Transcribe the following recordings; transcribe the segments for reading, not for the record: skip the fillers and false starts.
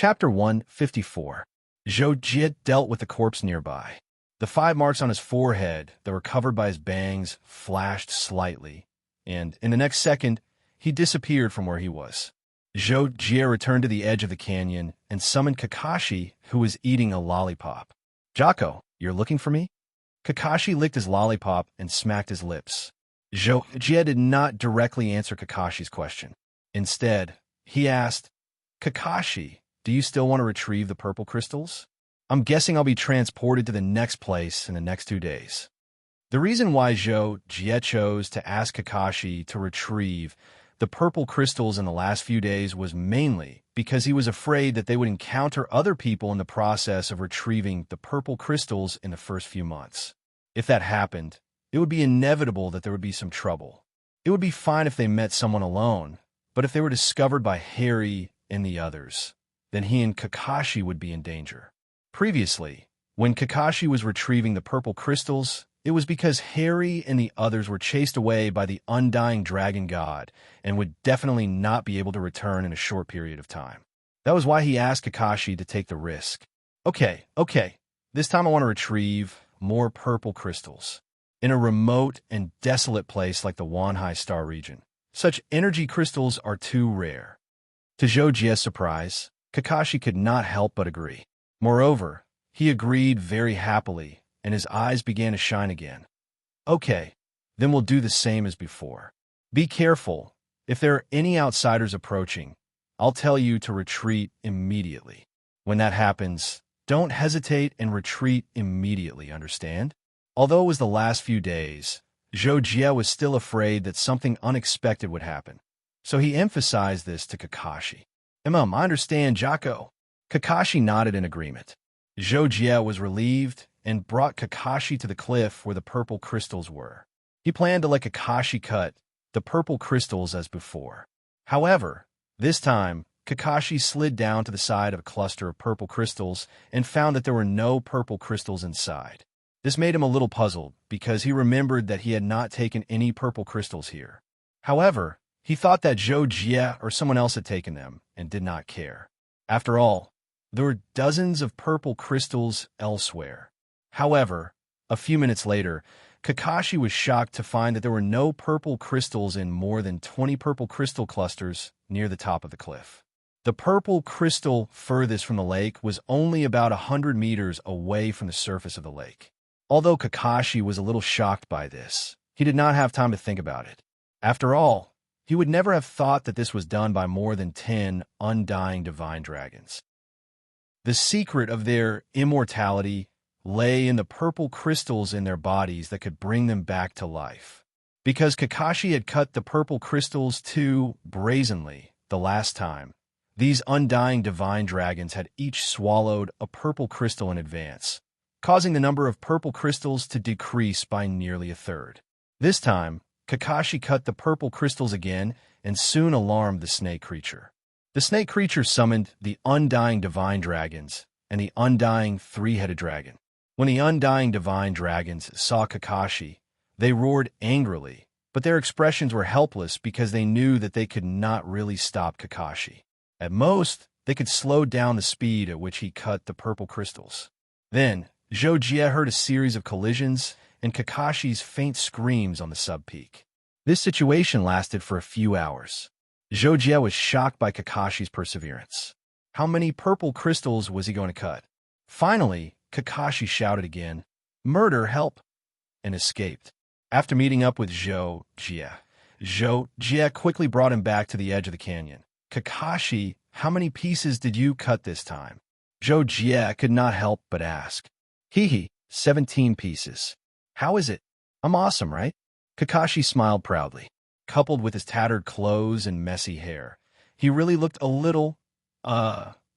Chapter 154. Zhou Jie dealt with the corpse nearby. The 5 marks on his forehead that were covered by his bangs flashed slightly, and in the next second, he disappeared from where he was. Zhou Jie returned to the edge of the canyon and summoned Kakashi, who was eating a lollipop. "Jocko, you're looking for me?" Kakashi licked his lollipop and smacked his lips. Zhou Jie did not directly answer Kakashi's question. Instead, he asked, "Kakashi, do you still want to retrieve the purple crystals? I'm guessing I'll be transported to the next place in the next 2 days." The reason why Zhou Jie chose to ask Kakashi to retrieve the purple crystals in the last few days was mainly because he was afraid that they would encounter other people in the process of retrieving the purple crystals in the first few months. If that happened, it would be inevitable that there would be some trouble. It would be fine if they met someone alone, but if they were discovered by Harry and the others, then he and Kakashi would be in danger. Previously, when Kakashi was retrieving the purple crystals, it was because Harry and the others were chased away by the undying dragon god and would definitely not be able to return in a short period of time. That was why he asked Kakashi to take the risk. Okay, this time I want to retrieve more purple crystals. In a remote and desolate place like the Wanhai Star region, such energy crystals are too rare. To Zhou Jie's surprise, Kakashi could not help but agree. Moreover, he agreed very happily, and his eyes began to shine again. "Okay, then we'll do the same as before. Be careful. If there are any outsiders approaching, I'll tell you to retreat immediately. When that happens, don't hesitate and retreat immediately, understand?" Although it was the last few days, Zhou Jie was still afraid that something unexpected would happen, so he emphasized this to Kakashi. I understand, Jocko." Kakashi nodded in agreement. Zhou Jie was relieved and brought Kakashi to the cliff where the purple crystals were. He planned to let Kakashi cut the purple crystals as before. However, this time, Kakashi slid down to the side of a cluster of purple crystals and found that there were no purple crystals inside. This made him a little puzzled because he remembered that he had not taken any purple crystals here. However, he thought that Zhou Jie or someone else had taken them and did not care. After all, there were dozens of purple crystals elsewhere. However, a few minutes later, Kakashi was shocked to find that there were no purple crystals in more than 20 purple crystal clusters near the top of the cliff. The purple crystal furthest from the lake was only about 100 meters away from the surface of the lake. Although Kakashi was a little shocked by this, he did not have time to think about it. After all, he would never have thought that this was done by more than 10 undying divine dragons. The secret of their immortality lay in the purple crystals in their bodies that could bring them back to life. Because Kakashi had cut the purple crystals too brazenly the last time, these undying divine dragons had each swallowed a purple crystal in advance, causing the number of purple crystals to decrease by nearly a third. This time, Kakashi cut the purple crystals again and soon alarmed the snake creature. The snake creature summoned the undying divine dragons and the undying 3-headed dragon. When the undying divine dragons saw Kakashi, they roared angrily, but their expressions were helpless because they knew that they could not really stop Kakashi. At most, they could slow down the speed at which he cut the purple crystals. Then, Zhou Jie heard a series of collisions and Kakashi's faint screams on the sub-peak. This situation lasted for a few hours. Zhou Jie was shocked by Kakashi's perseverance. How many purple crystals was he going to cut? Finally, Kakashi shouted again, "Murder, help!" and escaped. After meeting up with Zhou Jie quickly brought him back to the edge of the canyon. "Kakashi, how many pieces did you cut this time?" Zhou Jie could not help but ask. 17 pieces. How is it? I'm awesome, right?" Kakashi smiled proudly. Coupled with his tattered clothes and messy hair, he really looked a little,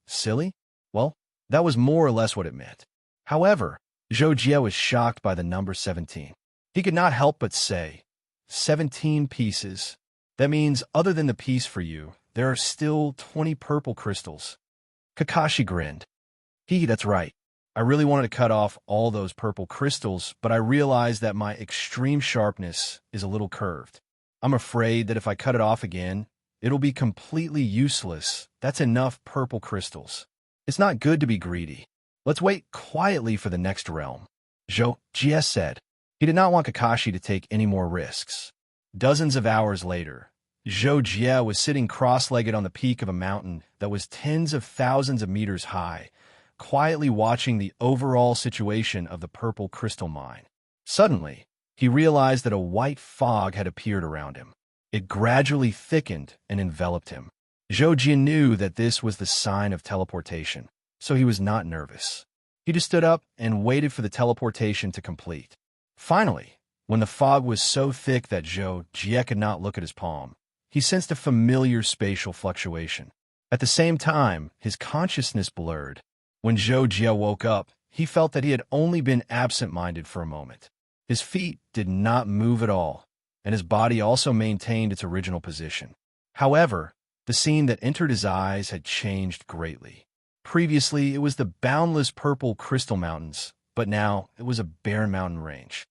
silly? Well, that was more or less what it meant. However, Zhou Jie was shocked by the number 17. He could not help but say, 17 pieces. That means, other than the piece for you, there are still 20 purple crystals. Kakashi grinned. That's right. I really wanted to cut off all those purple crystals, but I realized that my extreme sharpness is a little curved. I'm afraid that if I cut it off again, it'll be completely useless. That's enough purple crystals. It's not good to be greedy. Let's wait quietly for the next realm, Zhou Jie said. He did not want Kakashi to take any more risks. Dozens of hours later, Zhou Jie was sitting cross-legged on the peak of a mountain that was tens of thousands of meters high, quietly watching the overall situation of the purple crystal mine. Suddenly, he realized that a white fog had appeared around him. It gradually thickened and enveloped him. Zhou Jie knew that this was the sign of teleportation, so he was not nervous. He just stood up and waited for the teleportation to complete. Finally, when the fog was so thick that Zhou Jie could not look at his palm, he sensed a familiar spatial fluctuation. At the same time, his consciousness blurred. When Zhou Jie woke up, he felt that he had only been absent-minded for a moment. His feet did not move at all, and his body also maintained its original position. However, the scene that entered his eyes had changed greatly. Previously, it was the boundless purple crystal mountains, but now it was a barren mountain range.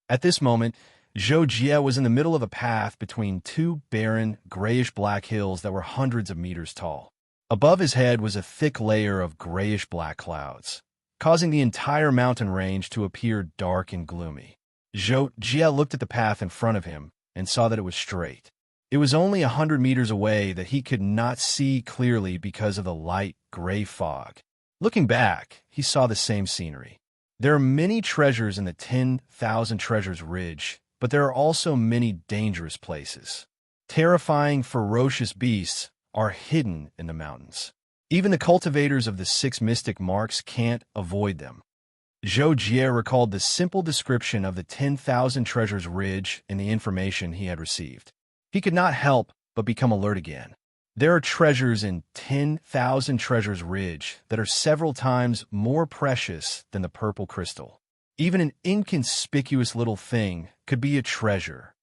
At this moment, Zhou Jie was in the middle of a path between two barren, grayish-black hills that were hundreds of meters tall. Above his head was a thick layer of grayish-black clouds, causing the entire mountain range to appear dark and gloomy. Zhou Jie looked at the path in front of him and saw that it was straight. It was only 100 meters away that he could not see clearly because of the light gray fog. Looking back, he saw the same scenery. There are many treasures in the 10,000 Treasures Ridge, but there are also many dangerous places. Terrifying, ferocious beasts are hidden in the mountains. Even the cultivators of the 6 mystic marks can't avoid them. Zhou Jie recalled the simple description of the 10,000 Treasures Ridge in the information he had received. He could not help but become alert again. There are treasures in 10,000 Treasures Ridge that are several times more precious than the purple crystal. Even an inconspicuous little thing could be a treasure.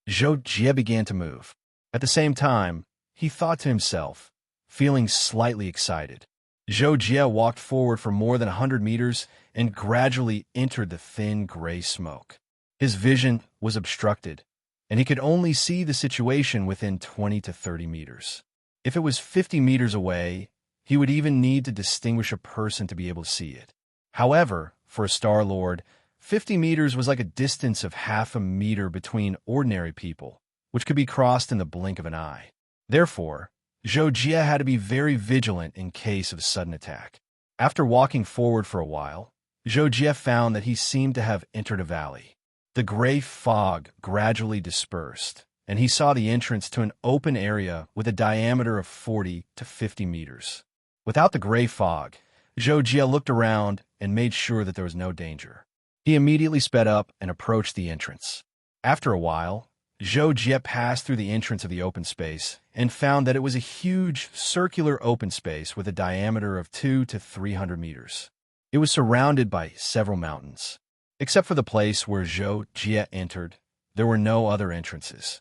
Zhou Jie began to move. At the same time, he thought to himself, feeling slightly excited. Zhou Jie walked forward for more than 100 meters and gradually entered the thin gray smoke. His vision was obstructed, and he could only see the situation within 20 to 30 meters. If it was 50 meters away, he would even need to distinguish a person to be able to see it. However, for a Star Lord, 50 meters was like a distance of half a meter between ordinary people, which could be crossed in the blink of an eye. Therefore, Zhou Jie had to be very vigilant in case of a sudden attack. After walking forward for a while, Zhou Jie found that he seemed to have entered a valley. The gray fog gradually dispersed, and he saw the entrance to an open area with a diameter of 40 to 50 meters. Without the gray fog, Zhou Jie looked around and made sure that there was no danger. He immediately sped up and approached the entrance. After a while, Zhou Jie passed through the entrance of the open space and found that it was a huge, circular open space with a diameter of 200 to 300 meters. It was surrounded by several mountains. Except for the place where Zhou Jie entered, there were no other entrances.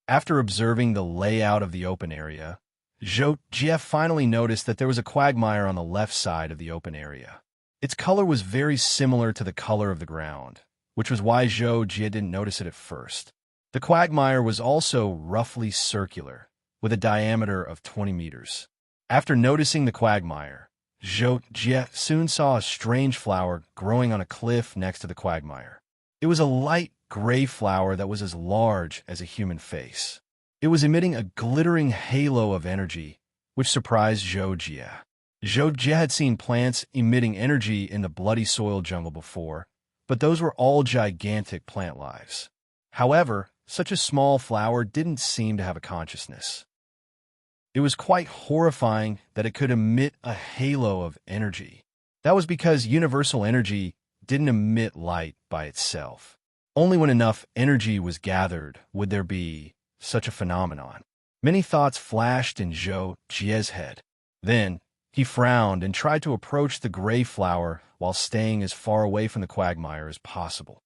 After observing the layout of the open area, Zhou Jie finally noticed that there was a quagmire on the left side of the open area. Its color was very similar to the color of the ground, which was why Zhou Jie didn't notice it at first. The quagmire was also roughly circular, with a diameter of 20 meters. After noticing the quagmire, Zhou Jie soon saw a strange flower growing on a cliff next to the quagmire. It was a light gray flower that was as large as a human face. It was emitting a glittering halo of energy, which surprised Zhou Jie. Zhou Jie had seen plants emitting energy in the bloody soil jungle before, but those were all gigantic plant lives. However, such a small flower didn't seem to have a consciousness. It was quite horrifying that it could emit a halo of energy. That was because universal energy didn't emit light by itself. Only when enough energy was gathered would there be such a phenomenon. Many thoughts flashed in Zhou Jie's head. Then, he frowned and tried to approach the gray flower while staying as far away from the quagmire as possible.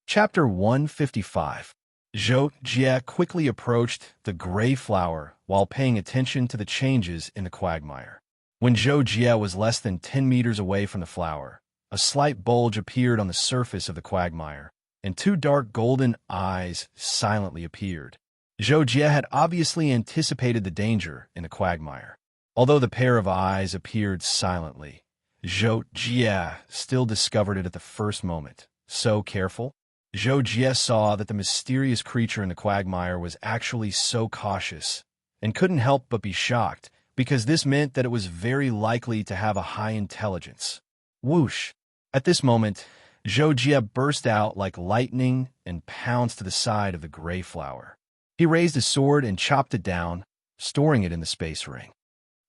Chapter 155. Zhou Jie quickly approached the gray flower while paying attention to the changes in the quagmire. When Zhou Jie was less than 10 meters away from the flower, a slight bulge appeared on the surface of the quagmire, and 2 dark golden eyes silently appeared. Zhou Jie had obviously anticipated the danger in the quagmire. Although the pair of eyes appeared silently, Zhou Jie still discovered it at the first moment. So careful. Zhou Jie saw that the mysterious creature in the quagmire was actually so cautious, and couldn't help but be shocked, because this meant that it was very likely to have a high intelligence. Whoosh! At this moment, Zhou Jie burst out like lightning and pounced to the side of the gray flower. He raised his sword and chopped it down, storing it in the space ring.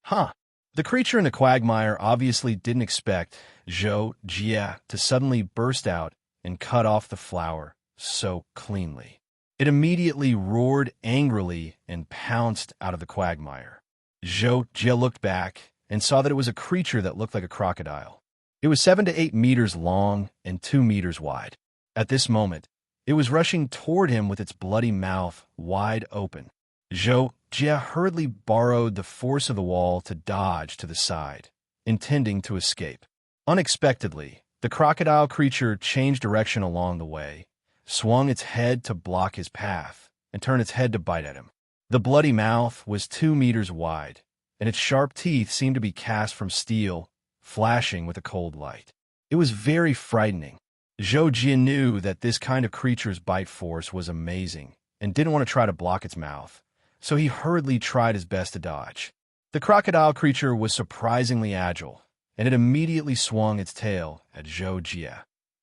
Huh. The creature in the quagmire obviously didn't expect Zhou Jie to suddenly burst out and cut off the flower so cleanly. It immediately roared angrily and pounced out of the quagmire. Zhou Jie looked back and saw that it was a creature that looked like a crocodile. It was 7 to 8 meters long and 2 meters wide. At this moment, it was rushing toward him with its bloody mouth wide open. Zhou Jie hurriedly borrowed the force of the wall to dodge to the side, intending to escape. Unexpectedly, the crocodile creature changed direction along the way, swung its head to block his path, and turned its head to bite at him. The bloody mouth was 2 meters wide, and its sharp teeth seemed to be cast from steel, flashing with a cold light. It was very frightening. Zhou Jie knew that this kind of creature's bite force was amazing, and didn't want to try to block its mouth, so he hurriedly tried his best to dodge. The crocodile creature was surprisingly agile, and it immediately swung its tail at Zhou Jie,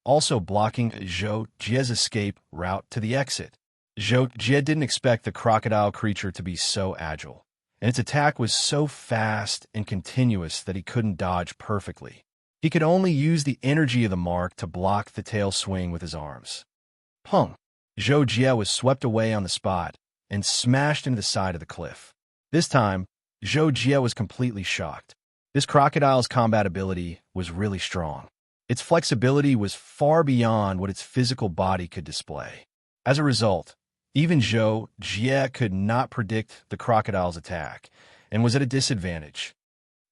also blocking Zhou Jie's escape route to the exit. Zhou Jie didn't expect the crocodile creature to be so agile, and its attack was so fast and continuous that he couldn't dodge perfectly. He could only use the energy of the mark to block the tail swing with his arms. Pung! Zhou Jie was swept away on the spot and smashed into the side of the cliff. This time, Zhou Jie was completely shocked. This crocodile's combat ability was really strong. Its flexibility was far beyond what its physical body could display. As a result, even Zhou Jie could not predict the crocodile's attack and was at a disadvantage.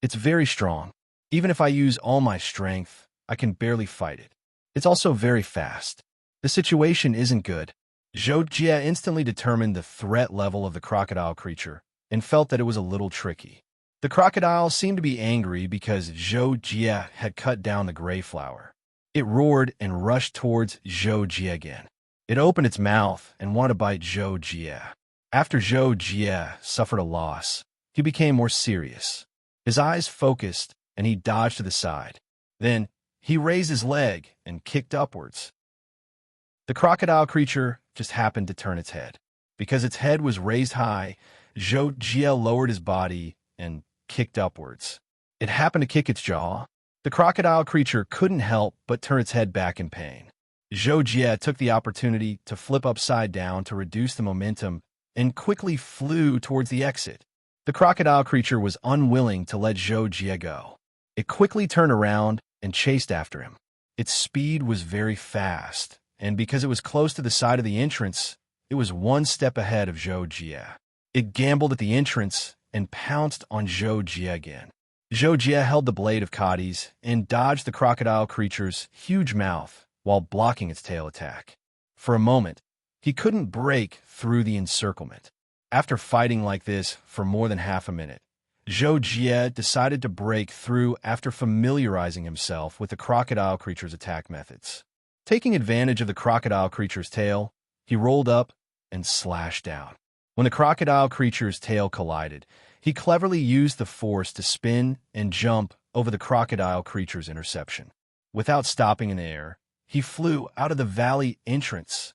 It's very strong. Even if I use all my strength, I can barely fight it. It's also very fast. The situation isn't good. Zhou Jie instantly determined the threat level of the crocodile creature and felt that it was a little tricky. The crocodile seemed to be angry because Zhou Jie had cut down the gray flower. It roared and rushed towards Zhou Jie again. It opened its mouth and wanted to bite Zhou Jie. After Zhou Jie suffered a loss, he became more serious. His eyes focused, and he dodged to the side. Then, he raised his leg and kicked upwards. The crocodile creature just happened to turn its head. Because its head was raised high, Zhou Jie lowered his body and kicked upwards. It happened to kick its jaw. The crocodile creature couldn't help but turn its head back in pain. Zhou Jie took the opportunity to flip upside down to reduce the momentum and quickly flew towards the exit. The crocodile creature was unwilling to let Zhou Jie go. It quickly turned around and chased after him. Its speed was very fast, and because it was close to the side of the entrance, it was one step ahead of Zhou Jie. It gambled at the entrance and pounced on Zhou Jie again. Zhou Jie held the blade of Cadi's and dodged the crocodile creature's huge mouth while blocking its tail attack. For a moment, he couldn't break through the encirclement. After fighting like this for more than half a minute, Zhou Jie decided to break through after familiarizing himself with the crocodile creature's attack methods. Taking advantage of the crocodile creature's tail, he rolled up and slashed down. When the crocodile creature's tail collided, he cleverly used the force to spin and jump over the crocodile creature's interception. Without stopping in the air, he flew out of the valley entrance.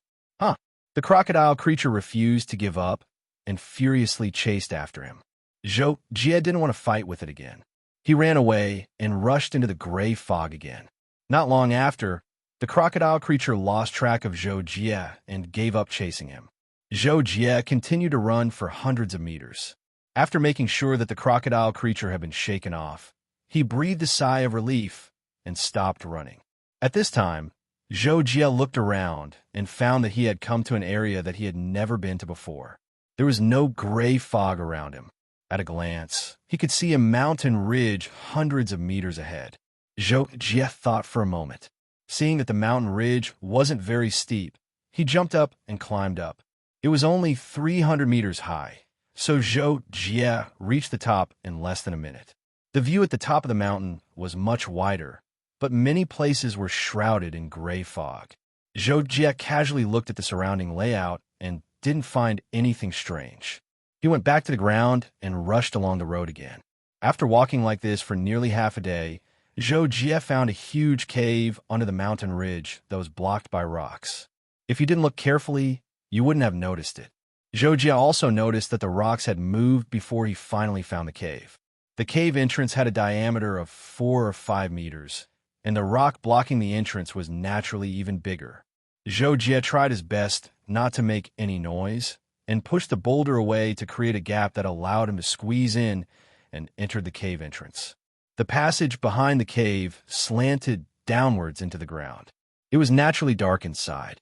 The crocodile creature refused to give up and furiously chased after him. Zhou Jie didn't want to fight with it again. He ran away and rushed into the gray fog again. Not long after, the crocodile creature lost track of Zhou Jie and gave up chasing him. Zhou Jie continued to run for hundreds of meters. After making sure that the crocodile creature had been shaken off, he breathed a sigh of relief and stopped running. At this time, Zhou Jie looked around and found that he had come to an area that he had never been to before. There was no gray fog around him. At a glance, he could see a mountain ridge hundreds of meters ahead. Zhou Jie thought for a moment. Seeing that the mountain ridge wasn't very steep, he jumped up and climbed up. It was only 300 meters high, so Zhou Jie reached the top in less than a minute. The view at the top of the mountain was much wider, but many places were shrouded in gray fog. Zhou Jie casually looked at the surrounding layout and didn't find anything strange. He went back to the ground and rushed along the road again. After walking like this for nearly half a day, Zhou Jie found a huge cave under the mountain ridge that was blocked by rocks. If you didn't look carefully, you wouldn't have noticed it. Zhou Jie also noticed that the rocks had moved before he finally found the cave. The cave entrance had a diameter of 4 or 5 meters, and the rock blocking the entrance was naturally even bigger. Zhou Jie tried his best not to make any noise, and pushed the boulder away to create a gap that allowed him to squeeze in and entered the cave entrance. The passage behind the cave slanted downwards into the ground. It was naturally dark inside.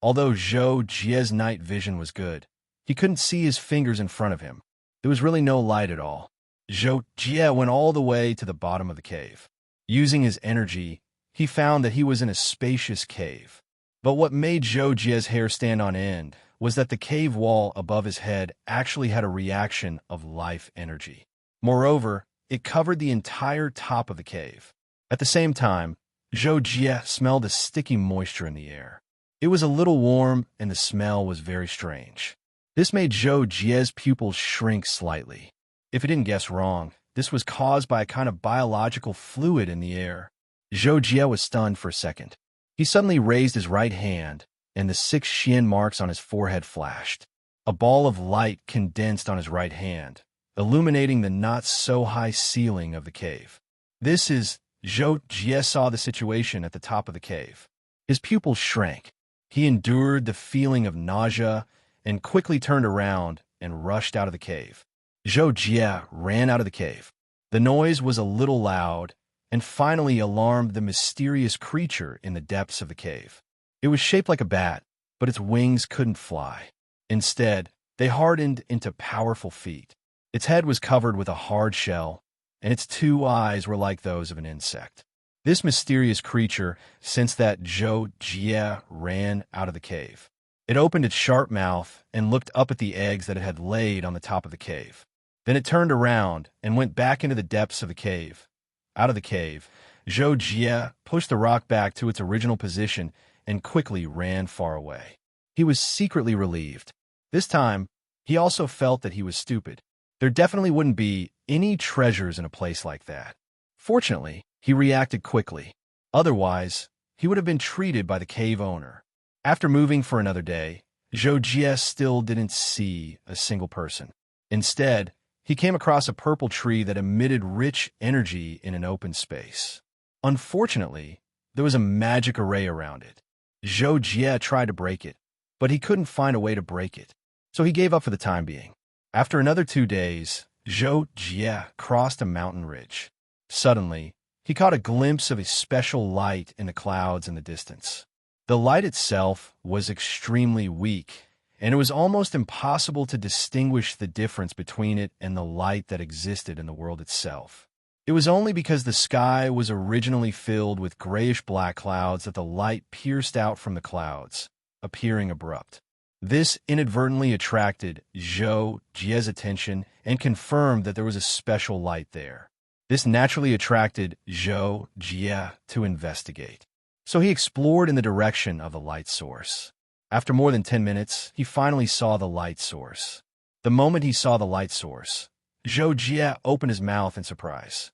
Although Zhou Jie's night vision was good, he couldn't see his fingers in front of him. There was really no light at all. Zhou Jie went all the way to the bottom of the cave. Using his energy, he found that he was in a spacious cave. But what made Zhou Jie's hair stand on end was that the cave wall above his head actually had a reaction of life energy. Moreover, it covered the entire top of the cave. At the same time, Zhou Jie smelled a sticky moisture in the air. It was a little warm, and the smell was very strange. This made Zhou Jie's pupils shrink slightly. If he didn't guess wrong, this was caused by a kind of biological fluid in the air. Zhou Jie was stunned for a second. He suddenly raised his right hand, and the 6 Xian marks on his forehead flashed. A ball of light condensed on his right hand, illuminating the not-so-high ceiling of the cave. Zhou Jie saw the situation at the top of the cave. His pupils shrank. He endured the feeling of nausea and quickly turned around and rushed out of the cave. Zhou Jie ran out of the cave. The noise was a little loud and finally alarmed the mysterious creature in the depths of the cave. It was shaped like a bat, but its wings couldn't fly. Instead, they hardened into powerful feet. Its head was covered with a hard shell, and its 2 eyes were like those of an insect. This mysterious creature sensed that Zhou Jie ran out of the cave. It opened its sharp mouth and looked up at the eggs that it had laid on the top of the cave. Then it turned around and went back into the depths of the cave. Out of the cave, Zhou Jie pushed the rock back to its original position and quickly ran far away. He was secretly relieved. This time, he also felt that he was stupid. There definitely wouldn't be any treasures in a place like that. Fortunately, he reacted quickly. Otherwise, he would have been treated by the cave owner. After moving for another day, Zhou Jie still didn't see a single person. Instead, he came across a purple tree that emitted rich energy in an open space. Unfortunately, there was a magic array around it. Zhou Jie tried to break it, but he couldn't find a way to break it, so he gave up for the time being. After another 2 days, Zhou Jie crossed a mountain ridge. Suddenly, he caught a glimpse of a special light in the clouds in the distance. The light itself was extremely weak, and it was almost impossible to distinguish the difference between it and the light that existed in the world itself. It was only because the sky was originally filled with grayish-black clouds that the light pierced out from the clouds, appearing abrupt. This inadvertently attracted Zhou Jie's attention and confirmed that there was a special light there. This naturally attracted Zhou Jie to investigate. So he explored in the direction of the light source. After more than 10 minutes, he finally saw the light source. The moment he saw the light source, Zhou Jie opened his mouth in surprise.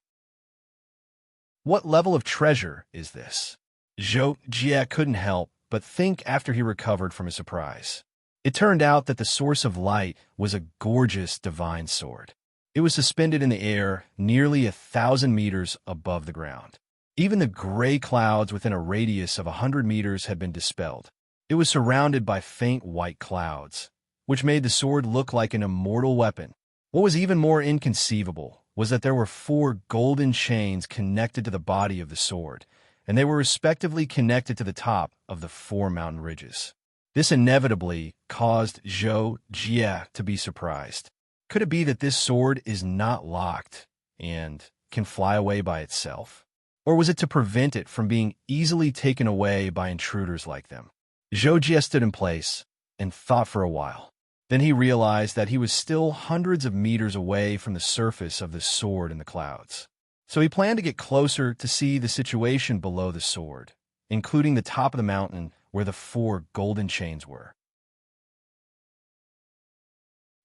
What level of treasure is this? Zhou Jie couldn't help but think after he recovered from his surprise. It turned out that the source of light was a gorgeous divine sword. It was suspended in the air nearly 1,000 meters above the ground. Even the gray clouds within a radius of 100 meters had been dispelled. It was surrounded by faint white clouds, which made the sword look like an immortal weapon. What was even more inconceivable was that there were 4 golden chains connected to the body of the sword, and they were respectively connected to the top of the 4 mountain ridges. This inevitably caused Zhou Jie to be surprised. Could it be that this sword is not locked and can fly away by itself? Or was it to prevent it from being easily taken away by intruders like them? Zhou Jie stood in place and thought for a while. Then he realized that he was still hundreds of meters away from the surface of the sword in the clouds. So he planned to get closer to see the situation below the sword, including the top of the mountain where the 4 golden chains were.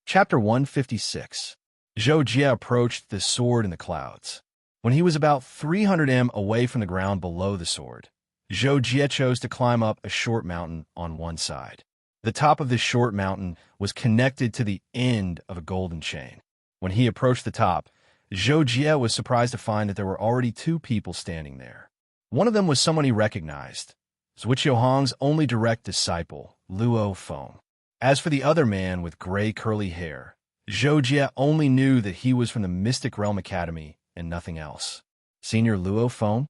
Chapter 156. Zhou Jie approached the sword in the clouds. When he was about 300 m away from the ground below the sword, Zhou Jie chose to climb up a short mountain on one side. The top of this short mountain was connected to the end of a golden chain. When he approached the top, Zhou Jie was surprised to find that there were already 2 people standing there. One of them was someone he recognized, Zhuo Qiuhong's only direct disciple, Luo Feng. As for the other man with gray curly hair, Zhou Jie only knew that he was from the Mystic Realm Academy and nothing else. Senior Luo Feng?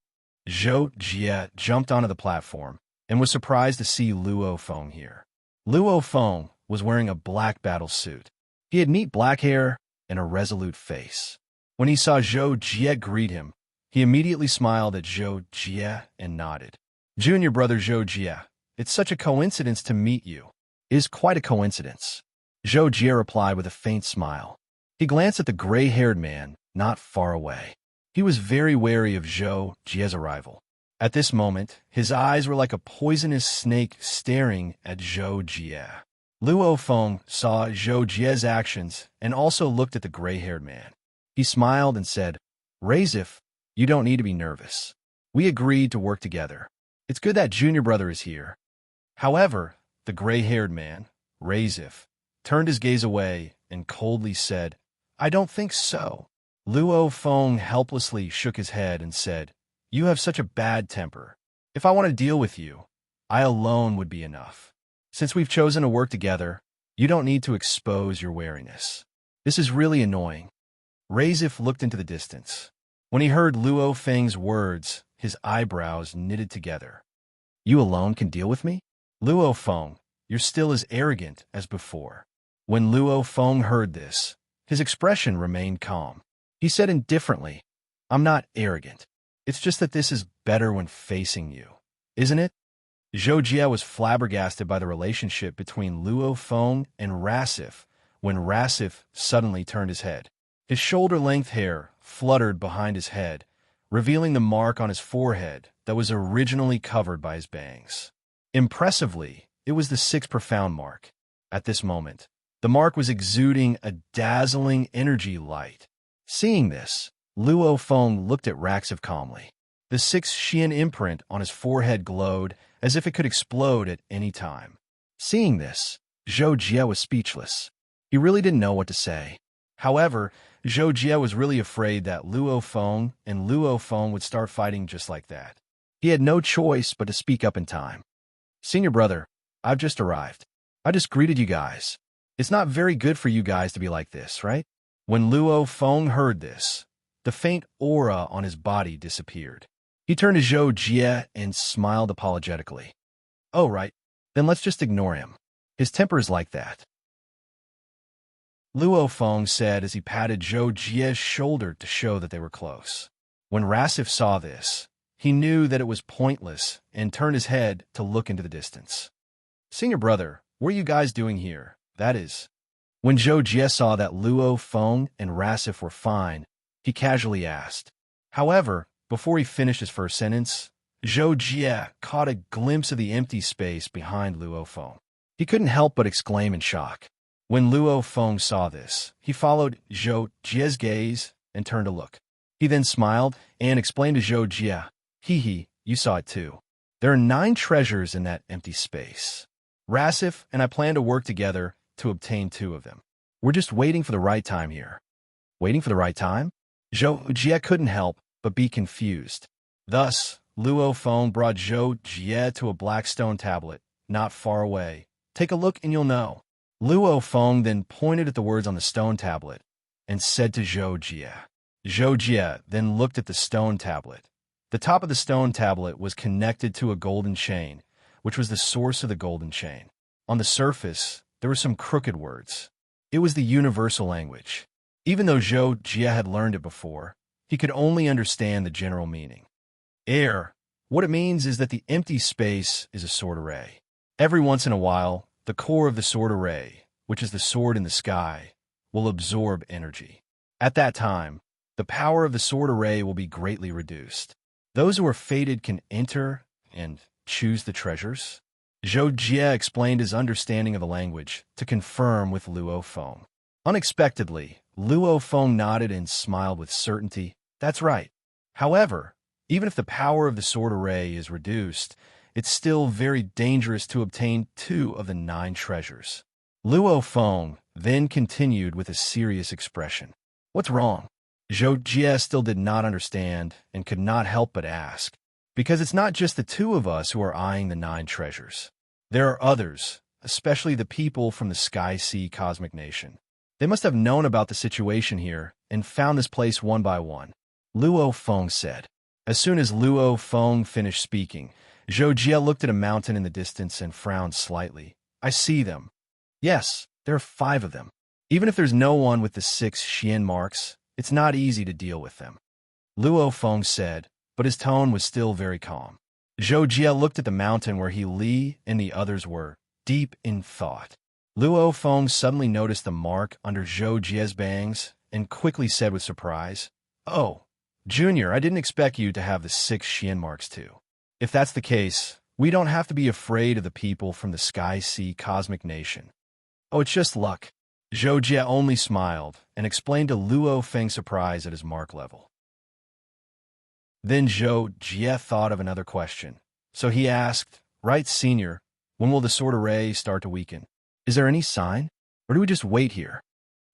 Zhou Jie jumped onto the platform and was surprised to see Luo Feng here. Luo Feng was wearing a black battle suit. He had neat black hair and a resolute face. When he saw Zhou Jie greet him, he immediately smiled at Zhou Jie and nodded. Junior brother Zhou Jie, it's such a coincidence to meet you. It is quite a coincidence. Zhou Jie replied with a faint smile. He glanced at the gray-haired man not far away. He was very wary of Zhou Jie's arrival. At this moment, his eyes were like a poisonous snake staring at Zhou Jie. Luo Feng saw Zhou Jie's actions and also looked at the gray-haired man. He smiled and said, Razif, you don't need to be nervous. We agreed to work together. It's good that junior brother is here. However, the gray-haired man, Razif, turned his gaze away and coldly said, I don't think so. Luo Feng helplessly shook his head and said, You have such a bad temper. If I want to deal with you, I alone would be enough. Since we've chosen to work together, you don't need to expose your wariness. This is really annoying. Razif looked into the distance. When he heard Luo Feng's words, his eyebrows knitted together. You alone can deal with me? Luo Feng, you're still as arrogant as before. When Luo Feng heard this, his expression remained calm. He said indifferently, I'm not arrogant. It's just that this is better when facing you, isn't it? Zhou Jie was flabbergasted by the relationship between Luo Feng and Razif when Razif suddenly turned his head. His shoulder-length hair fluttered behind his head, revealing the mark on his forehead that was originally covered by his bangs. Impressively, it was the 6 profound mark. At this moment, the mark was exuding a dazzling energy light. Seeing this, Luo Feng looked at Razif calmly. The 6 Xian imprint on his forehead glowed as if it could explode at any time. Seeing this, Zhou Jie was speechless. He really didn't know what to say. However, Zhou Jie was really afraid that Luo Feng would start fighting just like that. He had no choice but to speak up in time. Senior brother, I've just arrived. I just greeted you guys. It's not very good for you guys to be like this, right? When Luo Feng heard this, the faint aura on his body disappeared. He turned to Zhou Jie and smiled apologetically. Oh, right. Then let's just ignore him. His temper is like that. Luo Feng said as he patted Zhou Jie's shoulder to show that they were close. When Razif saw this, he knew that it was pointless and turned his head to look into the distance. Senior brother, what are you guys doing here? That is. When Zhou Jie saw that Luo Feng and Razif were fine, he casually asked. However, before he finished his first sentence, Zhou Jie caught a glimpse of the empty space behind Luo Feng. He couldn't help but exclaim in shock. When Luo Feng saw this, he followed Zhou Jie's gaze and turned to look. He then smiled and explained to Zhou Jie, Hee, you saw it too. There are 9 treasures in that empty space. Razif and I plan to work together to obtain 2 of them. We're just waiting for the right time here. Waiting for the right time? Zhou Jie couldn't help but be confused. Thus, Luo Feng brought Zhou Jie to a black stone tablet, not far away. Take a look and you'll know. Luo Feng then pointed at the words on the stone tablet and said to Zhou Jie. Zhou Jie then looked at the stone tablet. The top of the stone tablet was connected to a golden chain, which was the source of the golden chain. On the surface, there were some crooked words. It was the universal language. Even though Zhou Jie had learned it before, he could only understand the general meaning. Air. What it means is that the empty space is a sword array. Every once in a while, the core of the sword array which is the sword in the sky, will absorb energy. At that time, the power of the sword array will be greatly reduced. Those who are fated can enter and choose the treasures. Zhou Jie explained his understanding of the language to confirm with Luo Feng. Unexpectedly, Luo Feng nodded and smiled with certainty. That's right. However, even if the power of the sword array is reduced, it's still very dangerous to obtain 2 of the 9 treasures. Luo Feng then continued with a serious expression. What's wrong? Zhou Jie still did not understand and could not help but ask. Because it's not just the 2 of us who are eyeing the 9 treasures. There are others, especially the people from the Sky Sea Cosmic Nation. They must have known about the situation here and found this place one by one. Luo Feng said. As soon as Luo Feng finished speaking, Zhou Jie looked at a mountain in the distance and frowned slightly. I see them. Yes, there are 5 of them. Even if there's no one with the 6 Xian marks, it's not easy to deal with them. Luo Feng said, but his tone was still very calm. Zhou Jie looked at the mountain where Li and the others were, deep in thought. Luo Feng suddenly noticed the mark under Zhou Jie's bangs and quickly said with surprise, Oh, Junior, I didn't expect you to have the 6 Xian marks too. If that's the case, we don't have to be afraid of the people from the Sky Sea Cosmic Nation. Oh, it's just luck. Zhou Jie only smiled and explained to Luo Feng's surprise at his mark level. Then Zhou Jie thought of another question. So he asked, Right, Senior, when will the sword array start to weaken? Is there any sign? Or do we just wait here?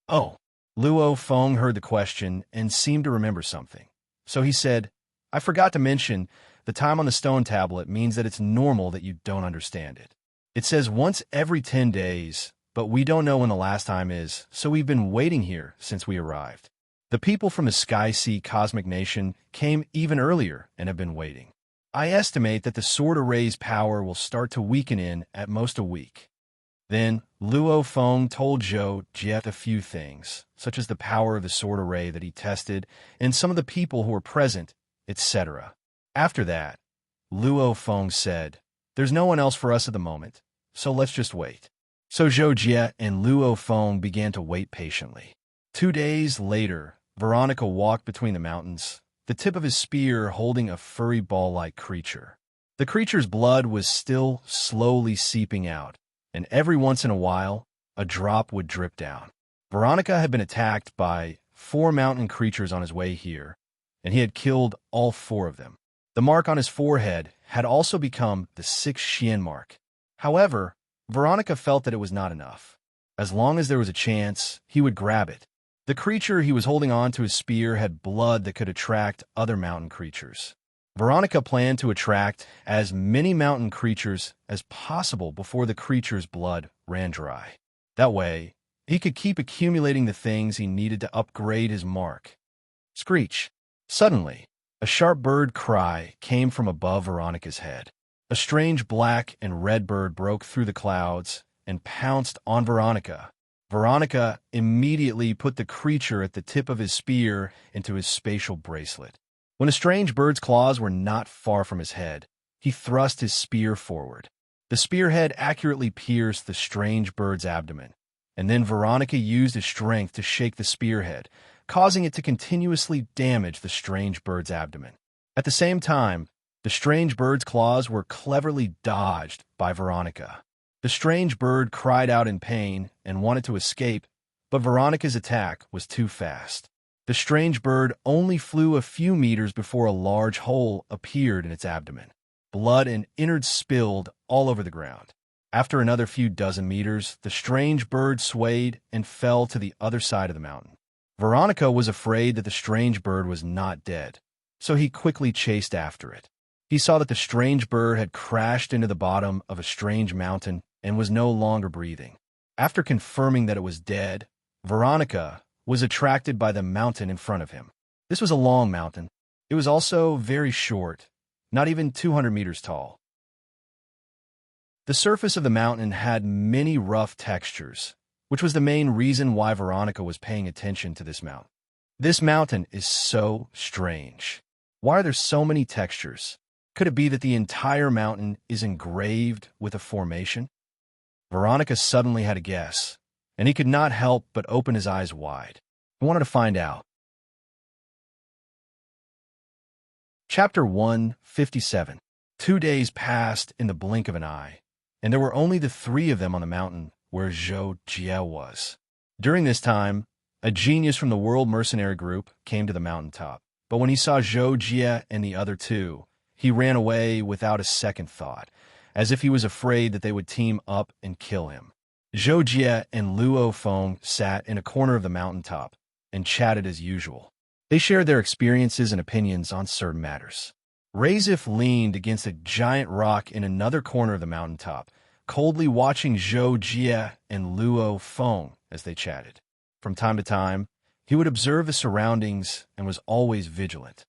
Oh, Luo Feng heard the question and seemed to remember something. So he said, I forgot to mention, the time on the stone tablet means that it's normal that you don't understand it. It says once every 10 days, but we don't know when the last time is, so we've been waiting here since we arrived. The people from the Sky Sea Cosmic Nation came even earlier and have been waiting. I estimate that the sword array's power will start to weaken in at most a week. Then, Luo Feng told Zhou Jie a few things, such as the power of the sword array that he tested, and some of the people who were present, etc. After that, Luo Feng said, There's no one else for us at the moment, so let's just wait. So Zhou Jie and Luo Feng began to wait patiently. 2 days later, Veronica walked between the mountains, the tip of his spear holding a furry ball-like creature. The creature's blood was still slowly seeping out, and every once in a while, a drop would drip down. Veronica had been attacked by 4 mountain creatures on his way here, and he had killed all 4 of them. The mark on his forehead had also become the 6 Xian mark. However, Veronica felt that it was not enough. As long as there was a chance, he would grab it. The creature he was holding on to his spear had blood that could attract other mountain creatures. Veronica planned to attract as many mountain creatures as possible before the creature's blood ran dry. That way, he could keep accumulating the things he needed to upgrade his mark. Screech! Suddenly, a sharp bird cry came from above Veronica's head. A strange black and red bird broke through the clouds and pounced on Veronica. Veronica immediately put the creature at the tip of his spear into his spatial bracelet. When the strange bird's claws were not far from his head, he thrust his spear forward. The spearhead accurately pierced the strange bird's abdomen, and then Veronica used his strength to shake the spearhead, causing it to continuously damage the strange bird's abdomen. At the same time, the strange bird's claws were cleverly dodged by Veronica. The strange bird cried out in pain and wanted to escape, but Veronica's attack was too fast. The strange bird only flew a few meters before a large hole appeared in its abdomen. Blood and innards spilled all over the ground. After another few dozen meters, the strange bird swayed and fell to the other side of the mountain. Veronica was afraid that the strange bird was not dead, so he quickly chased after it. He saw that the strange bird had crashed into the bottom of a strange mountain and was no longer breathing. After confirming that it was dead, Veronica was attracted by the mountain in front of him. This was a long mountain. It was also very short, not even 200 meters tall. The surface of the mountain had many rough textures, which was the main reason why Veronica was paying attention to this mountain. This mountain is so strange. Why are there so many textures? Could it be that the entire mountain is engraved with a formation? Veronica suddenly had a guess, and he could not help but open his eyes wide. He wanted to find out. Chapter 157. 2 days passed in the blink of an eye, and there were only the three of them on the mountain where Zhou Jie was. During this time, a genius from the World Mercenary Group came to the mountaintop, but when he saw Zhou Jie and the other two, he ran away without a second thought, as if he was afraid that they would team up and kill him. Zhou Jie and Luo Feng sat in a corner of the mountaintop and chatted as usual. They shared their experiences and opinions on certain matters. Razif leaned against a giant rock in another corner of the mountaintop, coldly watching Zhou Jie and Luo Feng as they chatted. From time to time, he would observe the surroundings and was always vigilant.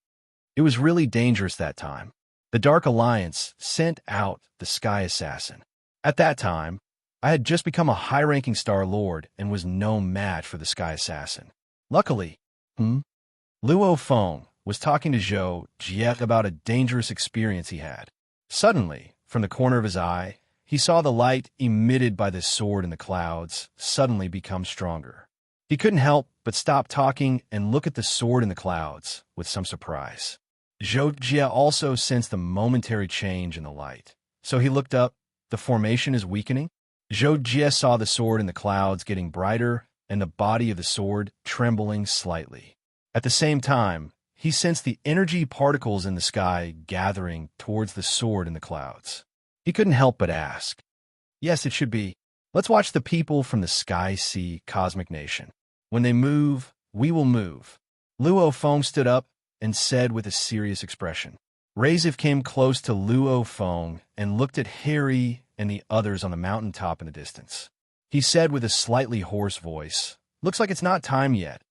It was really dangerous that time. The Dark Alliance sent out the Sky Assassin. At that time, I had just become a high-ranking Star Lord and was no match for the Sky Assassin. Luckily, Luo Feng was talking to Zhou Jie about a dangerous experience he had. Suddenly, from the corner of his eye, he saw the light emitted by the sword in the clouds suddenly become stronger. He couldn't help but stop talking and look at the sword in the clouds with some surprise. Zhou Jie also sensed the momentary change in the light. So he looked up. The formation is weakening. Zhou Jie saw the sword in the clouds getting brighter and the body of the sword trembling slightly. At the same time, he sensed the energy particles in the sky gathering towards the sword in the clouds. He couldn't help but ask, "Yes, it should be. Let's watch the people from the Sky Sea Cosmic Nation. When they move, we will move." Luo Feng stood up and said with a serious expression. Razif came close to Luo Feng and looked at Harry and the others on the mountaintop in the distance. He said with a slightly hoarse voice, "Looks like it's not time yet."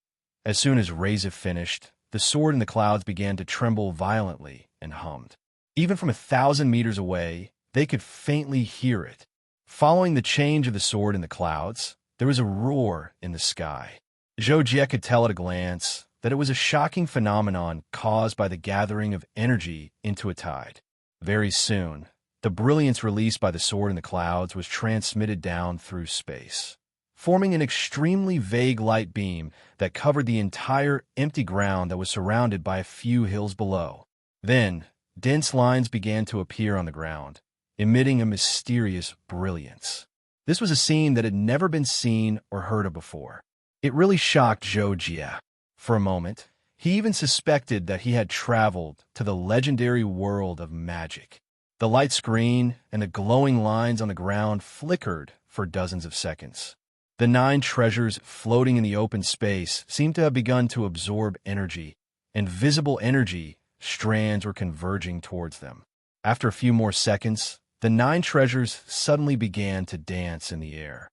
As soon as Razif finished, the sword in the clouds began to tremble violently and hummed. Even from 1,000 meters away, they could faintly hear it. Following the change of the sword in the clouds, there was a roar in the sky. Zhou Jie could tell at a glance that it was a shocking phenomenon caused by the gathering of energy into a tide. Very soon, the brilliance released by the sword in the clouds was transmitted down through space, forming an extremely vague light beam that covered the entire empty ground that was surrounded by a few hills below. Then, dense lines began to appear on the ground, emitting a mysterious brilliance. This was a scene that had never been seen or heard of before. It really shocked Zhou Jie. For a moment, he even suspected that he had traveled to the legendary world of magic. The light screen and the glowing lines on the ground flickered for dozens of seconds. The 9 treasures floating in the open space seemed to have begun to absorb energy, and visible energy strands were converging towards them. After a few more seconds, the 9 treasures suddenly began to dance in the air.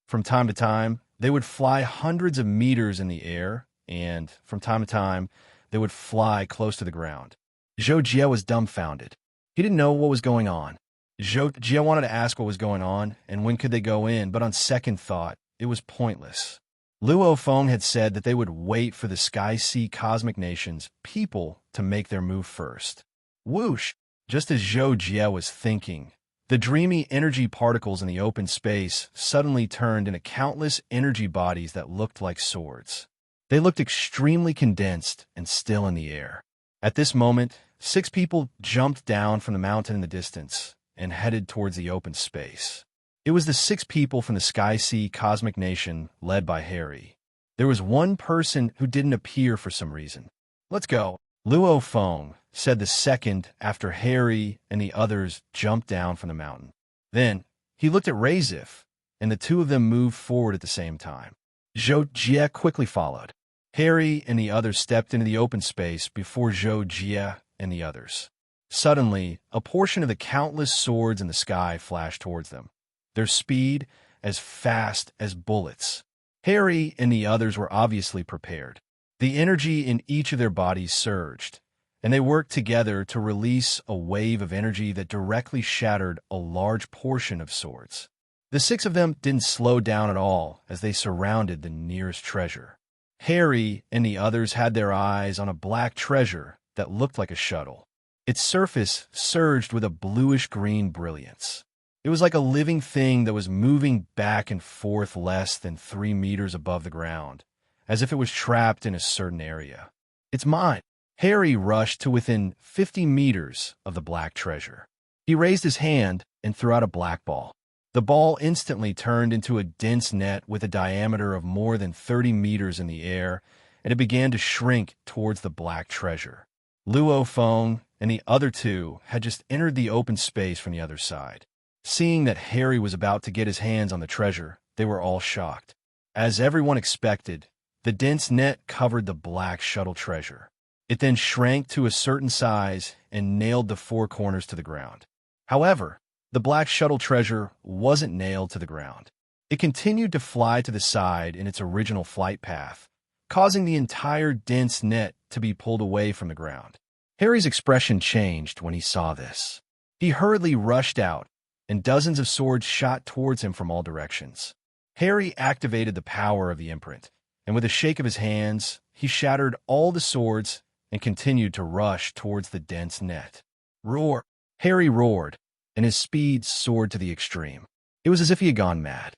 From time to time, they would fly hundreds of meters in the air, and from time to time, they would fly close to the ground. Zhou Jie was dumbfounded. He didn't know what was going on. Zhou Jie wanted to ask what was going on and when could they go in, but on second thought, it was pointless. Luo Feng had said that they would wait for the Sky Sea Cosmic Nation's people to make their move first. Whoosh! Just as Zhou Jie was thinking, the dreamy energy particles in the open space suddenly turned into countless energy bodies that looked like swords. They looked extremely condensed and still in the air. At this moment, 6 people jumped down from the mountain in the distance and headed towards the open space. It was the 6 people from the Sky Sea Cosmic Nation led by Harry. There was one person who didn't appear for some reason. "Let's go," Luo Feng said the second after Harry and the others jumped down from the mountain. Then, he looked at Razif, and the two of them moved forward at the same time. Zhou Jie quickly followed. Harry and the others stepped into the open space before Zhou Jie and the others. Suddenly, a portion of the countless swords in the sky flashed towards them, their speed as fast as bullets. Harry and the others were obviously prepared. The energy in each of their bodies surged, and they worked together to release a wave of energy that directly shattered a large portion of swords. The 6 of them didn't slow down at all as they surrounded the nearest treasure. Harry and the others had their eyes on a black treasure that looked like a shuttle. Its surface surged with a bluish-green brilliance. It was like a living thing that was moving back and forth less than 3 meters above the ground, as if it was trapped in a certain area. "It's mine." Harry rushed to within 50 meters of the black treasure. He raised his hand and threw out a black ball. The ball instantly turned into a dense net with a diameter of more than 30 meters in the air, and it began to shrink towards the black treasure. Luo Feng and the other two had just entered the open space from the other side. Seeing that Harry was about to get his hands on the treasure, they were all shocked. As everyone expected, the dense net covered the black shuttle treasure. It then shrank to a certain size and nailed the four corners to the ground. However, the black shuttle treasure wasn't nailed to the ground. It continued to fly to the side in its original flight path, causing the entire dense net to be pulled away from the ground. Harry's expression changed when he saw this. He hurriedly rushed out, and dozens of swords shot towards him from all directions. Harry activated the power of the imprint, and with a shake of his hands, he shattered all the swords and continued to rush towards the dense net. "Roar!" Harry roared, and his speed soared to the extreme. It was as if he had gone mad.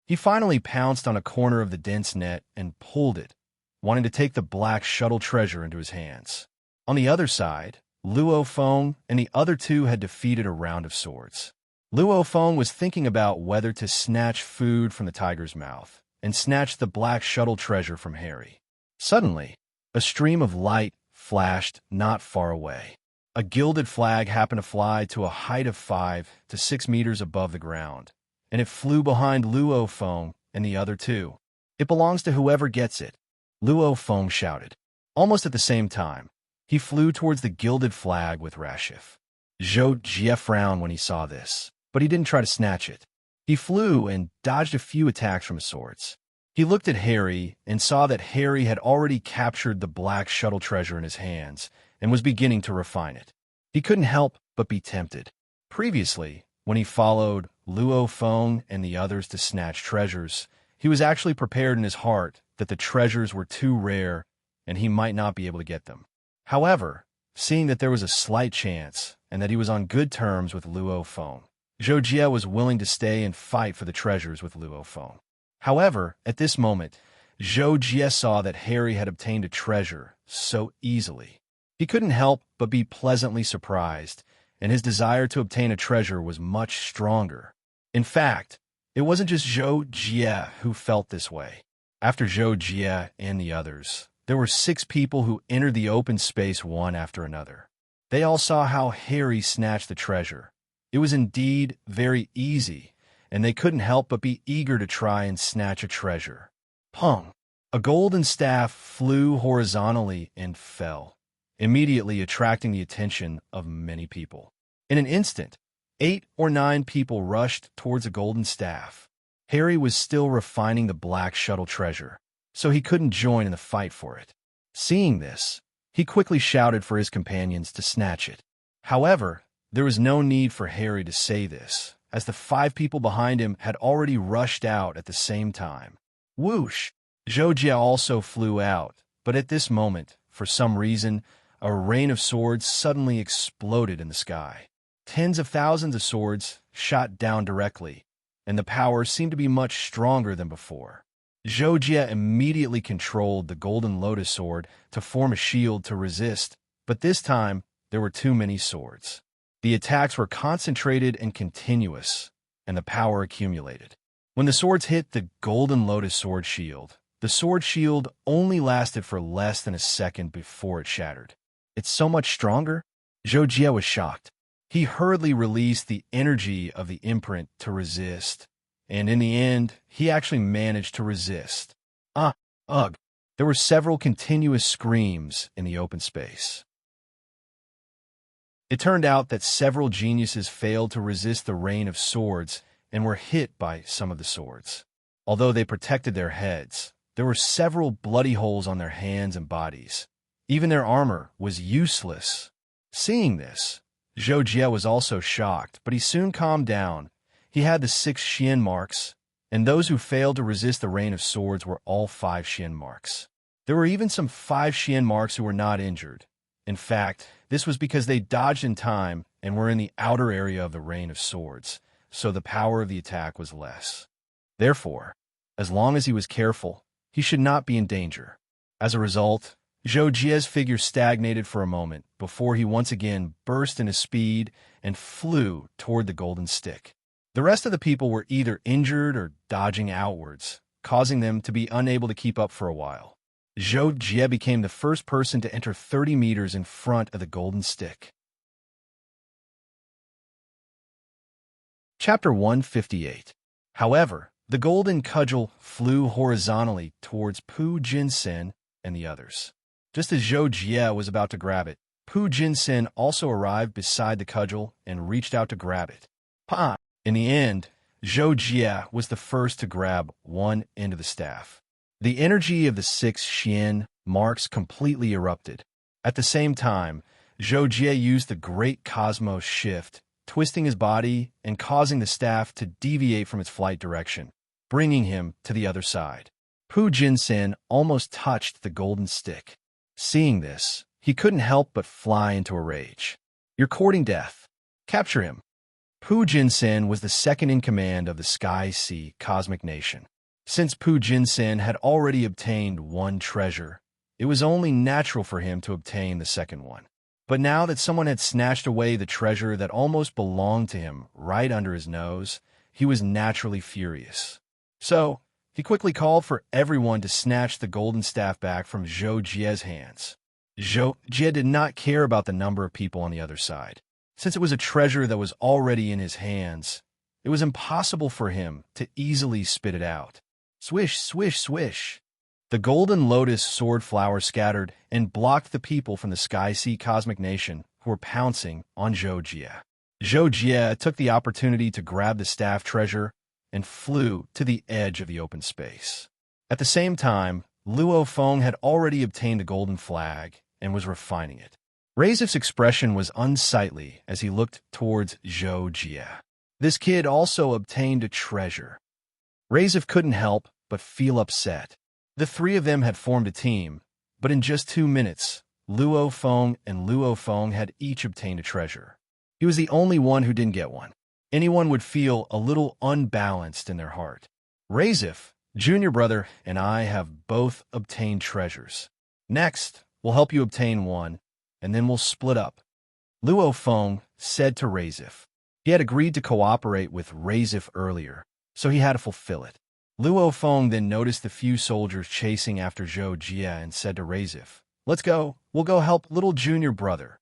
He finally pounced on a corner of the dense net and pulled it, wanting to take the black shuttle treasure into his hands. On the other side, Luo Feng and the other two had defeated a round of swords. Luo Feng was thinking about whether to snatch food from the tiger's mouth and snatch the black shuttle treasure from Harry. Suddenly, a stream of light flashed not far away. A gilded flag happened to fly to a height of 5 to 6 meters above the ground, and it flew behind Luo Feng and the other two. "It belongs to whoever gets it," Luo Feng shouted. Almost at the same time, he flew towards the gilded flag with Rashif. Zhou Jie frowned when he saw this, but he didn't try to snatch it. He flew and dodged a few attacks from his swords. He looked at Harry and saw that Harry had already captured the black shuttle treasure in his hands and was beginning to refine it. He couldn't help but be tempted. Previously, when he followed Luo Feng and the others to snatch treasures, he was actually prepared in his heart that the treasures were too rare and he might not be able to get them. However, seeing that there was a slight chance and that he was on good terms with Luo Feng, Zhou Jie was willing to stay and fight for the treasures with Luo Feng. However, at this moment, Zhou Jie saw that Harry had obtained a treasure so easily. He couldn't help but be pleasantly surprised, and his desire to obtain a treasure was much stronger. In fact, it wasn't just Zhou Jie who felt this way. After Zhou Jie and the others, there were 6 people who entered the open space one after another. They all saw how Harry snatched the treasure. It was indeed very easy, and they couldn't help but be eager to try and snatch a treasure. Pong! A golden staff flew horizontally and fell, immediately attracting the attention of many people. In an instant, 8 or 9 people rushed towards a golden staff. Harry was still refining the black shuttle treasure, so he couldn't join in the fight for it. Seeing this, he quickly shouted for his companions to snatch it. However, there was no need for Harry to say this, as the 5 people behind him had already rushed out at the same time. Whoosh! Zhou Jie also flew out, but at this moment, for some reason, a rain of swords suddenly exploded in the sky. Tens of thousands of swords shot down directly, and the power seemed to be much stronger than before. Zhou Jie immediately controlled the golden lotus sword to form a shield to resist, but this time there were too many swords. The attacks were concentrated and continuous, and the power accumulated. When the swords hit the golden lotus sword shield, the sword shield only lasted for less than a second before it shattered. "It's so much stronger?" Zhou Jie was shocked. He hurriedly released the energy of the imprint to resist, and in the end, he actually managed to resist. Ugh! There were several continuous screams in the open space. It turned out that several geniuses failed to resist the rain of swords and were hit by some of the swords. Although they protected their heads, there were several bloody holes on their hands and bodies. Even their armor was useless. Seeing this, Zhou Jie was also shocked, but he soon calmed down. He had the 6 Xian marks, and those who failed to resist the rain of swords were all 5 Xian marks. There were even some 5 Xian marks who were not injured, In fact, this was because they dodged in time and were in the outer area of the Rain of Swords, so the power of the attack was less. Therefore, as long as he was careful, he should not be in danger. As a result, Zhou Jie's figure stagnated for a moment before he once again burst into speed and flew toward the golden stick. The rest of the people were either injured or dodging outwards, causing them to be unable to keep up for a while. Zhou Jie became the first person to enter 30 meters in front of the golden stick. Chapter 158. However, the golden cudgel flew horizontally towards Pu Jinsen and the others. Just as Zhou Jie was about to grab it, Pu Jinsen also arrived beside the cudgel and reached out to grab it. Pa! In the end, Zhou Jie was the first to grab one end of the staff. The energy of the 6 Xian marks completely erupted. At the same time, Zhou Jie used the great cosmos shift, twisting his body and causing the staff to deviate from its flight direction, bringing him to the other side. Pu Jinsen almost touched the golden stick. Seeing this, he couldn't help but fly into a rage. "You're courting death. Capture him." Pu Jinsen was the second in command of the Sky Sea Cosmic Nation. Since Pu Jinsen had already obtained one treasure, it was only natural for him to obtain the second one. But now that someone had snatched away the treasure that almost belonged to him right under his nose, he was naturally furious. So, he quickly called for everyone to snatch the golden staff back from Zhou Jie's hands. Zhou Jie did not care about the number of people on the other side. Since it was a treasure that was already in his hands, it was impossible for him to easily spit it out. Swish, swish, swish. The golden lotus sword flower scattered and blocked the people from the Sky Sea Cosmic Nation who were pouncing on Zhou Jie. Zhou Jie took the opportunity to grab the staff treasure and flew to the edge of the open space. At the same time, Luo Feng had already obtained the golden flag and was refining it. Razif's expression was unsightly as he looked towards Zhou Jie. This kid also obtained a treasure. Razif couldn't help but feel upset. The three of them had formed a team, but in just 2 minutes, Luo Feng and Luo Feng had each obtained a treasure. He was the only one who didn't get one. Anyone would feel a little unbalanced in their heart. Razif, junior brother, and I have both obtained treasures. Next, we'll help you obtain one, and then we'll split up. Luo Feng said to Razif. He had agreed to cooperate with Razif earlier, so he had to fulfill it. Luo Feng then noticed the few soldiers chasing after Zhou Jie and said to Razif, "Let's go. We'll go help little junior brother."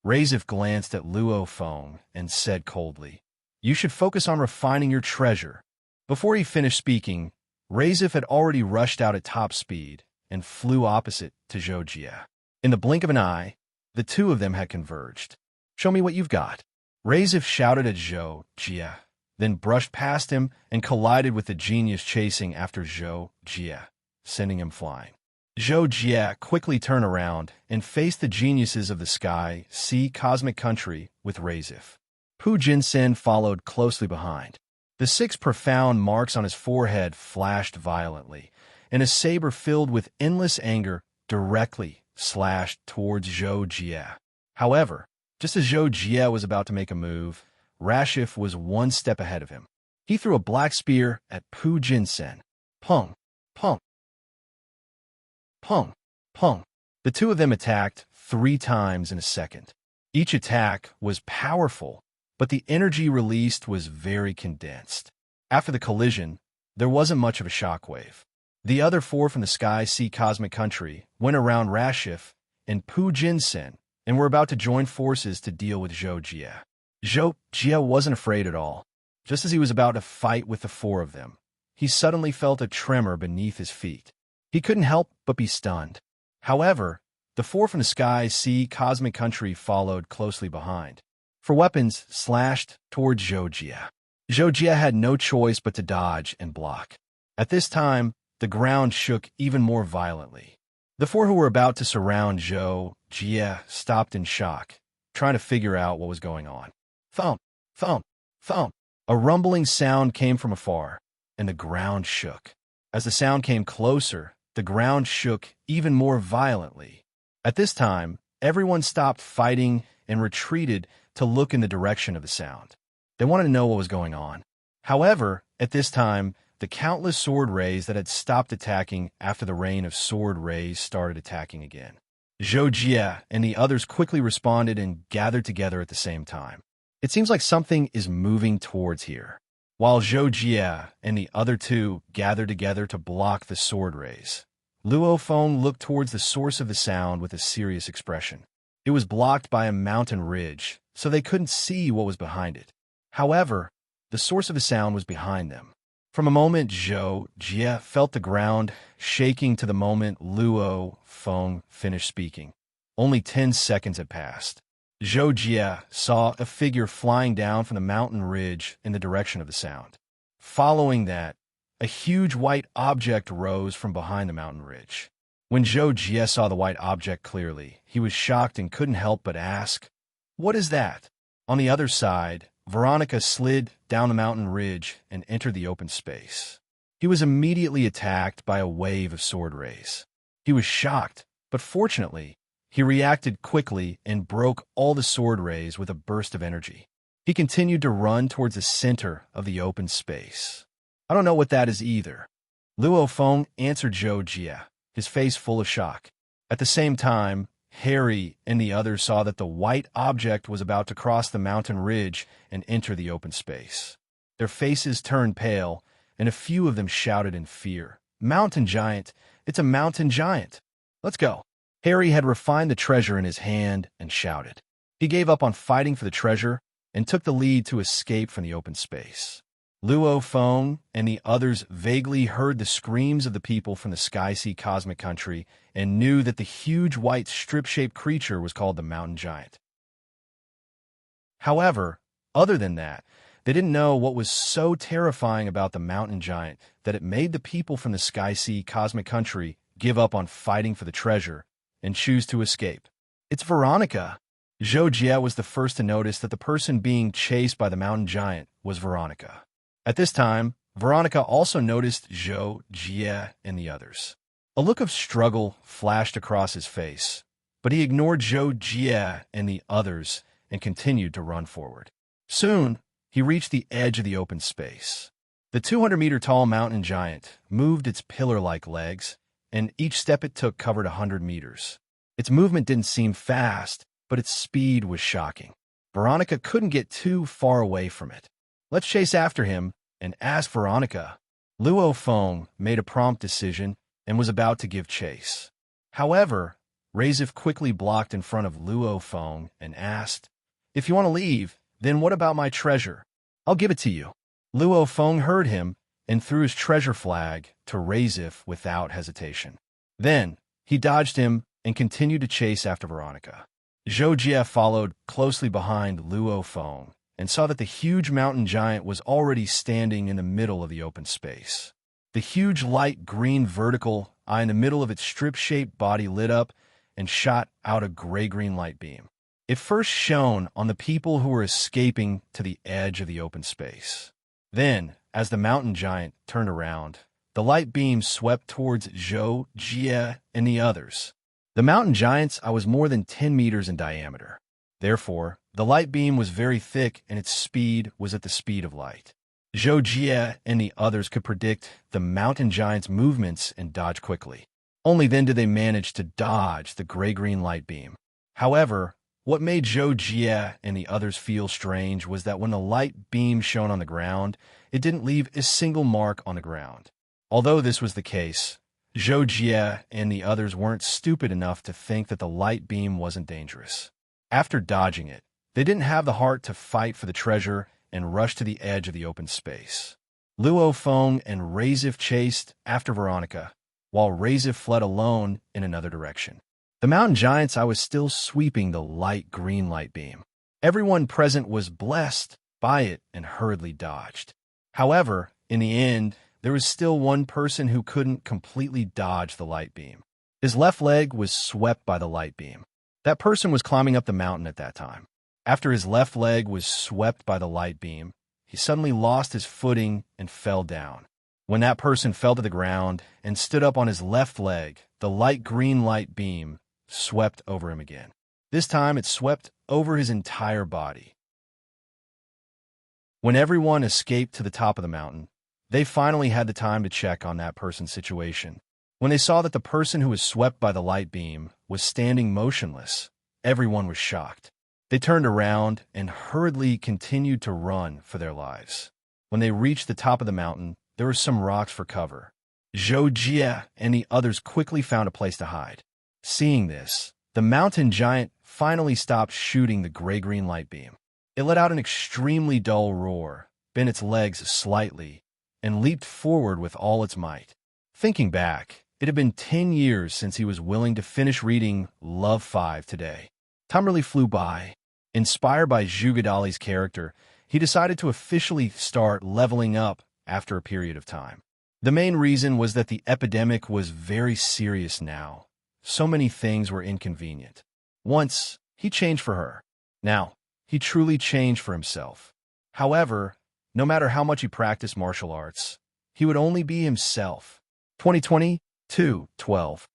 Razif glanced at Luo Feng and said coldly, "You should focus on refining your treasure." Before he finished speaking, Razif had already rushed out at top speed and flew opposite to Zhou Jie. In the blink of an eye, the two of them had converged. "Show me what you've got." Razif shouted at Zhou Jie, then brushed past him and collided with the genius chasing after Zhou Jie, sending him flying. Zhou Jie quickly turned around and faced the geniuses of the Sky Sea Cosmic Country with Razif. Pu Jinsen followed closely behind. The 6 profound marks on his forehead flashed violently, and a saber filled with endless anger directly slashed towards Zhou Jie. However, just as Zhou Jie was about to make a move, Rashif was one step ahead of him. He threw a black spear at Pu Jinsen. Pung, pung, pung, pung. The two of them attacked 3 times in a second. Each attack was powerful, but the energy released was very condensed. After the collision, there wasn't much of a shockwave. The other 4 from the Sky Sea Cosmic Country went around Rashif and Pu Jinsen and were about to join forces to deal with Zhou Jie. Zhou Jie wasn't afraid at all. Just as he was about to fight with the 4 of them, he suddenly felt a tremor beneath his feet. He couldn't help but be stunned. However, the 4 from the Sky Sea Cosmic Country followed closely behind. For weapons slashed towards Zhou Jie. Zhou Jie had no choice but to dodge and block. At this time, the ground shook even more violently. The 4 who were about to surround Zhou Jie stopped in shock, trying to figure out what was going on. Thump, thump, thump. A rumbling sound came from afar, and the ground shook. As the sound came closer, the ground shook even more violently. At this time, everyone stopped fighting and retreated to look in the direction of the sound. They wanted to know what was going on. However, at this time, the countless sword rays that had stopped attacking after the rain of sword rays started attacking again. Zhou Jie and the others quickly responded and gathered together at the same time. It seems like something is moving towards here. While Zhou Jie and the other two gathered together to block the sword rays, Luo Feng looked towards the source of the sound with a serious expression. It was blocked by a mountain ridge, so they couldn't see what was behind it. However, the source of the sound was behind them. From a moment Zhou Jie felt the ground shaking to the moment Luo Feng finished speaking. Only 10 seconds had passed. Zhou Jie saw a figure flying down from the mountain ridge in the direction of the sound. Following that, a huge white object rose from behind the mountain ridge. When Zhou Jie saw the white object clearly, he was shocked and couldn't help but ask, "What is that?" On the other side, Veronica slid down the mountain ridge and entered the open space. He was immediately attacked by a wave of sword rays. He was shocked, but fortunately, he reacted quickly and broke all the sword rays with a burst of energy. He continued to run towards the center of the open space. "I don't know what that is either," Luo Feng answered Zhou Jie, his face full of shock. At the same time, Harry and the others saw that the white object was about to cross the mountain ridge and enter the open space. Their faces turned pale, and a few of them shouted in fear, "Mountain giant! It's a mountain giant! Let's go!" Harry had refined the treasure in his hand and shouted. He gave up on fighting for the treasure and took the lead to escape from the open space. Luo Feng and the others vaguely heard the screams of the people from the Sky Sea Cosmic Country and knew that the huge white strip-shaped creature was called the Mountain Giant. However, other than that, they didn't know what was so terrifying about the Mountain Giant that it made the people from the Sky Sea Cosmic Country give up on fighting for the treasure and choose to escape. "It's Veronica!" Zhou Jie was the first to notice that the person being chased by the Mountain Giant was Veronica. At this time, Veronica also noticed Zhou Jie and the others. A look of struggle flashed across his face, but he ignored Zhou Jie and the others and continued to run forward. Soon, he reached the edge of the open space. The 200-meter-tall mountain giant moved its pillar-like legs, and each step it took covered 100 meters. Its movement didn't seem fast, but its speed was shocking. Veronica couldn't get too far away from it. "Let's chase after him and ask Veronica." Luo Feng made a prompt decision and was about to give chase. However, Razif quickly blocked in front of Luo Feng and asked, "If you want to leave, then what about my treasure? I'll give it to you." Luo Feng heard him and threw his treasure flag to Razif without hesitation. Then, he dodged him and continued to chase after Veronica. Zhou Jie followed closely behind Luo Feng and saw that the huge mountain giant was already standing in the middle of the open space. The huge light green vertical eye in the middle of its strip-shaped body lit up and shot out a gray-green light beam. It first shone on the people who were escaping to the edge of the open space. Then, as the mountain giant turned around, the light beam swept towards Zhou Jie and the others. The mountain giant's eye was more than 10 meters in diameter. Therefore, the light beam was very thick and its speed was at the speed of light. Zhou Jie and the others could predict the mountain giant's movements and dodge quickly. Only then did they manage to dodge the gray-green light beam. However, what made Zhou Jie and the others feel strange was that when the light beam shone on the ground, it didn't leave a single mark on the ground. Although this was the case, Zhou Jie and the others weren't stupid enough to think that the light beam wasn't dangerous. After dodging it, they didn't have the heart to fight for the treasure and rushed to the edge of the open space. Luo Feng and Razif chased after Veronica, while Razif fled alone in another direction. The mountain giant's eye was still sweeping the light green light beam. Everyone present was blessed by it and hurriedly dodged. However, in the end, there was still one person who couldn't completely dodge the light beam. His left leg was swept by the light beam. That person was climbing up the mountain at that time. After his left leg was swept by the light beam, he suddenly lost his footing and fell down. When that person fell to the ground and stood up on his left leg, the light green light beam swept over him again. This time it swept over his entire body. When everyone escaped to the top of the mountain, they finally had the time to check on that person's situation. When they saw that the person who was swept by the light beam was standing motionless, everyone was shocked. They turned around and hurriedly continued to run for their lives. When they reached the top of the mountain, there were some rocks for cover. Zhou Jie and the others quickly found a place to hide. Seeing this, the mountain giant finally stopped shooting the gray-green light beam. It let out an extremely dull roar, bent its legs slightly, and leaped forward with all its might. Thinking back, it had been 10 years since he was willing to finish reading Love 5 today. Time really flew by. Inspired by Zhugadali's character, he decided to officially start leveling up after a period of time. The main reason was that the epidemic was very serious now. So many things were inconvenient. Once, he changed for her. Now, he truly changed for himself. However, no matter how much he practiced martial arts, he would only be himself. 2022-12.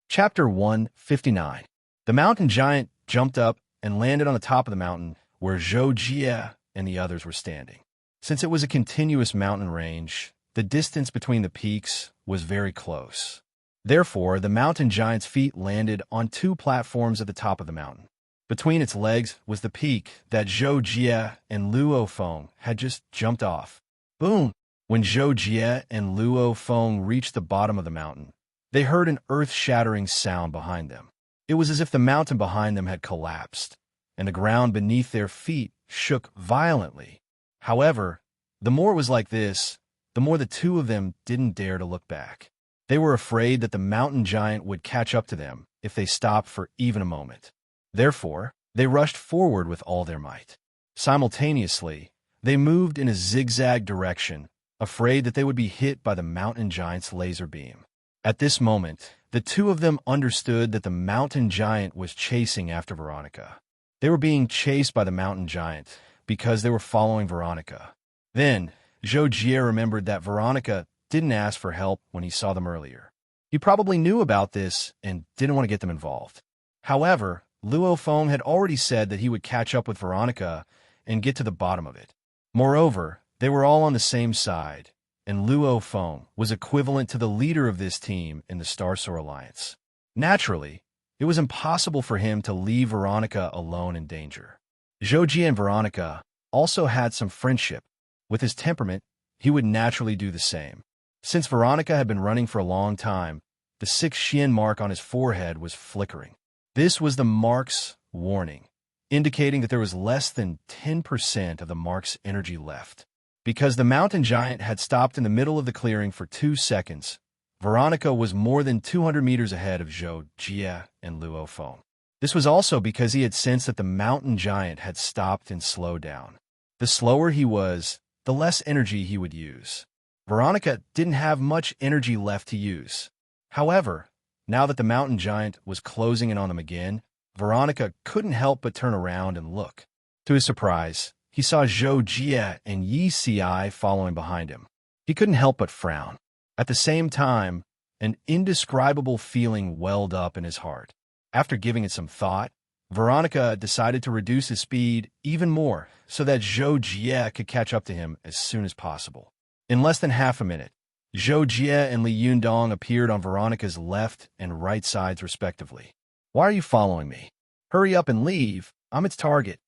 Chapter 159. The mountain giant jumped up and landed on the top of the mountain where Zhou Jie and the others were standing. Since it was a continuous mountain range, the distance between the peaks was very close. Therefore, the mountain giant's feet landed on two platforms at the top of the mountain. Between its legs was the peak that Zhou Jie and Luo Feng had just jumped off. Boom! When Zhou Jie and Luo Feng reached the bottom of the mountain, they heard an earth-shattering sound behind them. It was as if the mountain behind them had collapsed, and the ground beneath their feet shook violently. However, the more it was like this, the more the two of them didn't dare to look back. They were afraid that the mountain giant would catch up to them if they stopped for even a moment. Therefore, they rushed forward with all their might. Simultaneously, they moved in a zigzag direction, afraid that they would be hit by the mountain giant's laser beam. At this moment, the two of them understood that the mountain giant was chasing after Veronica. They were being chased by the mountain giant because they were following Veronica. Then, Zhou Jie remembered that Veronica didn't ask for help when he saw them earlier. He probably knew about this and didn't want to get them involved. However, Luo Feng had already said that he would catch up with Veronica and get to the bottom of it. Moreover, they were all on the same side, and Luo Feng was equivalent to the leader of this team in the Starsoar Alliance. Naturally, it was impossible for him to leave Veronica alone in danger. Zhou Jie and Veronica also had some friendship. With his temperament, he would naturally do the same. Since Veronica had been running for a long time, the 6 Xian mark on his forehead was flickering. This was the mark's warning, indicating that there was less than 10% of the mark's energy left. Because the mountain giant had stopped in the middle of the clearing for 2 seconds, Veronica was more than 200 meters ahead of Zhou Jie and Luo Feng. This was also because he had sensed that the mountain giant had stopped and slowed down. The slower he was, the less energy he would use. Veronica didn't have much energy left to use. However, now that the mountain giant was closing in on them again, Veronica couldn't help but turn around and look. To his surprise, he saw Zhou Jie and Yi Ci following behind him. He couldn't help but frown. At the same time, an indescribable feeling welled up in his heart. After giving it some thought, Veronica decided to reduce his speed even more so that Zhou Jie could catch up to him as soon as possible. In less than half a minute, Zhou Jie and Li Yundong appeared on Veronica's left and right sides respectively. "Why are you following me? Hurry up and leave. I'm its target."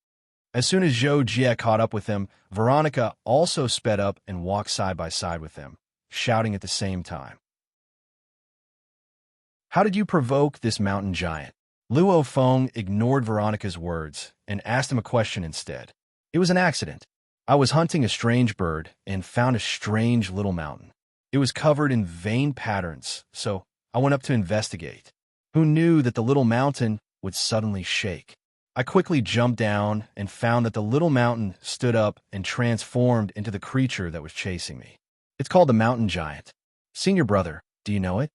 As soon as Zhou Jie caught up with them, Veronica also sped up and walked side by side with them, shouting at the same time. "How did you provoke this mountain giant?" Luo Feng ignored Veronica's words and asked him a question instead. "It was an accident. I was hunting a strange bird and found a strange little mountain. It was covered in vein patterns, so I went up to investigate. Who knew that the little mountain would suddenly shake? I quickly jumped down and found that the little mountain stood up and transformed into the creature that was chasing me. It's called the mountain giant. Senior brother, do you know it?"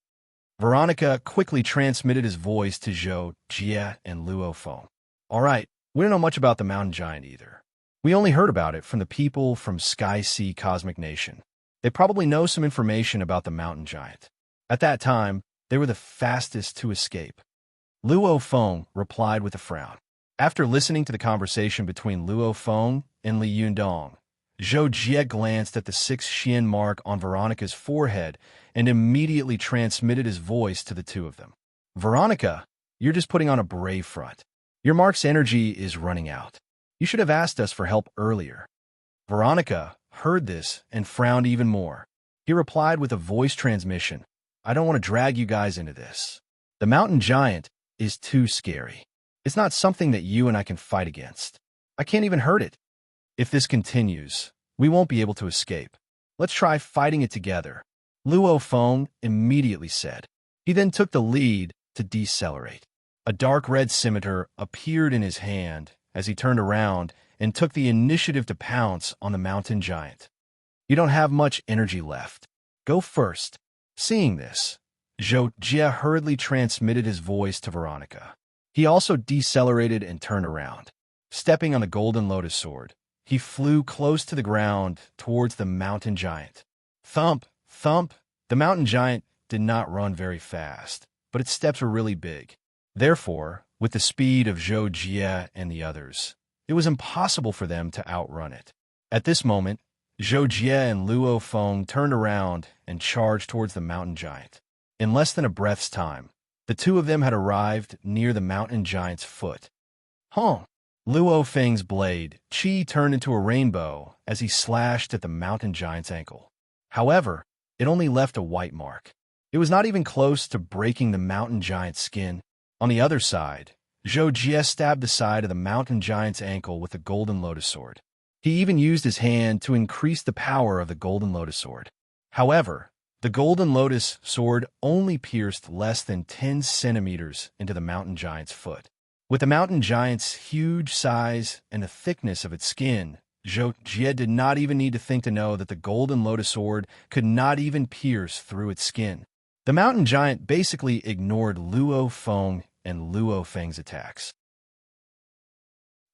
Veronica quickly transmitted his voice to Zhou Jie and Luo Feng. "All right, we don't know much about the mountain giant either. We only heard about it from the people from Sky Sea Cosmic Nation. They probably know some information about the mountain giant." At that time, they were the fastest to escape. Luo Feng replied with a frown. After listening to the conversation between Luo Feng and Li Yundong, Zhou Jie glanced at the 6 Xian mark on Veronica's forehead and immediately transmitted his voice to the two of them. Veronica, you're just putting on a brave front. Your mark's energy is running out. You should have asked us for help earlier. Veronica heard this and frowned even more. He replied with a voice transmission, I don't want to drag you guys into this. The mountain giant is too scary. It's not something that you and I can fight against. I can't even hurt it. If this continues, we won't be able to escape. Let's try fighting it together, Luo Feng immediately said. He then took the lead to decelerate. A dark red scimitar appeared in his hand as he turned around and took the initiative to pounce on the mountain giant. You don't have much energy left. Go first. Seeing this, Zhou Jie hurriedly transmitted his voice to Veronica. He also decelerated and turned around. Stepping on the golden lotus sword, he flew close to the ground towards the mountain giant. Thump, thump. The mountain giant did not run very fast, but its steps were really big. Therefore, with the speed of Zhou Jie and the others, it was impossible for them to outrun it. At this moment, Zhou Jie and Luo Feng turned around and charged towards the mountain giant. In less than a breath's time, the two of them had arrived near the mountain giant's foot. Hong! Luo Feng's blade, Qi, turned into a rainbow as he slashed at the mountain giant's ankle. However, it only left a white mark. It was not even close to breaking the mountain giant's skin. On the other side, Zhou Jie stabbed the side of the mountain giant's ankle with the golden lotus sword. He even used his hand to increase the power of the golden lotus sword. However, the golden lotus sword only pierced less than 10 centimeters into the mountain giant's foot. With the mountain giant's huge size and the thickness of its skin, Zhou Jie did not even need to think to know that the golden lotus sword could not even pierce through its skin. The mountain giant basically ignored Luo Feng and Luo Feng's attacks.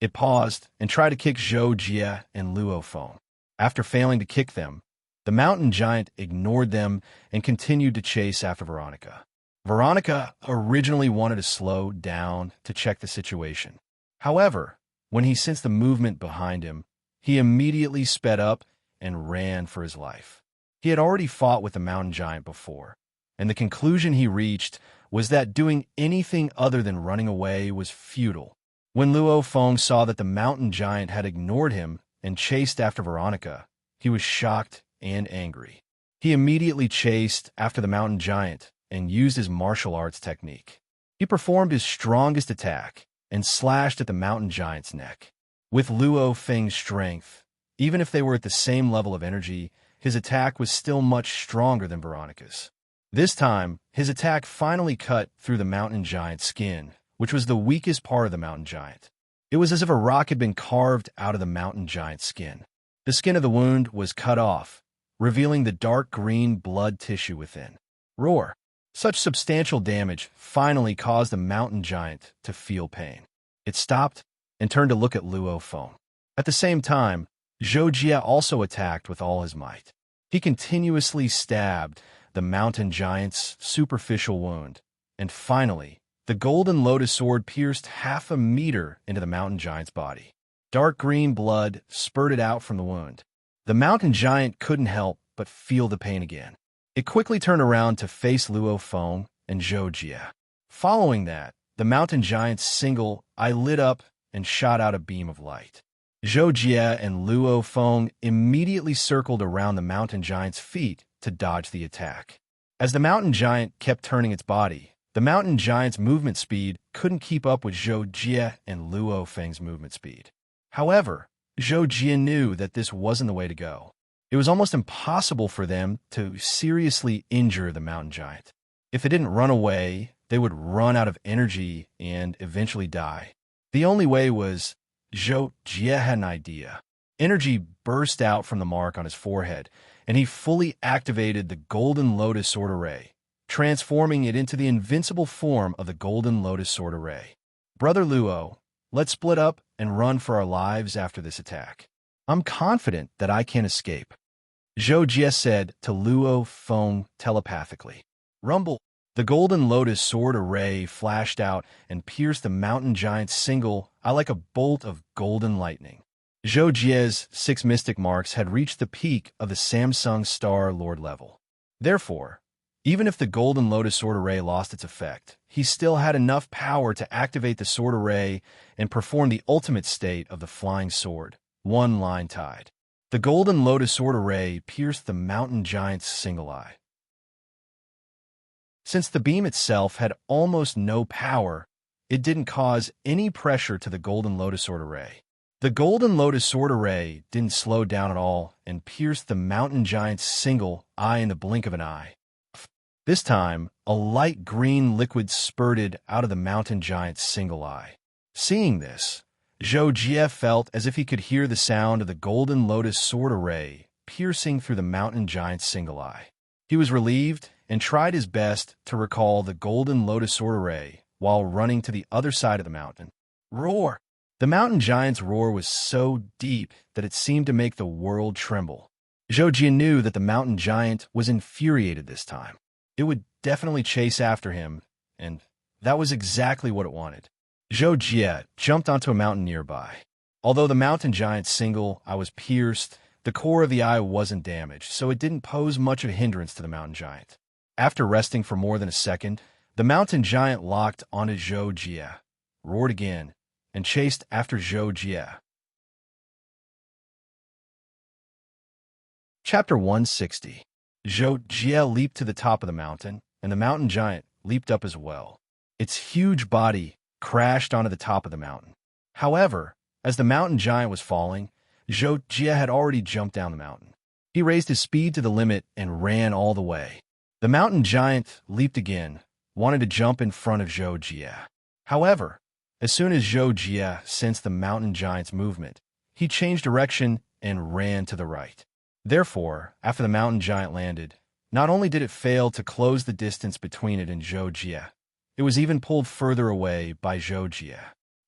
It paused and tried to kick Zhou Jie and Luo Feng. After failing to kick them, the mountain giant ignored them and continued to chase after Veronica. Veronica originally wanted to slow down to check the situation. However, when he sensed the movement behind him, he immediately sped up and ran for his life. He had already fought with the mountain giant before, and the conclusion he reached was that doing anything other than running away was futile. When Luo Feng saw that the mountain giant had ignored him and chased after Veronica, he was shocked and angry. He immediately chased after the mountain giant and used his martial arts technique. He performed his strongest attack and slashed at the mountain giant's neck. With Luo Feng's strength, even if they were at the same level of energy, his attack was still much stronger than Veronica's. This time, his attack finally cut through the mountain giant's skin, which was the weakest part of the mountain giant. It was as if a rock had been carved out of the mountain giant's skin. The skin of the wound was cut off, revealing the dark green blood tissue within. Roar! Such substantial damage finally caused the mountain giant to feel pain. It stopped and turned to look at Luo Feng. At the same time, Zhou Jie also attacked with all his might. He continuously stabbed the mountain giant's superficial wound, and finally, the golden lotus sword pierced half a meter into the mountain giant's body. Dark green blood spurted out from the wound. The mountain giant couldn't help but feel the pain again. It quickly turned around to face Luo Feng and Zhou Jie. Following that, the mountain giant's single eye lit up and shot out a beam of light. Zhou Jie and Luo Feng immediately circled around the mountain giant's feet to dodge the attack. As the mountain giant kept turning its body, the mountain giant's movement speed couldn't keep up with Zhou Jie and Luo Feng's movement speed. However, Zhou Jie knew that this wasn't the way to go. It was almost impossible for them to seriously injure the mountain giant. If they didn't run away, they would run out of energy and eventually die. The only way was Zhou Jie had an idea. Energy burst out from the mark on his forehead, and he fully activated the Golden Lotus Sword Array, transforming it into the invincible form of the Golden Lotus Sword Array. Brother Luo, let's split up and run for our lives after this attack. I'm confident that I can escape, Zhou Jie said to Luo Feng telepathically. Rumble. The golden lotus sword array flashed out and pierced the mountain giant's single eye like a bolt of golden lightning. Zhou Jie's 6 mystic marks had reached the peak of the Samsung Star Lord level. Therefore, even if the golden lotus sword array lost its effect, he still had enough power to activate the sword array and perform the ultimate state of the flying sword, one line tide. The golden lotus sword array pierced the mountain giant's single eye. Since the beam itself had almost no power, it didn't cause any pressure to the golden lotus sword array. The golden lotus sword array didn't slow down at all and pierced the mountain giant's single eye in the blink of an eye. This time, a light green liquid spurted out of the mountain giant's single eye. Seeing this, Zhou Jie felt as if he could hear the sound of the golden lotus sword array piercing through the mountain giant's single eye. He was relieved and tried his best to recall the golden lotus sword array while running to the other side of the mountain. Roar! The mountain giant's roar was so deep that it seemed to make the world tremble. Zhou Jie knew that the mountain giant was infuriated this time. It would definitely chase after him, and that was exactly what it wanted. Zhou Jie jumped onto a mountain nearby. Although the mountain giant's single eye was pierced, the core of the eye wasn't damaged, so it didn't pose much of a hindrance to the mountain giant. After resting for more than a second, the mountain giant locked onto Zhou Jie, roared again, and chased after Zhou Jie. Chapter 160. Zhou Jie leaped to the top of the mountain, and the mountain giant leaped up as well. Its huge body crashed onto the top of the mountain. However, as the mountain giant was falling, Zhou Jie had already jumped down the mountain. He raised his speed to the limit and ran all the way. The mountain giant leaped again, wanted to jump in front of Zhou Jie. However, as soon as Zhou Jie sensed the mountain giant's movement, he changed direction and ran to the right. Therefore, after the mountain giant landed, not only did it fail to close the distance between it and Zhou Jie, it was even pulled further away by Zhou Jie.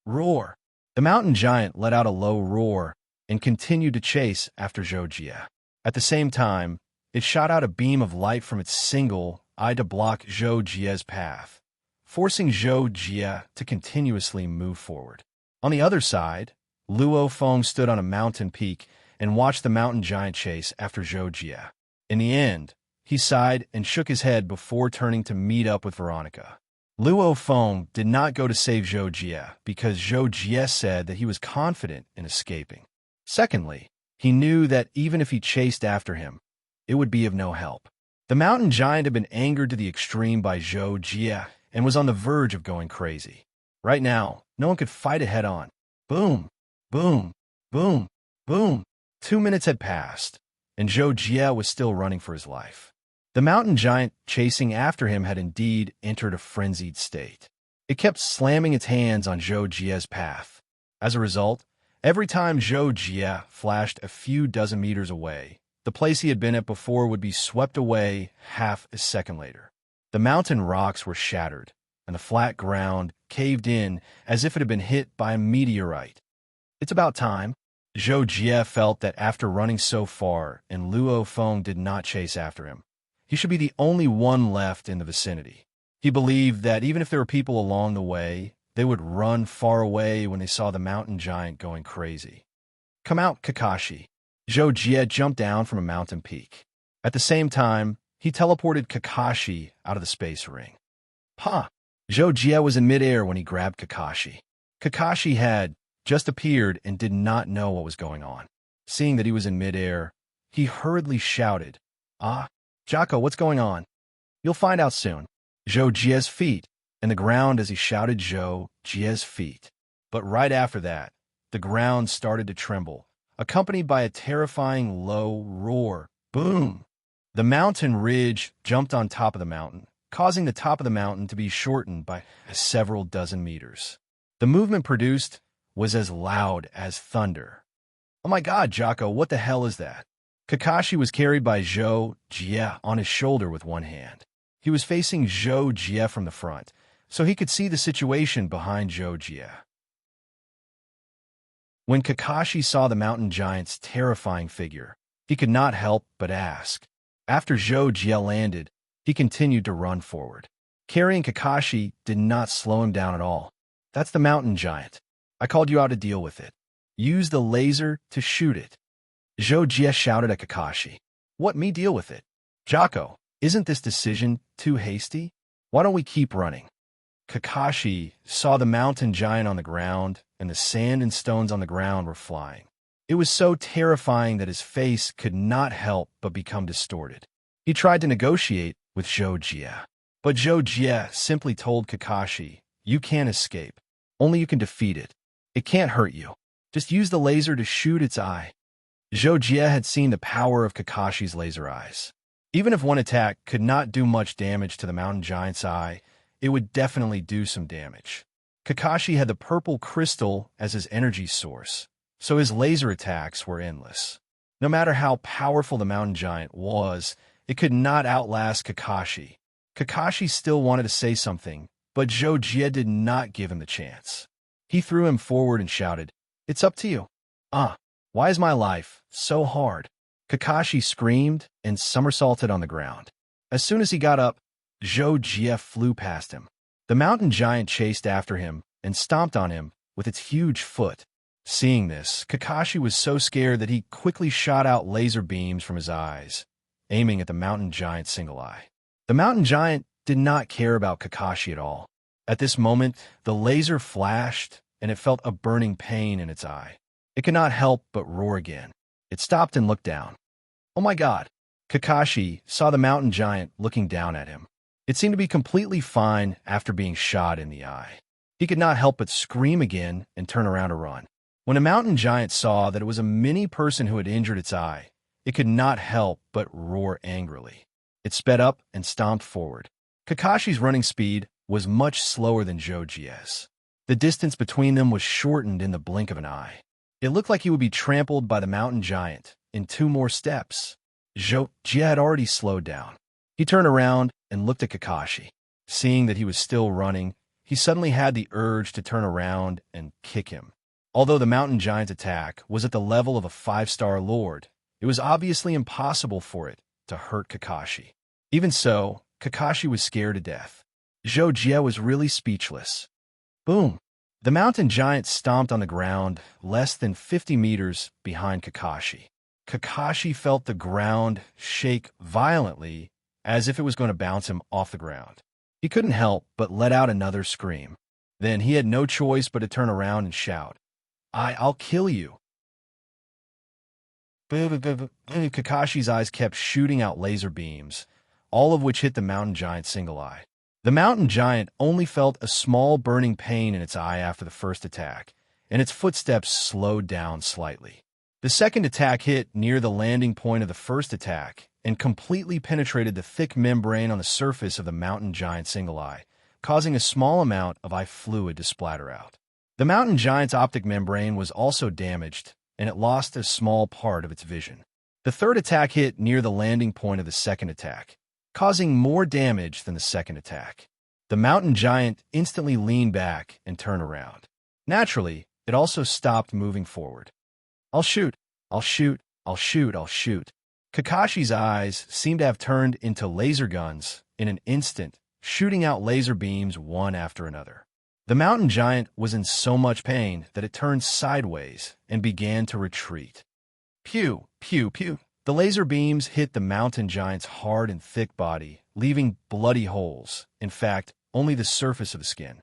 Roar! The mountain giant let out a low roar and continued to chase after Zhou Jie. At the same time, it shot out a beam of light from its single eye to block Zhou Jie's path, forcing Zhou Jie to continuously move forward. On the other side, Luo Feng stood on a mountain peak and watched the mountain giant chase after Zhou Jie. In the end, he sighed and shook his head before turning to meet up with Veronica. Luo Feng did not go to save Zhou Jie because Zhou Jie said that he was confident in escaping. Secondly, he knew that even if he chased after him, it would be of no help. The mountain giant had been angered to the extreme by Zhou Jie and was on the verge of going crazy. Right now, no one could fight it head-on. Boom, boom, boom, boom. 2 minutes had passed, and Zhou Jie was still running for his life. The mountain giant chasing after him had indeed entered a frenzied state. It kept slamming its hands on Zhou Jie's path. As a result, every time Zhou Jie flashed a few dozen meters away, the place he had been at before would be swept away half a second later. The mountain rocks were shattered, and the flat ground caved in as if it had been hit by a meteorite. It's about time. Zhou Jie felt that after running so far and Luo Feng did not chase after him, he should be the only one left in the vicinity. He believed that even if there were people along the way, they would run far away when they saw the mountain giant going crazy. Come out, Kakashi. Zhou Jie jumped down from a mountain peak. At the same time, he teleported Kakashi out of the space ring. Ha! Zhou Jie was in midair when he grabbed Kakashi. Kakashi had just appeared and did not know what was going on. Seeing that he was in midair, he hurriedly shouted, "Ah, Jocko, what's going on?" "You'll find out soon." Zhou Jie's feet, and the ground as he shouted Zhou Jie's feet. But right after that, the ground started to tremble, accompanied by a terrifying low roar. Boom! The mountain ridge jumped on top of the mountain, causing the top of the mountain to be shortened by several dozen meters. The movement produced was as loud as thunder. "Oh my God, Jocko, what the hell is that?" Kakashi was carried by Zhou Jie on his shoulder with one hand. He was facing Zhou Jie from the front, so he could see the situation behind Zhou Jie. When Kakashi saw the mountain giant's terrifying figure, he could not help but ask. After Zhou Jie landed, he continued to run forward. Carrying Kakashi did not slow him down at all. That's the mountain giant. I called you out to deal with it. Use the laser to shoot it. Zhou shouted at Kakashi. What, me deal with it? Jocko, isn't this decision too hasty? Why don't we keep running? Kakashi saw the mountain giant on the ground, and the sand and stones on the ground were flying. It was so terrifying that his face could not help but become distorted. He tried to negotiate with Zhou, but Zhou simply told Kakashi, you can't escape. Only you can defeat it. It can't hurt you. Just use the laser to shoot its eye. Zhou had seen the power of Kakashi's laser eyes. Even if one attack could not do much damage to the mountain giant's eye, it would definitely do some damage. Kakashi had the purple crystal as his energy source, so his laser attacks were endless. No matter how powerful the mountain giant was, it could not outlast Kakashi. Kakashi still wanted to say something, but Zhou did not give him the chance. He threw him forward and shouted, "It's up to you." Why is my life so hard? Kakashi screamed and somersaulted on the ground. As soon as he got up, Zhou flew past him. The mountain giant chased after him and stomped on him with its huge foot. Seeing this, Kakashi was so scared that he quickly shot out laser beams from his eyes, aiming at the mountain giant's single eye. The mountain giant did not care about Kakashi at all. At this moment, the laser flashed, and it felt a burning pain in its eye. It could not help but roar again. It stopped and looked down. Oh my God! Kakashi saw the mountain giant looking down at him. It seemed to be completely fine after being shot in the eye. He could not help but scream again and turn around to run. When a mountain giant saw that it was a mini person who had injured its eye, it could not help but roar angrily. It sped up and stomped forward. Kakashi's running speed was much slower than Zhou. The distance between them was shortened in the blink of an eye. It looked like he would be trampled by the mountain giant in 2 more steps. Zhou had already slowed down. He turned around and looked at Kakashi. Seeing that he was still running, he suddenly had the urge to turn around and kick him. Although the mountain giant's attack was at the level of a 5-star lord, it was obviously impossible for it to hurt Kakashi. Even so, Kakashi was scared to death. Zhou was really speechless. Boom! The mountain giant stomped on the ground less than 50 meters behind Kakashi. Kakashi felt the ground shake violently as if it was going to bounce him off the ground. He couldn't help but let out another scream. Then he had no choice but to turn around and shout, I'll kill you. Kakashi's eyes kept shooting out laser beams, all of which hit the mountain giant's single eye. The mountain giant only felt a small burning pain in its eye after the first attack, and its footsteps slowed down slightly. The second attack hit near the landing point of the first attack and completely penetrated the thick membrane on the surface of the mountain giant's single eye, causing a small amount of eye fluid to splatter out. The mountain giant's optic membrane was also damaged, and it lost a small part of its vision. The third attack hit near the landing point of the second attack, causing more damage than the second attack. The mountain giant instantly leaned back and turned around. Naturally, it also stopped moving forward. I'll shoot, I'll shoot, I'll shoot, I'll shoot. Kakashi's eyes seemed to have turned into laser guns in an instant, shooting out laser beams one after another. The mountain giant was in so much pain that it turned sideways and began to retreat. Pew, pew, pew. The laser beams hit the mountain giant's hard and thick body, leaving bloody holes, in fact, only the surface of the skin.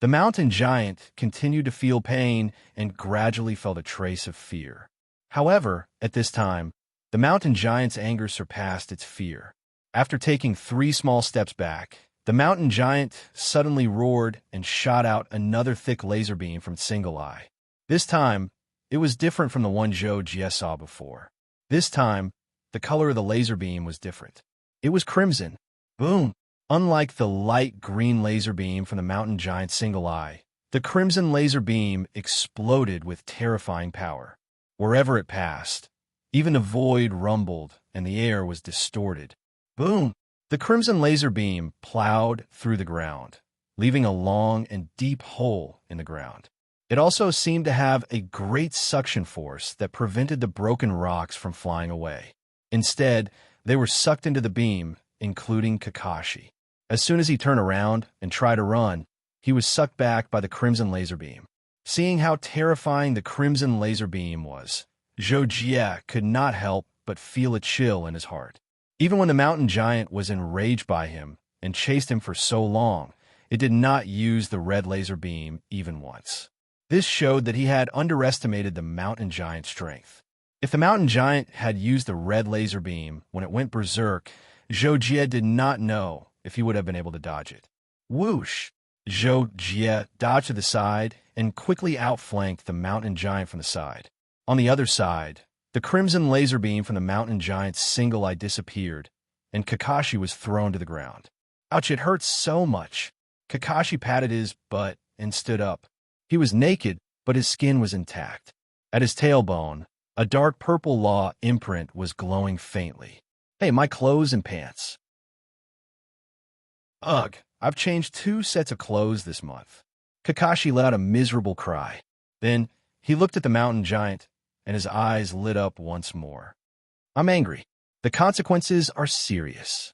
The mountain giant continued to feel pain and gradually felt a trace of fear. However, at this time, the mountain giant's anger surpassed its fear. After taking 3 small steps back, the mountain giant suddenly roared and shot out another thick laser beam from its single eye. This time, it was different from the one Zhou saw before. This time, the color of the laser beam was different. It was crimson. Boom! Unlike the light green laser beam from the mountain giant's single eye, the crimson laser beam exploded with terrifying power. Wherever it passed, even the void rumbled and the air was distorted. Boom! The crimson laser beam plowed through the ground, leaving a long and deep hole in the ground. It also seemed to have a great suction force that prevented the broken rocks from flying away. Instead, they were sucked into the beam, including Kakashi. As soon as he turned around and tried to run, he was sucked back by the crimson laser beam. Seeing how terrifying the crimson laser beam was, Zhou Jie could not help but feel a chill in his heart. Even when the mountain giant was enraged by him and chased him for so long, it did not use the red laser beam even once. This showed that he had underestimated the mountain giant's strength. If the mountain giant had used the red laser beam when it went berserk, Zhou Jie did not know if he would have been able to dodge it. Whoosh! Zhou Jie dodged to the side and quickly outflanked the mountain giant from the side. On the other side, the crimson laser beam from the mountain giant's single eye disappeared, and Kakashi was thrown to the ground. Ouch, it hurts so much. Kakashi patted his butt and stood up. He was naked, but his skin was intact. At his tailbone, a dark purple law imprint was glowing faintly. Hey, my clothes and pants. Ugh, I've changed 2 sets of clothes this month. Kakashi let out a miserable cry. Then he looked at the mountain giant, and his eyes lit up once more. I'm angry. The consequences are serious.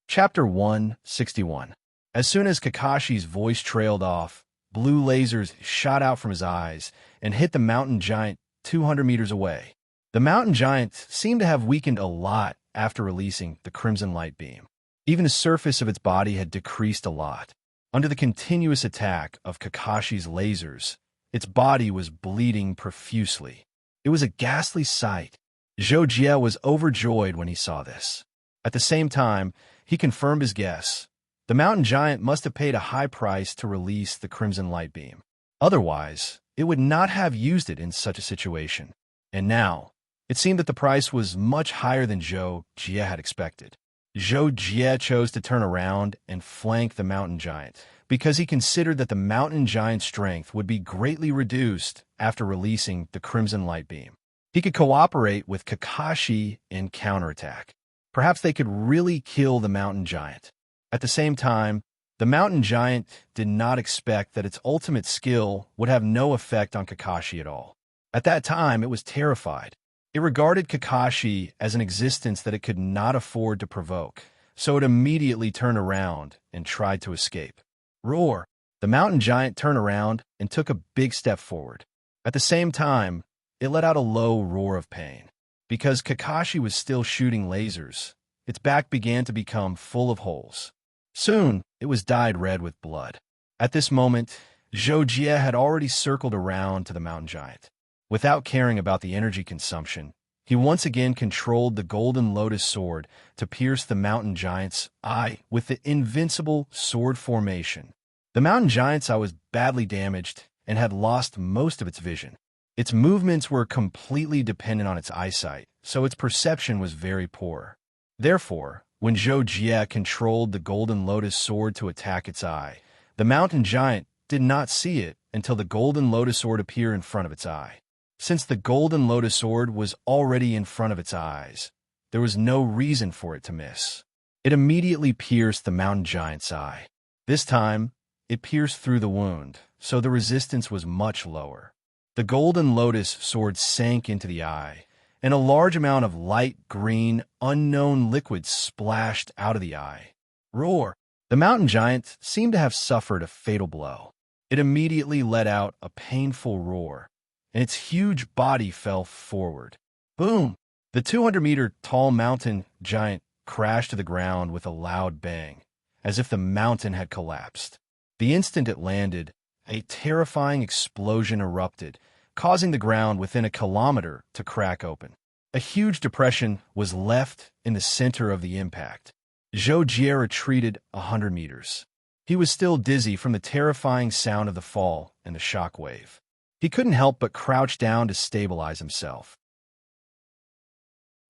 Chapter 161. As soon as Kakashi's voice trailed off, blue lasers shot out from his eyes and hit the mountain giant 200 meters away. The mountain giant seemed to have weakened a lot after releasing the crimson light beam. Even the surface of its body had decreased a lot. Under the continuous attack of Kakashi's lasers, its body was bleeding profusely. It was a ghastly sight. Zhou Jie was overjoyed when he saw this. At the same time, he confirmed his guess. The mountain giant must have paid a high price to release the crimson light beam. Otherwise, it would not have used it in such a situation. And now, it seemed that the price was much higher than Zhou Jie had expected. Zhou Jie chose to turn around and flank the mountain giant because he considered that the mountain giant's strength would be greatly reduced after releasing the crimson light beam. He could cooperate with Kakashi in counterattack. Perhaps they could really kill the mountain giant. At the same time, the mountain giant did not expect that its ultimate skill would have no effect on Kakashi at all. At that time, it was terrified. It regarded Kakashi as an existence that it could not afford to provoke, so it immediately turned around and tried to escape. Roar! The mountain giant turned around and took a big step forward. At the same time, it let out a low roar of pain. Because Kakashi was still shooting lasers, its back began to become full of holes. Soon, it was dyed red with blood. At this moment, Zhou Jie had already circled around to the mountain giant. Without caring about the energy consumption, he once again controlled the golden lotus sword to pierce the mountain giant's eye with the invincible sword formation. The mountain giant's eye was badly damaged and had lost most of its vision. Its movements were completely dependent on its eyesight, so its perception was very poor. Therefore, when Zhou Jie controlled the golden lotus sword to attack its eye, the mountain giant did not see it until the golden lotus sword appeared in front of its eye. Since the golden lotus sword was already in front of its eyes, there was no reason for it to miss. It immediately pierced the mountain giant's eye. This time, it pierced through the wound, so the resistance was much lower. The golden lotus sword sank into the eye, and a large amount of light green, unknown liquid splashed out of the eye. Roar! The mountain giant seemed to have suffered a fatal blow. It immediately let out a painful roar, and its huge body fell forward. Boom! The 200-meter tall mountain giant crashed to the ground with a loud bang, as if the mountain had collapsed. The instant it landed, a terrifying explosion erupted, causing the ground within a kilometer to crack open. A huge depression was left in the center of the impact. Zhou Jie retreated 100 meters. He was still dizzy from the terrifying sound of the fall and the shock wave. He couldn't help but crouch down to stabilize himself.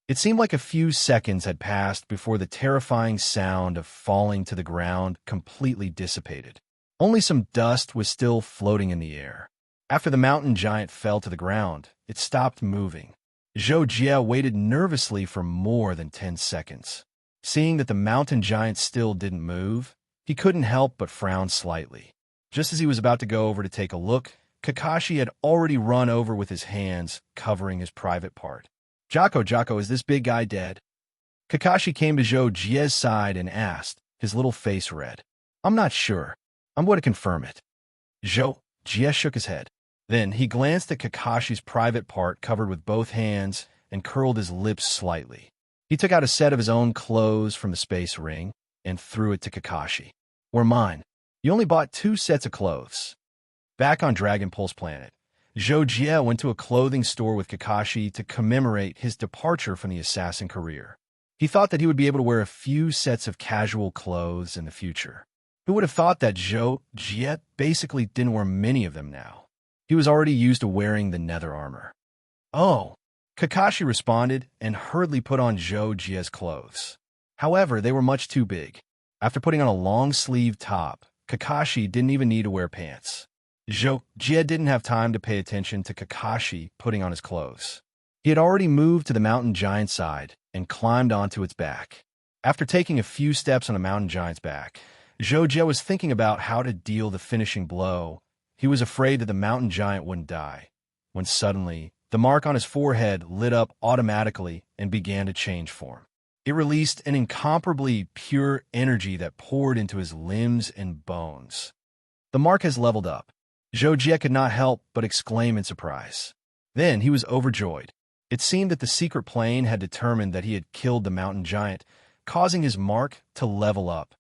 It seemed like a few seconds had passed before the terrifying sound of falling to the ground completely dissipated. Only some dust was still floating in the air. After the mountain giant fell to the ground, it stopped moving. Zhou Jie waited nervously for more than 10 seconds. Seeing that the mountain giant still didn't move, he couldn't help but frown slightly. Just as he was about to go over to take a look, Kakashi had already run over with his hands covering his private part. Jocko, is this big guy dead? Kakashi came to Zhou Jie's side and asked, his little face red. I'm not sure. I'm going to confirm it. Zhou Jie shook his head. Then he glanced at Kakashi's private part covered with both hands and curled his lips slightly. He took out a set of his own clothes from the space ring and threw it to Kakashi. Or mine. You only bought 2 sets of clothes. Back on Dragon Pulse Planet, Zhou Jie went to a clothing store with Kakashi to commemorate his departure from the assassin career. He thought that he would be able to wear a few sets of casual clothes in the future. Who would have thought that Zhou Jie basically didn't wear many of them now? He was already used to wearing the nether armor. Oh, Kakashi responded and hurriedly put on Zhou Jie's clothes. However, they were much too big. After putting on a long-sleeved top, Kakashi didn't even need to wear pants. Zhou Jie didn't have time to pay attention to Kakashi putting on his clothes. He had already moved to the mountain giant's side and climbed onto its back. After taking a few steps on the mountain giant's back, Zhou Jie was thinking about how to deal the finishing blow. He was afraid that the mountain giant wouldn't die, when suddenly, the mark on his forehead lit up automatically and began to change form. It released an incomparably pure energy that poured into his limbs and bones. The mark has leveled up. Zhou Jie could not help but exclaim in surprise. Then he was overjoyed. It seemed that the secret plane had determined that he had killed the mountain giant, causing his mark to level up.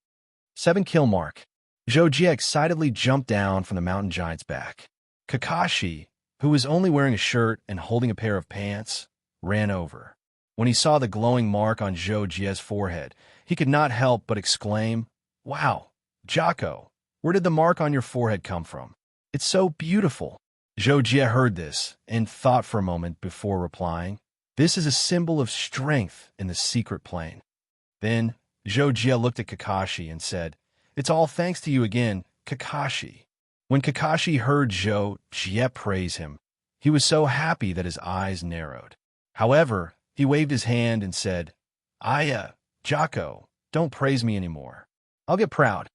7 kill mark. Zhou Jie excitedly jumped down from the mountain giant's back. Kakashi, who was only wearing a shirt and holding a pair of pants, ran over. When he saw the glowing mark on Zhou Jie's forehead, he could not help but exclaim, "Wow, Jocko, where did the mark on your forehead come from? It's so beautiful." Zhou Jie heard this and thought for a moment before replying, "This is a symbol of strength in the secret plane." Then Zhou Jie looked at Kakashi and said, "It's all thanks to you again, Kakashi." When Kakashi heard Zhou Jie praise him, he was so happy that his eyes narrowed. However, he waved his hand and said, Jocko, don't praise me anymore. I'll get proud."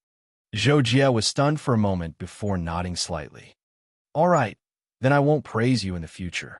Zhou Jie was stunned for a moment before nodding slightly. "All right, then I won't praise you in the future."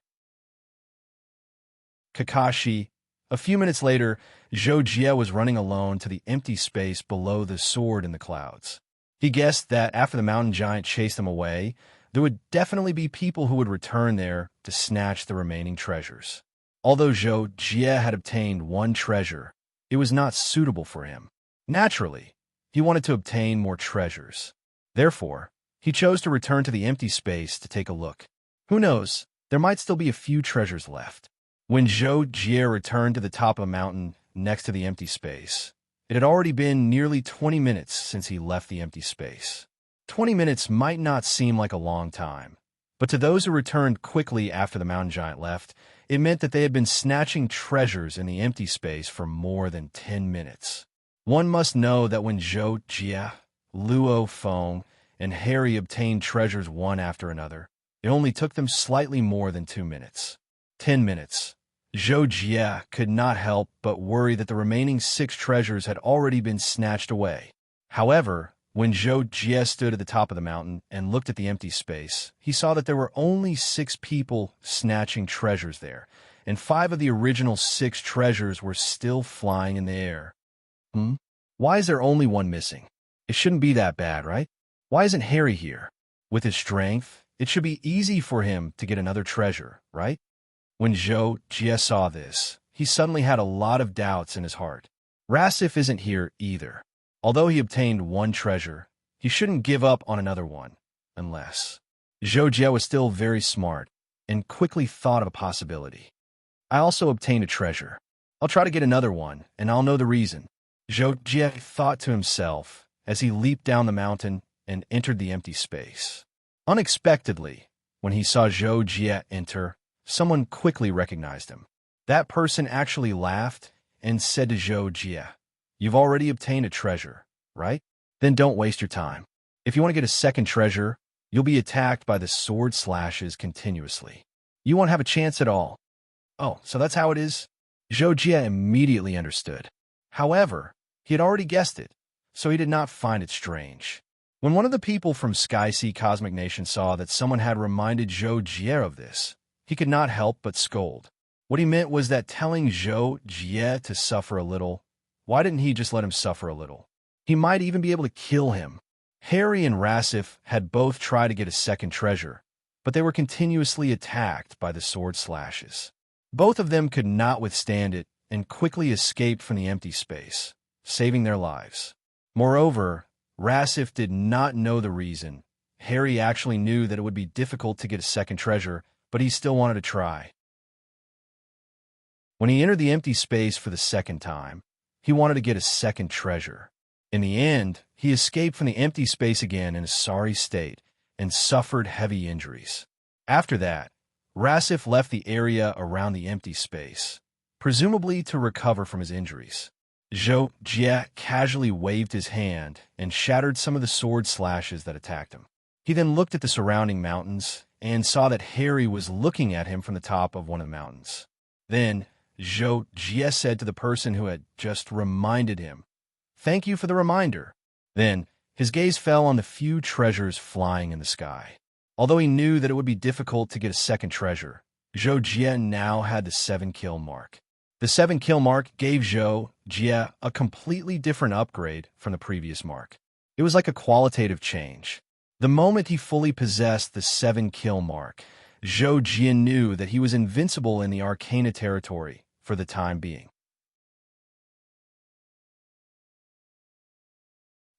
Kakashi. A few minutes later, Zhou Jie was running alone to the empty space below the sword in the clouds. He guessed that after the mountain giant chased them away, there would definitely be people who would return there to snatch the remaining treasures. Although Zhou Jie had obtained 1 treasure, it was not suitable for him. Naturally, he wanted to obtain more treasures. Therefore, he chose to return to the empty space to take a look. Who knows, there might still be a few treasures left. When Zhou Jie returned to the top of a mountain next to the empty space, it had already been nearly 20 minutes since he left the empty space. 20 minutes might not seem like a long time, but to those who returned quickly after the mountain giant left, it meant that they had been snatching treasures in the empty space for more than 10 minutes. One must know that when Zhou Jie, Luo Feng, and Harry obtained treasures one after another, it only took them slightly more than 2 minutes. 10 minutes. Zhou Jie could not help but worry that the remaining 6 treasures had already been snatched away. However, when Zhou Jie stood at the top of the mountain and looked at the empty space, he saw that there were only 6 people snatching treasures there, and 5 of the original 6 treasures were still flying in the air. Why is there only 1 missing? It shouldn't be that bad, right? Why isn't Harry here? With his strength, it should be easy for him to get another treasure, right? When Zhou Jie saw this, he suddenly had a lot of doubts in his heart. Rasif isn't here either. Although he obtained 1 treasure, he shouldn't give up on another one, unless... Zhou Jie was still very smart, and quickly thought of a possibility. I also obtained a treasure. I'll try to get another one, and I'll know the reason. Zhou Jie thought to himself as he leaped down the mountain and entered the empty space. Unexpectedly, when he saw Zhou Jie enter, someone quickly recognized him. That person actually laughed and said to Zhou Jie, "You've already obtained a treasure, right? Then don't waste your time. If you want to get a second treasure, you'll be attacked by the sword slashes continuously. You won't have a chance at all." Oh, so that's how it is? Zhou Jie immediately understood. However, he had already guessed it, so he did not find it strange. When one of the people from Sky Sea Cosmic Nation saw that someone had reminded Zhou Jie of this, he could not help but scold. What he meant was that telling Zhou Jie to suffer a little, why didn't he just let him suffer a little? He might even be able to kill him. Harry and Rasif had both tried to get a second treasure, but they were continuously attacked by the sword slashes. Both of them could not withstand it and quickly escaped from the empty space, saving their lives. Moreover, Rasif did not know the reason. Harry actually knew that it would be difficult to get a second treasure, but he still wanted to try. When he entered the empty space for the second time, he wanted to get a second treasure. In the end, he escaped from the empty space again in a sorry state and suffered heavy injuries. After that, Rasif left the area around the empty space, presumably to recover from his injuries. Zhou Jie casually waved his hand and shattered some of the sword slashes that attacked him. He then looked at the surrounding mountains and saw that Harry was looking at him from the top of one of the mountains. Then, Zhou Jie said to the person who had just reminded him, "Thank you for the reminder." Then, his gaze fell on the few treasures flying in the sky. Although he knew that it would be difficult to get a second treasure, Zhou Jie now had the 7-kill mark. The 7-kill mark gave Zhou Jie a completely different upgrade from the previous mark. It was like a qualitative change. The moment he fully possessed the 7-kill mark, Zhou Jie knew that he was invincible in the Arcana territory for the time being.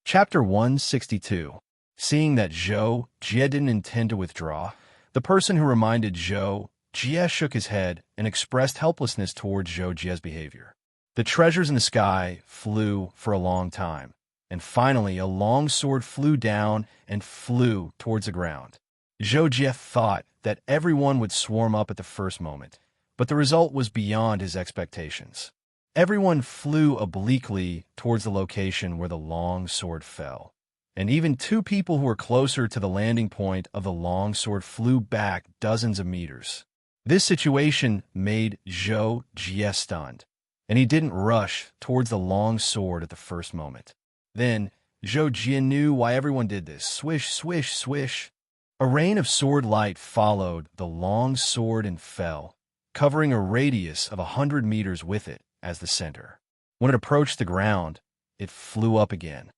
Chapter 162. Seeing that Zhou Jie didn't intend to withdraw, the person who reminded Zhou Jie shook his head and expressed helplessness towards Zhou Jie's behavior. The treasures in the sky flew for a long time, and finally a long sword flew down and flew towards the ground. Zhou Jie thought that everyone would swarm up at the first moment, but the result was beyond his expectations. Everyone flew obliquely towards the location where the long sword fell, and even two people who were closer to the landing point of the long sword flew back dozens of meters. This situation made Zhou Jie stunned, and he didn't rush towards the long sword at the first moment. Then, Zhou Jie knew why everyone did this. Swish, swish, swish. A rain of sword light followed the long sword and fell, covering a radius of 100 meters with it as the center. When it approached the ground, it flew up again.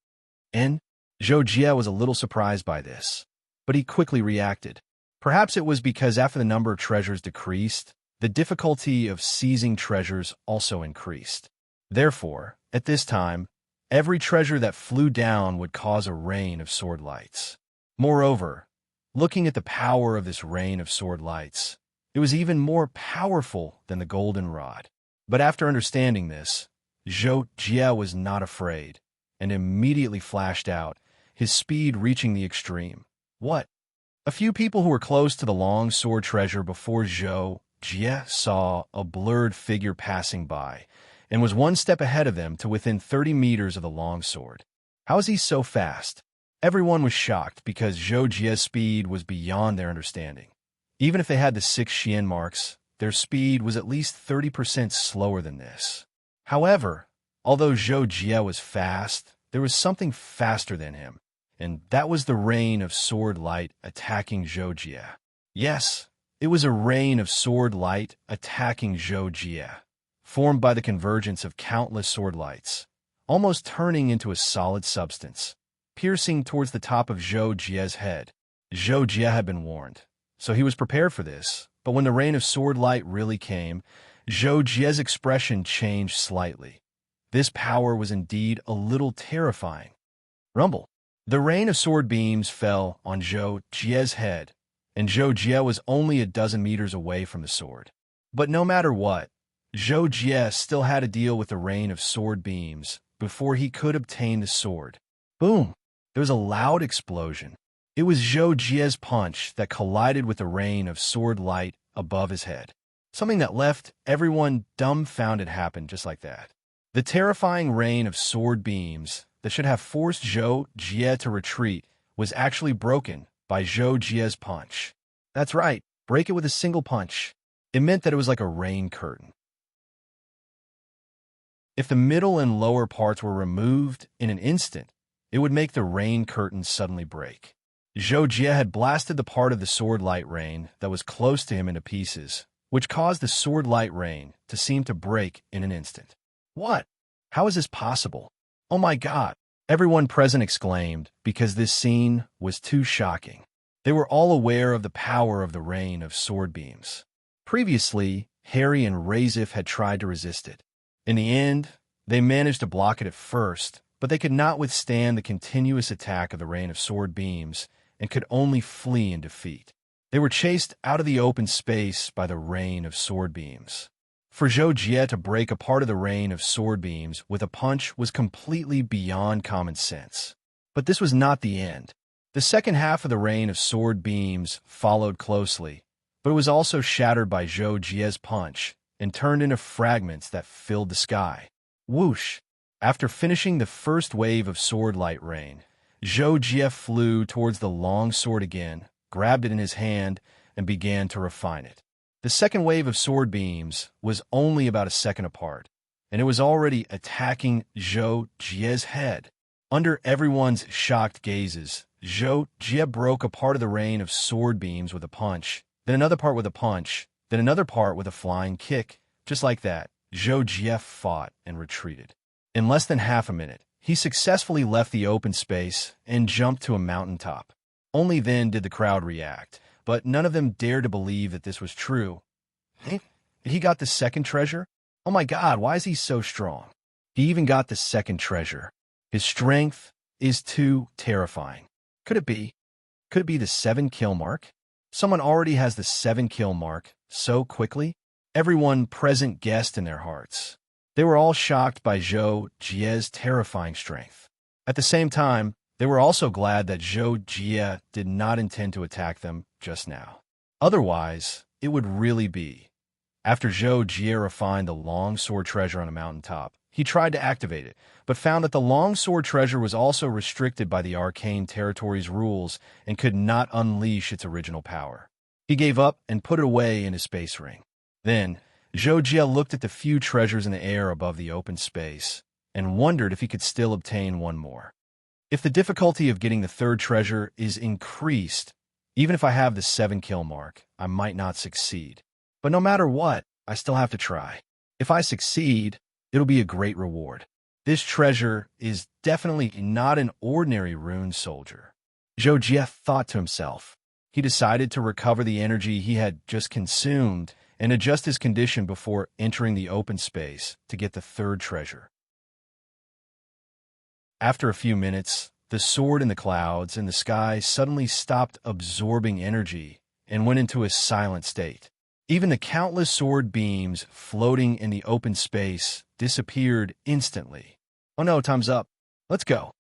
And Zhou Jie was a little surprised by this, but he quickly reacted. Perhaps it was because after the number of treasures decreased, the difficulty of seizing treasures also increased. Therefore, at this time, every treasure that flew down would cause a rain of sword lights. Moreover, looking at the power of this rain of sword lights, it was even more powerful than the golden rod. But after understanding this, Zhou Jie was not afraid and immediately flashed out, his speed reaching the extreme. What? A few people who were close to the long sword treasure before Zhou Jie saw a blurred figure passing by and was one step ahead of them to within 30 meters of the long sword. How is he so fast? Everyone was shocked because Zhou Jie's speed was beyond their understanding. Even if they had the 6 Xian marks, their speed was at least 30% slower than this. However, although Zhou Jie was fast, there was something faster than him, and that was the rain of sword light attacking Zhou Jie. Yes, it was a rain of sword light attacking Zhou Jie, formed by the convergence of countless sword lights, almost turning into a solid substance, piercing towards the top of Zhou Jie's head. Zhou Jie had been warned, so he was prepared for this, but when the rain of sword light really came, Zhou Jie's expression changed slightly. This power was indeed a little terrifying. Rumble. The rain of sword beams fell on Zhou Jie's head, and Zhou Jie was only a dozen meters away from the sword. But no matter what, Zhou Jie still had to deal with the rain of sword beams before he could obtain the sword. Boom! There was a loud explosion. It was Zhou Jie's punch that collided with the rain of sword light above his head. Something that left everyone dumbfounded happened just like that. The terrifying rain of sword beams that should have forced Zhou Jie to retreat was actually broken by Zhou Jie's punch. That's right, break it with a single punch. It meant that it was like a rain curtain. If the middle and lower parts were removed in an instant, it would make the rain curtain suddenly break. Zhou Jie had blasted the part of the sword light rain that was close to him into pieces, which caused the sword light rain to seem to break in an instant. What? How is this possible? Oh my God! Everyone present exclaimed because this scene was too shocking. They were all aware of the power of the rain of sword beams. Previously, Harry and Razif had tried to resist it. In the end, they managed to block it at first, but they could not withstand the continuous attack of the rain of sword beams and could only flee in defeat. They were chased out of the open space by the rain of sword beams. For Zhou Jie to break a part of the rain of sword beams with a punch was completely beyond common sense. But this was not the end. The second half of the rain of sword beams followed closely, but it was also shattered by Zhou Jie's punch and turned into fragments that filled the sky. Whoosh! After finishing the first wave of sword light rain, Zhou Jie flew towards the long sword again, grabbed it in his hand, and began to refine it. The second wave of sword beams was only about a second apart, and it was already attacking Zhou Jie's head. Under everyone's shocked gazes, Zhou Jie broke a part of the rain of sword beams with a punch, then another part with a punch, then another part with a flying kick. Just like that, Zhou Jie fought and retreated. In less than half a minute, he successfully left the open space and jumped to a mountaintop. Only then did the crowd react, but none of them dared to believe that this was true. He got the second treasure? Oh my God, why is he so strong? He even got the second treasure. His strength is too terrifying. Could it be? Could it be the 7 kill mark? Someone already has the 7 kill mark so quickly? Everyone present guessed in their hearts. They were all shocked by Zhou Jie's terrifying strength. At the same time, they were also glad that Zhou Jie did not intend to attack them just now. Otherwise, it would really be. After Zhou Jie refined the long sword treasure on a mountaintop, he tried to activate it, but found that the long sword treasure was also restricted by the arcane territory's rules and could not unleash its original power. He gave up and put it away in his space ring. Then, Zhou Jie looked at the few treasures in the air above the open space and wondered if he could still obtain one more. If the difficulty of getting the third treasure is increased, even if I have the 7 kill mark, I might not succeed. But no matter what, I still have to try. If I succeed, it'll be a great reward. This treasure is definitely not an ordinary rune soldier. Zhou Jie thought to himself. He decided to recover the energy he had just consumed and adjust his condition before entering the open space to get the third treasure. After a few minutes, the sword in the clouds and the sky suddenly stopped absorbing energy and went into a silent state. Even the countless sword beams floating in the open space disappeared instantly. Oh no, time's up. Let's go.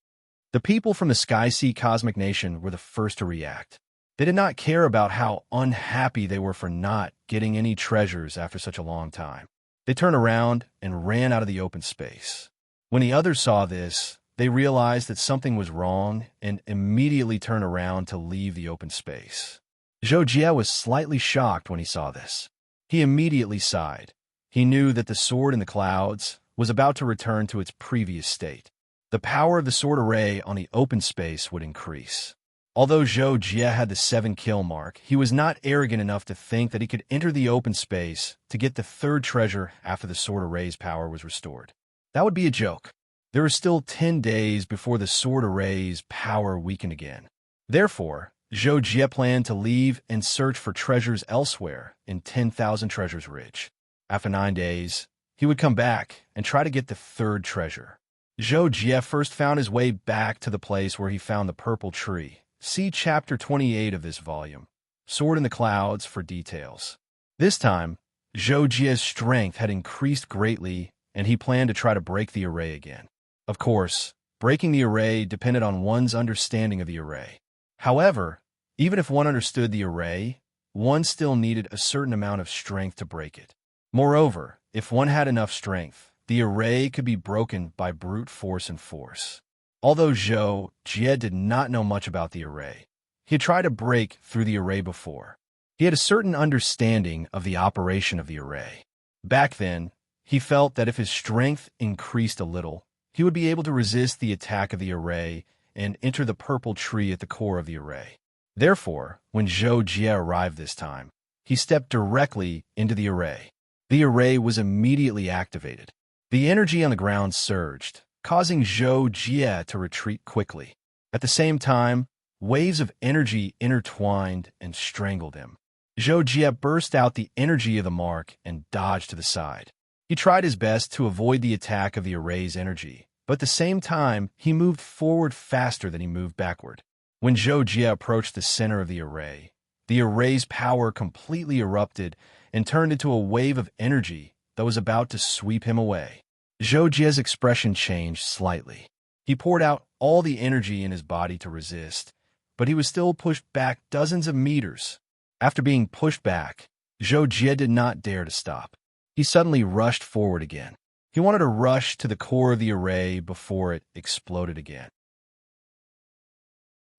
The people from the Sky Sea Cosmic Nation were the first to react. They did not care about how unhappy they were for not getting any treasures after such a long time. They turned around and ran out of the open space. When the others saw this, they realized that something was wrong and immediately turned around to leave the open space. Zhou Jie was slightly shocked when he saw this. He immediately sighed. He knew that the sword in the clouds was about to return to its previous state. The power of the sword array on the open space would increase. Although Zhou Jie had the 7 kill mark, he was not arrogant enough to think that he could enter the open space to get the third treasure after the sword array's power was restored. That would be a joke. There were still 10 days before the sword array's power weakened again. Therefore, Zhou Jie planned to leave and search for treasures elsewhere in 10,000 Treasures Ridge. After 9 days, he would come back and try to get the third treasure. Zhou Jie first found his way back to the place where he found the purple tree. See Chapter 28 of this volume, Sword in the Clouds, for details. This time, Zhou Jie's strength had increased greatly, and he planned to try to break the array again. Of course, breaking the array depended on one's understanding of the array. However, even if one understood the array, one still needed a certain amount of strength to break it. Moreover, if one had enough strength, the array could be broken by brute force and force. Although Zhou Jie did not know much about the array, he had tried to break through the array before. He had a certain understanding of the operation of the array. Back then, he felt that if his strength increased a little, he would be able to resist the attack of the array and enter the purple tree at the core of the array. Therefore, when Zhou Jie arrived this time, he stepped directly into the array. The array was immediately activated. The energy on the ground surged, causing Zhou Jie to retreat quickly. At the same time, waves of energy intertwined and strangled him. Zhou Jie burst out the energy of the mark and dodged to the side. He tried his best to avoid the attack of the array's energy, but at the same time, he moved forward faster than he moved backward. When Zhou Jie approached the center of the array's power completely erupted and turned into a wave of energy that was about to sweep him away. Zhou Jie's expression changed slightly. He poured out all the energy in his body to resist, but he was still pushed back dozens of meters. After being pushed back, Zhou Jie did not dare to stop. He suddenly rushed forward again. He wanted to rush to the core of the array before it exploded again.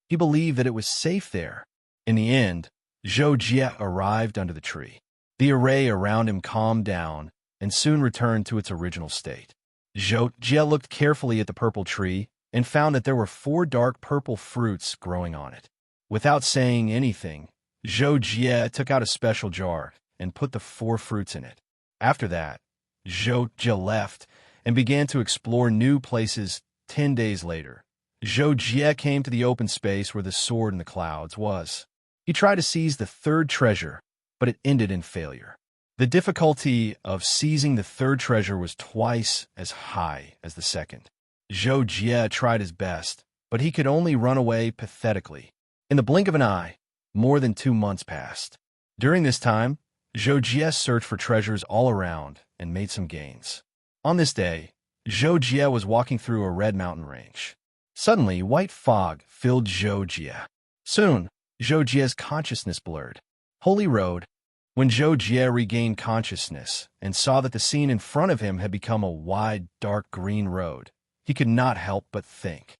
He believed that it was safe there. In the end, Zhou Jie arrived under the tree. The array around him calmed down and soon returned to its original state. Zhou Jie looked carefully at the purple tree and found that there were 4 dark purple fruits growing on it. Without saying anything, Zhou Jie took out a special jar and put the 4 fruits in it. After that, Zhou Jie left and began to explore new places. 10 days later, Zhou Jie came to the open space where the sword in the clouds was. He tried to seize the 3rd treasure, but it ended in failure. The difficulty of seizing the 3rd treasure was twice as high as the 2nd. Zhou Jie tried his best, but he could only run away pathetically. In the blink of an eye, more than 2 months passed. During this time, Zhou Jie searched for treasures all around and made some gains. On this day, Zhou Jie was walking through a red mountain range. Suddenly, white fog filled Zhou Jie. Soon, Zhou Jie's consciousness blurred. Holy Road. When Zhou Jie regained consciousness and saw that the scene in front of him had become a wide, dark green road, he could not help but think.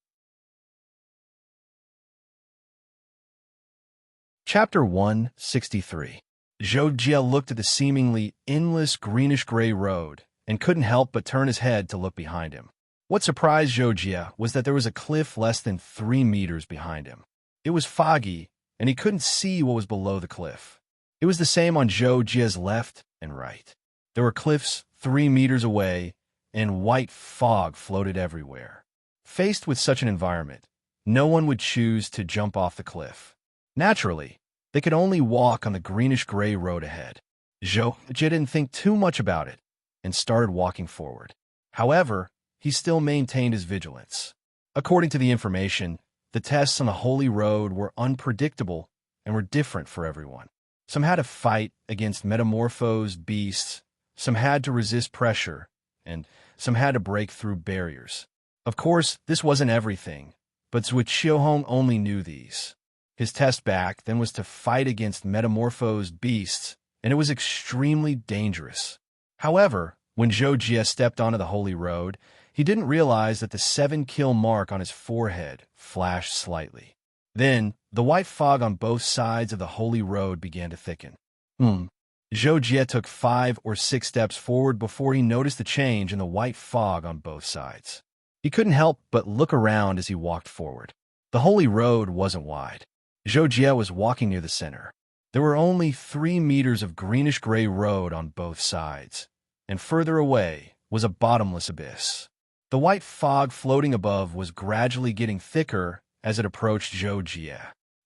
Chapter 163. Zhou Jie looked at the seemingly endless greenish-gray road and couldn't help but turn his head to look behind him. What surprised Zhou Jie was that there was a cliff less than 3 meters behind him. It was foggy, and he couldn't see what was below the cliff. It was the same on Zhou Jie's left and right. There were cliffs 3 meters away, and white fog floated everywhere. Faced with such an environment, no one would choose to jump off the cliff. Naturally, they could only walk on the greenish-gray road ahead. Zhou Jie didn't think too much about it and started walking forward. However, he still maintained his vigilance. According to the information, the tests on the Holy Road were unpredictable and were different for everyone. Some had to fight against metamorphosed beasts, some had to resist pressure, and some had to break through barriers. Of course, this wasn't everything, but Zui Qiuhong only knew these. His test back then was to fight against metamorphosed beasts, and it was extremely dangerous. However, when Zhou Jie stepped onto the Holy Road, he didn't realize that the 7-kill mark on his forehead flashed slightly. Then, the white fog on both sides of the Holy Road began to thicken. Zhou Jie took 5 or 6 steps forward before he noticed the change in the white fog on both sides. He couldn't help but look around as he walked forward. The Holy Road wasn't wide. Zhou Jie was walking near the center. There were only 3 meters of greenish-gray road on both sides, and further away was a bottomless abyss. The white fog floating above was gradually getting thicker as it approached Zhou Jie.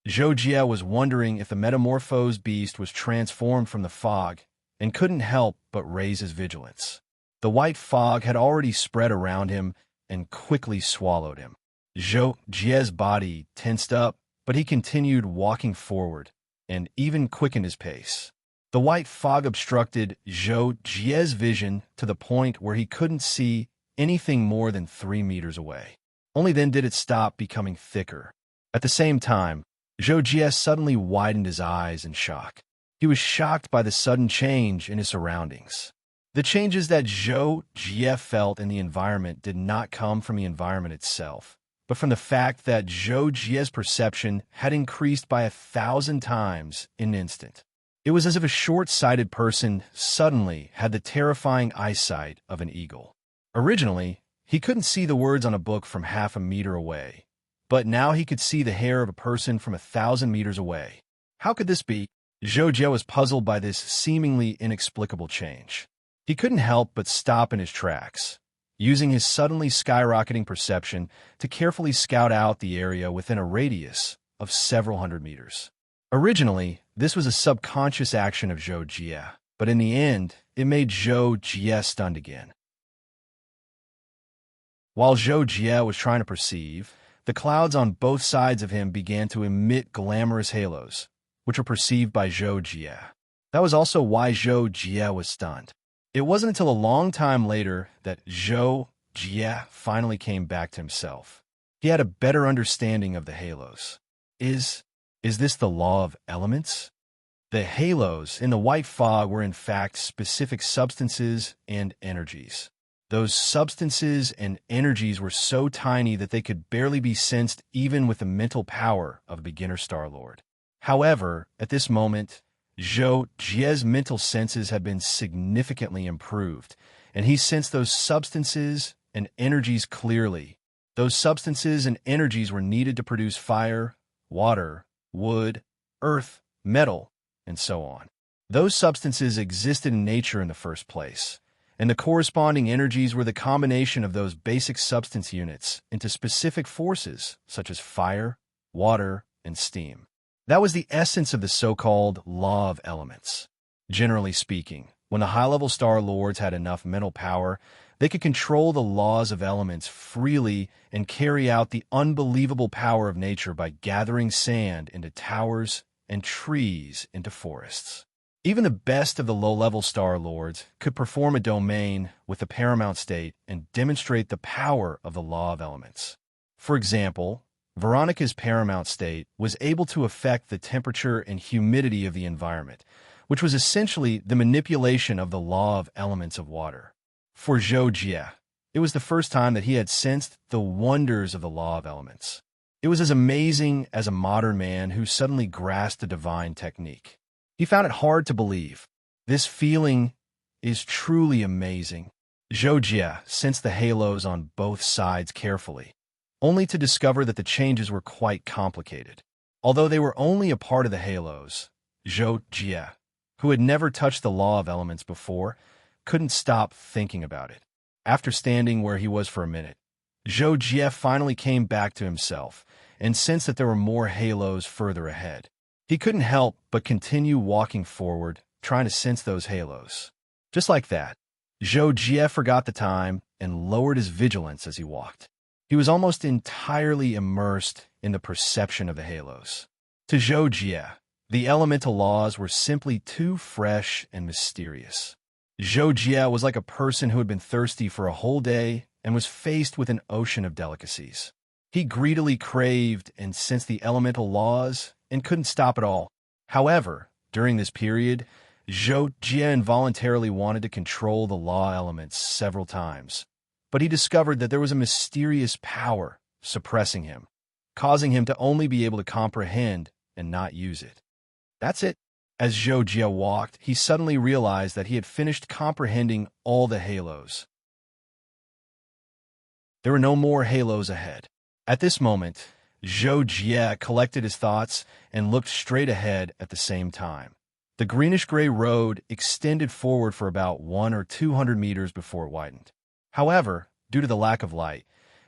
Zhou Jie was wondering if the metamorphosed beast was transformed from the fog and couldn't help but raise his vigilance. The white fog had already spread around him and quickly swallowed him. Zhou Jie's body tensed up, but he continued walking forward and even quickened his pace. The white fog obstructed Zhou Jie's vision to the point where he couldn't see anything more than 3 meters away. Only then did it stop becoming thicker. At the same time, Zhou Jie suddenly widened his eyes in shock. He was shocked by the sudden change in his surroundings. The changes that Zhou Jie felt in the environment did not come from the environment itself, but from the fact that Zhou Jie's perception had increased by 1,000 times in an instant. It was as if a short-sighted person suddenly had the terrifying eyesight of an eagle. Originally, he couldn't see the words on a book from half a meter away, but now he could see the hair of a person from 1,000 meters away. How could this be? Zhou Jie was puzzled by this seemingly inexplicable change. He couldn't help but stop in his tracks, using his suddenly skyrocketing perception to carefully scout out the area within a radius of several hundred meters. Originally, this was a subconscious action of Zhou Jie, but in the end, it made Zhou Jie stunned again. While Zhou Jie was trying to perceive, the clouds on both sides of him began to emit glamorous halos, which were perceived by Zhou Jie. That was also why Zhou Jie was stunned. It wasn't until a long time later that Zhou Jie finally came back to himself. He had a better understanding of the halos. Is this the law of elements? The halos in the white fog were in fact specific substances and energies. Those substances and energies were so tiny that they could barely be sensed even with the mental power of a beginner Star-Lord. However, at this moment, Zhou Jie's mental senses had been significantly improved, and he sensed those substances and energies clearly. Those substances and energies were needed to produce fire, water, wood, earth, metal, and so on. Those substances existed in nature in the first place, and the corresponding energies were the combination of those basic substance units into specific forces such as fire, water, and steam. That was the essence of the so-called law of elements. Generally speaking, when the high-level Star-Lords had enough mental power, they could control the laws of elements freely and carry out the unbelievable power of nature by gathering sand into towers and trees into forests. Even the best of the low-level Star-Lords could perform a domain with the paramount state and demonstrate the power of the law of elements. For example, Veronica's paramount state was able to affect the temperature and humidity of the environment, which was essentially the manipulation of the law of elements of water. For Zhou Jie, it was the first time that he had sensed the wonders of the law of elements. It was as amazing as a modern man who suddenly grasped a divine technique. He found it hard to believe. This feeling is truly amazing. Zhou Jie sensed the halos on both sides carefully, only to discover that the changes were quite complicated. Although they were only a part of the halos, Zhou Jie, who had never touched the law of elements before, couldn't stop thinking about it. After standing where he was for a minute, Zhou Jie finally came back to himself and sensed that there were more halos further ahead. He couldn't help but continue walking forward, trying to sense those halos. Just like that, Zhou Jie forgot the time and lowered his vigilance as he walked. He was almost entirely immersed in the perception of the halos. To Zhou Jie, the elemental laws were simply too fresh and mysterious. Zhou Jie was like a person who had been thirsty for a whole day and was faced with an ocean of delicacies. He greedily craved and sensed the elemental laws and couldn't stop at all. However, during this period, Zhou Jie involuntarily wanted to control the law elements several times. But he discovered that there was a mysterious power suppressing him, causing him to only be able to comprehend and not use it. That's it. As Zhou Jie walked, he suddenly realized that he had finished comprehending all the halos. There were no more halos ahead. At this moment, Zhou Jie collected his thoughts and looked straight ahead at the same time. The greenish-gray road extended forward for about 100 or 200 meters before it widened. However, due to the lack of light,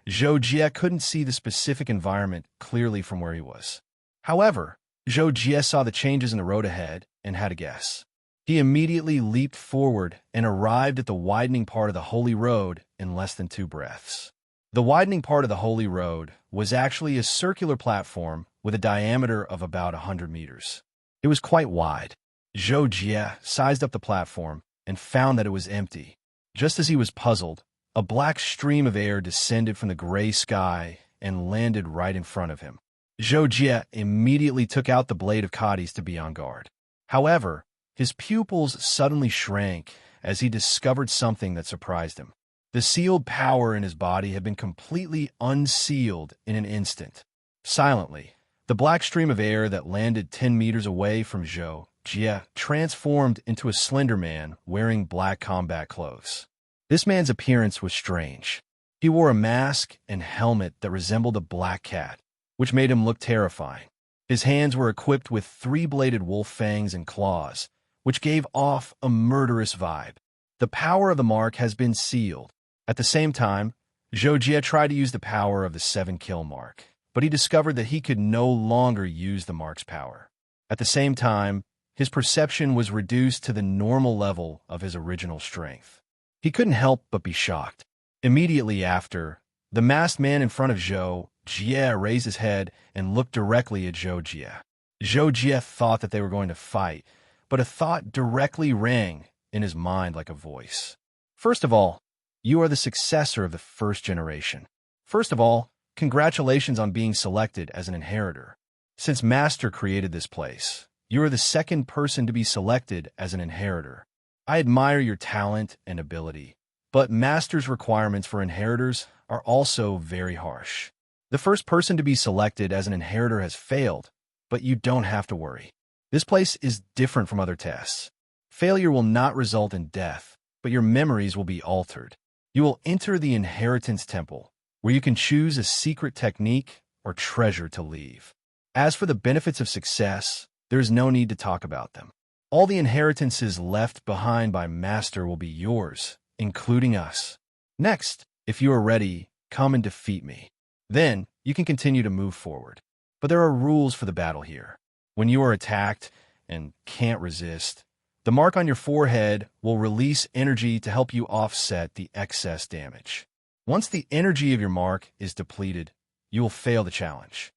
Zhou Jie couldn't see the specific environment clearly from where he was. However, Zhou Jie saw the changes in the road ahead and had a guess. He immediately leaped forward and arrived at the widening part of the Holy Road in less than 2 breaths. The widening part of the Holy Road was actually a circular platform with a diameter of about 100 meters. It was quite wide. Zhou Jie sized up the platform and found that it was empty. Just as he was puzzled, a black stream of air descended from the gray sky and landed right in front of him. Zhou Jie immediately took out the blade of Cadiz to be on guard. However, his pupils suddenly shrank as he discovered something that surprised him. The sealed power in his body had been completely unsealed in an instant. Silently, the black stream of air that landed 10 meters away from Zhou Jie transformed into a slender man wearing black combat clothes. This man's appearance was strange. He wore a mask and helmet that resembled a black cat, which made him look terrifying. His hands were equipped with three-bladed wolf fangs and claws, which gave off a murderous vibe. The power of the mark has been sealed. At the same time, Zhou Jie tried to use the power of the 7-kill mark, but he discovered that he could no longer use the mark's power. At the same time, his perception was reduced to the normal level of his original strength. He couldn't help but be shocked. Immediately after, the masked man in front of Zhou Jie raised his head and looked directly at Zhou Jie. Zhou Jie thought that they were going to fight, but a thought directly rang in his mind like a voice. First of all, you are the successor of the first generation. First of all, congratulations on being selected as an inheritor. Since Master created this place, you are the second person to be selected as an inheritor. I admire your talent and ability, but Master's requirements for inheritors are also very harsh. The first person to be selected as an inheritor has failed, but you don't have to worry. This place is different from other tests. Failure will not result in death, but your memories will be altered. You will enter the Inheritance Temple, where you can choose a secret technique or treasure to leave. As for the benefits of success, there is no need to talk about them. All the inheritances left behind by Master will be yours, including us. Next, if you are ready, come and defeat me. Then, you can continue to move forward. But there are rules for the battle here. When you are attacked and can't resist, the mark on your forehead will release energy to help you offset the excess damage. Once the energy of your mark is depleted, you will fail the challenge.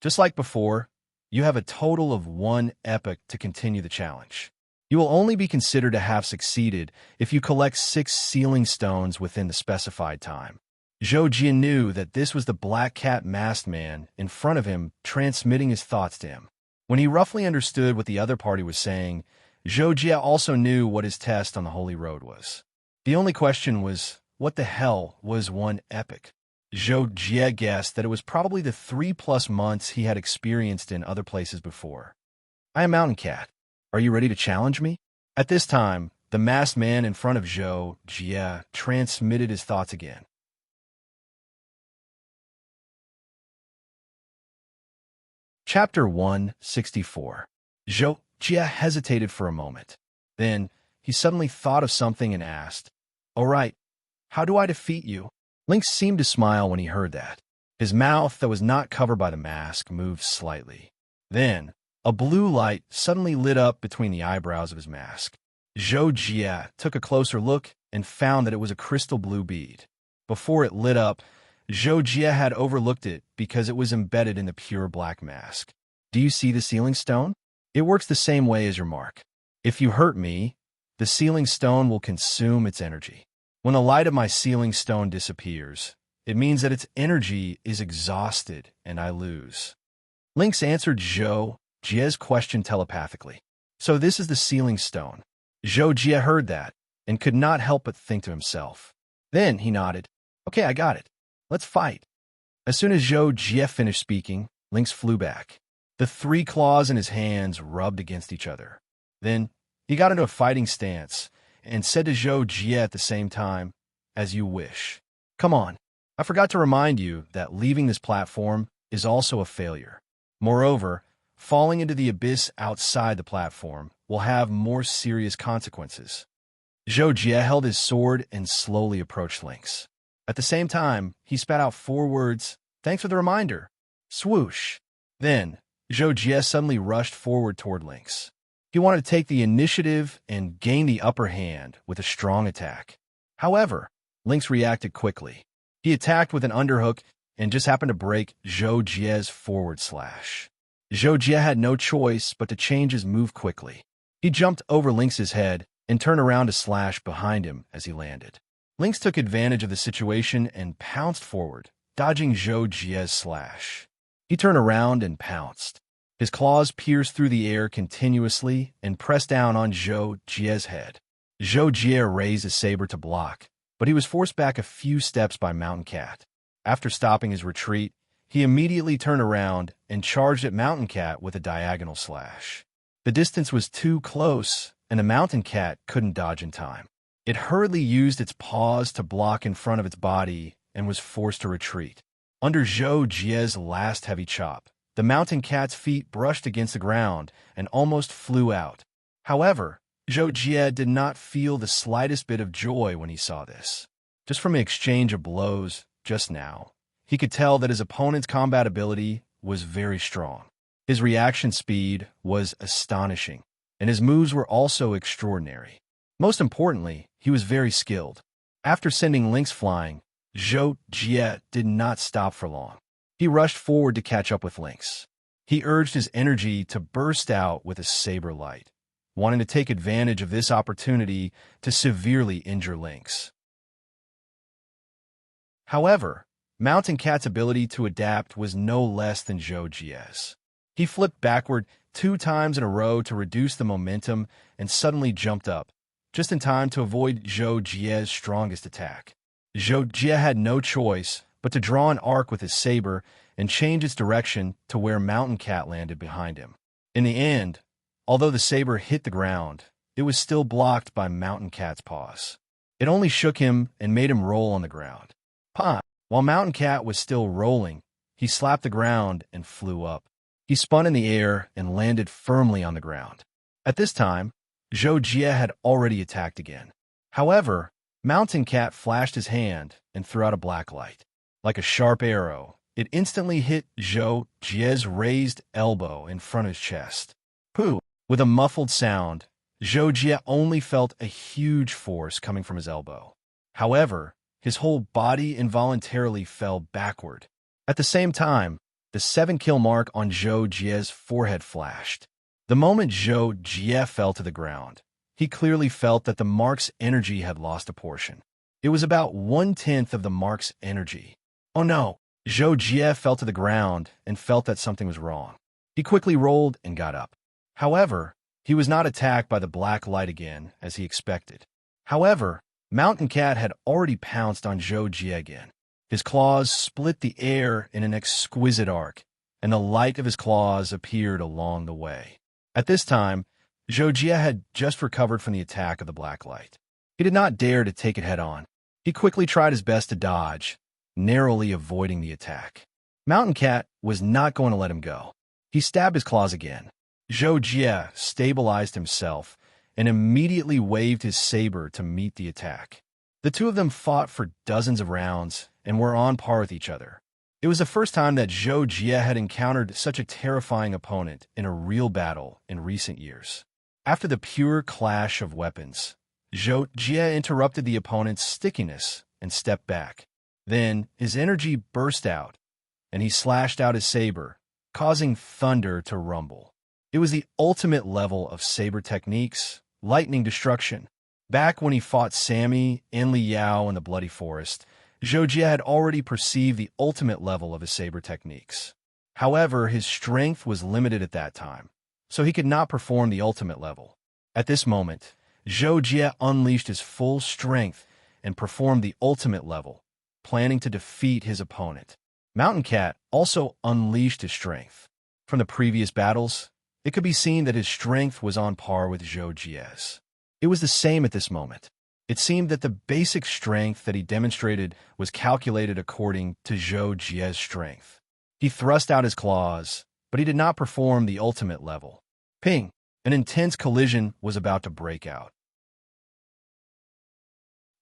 Just like before, you have a total of 1 epoch to continue the challenge. You will only be considered to have succeeded if you collect 6 sealing stones within the specified time. Zhou Jie knew that this was the Black Cat masked man in front of him transmitting his thoughts to him. When he roughly understood what the other party was saying, Zhou Jie also knew what his test on the Holy Road was. The only question was, what the hell was 1 epoch? Zhou Jie guessed that it was probably the 3+ months he had experienced in other places before. I am Mountain Cat. Are you ready to challenge me? At this time, the masked man in front of Zhou Jie transmitted his thoughts again. Chapter 164. Zhou Jie hesitated for a moment. Then, he suddenly thought of something and asked, "All right, how do I defeat you?" Link seemed to smile when he heard that. His mouth, that was not covered by the mask, moved slightly. Then, a blue light suddenly lit up between the eyebrows of his mask. Zhou Jie took a closer look and found that it was a crystal blue bead. Before it lit up, Zhou Jie had overlooked it because it was embedded in the pure black mask. Do you see the sealing stone? It works the same way as your mark. If you hurt me, the sealing stone will consume its energy. When the light of my sealing stone disappears, it means that its energy is exhausted and I lose. Lynx answered Zhou Jie's question telepathically. So this is the sealing stone. Zhou Jie heard that and could not help but think to himself. Then he nodded. Okay, I got it. Let's fight. As soon as Zhou Jie finished speaking, Lynx flew back. The 3 claws in his hands rubbed against each other. Then he got into a fighting stance and said to Zhou Jie at the same time, "As you wish. Come on. I forgot to remind you that leaving this platform is also a failure. Moreover, falling into the abyss outside the platform will have more serious consequences." Zhou Jie held his sword and slowly approached Lynx. At the same time, he spat out 4 words, "Thanks for the reminder." Swoosh. Then, Zhou Jie suddenly rushed forward toward Lynx. He wanted to take the initiative and gain the upper hand with a strong attack. However, Lynx reacted quickly. He attacked with an underhook and just happened to break Zhou Jie's forward slash. Zhou Jie had no choice but to change his move quickly. He jumped over Lynx's head and turned around to slash behind him as he landed. Lynx took advantage of the situation and pounced forward, dodging Zhou Jie's slash. He turned around and pounced. His claws pierced through the air continuously and pressed down on Zhou Jie's head. Zhou Jie raised his saber to block, but he was forced back a few steps by Mountain Cat. After stopping his retreat, he immediately turned around and charged at Mountain Cat with a diagonal slash. The distance was too close, and the Mountain Cat couldn't dodge in time. It hurriedly used its paws to block in front of its body and was forced to retreat. Under Zhou Jie's last heavy chop, the mountain cat's feet brushed against the ground and almost flew out. However, Zhou Jie did not feel the slightest bit of joy when he saw this. Just from an exchange of blows just now, he could tell that his opponent's combat ability was very strong. His reaction speed was astonishing, and his moves were also extraordinary. Most importantly, he was very skilled. After sending Lynx flying, Zhou Jie did not stop for long. He rushed forward to catch up with Lynx. He urged his energy to burst out with a saber light, wanting to take advantage of this opportunity to severely injure Lynx. However, Mountain Cat's ability to adapt was no less than Zhou Jie's. He flipped backward 2 times in a row to reduce the momentum and suddenly jumped up, just in time to avoid Zhou Jie's strongest attack. Zhou Jie had no choice but to draw an arc with his saber and change its direction to where Mountain Cat landed behind him. In the end, although the saber hit the ground, it was still blocked by Mountain Cat's paws. It only shook him and made him roll on the ground. While Mountain Cat was still rolling, he slapped the ground and flew up. He spun in the air and landed firmly on the ground. At this time, Zhou Jie had already attacked again. However, Mountain Cat flashed his hand and threw out a black light. Like a sharp arrow, it instantly hit Zhou Jie's raised elbow in front of his chest. Pooh! With a muffled sound, Zhou Jie only felt a huge force coming from his elbow. However, his whole body involuntarily fell backward. At the same time, the 7-kill mark on Zhou Jie's forehead flashed. The moment Zhou Jie fell to the ground, he clearly felt that the mark's energy had lost a portion. It was about 1/10 of the mark's energy. Oh no! Zhou Jie fell to the ground and felt that something was wrong. He quickly rolled and got up. However, he was not attacked by the black light again, as he expected. However, Mountain Cat had already pounced on Zhou Jie again. His claws split the air in an exquisite arc, and the light of his claws appeared along the way. At this time, Zhou Jie had just recovered from the attack of the black light. He did not dare to take it head-on. He quickly tried his best to dodge, narrowly avoiding the attack. Mountain Cat was not going to let him go. He stabbed his claws again. Zhou Jie stabilized himself and immediately waved his saber to meet the attack. The two of them fought for dozens of rounds and were on par with each other. It was the first time that Zhou Jie had encountered such a terrifying opponent in a real battle in recent years. After the pure clash of weapons, Zhou Jie interrupted the opponent's stickiness and stepped back. Then his energy burst out, and he slashed out his saber, causing thunder to rumble. It was the ultimate level of saber techniques, lightning destruction. Back when he fought Sammy and Li Yao in the Bloody Forest, Zhou Jie had already perceived the ultimate level of his saber techniques. However, his strength was limited at that time, so he could not perform the ultimate level. At this moment, Zhou Jie unleashed his full strength and performed the ultimate level, planning to defeat his opponent. Mountain Cat also unleashed his strength. From the previous battles, it could be seen that his strength was on par with Zhou Jie's. It was the same at this moment. It seemed that the basic strength that he demonstrated was calculated according to Zhou Jie's strength. He thrust out his claws, but he did not perform the ultimate level. Ping! An intense collision was about to break out.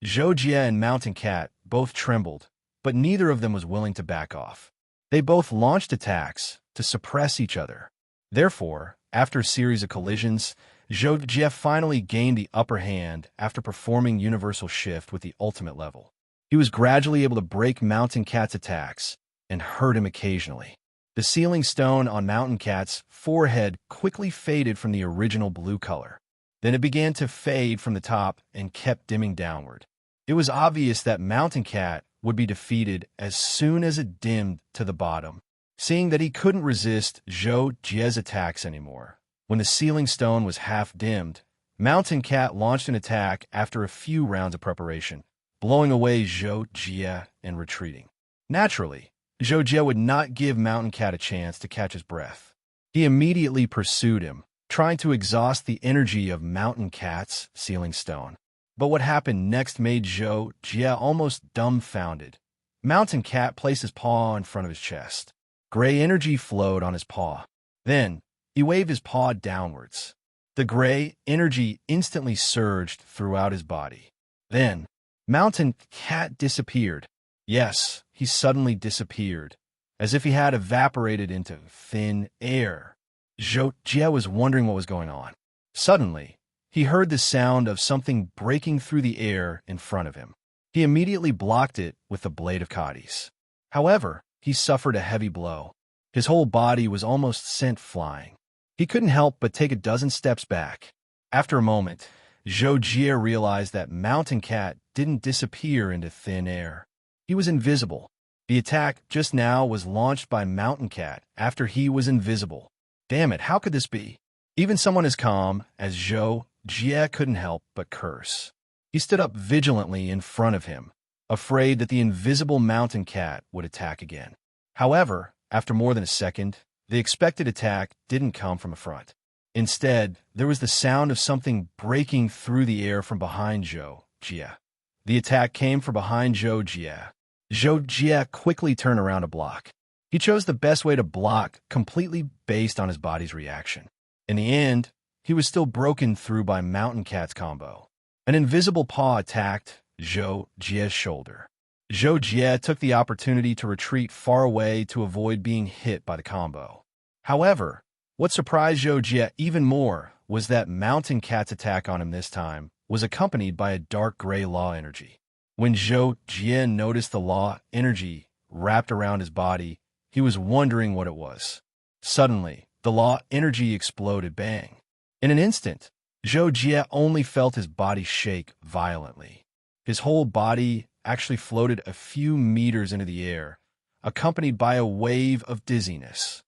Zhou Jie and Mountain Cat both trembled, but neither of them was willing to back off. They both launched attacks to suppress each other. Therefore, after a series of collisions, Zhou Jie finally gained the upper hand after performing Universal Shift with the ultimate level. He was gradually able to break Mountain Cat's attacks and hurt him occasionally. The sealing stone on Mountain Cat's forehead quickly faded from the original blue color. Then it began to fade from the top and kept dimming downward. It was obvious that Mountain Cat would be defeated as soon as it dimmed to the bottom. Seeing that he couldn't resist Zhou Jie's attacks anymore, when the sealing stone was half dimmed, Mountain Cat launched an attack after a few rounds of preparation, blowing away Zhou Jie and retreating. Naturally, Zhou Jie would not give Mountain Cat a chance to catch his breath. He immediately pursued him, trying to exhaust the energy of Mountain Cat's sealing stone. But what happened next made Zhou Jie almost dumbfounded. Mountain Cat placed his paw in front of his chest. Gray energy flowed on his paw. Then, he waved his paw downwards. The gray energy instantly surged throughout his body. Then, Mountain Cat disappeared. Yes, he suddenly disappeared, as if he had evaporated into thin air. Zhou Jie was wondering what was going on. Suddenly, he heard the sound of something breaking through the air in front of him. He immediately blocked it with the blade of Cadi's. However, he suffered a heavy blow. His whole body was almost sent flying. He couldn't help but take a dozen steps back. After a moment, Zhou Jie realized that Mountain Cat didn't disappear into thin air. He was invisible. The attack just now was launched by Mountain Cat after he was invisible. Damn it, how could this be? Even someone as calm as Zhou Jie couldn't help but curse. He stood up vigilantly in front of him, afraid that the invisible Mountain Cat would attack again. However, after more than a second, the expected attack didn't come from a front. Instead, there was the sound of something breaking through the air from behind Zhou Jie. The attack came from behind Zhou Jie. Zhou Jie quickly turned around to block. He chose the best way to block, completely based on his body's reaction. In the end, he was still broken through by Mountain Cat's combo. An invisible paw attacked Zhou Jie's shoulder. Zhou Jie took the opportunity to retreat far away to avoid being hit by the combo. However, what surprised Zhou Jie even more was that Mountain Cat's attack on him this time was accompanied by a dark gray law energy. When Zhou Jie noticed the law energy wrapped around his body, he was wondering what it was. Suddenly, the law energy exploded bang. In an instant, Zhou Jie only felt his body shake violently. His whole body actually floated a few meters into the air, accompanied by a wave of dizziness.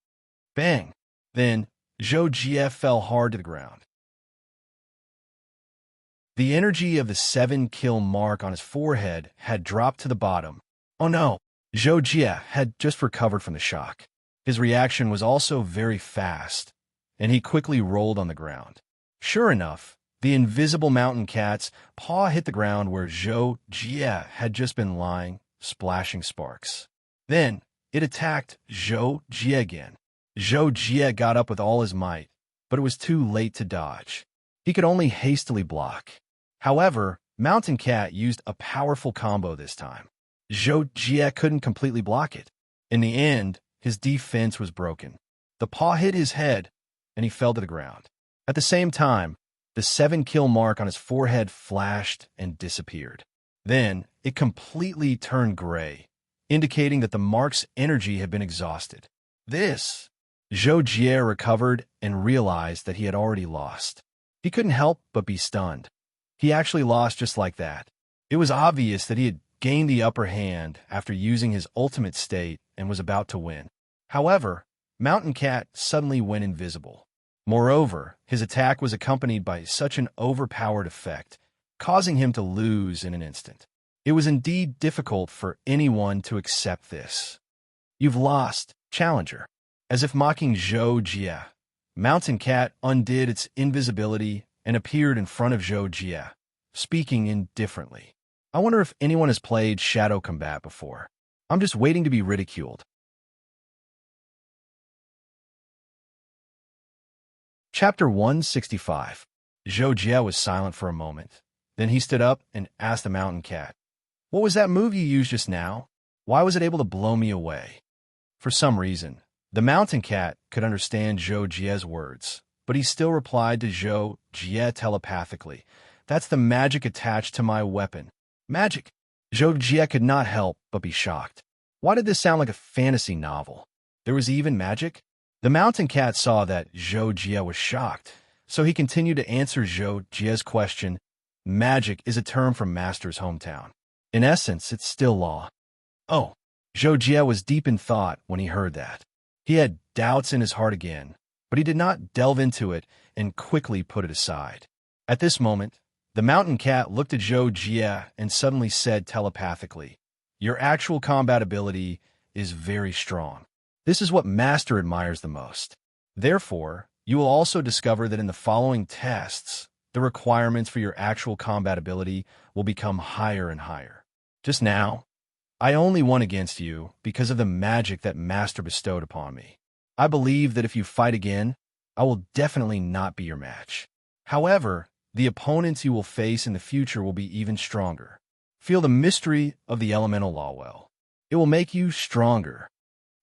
Bang! Then, Zhou Jie fell hard to the ground. The energy of the 7-kill mark on his forehead had dropped to the bottom. Oh no! Zhou Jie had just recovered from the shock. His reaction was also very fast, and he quickly rolled on the ground. Sure enough, the invisible Mountain Cat's paw hit the ground where Zhou Jie had just been lying, splashing sparks. Then, it attacked Zhou Jie again. Zhou Jie got up with all his might, but it was too late to dodge. He could only hastily block. However, Mountain Cat used a powerful combo this time. Zhou Jie couldn't completely block it. In the end, his defense was broken. The paw hit his head, and he fell to the ground. At the same time, the 7-kill mark on his forehead flashed and disappeared. Then, it completely turned gray, indicating that the mark's energy had been exhausted. Zhou Jie recovered and realized that he had already lost. He couldn't help but be stunned. He actually lost just like that. It was obvious that he had gained the upper hand after using his ultimate state and was about to win. However, Mountain Cat suddenly went invisible. Moreover, his attack was accompanied by such an overpowered effect, causing him to lose in an instant. It was indeed difficult for anyone to accept this. You've lost, challenger. As if mocking Zhou Jie, Mountain Cat undid its invisibility and appeared in front of Zhou Jie, speaking indifferently. I wonder if anyone has played Shadow Combat before. I'm just waiting to be ridiculed. Chapter 165. Zhou Jie was silent for a moment. Then he stood up and asked the Mountain Cat, "What was that move you used just now? Why was it able to blow me away?" For some reason, the Mountain Cat could understand Zhou Jie's words, but he still replied to Zhou Jie telepathically, "That's the magic attached to my weapon." Magic? Zhou Jie could not help but be shocked. Why did this sound like a fantasy novel? There was even magic? The Mountain Cat saw that Zhou Jie was shocked, so he continued to answer Zhou Jie's question. Magic is a term from Master's hometown. In essence, it's still law. Oh, Zhou Jie was deep in thought when he heard that. He had doubts in his heart again, but he did not delve into it and quickly put it aside. At this moment, the Mountain Cat looked at Zhou Jie and suddenly said telepathically, "Your actual combat ability is very strong. This is what Master admires the most. Therefore, you will also discover that in the following tests, the requirements for your actual combat ability will become higher and higher. Just now, I only won against you because of the magic that Master bestowed upon me. I believe that if you fight again, I will definitely not be your match. However, the opponents you will face in the future will be even stronger. Feel the mystery of the elemental law well. It will make you stronger.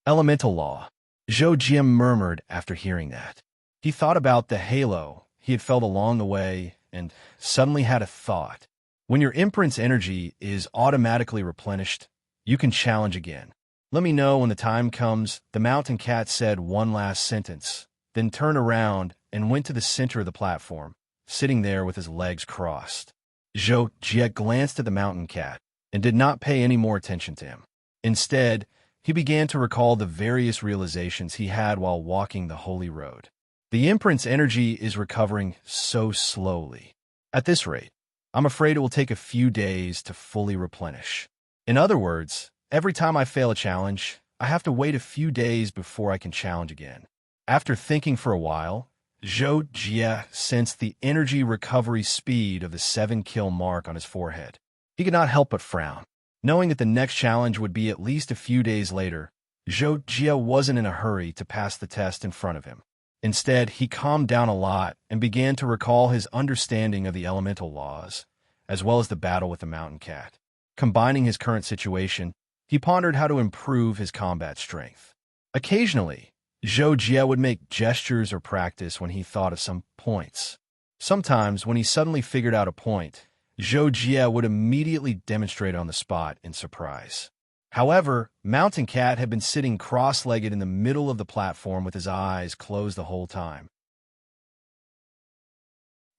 Elemental law. Zhou Jie murmured after hearing that. He thought about the halo he had felt along the way and suddenly had a thought. When your imprint's energy is automatically replenished, you can challenge again. Let me know when the time comes. The mountain cat said one last sentence, then turned around and went to the center of the platform, sitting there with his legs crossed. Zhou Jie glanced at the mountain cat and did not pay any more attention to him. Instead, he began to recall the various realizations he had while walking the holy road. The imprint's energy is recovering so slowly. At this rate, I'm afraid it will take a few days to fully replenish. In other words, every time I fail a challenge, I have to wait a few days before I can challenge again. After thinking for a while, Zhou Jie sensed the energy recovery speed of the 7-kill mark on his forehead. He could not help but frown. Knowing that the next challenge would be at least a few days later, Zhou Jie wasn't in a hurry to pass the test in front of him. Instead, he calmed down a lot and began to recall his understanding of the elemental laws, as well as the battle with the mountain cat. Combining his current situation, he pondered how to improve his combat strength. Occasionally, Zhou Jie would make gestures or practice when he thought of some points. Sometimes, when he suddenly figured out a point, Zhou Jie would immediately demonstrate on the spot in surprise. However, Mountain Cat had been sitting cross-legged in the middle of the platform with his eyes closed the whole time.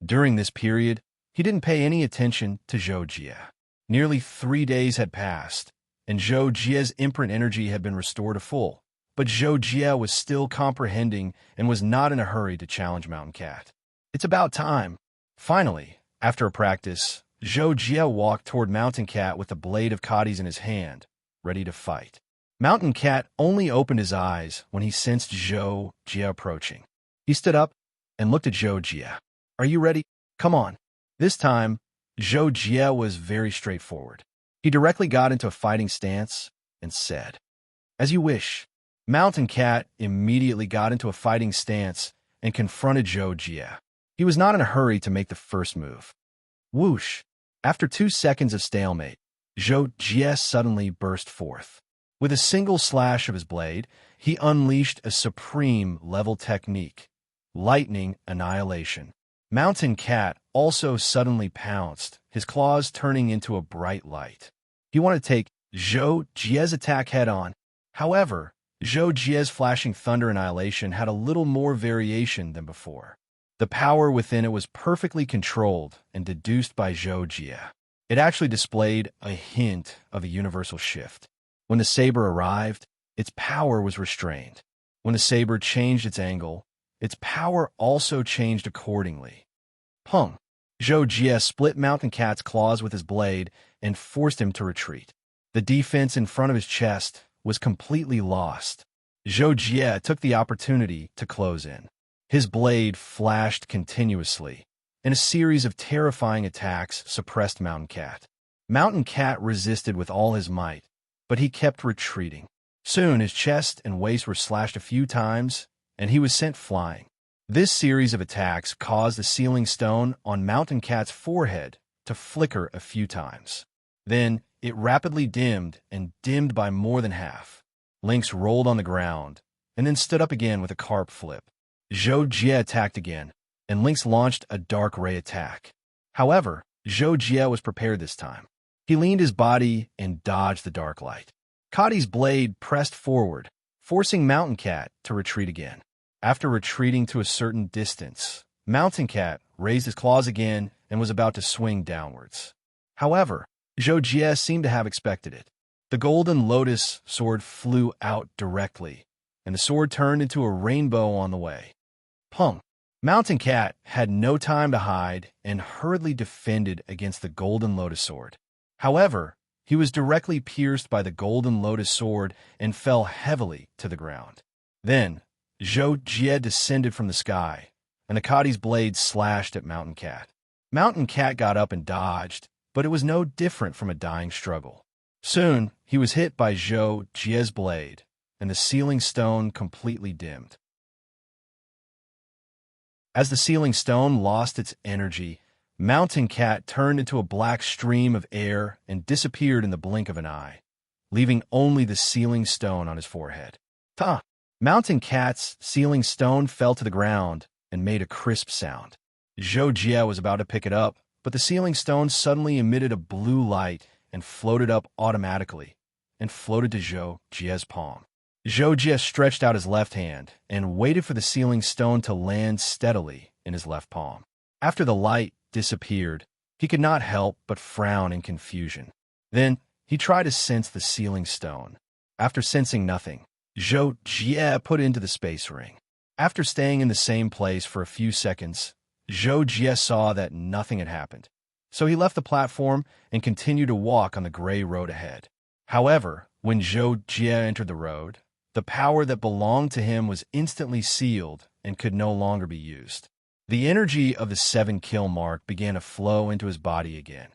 During this period, he didn't pay any attention to Zhou Jie. Nearly 3 days had passed, and Zhou Jie's imprint energy had been restored to full, but Zhou Jie was still comprehending and was not in a hurry to challenge Mountain Cat. It's about time. Finally, after a practice, Zhou Jie walked toward Mountain Cat with the blade of Cadi's in his hand, ready to fight. Mountain Cat only opened his eyes when he sensed Zhou Jie approaching. He stood up and looked at Zhou Jie. Are you ready? Come on. This time, Zhou Jie was very straightforward. He directly got into a fighting stance and said, As you wish. Mountain Cat immediately got into a fighting stance and confronted Zhou Jie. He was not in a hurry to make the first move. Whoosh! After 2 seconds of stalemate, Zhou Jie suddenly burst forth. With a single slash of his blade, he unleashed a supreme level technique, lightning annihilation. Mountain Cat also suddenly pounced, his claws turning into a bright light. He wanted to take Zhou Jie's attack head-on. However, Zhou Jie's flashing thunder annihilation had a little more variation than before. The power within it was perfectly controlled and deduced by Zhou Jie. It actually displayed a hint of a universal shift. When the saber arrived, its power was restrained. When the saber changed its angle, its power also changed accordingly. Pung! Zhou Jie split Mountain Cat's claws with his blade and forced him to retreat. The defense in front of his chest was completely lost. Zhou Jie took the opportunity to close in. His blade flashed continuously, and a series of terrifying attacks suppressed Mountain Cat. Mountain Cat resisted with all his might, but he kept retreating. Soon his chest and waist were slashed a few times, and he was sent flying. This series of attacks caused the sealing stone on Mountain Cat's forehead to flicker a few times. Then it rapidly dimmed and dimmed by more than half. Lynx rolled on the ground, and then stood up again with a carp flip. Zhou Jie attacked again, and Lynx launched a dark ray attack. However, Zhou Jie was prepared this time. He leaned his body and dodged the dark light. Cadi's blade pressed forward, forcing Mountain Cat to retreat again. After retreating to a certain distance, Mountain Cat raised his claws again and was about to swing downwards. However, Zhou Jie seemed to have expected it. The golden lotus sword flew out directly, and the sword turned into a rainbow on the way. Pung! Mountain Cat had no time to hide and hurriedly defended against the golden lotus sword. However, he was directly pierced by the golden lotus sword and fell heavily to the ground. Then, Zhou Jie descended from the sky, and the Cadi's blade slashed at Mountain Cat. Mountain Cat got up and dodged, but it was no different from a dying struggle. Soon, he was hit by Zhou Jie's blade, and the sealing stone completely dimmed. As the sealing stone lost its energy, Mountain Cat turned into a black stream of air and disappeared in the blink of an eye, leaving only the sealing stone on his forehead. Ta! Mountain Cat's sealing stone fell to the ground and made a crisp sound. Zhou Jie was about to pick it up, but the sealing stone suddenly emitted a blue light and floated up automatically, and floated to Zhou Jie's palm. Zhou Jie stretched out his left hand and waited for the sealing stone to land steadily in his left palm. After the light disappeared, he could not help but frown in confusion. Then he tried to sense the sealing stone. After sensing nothing, Zhou Jie put it into the space ring. After staying in the same place for a few seconds, Zhou Jie saw that nothing had happened. So he left the platform and continued to walk on the gray road ahead. However, when Zhou Jie entered the road, the power that belonged to him was instantly sealed and could no longer be used. The energy of the 7-kill mark began to flow into his body again,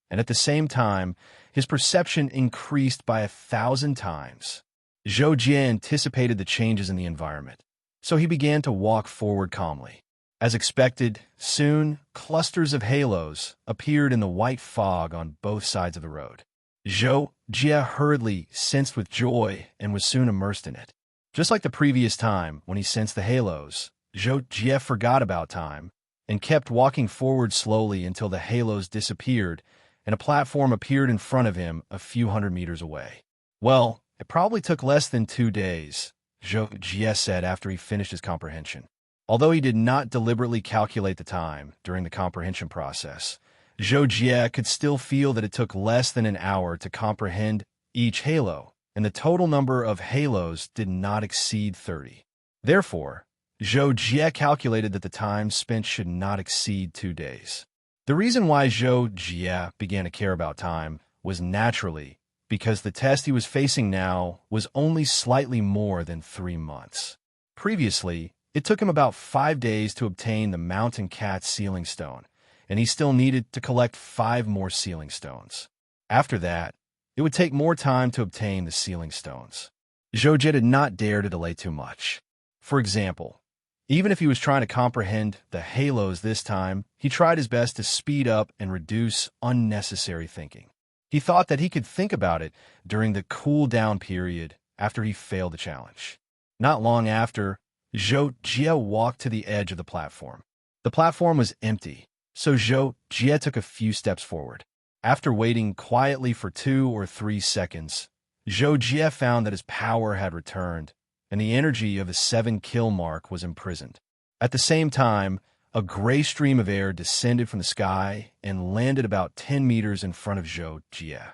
and at the same time, his perception increased by 1,000 times. Zhou Jie anticipated the changes in the environment, so he began to walk forward calmly. As expected, soon, clusters of halos appeared in the white fog on both sides of the road. Zhou Jie hurriedly sensed with joy and was soon immersed in it. Just like the previous time when he sensed the halos, Zhou Jie forgot about time and kept walking forward slowly until the halos disappeared and a platform appeared in front of him a few hundred meters away. Well, it probably took less than 2 days, Zhou Jie said after he finished his comprehension. Although he did not deliberately calculate the time during the comprehension process, Zhou Jie could still feel that it took less than an hour to comprehend each halo, and the total number of halos did not exceed 30. Therefore, Zhou Jie calculated that the time spent should not exceed 2 days. The reason why Zhou Jie began to care about time was naturally because the test he was facing now was only slightly more than 3 months. Previously, it took him about 5 days to obtain the Mountain Cat sealing stone, and he still needed to collect 5 more sealing stones. After that, it would take more time to obtain the sealing stones. Zhou Jie did not dare to delay too much. For example, even if he was trying to comprehend the halos this time, he tried his best to speed up and reduce unnecessary thinking. He thought that he could think about it during the cool-down period after he failed the challenge. Not long after, Zhou Jie walked to the edge of the platform. The platform was empty, so Zhou Jie took a few steps forward. After waiting quietly for 2 or 3 seconds, Zhou Jie found that his power had returned, and the energy of the 7-kill mark was imprisoned. At the same time, a gray stream of air descended from the sky and landed about 10 meters in front of Zhou Jie.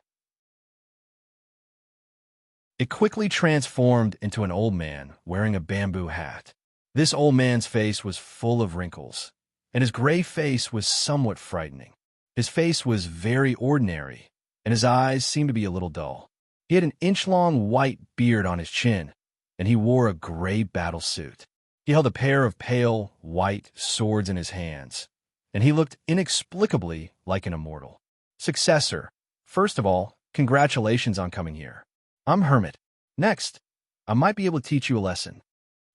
It quickly transformed into an old man wearing a bamboo hat. This old man's face was full of wrinkles, and his gray face was somewhat frightening. His face was very ordinary, and his eyes seemed to be a little dull. He had an inch-long white beard on his chin, and he wore a gray battle suit. He held a pair of pale, white swords in his hands, and he looked inexplicably like an immortal. Successor, first of all, congratulations on coming here. I'm Hermit. Next, I might be able to teach you a lesson.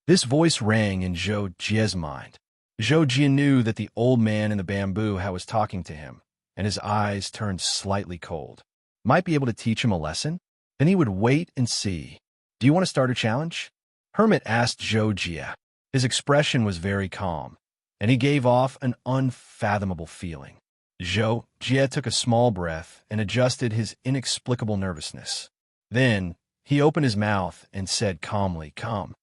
This voice rang in Zhou Jie's mind. Zhou Jie knew that the old man in the bamboo hat was talking to him, and his eyes turned slightly cold. Might be able to teach him a lesson? Then he would wait and see. Do you want to start a challenge? Hermit asked Zhou Jie. His expression was very calm, and he gave off an unfathomable feeling. Zhou Jie took a small breath and adjusted his inexplicable nervousness. Then, he opened his mouth and said calmly, "Come."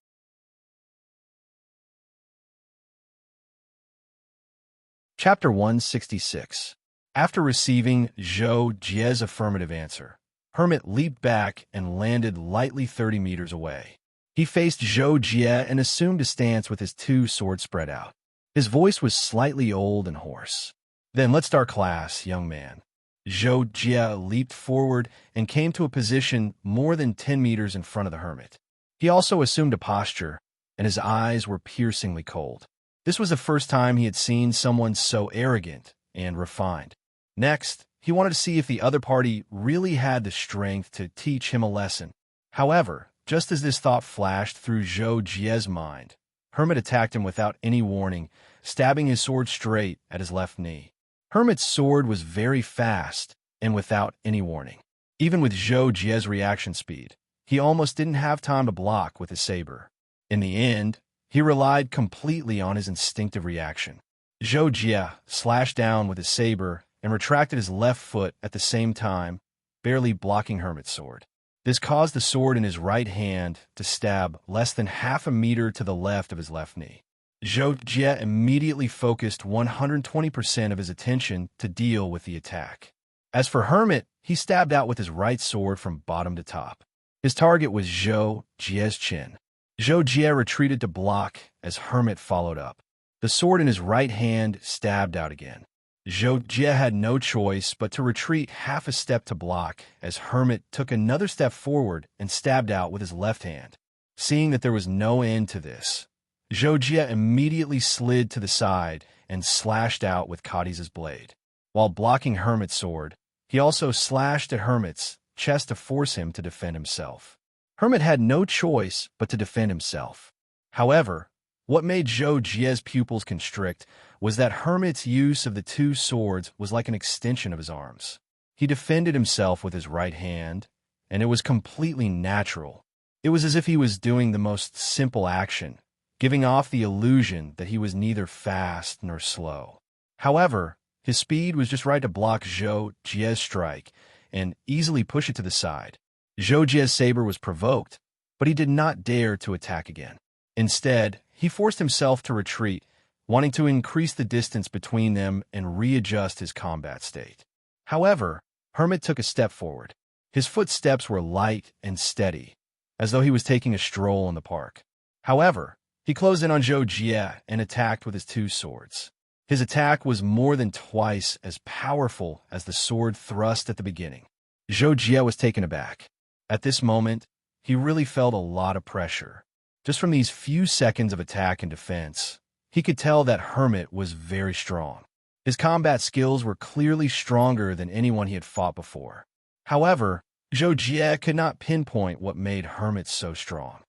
Chapter 166. After receiving Zhou Jie's affirmative answer, Hermit leaped back and landed lightly 30 meters away. He faced Zhou Jie and assumed a stance with his 2 swords spread out. His voice was slightly old and hoarse. Then let's start class, young man. Zhou Jie leaped forward and came to a position more than 10 meters in front of the hermit. He also assumed a posture, and his eyes were piercingly cold. This was the first time he had seen someone so arrogant and refined. Next, He wanted to see if the other party really had the strength to teach him a lesson. However, just as this thought flashed through Zhou Jie's mind, Hermit attacked him without any warning, stabbing his sword straight at his left knee. Hermit's sword was very fast and without any warning. Even with Zhou Jie's reaction speed, he almost didn't have time to block with his saber. In the end, he relied completely on his instinctive reaction. Zhou Jie slashed down with his saber and retracted his left foot at the same time, barely blocking Hermit's sword. This caused the sword in his right hand to stab less than half a meter to the left of his left knee. Zhou Jie immediately focused 120% of his attention to deal with the attack. As for Hermit, he stabbed out with his right sword from bottom to top. His target was Zhou Jie's chin. Zhou Jie retreated to block as Hermit followed up. The sword in his right hand stabbed out again. Zhou Jie had no choice but to retreat half a step to block as Hermit took another step forward and stabbed out with his left hand. Seeing that there was no end to this, Zhou Jie immediately slid to the side and slashed out with Cadi's blade. While blocking Hermit's sword, he also slashed at Hermit's chest to force him to defend himself. Hermit had no choice but to defend himself. However, what made Zhou Jie's pupils constrict was that Hermit's use of the two swords was like an extension of his arms. He defended himself with his right hand, and it was completely natural. It was as if he was doing the most simple action, giving off the illusion that he was neither fast nor slow. However, his speed was just right to block Zhou Jie's strike and easily push it to the side. Zhou Jie's saber was provoked, but he did not dare to attack again. Instead, he forced himself to retreat, wanting to increase the distance between them and readjust his combat state. However, Hermit took a step forward. His footsteps were light and steady, as though he was taking a stroll in the park. However, he closed in on Zhou Jie and attacked with his two swords. His attack was more than twice as powerful as the sword thrust at the beginning. Zhou Jie was taken aback. At this moment, he really felt a lot of pressure. Just from these few seconds of attack and defense, he could tell that Hermit was very strong. His combat skills were clearly stronger than anyone he had fought before. However, Zhou Jie could not pinpoint what made Hermit so strong.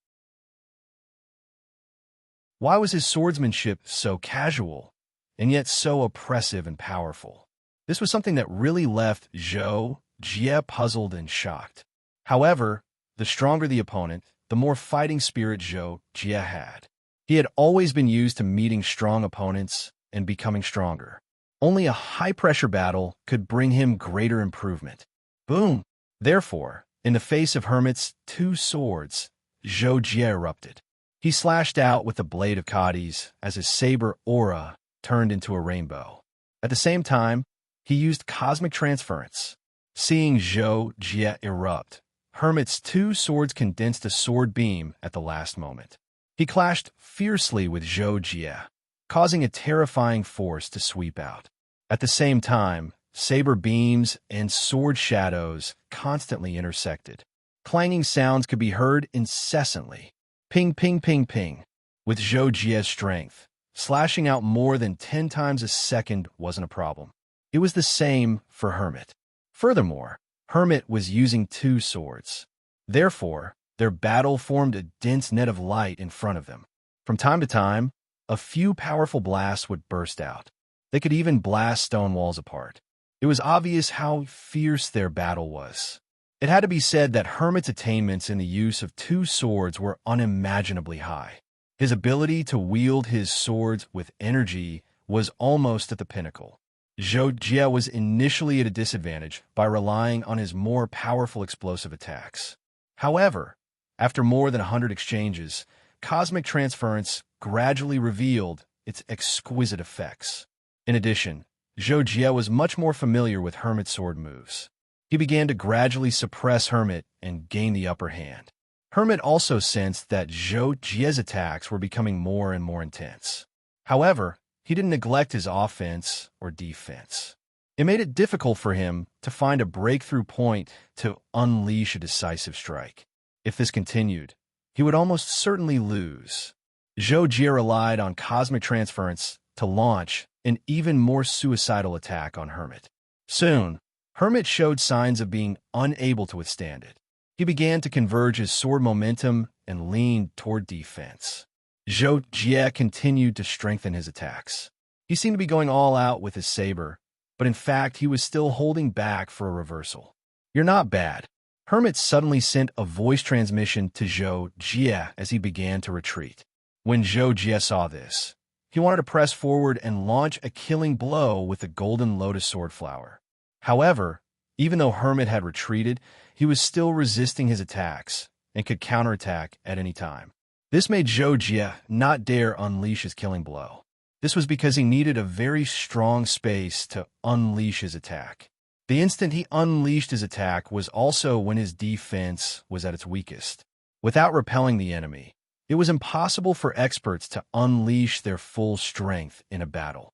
Why was his swordsmanship so casual, and yet so oppressive and powerful? This was something that really left Zhou Jie puzzled and shocked. However, the stronger the opponent, the more fighting spirit Zhou Jie had. He had always been used to meeting strong opponents and becoming stronger. Only a high-pressure battle could bring him greater improvement. Boom! Therefore, in the face of Hermit's two swords, Zhou Jie erupted. He slashed out with the blade of Cadi's as his saber aura turned into a rainbow. At the same time, he used cosmic transference. Seeing Zhou Jie erupt, Hermit's two swords condensed a sword beam at the last moment. He clashed fiercely with Zhou Jie, causing a terrifying force to sweep out. At the same time, saber beams and sword shadows constantly intersected. Clanging sounds could be heard incessantly. Ping, ping, ping, ping. With Zhou Jie's strength, slashing out more than 10 times a second wasn't a problem. It was the same for Hermit. Furthermore, Hermit was using two swords. Therefore, their battle formed a dense net of light in front of them. From time to time, a few powerful blasts would burst out. They could even blast stone walls apart. It was obvious how fierce their battle was. It had to be said that Hermit's attainments in the use of two swords were unimaginably high. His ability to wield his swords with energy was almost at the pinnacle. Zhou Jie was initially at a disadvantage by relying on his more powerful explosive attacks. However, after more than 100 exchanges, cosmic transference gradually revealed its exquisite effects. In addition, Zhou Jie was much more familiar with Hermit's sword moves. He began to gradually suppress Hermit and gain the upper hand. Hermit also sensed that Zhou Jie's attacks were becoming more and more intense. However, he didn't neglect his offense or defense. It made it difficult for him to find a breakthrough point to unleash a decisive strike. If this continued, he would almost certainly lose. Zhou Jie relied on cosmic transference to launch an even more suicidal attack on Hermit. Soon, Hermit showed signs of being unable to withstand it. He began to converge his sword momentum and leaned toward defense. Zhou Jie continued to strengthen his attacks. He seemed to be going all out with his saber, but in fact he was still holding back for a reversal. "You're not bad." Hermit suddenly sent a voice transmission to Zhou Jie as he began to retreat. When Zhou Jie saw this, he wanted to press forward and launch a killing blow with the golden lotus sword flower. However, even though Hermit had retreated, he was still resisting his attacks and could counterattack at any time. This made Zhou Jie not dare unleash his killing blow. This was because he needed a very strong space to unleash his attack. The instant he unleashed his attack was also when his defense was at its weakest. Without repelling the enemy, it was impossible for experts to unleash their full strength in a battle.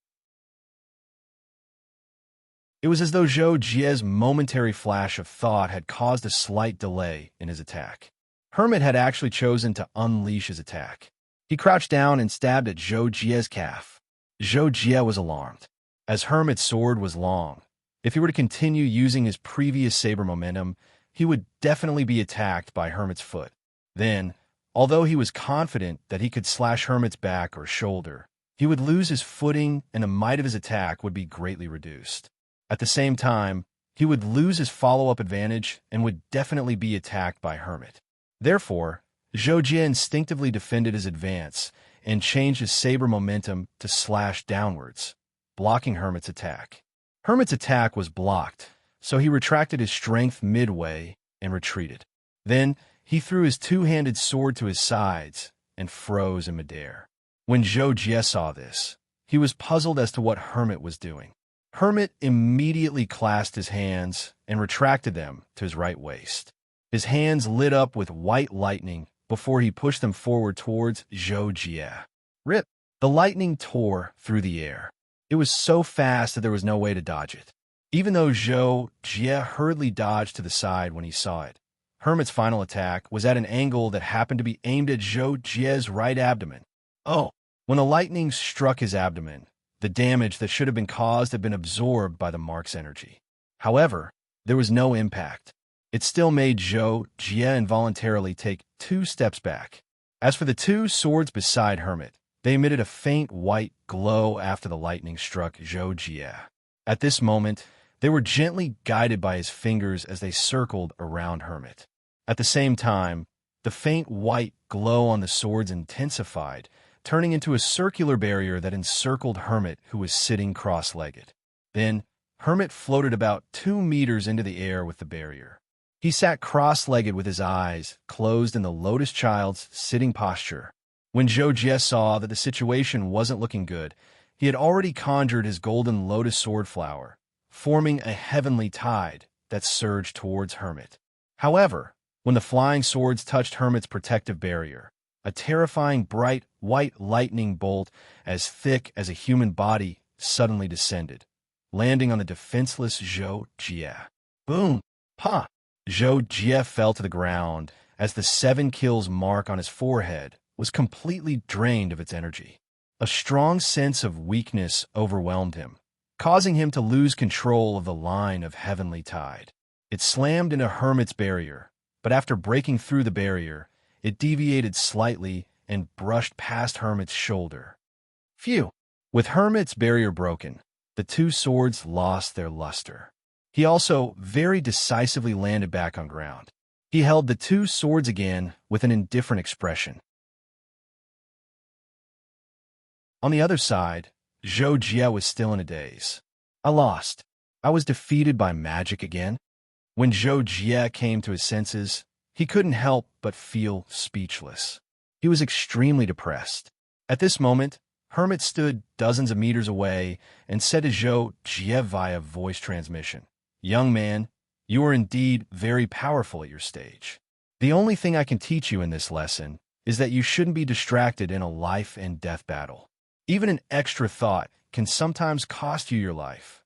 It was as though Zhou Jie's momentary flash of thought had caused a slight delay in his attack. Hermit had actually chosen to unleash his attack. He crouched down and stabbed at Zhou Jie's calf. Zhou Jie was alarmed, as Hermit's sword was long. If he were to continue using his previous saber momentum, he would definitely be attacked by Hermit's foot. Then, although he was confident that he could slash Hermit's back or shoulder, he would lose his footing and the might of his attack would be greatly reduced. At the same time, he would lose his follow-up advantage and would definitely be attacked by Hermit. Therefore, Zhou Jie instinctively defended his advance and changed his saber momentum to slash downwards, blocking Hermit's attack. Hermit's attack was blocked, so he retracted his strength midway and retreated. Then, he threw his two-handed sword to his sides and froze in midair. When Zhou Jie saw this, he was puzzled as to what Hermit was doing. Hermit immediately clasped his hands and retracted them to his right waist. His hands lit up with white lightning before he pushed them forward towards Zhou Jie. Rip! The lightning tore through the air. It was so fast that there was no way to dodge it. Even though Zhou Jie hurriedly dodged to the side when he saw it, Hermit's final attack was at an angle that happened to be aimed at Zhou Jie's right abdomen. Oh! When the lightning struck his abdomen, the damage that should have been caused had been absorbed by the mark's energy. However, there was no impact. It still made Zhou Jie involuntarily take 2 steps back. As for the 2 swords beside Hermit, they emitted a faint white glow after the lightning struck Zhou Jie. At this moment, they were gently guided by his fingers as they circled around Hermit. At the same time, the faint white glow on the swords intensified, turning into a circular barrier that encircled Hermit, who was sitting cross-legged. Then, Hermit floated about 2 meters into the air with the barrier. He sat cross-legged with his eyes closed in the lotus child's sitting posture. When Zhou Jie saw that the situation wasn't looking good, he had already conjured his golden lotus sword flower, forming a heavenly tide that surged towards Hermit. However, when the flying swords touched Hermit's protective barrier, a terrifying bright white lightning bolt as thick as a human body suddenly descended, landing on the defenseless Zhou Jie. Boom! Pa! Zhou Jie fell to the ground as the 7 kills mark on his forehead was completely drained of its energy. A strong sense of weakness overwhelmed him, causing him to lose control of the line of heavenly tide. It slammed into Hermit's barrier, but after breaking through the barrier, it deviated slightly and brushed past Hermit's shoulder. Phew! With Hermit's barrier broken, the 2 swords lost their luster. He also very decisively landed back on ground. He held the 2 swords again with an indifferent expression. On the other side, Zhou Jie was still in a daze. I lost. I was defeated by magic again. When Zhou Jie came to his senses, he couldn't help but feel speechless. He was extremely depressed. At this moment, Hermit stood dozens of meters away and said to Zhou Jie via voice transmission, "Young man, you are indeed very powerful at your stage. The only thing I can teach you in this lesson is that you shouldn't be distracted in a life and death battle. Even an extra thought can sometimes cost you your life."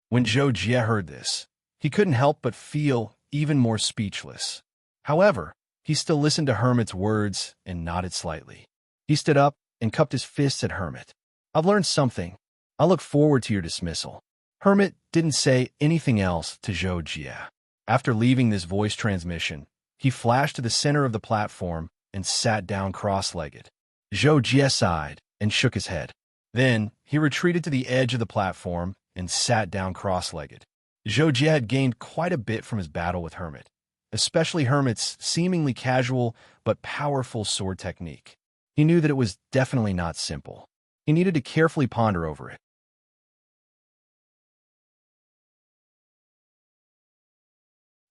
When Zhou Jie heard this, he couldn't help but feel even more speechless. However, he still listened to Hermit's words and nodded slightly. He stood up and cupped his fists at Hermit. "I've learned something. I look forward to your dismissal. Hermit didn't say anything else to Zhou Jie. After leaving this voice transmission, he flashed to the center of the platform and sat down cross-legged. Zhou Jie sighed and shook his head. Then he retreated to the edge of the platform and sat down cross-legged. Zhou Jie had gained quite a bit from his battle with Hermit, especially Hermit's seemingly casual but powerful sword technique. He knew that it was definitely not simple. He needed to carefully ponder over it.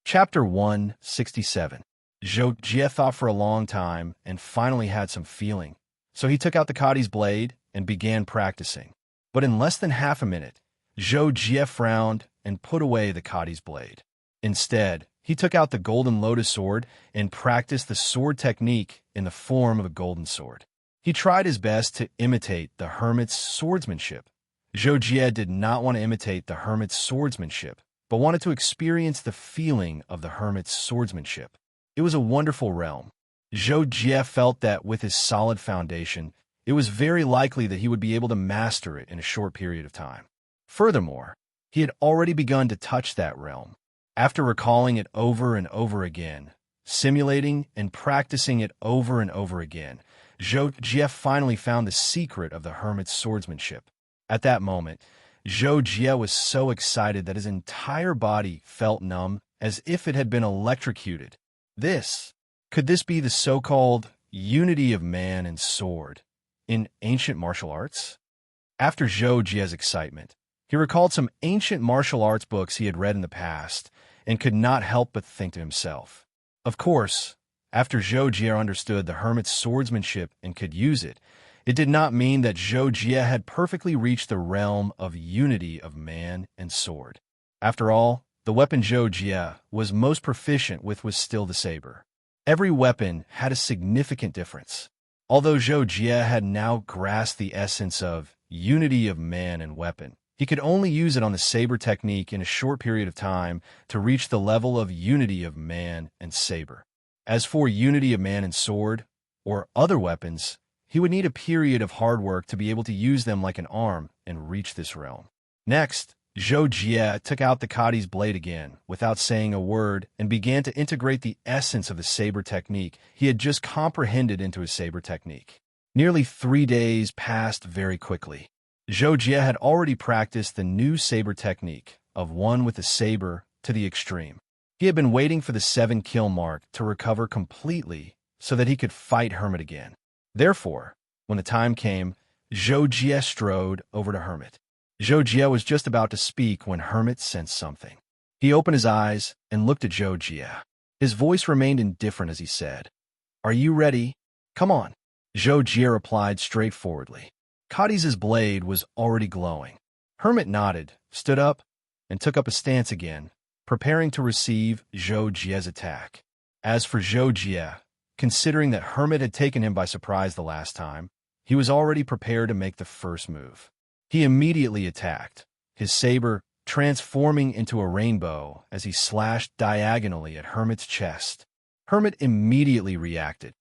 Chapter 167. Zhou Jie thought for a long time and finally had some feeling, so he took out the Kadi's blade and began practicing. But in less than half a minute, Zhou Jie frowned and put away the Kadi's blade. Instead, he took out the golden lotus sword and practiced the sword technique in the form of a golden sword. He tried his best to imitate the hermit's swordsmanship. Zhou Jie did not want to imitate the hermit's swordsmanship, but wanted to experience the feeling of the hermit's swordsmanship. It was a wonderful realm. Zhou Jie felt that with his solid foundation, it was very likely that he would be able to master it in a short period of time. Furthermore, he had already begun to touch that realm. After recalling it over and over again, simulating and practicing it over and over again, Zhou Jie finally found the secret of the hermit's swordsmanship. At that moment, Zhou Jie was so excited that his entire body felt numb, as if it had been electrocuted. Could this be the so-called unity of man and sword in ancient martial arts? After Zhou Jie's excitement, he recalled some ancient martial arts books he had read in the past and could not help but think to himself. Of course, after Zhou Jie understood the hermit's swordsmanship and could use it, it did not mean that Zhou Jie had perfectly reached the realm of unity of man and sword. After all, the weapon Zhou Jie was most proficient with was still the saber. Every weapon had a significant difference. Although Zhou Jie had now grasped the essence of unity of man and weapon, he could only use it on the saber technique in a short period of time to reach the level of unity of man and saber. As for unity of man and sword, or other weapons, he would need a period of hard work to be able to use them like an arm and reach this realm. Next, Zhou Jie took out the Kadi's blade again, without saying a word, and began to integrate the essence of the saber technique he had just comprehended into his saber technique. Nearly 3 days passed very quickly. Zhou Jie had already practiced the new saber technique of one with a saber to the extreme. He had been waiting for the 7-kill mark to recover completely so that he could fight Hermit again. Therefore, when the time came, Zhou Jie strode over to Hermit. Zhou Jie was just about to speak when Hermit sensed something. He opened his eyes and looked at Zhou Jie. His voice remained indifferent as he said, "Are you ready? Come on." Zhou Jie replied straightforwardly. Kadi's blade was already glowing. Hermit nodded, stood up, and took up a stance again, preparing to receive Zhou Jie's attack. As for Zhou Jie, considering that Hermit had taken him by surprise the last time, he was already prepared to make the first move. He immediately attacked, his saber transforming into a rainbow as he slashed diagonally at Hermit's chest. Hermit immediately reacted.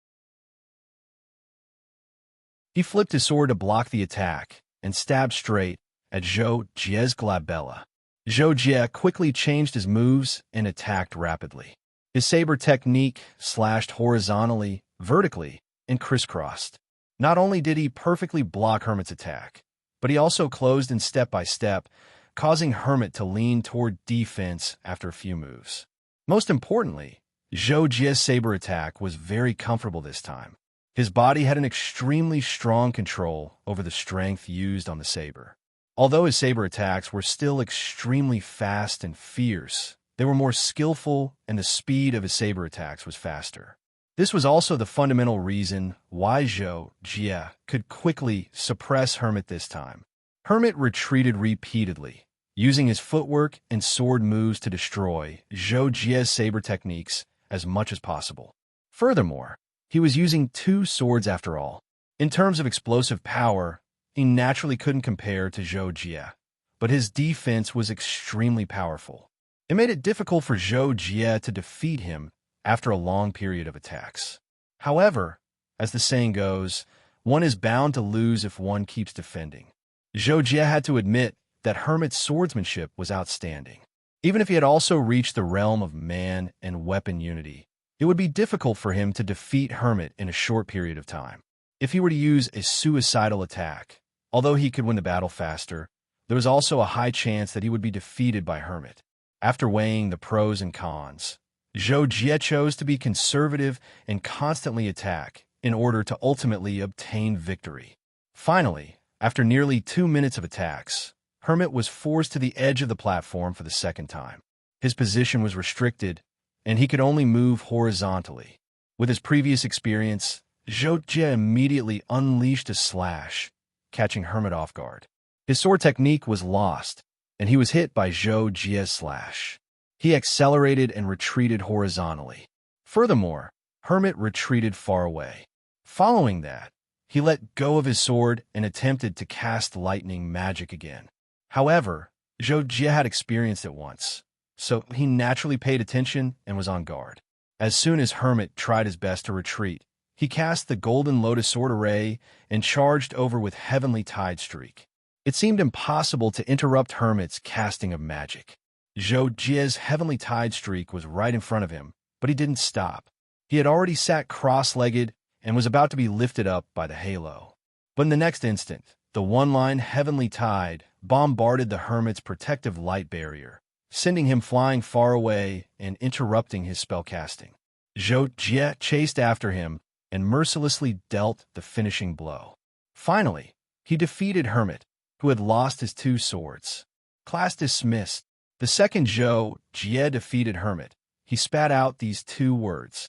He flipped his sword to block the attack and stabbed straight at Zhou Jie's glabella. Zhou Jie quickly changed his moves and attacked rapidly. His saber technique slashed horizontally, vertically, and crisscrossed. Not only did he perfectly block Hermit's attack, but he also closed in step by step, causing Hermit to lean toward defense after a few moves. Most importantly, Zhou Jie's saber attack was very comfortable this time. His body had an extremely strong control over the strength used on the saber. Although his saber attacks were still extremely fast and fierce, they were more skillful and the speed of his saber attacks was faster. This was also the fundamental reason why Zhou Jie could quickly suppress Hermit this time. Hermit retreated repeatedly, using his footwork and sword moves to destroy Zhou Jie's saber techniques as much as possible. Furthermore, he was using 2 swords after all. In terms of explosive power, he naturally couldn't compare to Zhou Jie, but his defense was extremely powerful. It made it difficult for Zhou Jie to defeat him after a long period of attacks. However, as the saying goes, one is bound to lose if one keeps defending. Zhou Jie had to admit that Hermit's swordsmanship was outstanding. Even if he had also reached the realm of man and weapon unity, it would be difficult for him to defeat Hermit in a short period of time. If he were to use a suicidal attack, although he could win the battle faster, there was also a high chance that he would be defeated by Hermit. After weighing the pros and cons, Zhou Jie chose to be conservative and constantly attack in order to ultimately obtain victory. Finally, after nearly 2 minutes of attacks, Hermit was forced to the edge of the platform for the second time. His position was restricted, and he could only move horizontally. With his previous experience, Zhou Jie immediately unleashed a slash, catching Hermit off guard. His sword technique was lost, and he was hit by Zhou Jie's slash. He accelerated and retreated horizontally. Furthermore, Hermit retreated far away. Following that, he let go of his sword and attempted to cast lightning magic again. However, Zhou Jie had experienced it once, so he naturally paid attention and was on guard. As soon as Hermit tried his best to retreat, he cast the Golden Lotus Sword Array and charged over with Heavenly Tide Streak. It seemed impossible to interrupt Hermit's casting of magic. Zhou Jie's Heavenly Tide Streak was right in front of him, but he didn't stop. He had already sat cross-legged and was about to be lifted up by the halo. But in the next instant, the one-line Heavenly Tide bombarded the Hermit's protective light barrier, sending him flying far away and interrupting his spellcasting. Zhou Jie chased after him and mercilessly dealt the finishing blow. Finally, he defeated Hermit, who had lost his 2 swords. Class dismissed. The second Zhou Jie defeated Hermit, he spat out these 2 words.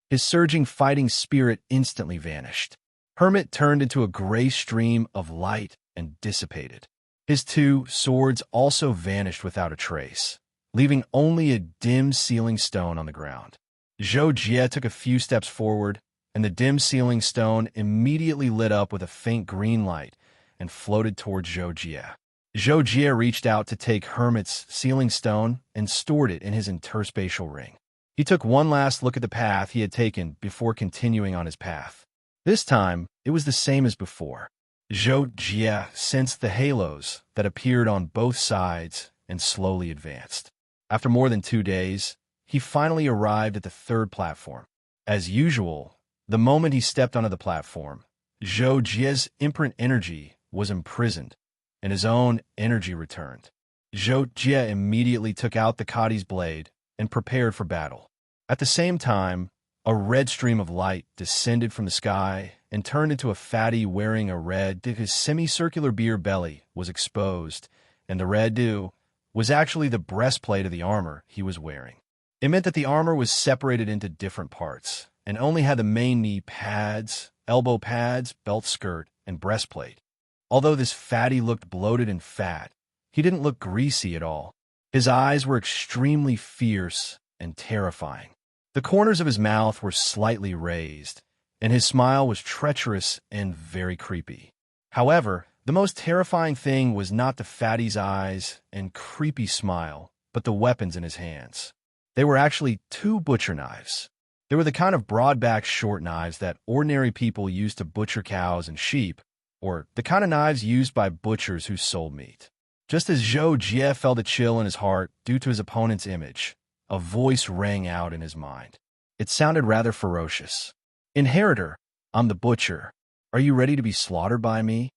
His surging fighting spirit instantly vanished. Hermit turned into a gray stream of light and dissipated. His 2 swords also vanished without a trace, leaving only a dim sealing stone on the ground. Zhou Jie took a few steps forward, and the dim sealing stone immediately lit up with a faint green light and floated towards Zhou Jie. Zhou Jie reached out to take Hermit's sealing stone and stored it in his interspatial ring. He took one last look at the path he had taken before continuing on his path. This time, it was the same as before. Zhou Jie sensed the halos that appeared on both sides and slowly advanced. After more than 2 days, he finally arrived at the 3rd platform. As usual, the moment he stepped onto the platform, Zhou Jie's imprint energy was imprisoned, and his own energy returned. Zhou Jie immediately took out the Kadi's blade and prepared for battle. At the same time, a red stream of light descended from the sky and turned into a fatty wearing a red. His semicircular beer belly was exposed, and the red dew was actually the breastplate of the armor he was wearing. It meant that the armor was separated into different parts and only had the main knee pads, elbow pads, belt skirt, and breastplate. Although this fatty looked bloated and fat, he didn't look greasy at all. His eyes were extremely fierce and terrifying. The corners of his mouth were slightly raised, and his smile was treacherous and very creepy. However, the most terrifying thing was not the fatty's eyes and creepy smile, but the weapons in his hands. They were actually 2 butcher knives. They were the kind of broad-back short knives that ordinary people use to butcher cows and sheep, or the kind of knives used by butchers who sold meat. Just as Zhou Jie felt a chill in his heart due to his opponent's image, a voice rang out in his mind. It sounded rather ferocious. "Inheritor, I'm the butcher. Are you ready to be slaughtered by me?"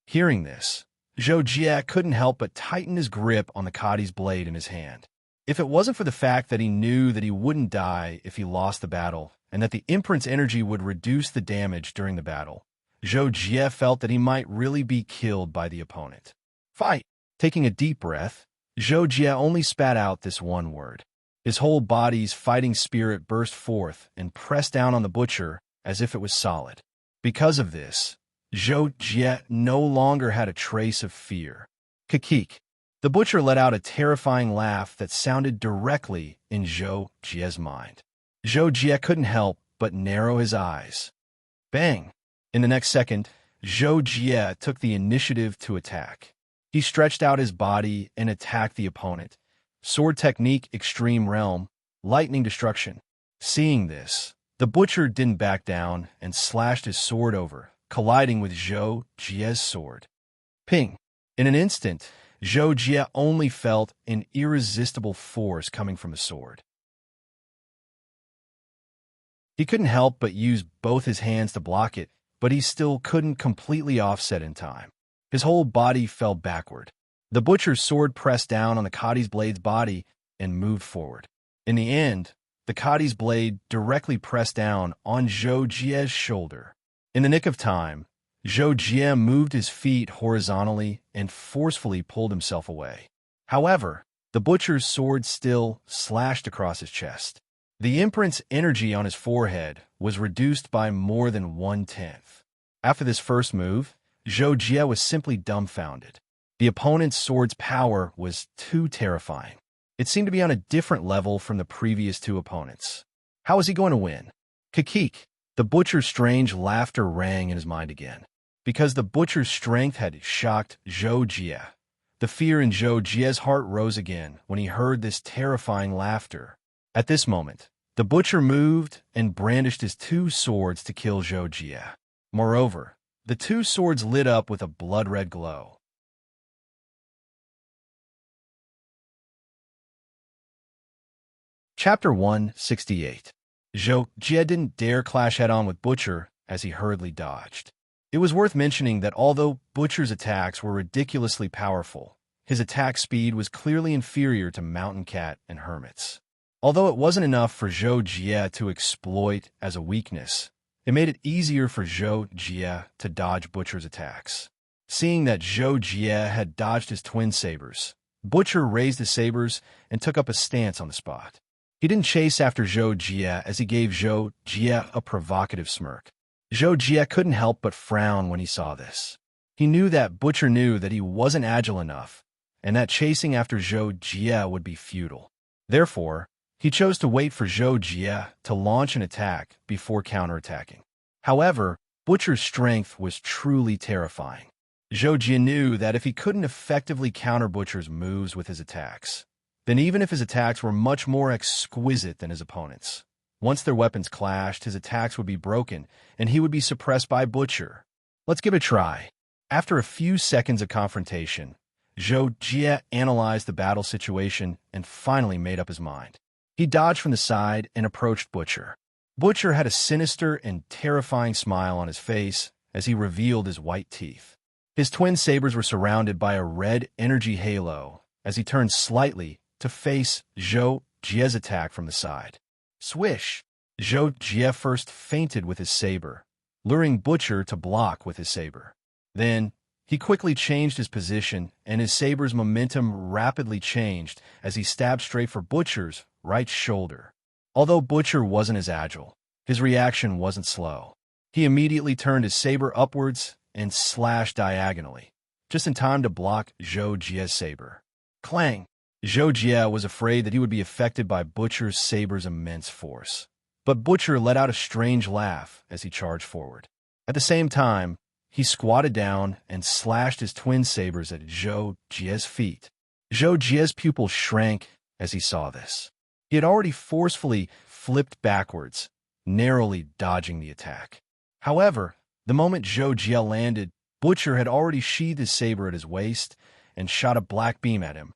Hearing this, Zhou Jie couldn't help but tighten his grip on the Kadi's blade in his hand. If it wasn't for the fact that he knew that he wouldn't die if he lost the battle, and that the imprint's energy would reduce the damage during the battle, Zhou Jie felt that he might really be killed by the opponent. "Fight!" Taking a deep breath, Zhou Jie only spat out this one word. His whole body's fighting spirit burst forth and pressed down on the butcher as if it was solid. Because of this, Zhou Jie no longer had a trace of fear. "Kikik!" The butcher let out a terrifying laugh that sounded directly in Zhou Jie's mind. Zhou Jie couldn't help but narrow his eyes. Bang! In the next second, Zhou Jie took the initiative to attack. He stretched out his body and attacked the opponent. Sword technique, extreme realm, lightning destruction. Seeing this, the butcher didn't back down and slashed his sword over, colliding with Zhou Jie's sword. Ping! In an instant, Zhou Jie only felt an irresistible force coming from the sword. He couldn't help but use both his hands to block it, but he still couldn't completely offset in time. His whole body fell backward. The butcher's sword pressed down on the Kadi's blade's body and moved forward. In the end, the Kadi's blade directly pressed down on Zhou Jie's shoulder. In the nick of time, Zhou Jie moved his feet horizontally and forcefully pulled himself away. However, the butcher's sword still slashed across his chest. The imprint's energy on his forehead was reduced by more than 1/10. After this first move, Zhou Jie was simply dumbfounded. The opponent's sword's power was too terrifying. It seemed to be on a different level from the previous two opponents. How was he going to win? Kikik! The butcher's strange laughter rang in his mind again. Because the butcher's strength had shocked Zhou Jie, the fear in Zhou Jie's heart rose again when he heard this terrifying laughter. At this moment, the butcher moved and brandished his two swords to kill Zhou Jie. Moreover, the two swords lit up with a blood-red glow. Chapter 168. Zhou Jie didn't dare clash head-on with Butcher as he hurriedly dodged. It was worth mentioning that although Butcher's attacks were ridiculously powerful, his attack speed was clearly inferior to Mountain Cat and Hermit's. Although it wasn't enough for Zhou Jie to exploit as a weakness, it made it easier for Zhou Jie to dodge Butcher's attacks. Seeing that Zhou Jie had dodged his twin sabers, Butcher raised his sabers and took up a stance on the spot. He didn't chase after Zhou Jie as he gave Zhou Jie a provocative smirk. Zhou Jie couldn't help but frown when he saw this. He knew that Butcher knew that he wasn't agile enough, and that chasing after Zhou Jie would be futile. Therefore, he chose to wait for Zhou Jie to launch an attack before counterattacking. However, Butcher's strength was truly terrifying. Zhou Jie knew that if he couldn't effectively counter Butcher's moves with his attacks, then even if his attacks were much more exquisite than his opponent's, once their weapons clashed, his attacks would be broken, and he would be suppressed by Butcher. Let's give it a try. After a few seconds of confrontation, Zhou Jie analyzed the battle situation and finally made up his mind. He dodged from the side and approached Butcher. Butcher had a sinister and terrifying smile on his face as he revealed his white teeth. His twin sabers were surrounded by a red energy halo as he turned slightly to face Zhou Jie's attack from the side. Swish! Zhou Jie first feinted with his saber, luring Butcher to block with his saber. Then, he quickly changed his position, and his saber's momentum rapidly changed as he stabbed straight for Butcher's right shoulder. Although Butcher wasn't as agile, his reaction wasn't slow. He immediately turned his saber upwards and slashed diagonally, just in time to block Zhou Jie's saber. Clang! Zhou Jie was afraid that he would be affected by Butcher's saber's immense force. But Butcher let out a strange laugh as he charged forward. At the same time, he squatted down and slashed his twin sabers at Zhou Jie's feet. Zhou Jie's pupil shrank as he saw this. He had already forcefully flipped backwards, narrowly dodging the attack. However, the moment Zhou Jie landed, Butcher had already sheathed his saber at his waist and shot a black beam at him.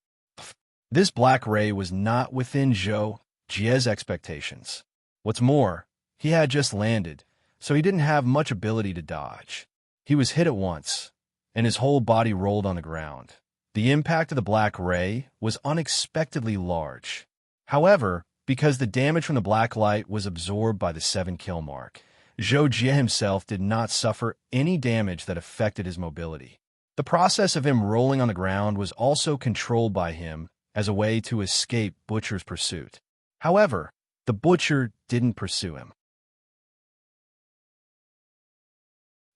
This black ray was not within Zhou Jie's expectations. What's more, he had just landed, so he didn't have much ability to dodge. He was hit at once, and his whole body rolled on the ground. The impact of the black ray was unexpectedly large. However, because the damage from the black light was absorbed by the 7-kill mark, Zhou Jie himself did not suffer any damage that affected his mobility. The process of him rolling on the ground was also controlled by him as a way to escape Butcher's pursuit. However, the Butcher didn't pursue him.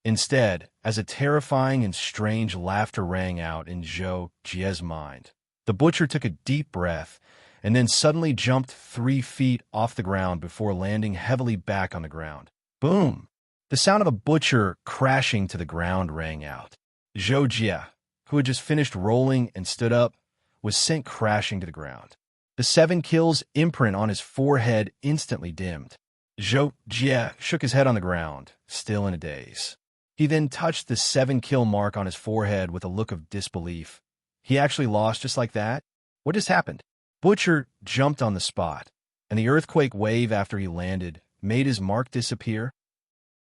Instead, as a terrifying and strange laughter rang out in Zhou Jie's mind, the Butcher took a deep breath and then suddenly jumped 3 feet off the ground before landing heavily back on the ground. Boom! The sound of a Butcher crashing to the ground rang out. Zhou Jie, who had just finished rolling and stood up, was sent crashing to the ground. The 7 kills imprint on his forehead instantly dimmed. Zhou Jie shook his head on the ground, still in a daze. He then touched the 7-kill mark on his forehead with a look of disbelief. He actually lost just like that? What just happened? Butcher jumped on the spot, and the earthquake wave after he landed made his mark disappear.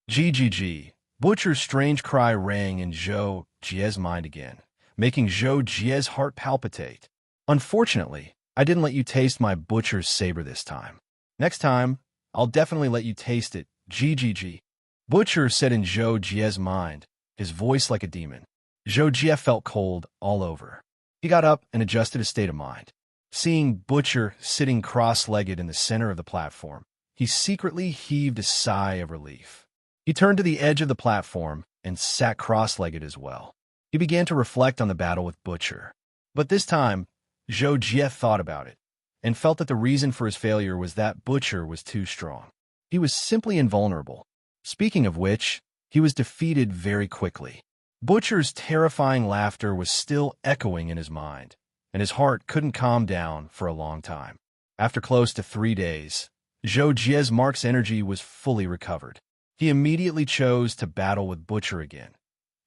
GGG. Butcher's strange cry rang in Zhou Jie's mind again, making Zhou Jie's heart palpitate. Unfortunately, I didn't let you taste my butcher's saber this time. Next time, I'll definitely let you taste it. GGG. Butcher said in Zhou Jie's mind, his voice like a demon. Zhou Jie felt cold all over. He got up and adjusted his state of mind. Seeing Butcher sitting cross-legged in the center of the platform, he secretly heaved a sigh of relief. He turned to the edge of the platform and sat cross-legged as well. He began to reflect on the battle with Butcher. But this time, Zhou Jie thought about it and felt that the reason for his failure was that Butcher was too strong. He was simply invulnerable. Speaking of which, he was defeated very quickly. Butcher's terrifying laughter was still echoing in his mind, and his heart couldn't calm down for a long time. After close to 3 days, Zhou Jie's mark's energy was fully recovered. He immediately chose to battle with Butcher again.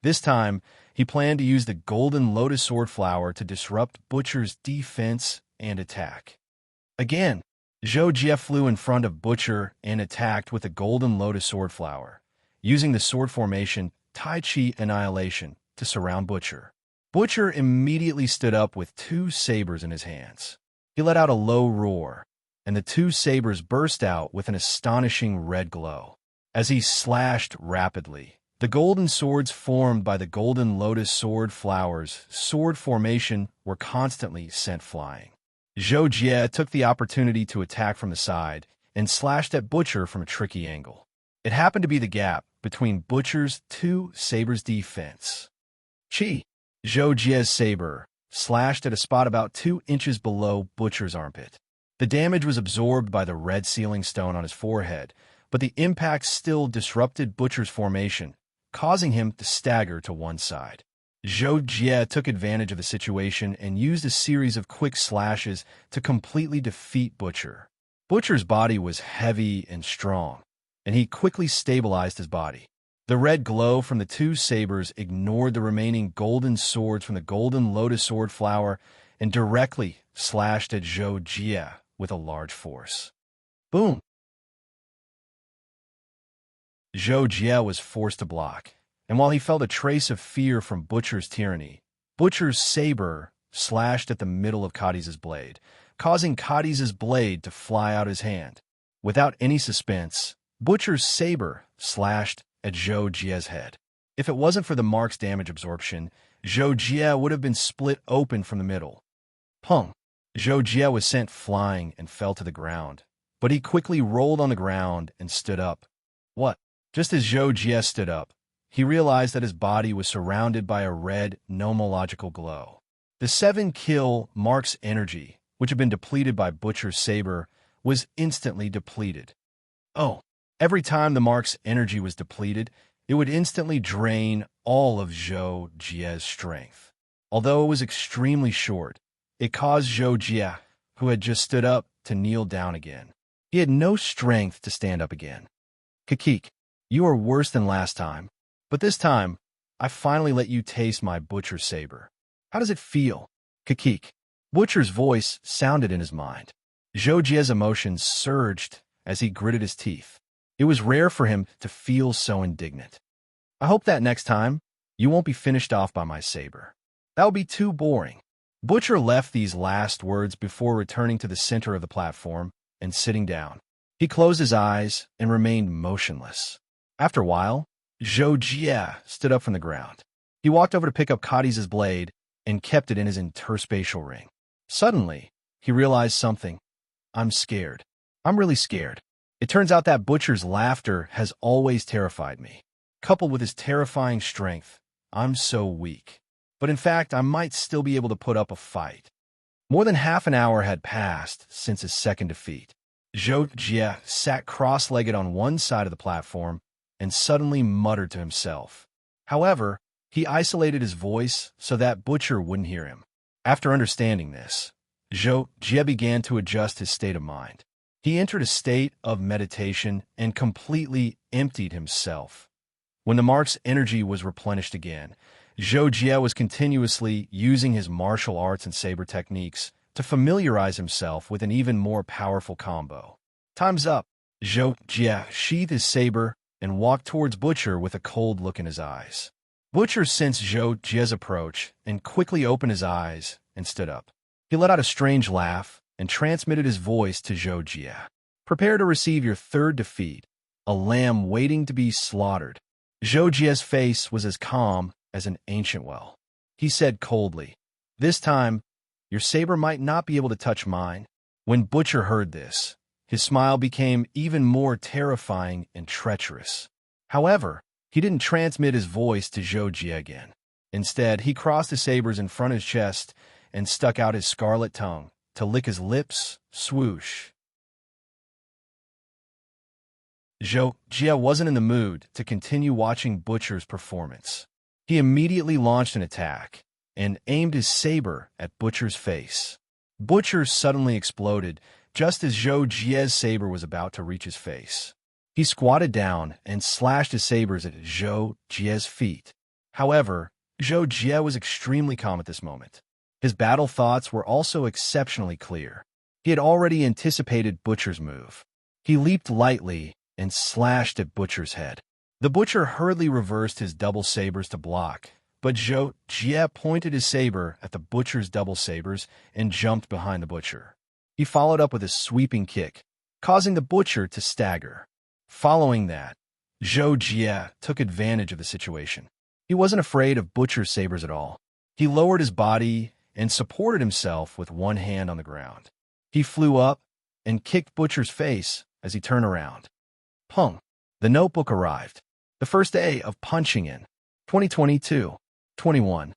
This time, he planned to use the Golden Lotus Sword Flower to disrupt Butcher's defense and attack. Again, Zhou Jie flew in front of Butcher and attacked with the Golden Lotus Sword Flower, using the sword formation Tai Chi Annihilation to surround Butcher. Butcher immediately stood up with 2 sabers in his hands. He let out a low roar, and the 2 sabers burst out with an astonishing red glow. As he slashed rapidly, the golden swords formed by the Golden Lotus Sword Flower's sword formation were constantly sent flying. Zhou Jie took the opportunity to attack from the side and slashed at Butcher from a tricky angle. It happened to be the gap between Butcher's 2 sabers' defense. Zhou Jie's saber slashed at a spot about 2 inches below Butcher's armpit. The damage was absorbed by the red sealing stone on his forehead, but the impact still disrupted Butcher's formation, causing him to stagger to one side. Zhou Jie took advantage of the situation and used a series of quick slashes to completely defeat Butcher. Butcher's body was heavy and strong, and he quickly stabilized his body. The red glow from the 2 sabers ignored the remaining golden swords from the Golden Lotus Sword Flower and directly slashed at Zhou Jie with a large force. Boom! Zhou Jie was forced to block, and while he felt a trace of fear from Butcher's tyranny, Butcher's saber slashed at the middle of Cadiz' blade, causing Cadiz' blade to fly out his hand. Without any suspense, Butcher's saber slashed at Zhou Jie's head. If it wasn't for the mark's damage absorption, Zhou Jie would have been split open from the middle. Pung! Zhou Jie was sent flying and fell to the ground, but he quickly rolled on the ground and stood up. What? Just as Zhou Jie stood up, he realized that his body was surrounded by a red, nomological glow. The 7-kill mark's energy, which had been depleted by Butcher's saber, was instantly depleted. Oh, every time the mark's energy was depleted, it would instantly drain all of Zhou Jie's strength. Although it was extremely short, it caused Zhou Jie, who had just stood up, to kneel down again. He had no strength to stand up again. Kakik, you are worse than last time, but this time, I finally let you taste my Butcher saber. How does it feel? Kakik. Butcher's voice sounded in his mind. Zhou Jie's emotions surged as he gritted his teeth. It was rare for him to feel so indignant. I hope that next time, you won't be finished off by my saber. That would be too boring. Butcher left these last words before returning to the center of the platform and sitting down. He closed his eyes and remained motionless. After a while, Zhou Jie stood up from the ground. He walked over to pick up Cadiz' blade and kept it in his interspatial ring. Suddenly, he realized something. I'm scared. I'm really scared. It turns out that Butcher's laughter has always terrified me. Coupled with his terrifying strength, I'm so weak. But in fact, I might still be able to put up a fight. More than half an hour had passed since his second defeat. Zhou Jie sat cross-legged on one side of the platform and suddenly muttered to himself. However, he isolated his voice so that Butcher wouldn't hear him. After understanding this, Zhou Jie began to adjust his state of mind. He entered a state of meditation and completely emptied himself. When the mark's energy was replenished again, Zhou Jie was continuously using his martial arts and saber techniques to familiarize himself with an even more powerful combo. Time's up. Zhou Jie sheathed his saber and walked towards Butcher with a cold look in his eyes. Butcher sensed Zhou Jie's approach and quickly opened his eyes and stood up. He let out a strange laugh and transmitted his voice to Zhou Jie. Prepare to receive your third defeat, a lamb waiting to be slaughtered. Zhou Jie's face was as calm as an ancient well. He said coldly, "This time, your saber might not be able to touch mine." When Butcher heard this, his smile became even more terrifying and treacherous. However, he didn't transmit his voice to Zhou Jie again. Instead, he crossed his sabers in front of his chest and stuck out his scarlet tongue to lick his lips. Swoosh. Zhou Jie wasn't in the mood to continue watching Butcher's performance. He immediately launched an attack and aimed his saber at Butcher's face. Butcher suddenly exploded just as Zhou Jie's saber was about to reach his face. He squatted down and slashed his sabers at Zhou Jie's feet. However, Zhou Jie was extremely calm at this moment. His battle thoughts were also exceptionally clear. He had already anticipated Butcher's move. He leaped lightly and slashed at Butcher's head. The Butcher hurriedly reversed his double sabers to block, but Zhou Jie pointed his saber at the Butcher's double sabers and jumped behind the Butcher. He followed up with a sweeping kick, causing the Butcher to stagger. Following that, Zhou Jie took advantage of the situation. He wasn't afraid of Butcher's sabers at all. He lowered his body and supported himself with one hand on the ground. He flew up and kicked Butcher's face as he turned around. Pung! The notebook arrived. The first day of punching in 2022-21.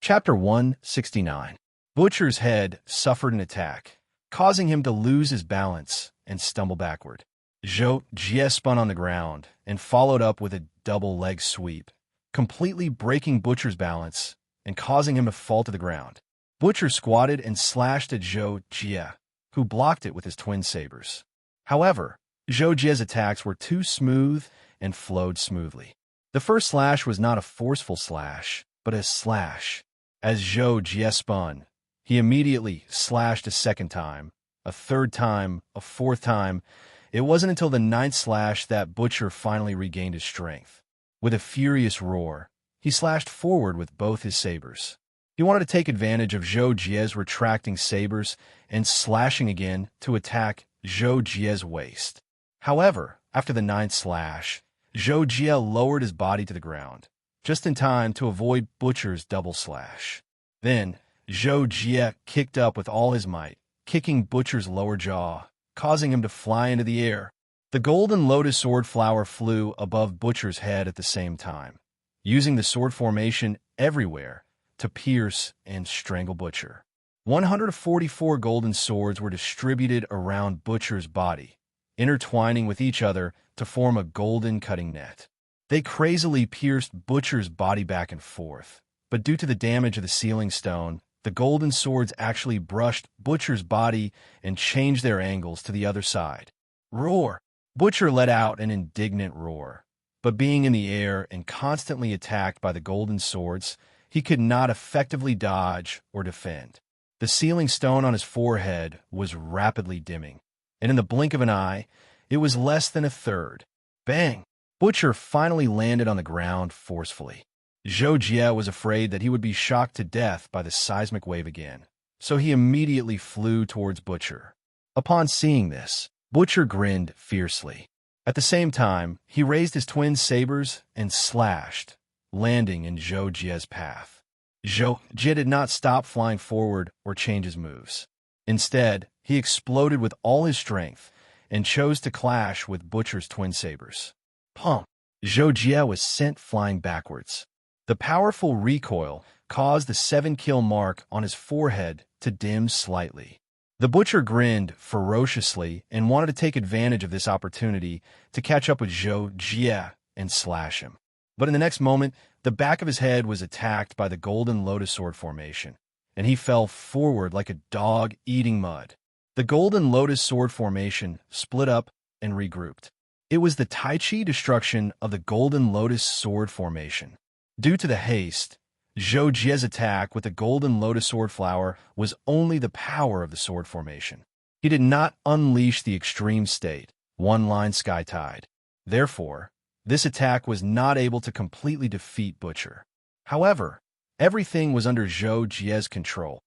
Chapter 169. Butcher's head suffered an attack, causing him to lose his balance and stumble backward. Zhou Jie spun on the ground and followed up with a double leg sweep, completely breaking Butcher's balance and causing him to fall to the ground. Butcher squatted and slashed at Zhou Jie, who blocked it with his twin sabers. However, Zhou Jie's attacks were too smooth and flowed smoothly. The first slash was not a forceful slash, but a slash. As Zhou Jie spun, he immediately slashed a second time, a third time, a fourth time. It wasn't until the ninth slash that Butcher finally regained his strength. With a furious roar, he slashed forward with both his sabers. He wanted to take advantage of Zhou Jie's retracting sabers and slashing again to attack Zhou Jie's waist. However, after the ninth slash, Zhou Jie lowered his body to the ground, just in time to avoid Butcher's double slash. Then, Zhou Jie kicked up with all his might, kicking Butcher's lower jaw, causing him to fly into the air. The golden lotus sword flower flew above Butcher's head at the same time, using the sword formation everywhere to pierce and strangle Butcher. 144 golden swords were distributed around Butcher's body, intertwining with each other to form a golden cutting net. They crazily pierced Butcher's body back and forth, but due to the damage of the sealing stone, the golden swords actually brushed Butcher's body and changed their angles to the other side. Roar! Butcher let out an indignant roar, but being in the air and constantly attacked by the golden swords, he could not effectively dodge or defend. The sealing stone on his forehead was rapidly dimming, and in the blink of an eye, it was less than a third. Bang! Butcher finally landed on the ground forcefully. Zhou Jie was afraid that he would be shocked to death by the seismic wave again, so he immediately flew towards Butcher. Upon seeing this, Butcher grinned fiercely. At the same time, he raised his twin sabers and slashed, landing in Zhou Jie's path. Zhou Jie did not stop flying forward or change his moves. Instead, he exploded with all his strength and chose to clash with Butcher's twin sabers. Pump! Zhou Jie was sent flying backwards. The powerful recoil caused the 7-kill mark on his forehead to dim slightly. The Butcher grinned ferociously and wanted to take advantage of this opportunity to catch up with Zhou Jie and slash him. But in the next moment, the back of his head was attacked by the golden lotus sword formation, and he fell forward like a dog eating mud. The Golden Lotus sword formation split up and regrouped. It was the Tai Chi destruction of the Golden Lotus sword formation. Due to the haste, Zhou Jie's attack with the Golden Lotus sword flower was only the power of the sword formation. He did not unleash the extreme state, one-line sky tide. Therefore, this attack was not able to completely defeat Butcher. However, everything was under Zhou Jie's control.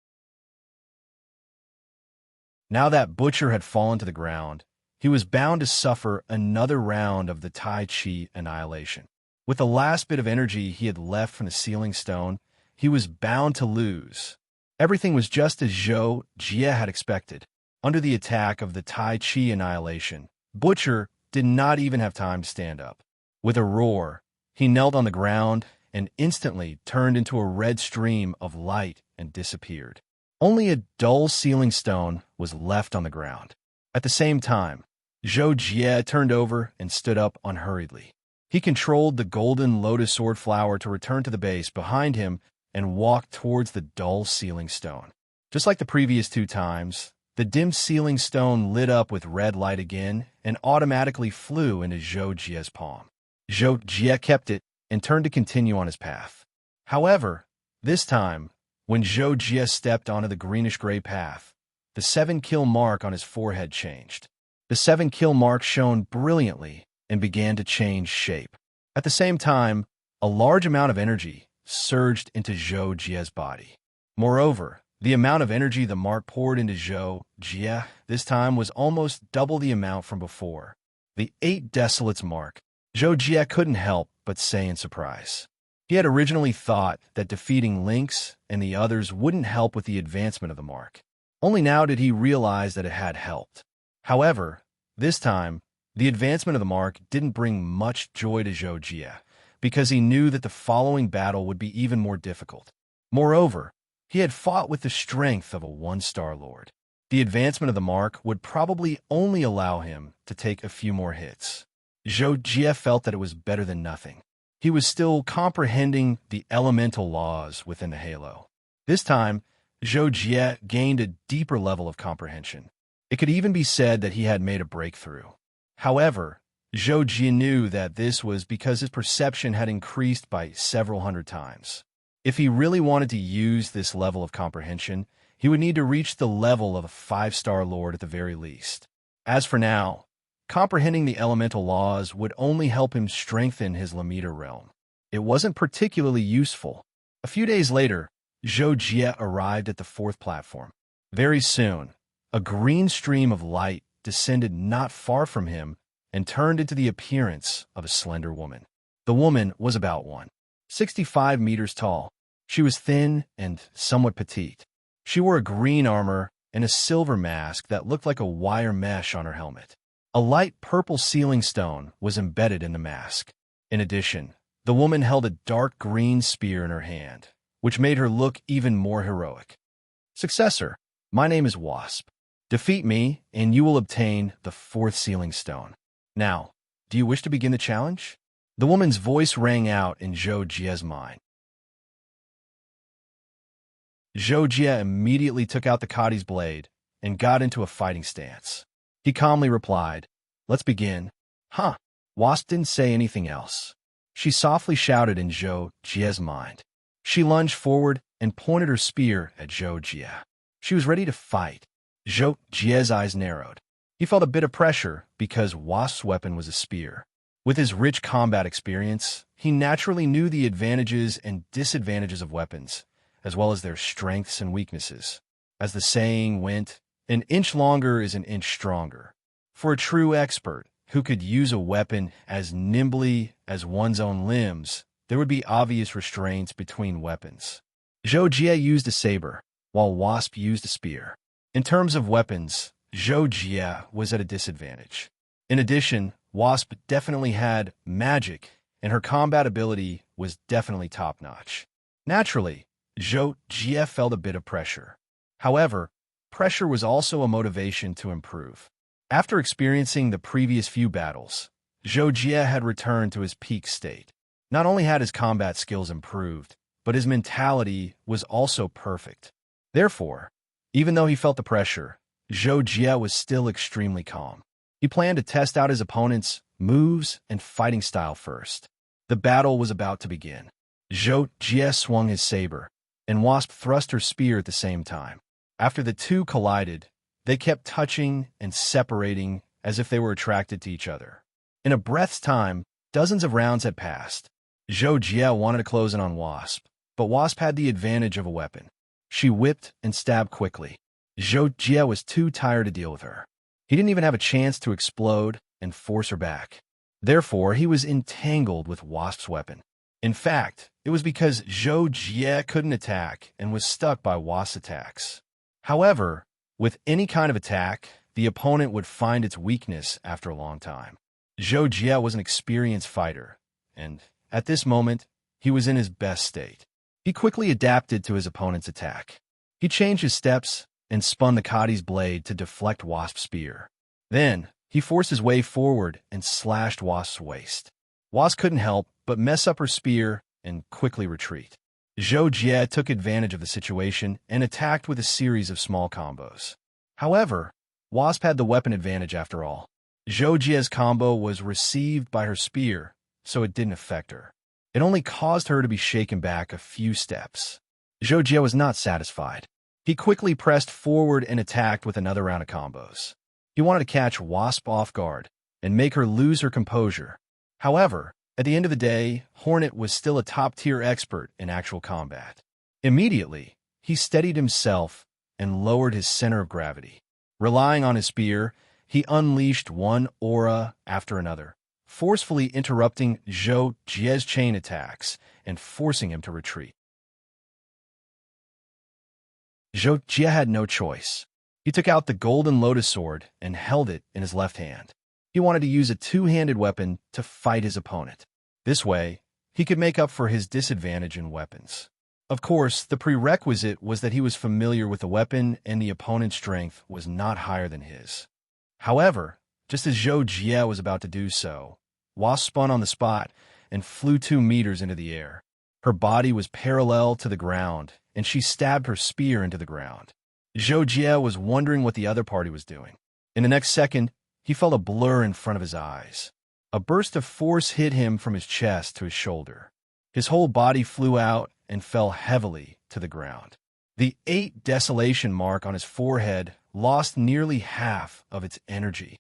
Now that Butcher had fallen to the ground, he was bound to suffer another round of the Tai Chi annihilation. With the last bit of energy he had left from the sealing stone, he was bound to lose. Everything was just as Zhou Jie had expected. Under the attack of the Tai Chi annihilation, Butcher did not even have time to stand up. With a roar, he knelt on the ground and instantly turned into a red stream of light and disappeared. Only a dull sealing stone was left on the ground. At the same time, Zhou Jie turned over and stood up unhurriedly. He controlled the Golden Lotus sword flower to return to the base behind him and walked towards the dull sealing stone. Just like the previous two times, the dim sealing stone lit up with red light again and automatically flew into Zhou Jie's palm. Zhou Jie kept it and turned to continue on his path. However, this time, when Zhou Jie stepped onto the greenish-gray path, the 7-kill mark on his forehead changed. The 7-kill mark shone brilliantly and began to change shape. At the same time, a large amount of energy surged into Zhou Jie's body. Moreover, the amount of energy the mark poured into Zhou Jie this time was almost double the amount from before. The 8 Desolates mark. Zhou Jie couldn't help but say in surprise. He had originally thought that defeating Lynx and the others wouldn't help with the advancement of the mark. Only now did he realize that it had helped. However, this time, the advancement of the mark didn't bring much joy to Zhou Jie, because he knew that the following battle would be even more difficult. Moreover, he had fought with the strength of a 1-star lord. The advancement of the mark would probably only allow him to take a few more hits. Zhou Jie felt that it was better than nothing. He was still comprehending the elemental laws within the halo. This time, Zhou Jie gained a deeper level of comprehension. It could even be said that he had made a breakthrough. However, Zhou Jie knew that this was because his perception had increased by several hundred times. If he really wanted to use this level of comprehension, he would need to reach the level of a 5-star lord at the very least. As for now, comprehending the elemental laws would only help him strengthen his Lamita realm. It wasn't particularly useful. A few days later, Zhou Jie arrived at the 4th platform. Very soon, a green stream of light descended not far from him and turned into the appearance of a slender woman. The woman was about 165 meters tall. She was thin and somewhat petite. She wore a green armor and a silver mask that looked like a wire mesh on her helmet. A light purple sealing stone was embedded in the mask. In addition, the woman held a dark green spear in her hand, which made her look even more heroic. Successor, my name is Wasp. Defeat me, and you will obtain the 4th sealing stone. Now, do you wish to begin the challenge? The woman's voice rang out in Zhou Jie's mind. Zhou Jie immediately took out the Kadi's blade and got into a fighting stance. He calmly replied, "Let's begin." Huh. Wasp didn't say anything else. She softly shouted in Zhou Jie's mind. She lunged forward and pointed her spear at Zhou Jie. She was ready to fight. Zhou Jie's eyes narrowed. He felt a bit of pressure because Wasp's weapon was a spear. With his rich combat experience, he naturally knew the advantages and disadvantages of weapons, as well as their strengths and weaknesses. As the saying went, an inch longer is an inch stronger. For a true expert who could use a weapon as nimbly as one's own limbs, there would be obvious restraints between weapons. Zhou Jie used a saber, while Wasp used a spear. In terms of weapons, Zhou Jie was at a disadvantage. In addition, Wasp definitely had magic, and her combat ability was definitely top-notch. Naturally, Zhou Jie felt a bit of pressure. However, pressure was also a motivation to improve. After experiencing the previous few battles, Zhou Jie had returned to his peak state. Not only had his combat skills improved, but his mentality was also perfect. Therefore, even though he felt the pressure, Zhou Jie was still extremely calm. He planned to test out his opponent's moves and fighting style first. The battle was about to begin. Zhou Jie swung his saber, and Wasp thrust her spear at the same time. After the two collided, they kept touching and separating as if they were attracted to each other. In a breath's time, dozens of rounds had passed. Zhou Jie wanted to close in on Wasp, but Wasp had the advantage of a weapon. She whipped and stabbed quickly. Zhou Jie was too tired to deal with her. He didn't even have a chance to explode and force her back. Therefore, he was entangled with Wasp's weapon. In fact, it was because Zhou Jie couldn't attack and was stuck by Wasp's attacks. However, with any kind of attack, the opponent would find its weakness after a long time. Zhou Jie was an experienced fighter, and at this moment, he was in his best state. He quickly adapted to his opponent's attack. He changed his steps and spun the Kadi's blade to deflect Wasp's spear. Then, he forced his way forward and slashed Wasp's waist. Wasp couldn't help but mess up her spear and quickly retreat. Zhou Jie took advantage of the situation and attacked with a series of small combos. However, Wasp had the weapon advantage after all. Zhou Jie's combo was received by her spear, so it didn't affect her. It only caused her to be shaken back a few steps. Zhou Jie was not satisfied. He quickly pressed forward and attacked with another round of combos. He wanted to catch Wasp off guard and make her lose her composure. However, at the end of the day, Hornet was still a top-tier expert in actual combat. Immediately, he steadied himself and lowered his center of gravity. Relying on his spear, he unleashed one aura after another, forcefully interrupting Zhou Jie's chain attacks and forcing him to retreat. Zhou Jie had no choice. He took out the golden lotus sword and held it in his left hand. He wanted to use a two-handed weapon to fight his opponent. This way, he could make up for his disadvantage in weapons. Of course, the prerequisite was that he was familiar with the weapon and the opponent's strength was not higher than his. However, just as Zhou Jie was about to do so, Wasp spun on the spot and flew 2 meters into the air. Her body was parallel to the ground, and she stabbed her spear into the ground. Zhou Jie was wondering what the other party was doing. In the next second, he felt a blur in front of his eyes. A burst of force hit him from his chest to his shoulder. His whole body flew out and fell heavily to the ground. The 8 desolation mark on his forehead lost nearly half of its energy.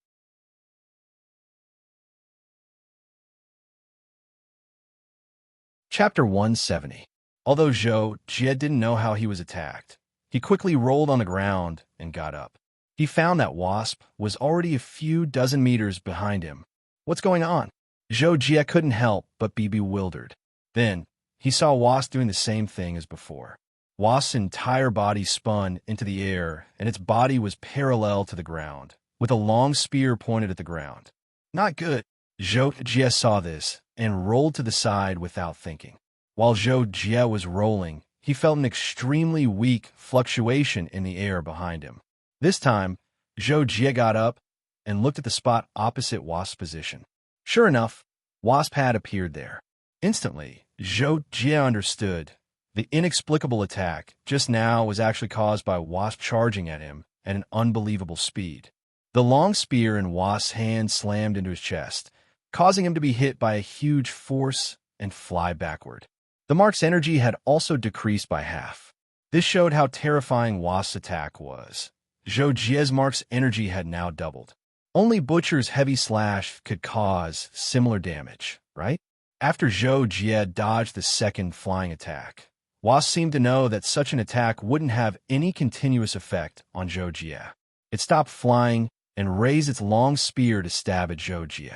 Chapter 170. Although Zhou Jie didn't know how he was attacked, he quickly rolled on the ground and got up. He found that Wasp was already a few dozen meters behind him. What's going on? Zhou Jie couldn't help but be bewildered. Then, he saw Wasp doing the same thing as before. Wasp's entire body spun into the air, and its body was parallel to the ground, with a long spear pointed at the ground. Not good. Zhou Jie saw this and rolled to the side without thinking. While Zhou Jie was rolling, he felt an extremely weak fluctuation in the air behind him. This time, Zhou Jie got up and looked at the spot opposite Wasp's position. Sure enough, Wasp had appeared there. Instantly, Zhou Jie understood. The inexplicable attack just now was actually caused by Wasp charging at him at an unbelievable speed. The long spear in Wasp's hand slammed into his chest, causing him to be hit by a huge force and fly backward. The mark's energy had also decreased by half. This showed how terrifying Wasp's attack was. Zhou Jie's mark's energy had now doubled. Only Butcher's heavy slash could cause similar damage, right? After Zhou Jie dodged the second flying attack, Wasp seemed to know that such an attack wouldn't have any continuous effect on Zhou Jie. It stopped flying and raised its long spear to stab at Zhou Jie.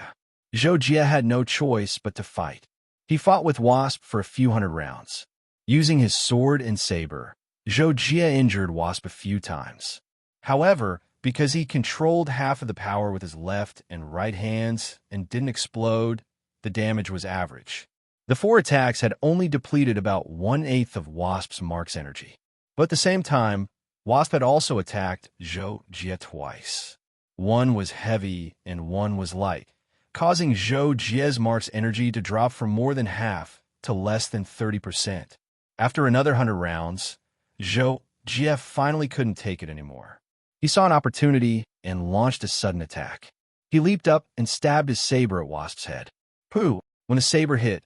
Zhou Jie had no choice but to fight. He fought with Wasp for a few hundred rounds. Using his sword and saber, Zhou Jie injured Wasp a few times. However, because he controlled half of the power with his left and right hands and didn't explode, the damage was average. The 4 attacks had only depleted about 1/8 of Wasp's mark's energy. But at the same time, Wasp had also attacked Zhou Jie twice. One was heavy and one was light, causing Zhou Jie's mark's energy to drop from more than half to less than 30%. After another 100 rounds, Zhou Jie finally couldn't take it anymore. He saw an opportunity and launched a sudden attack. He leaped up and stabbed his saber at Wasp's head. Pooh! When the saber hit,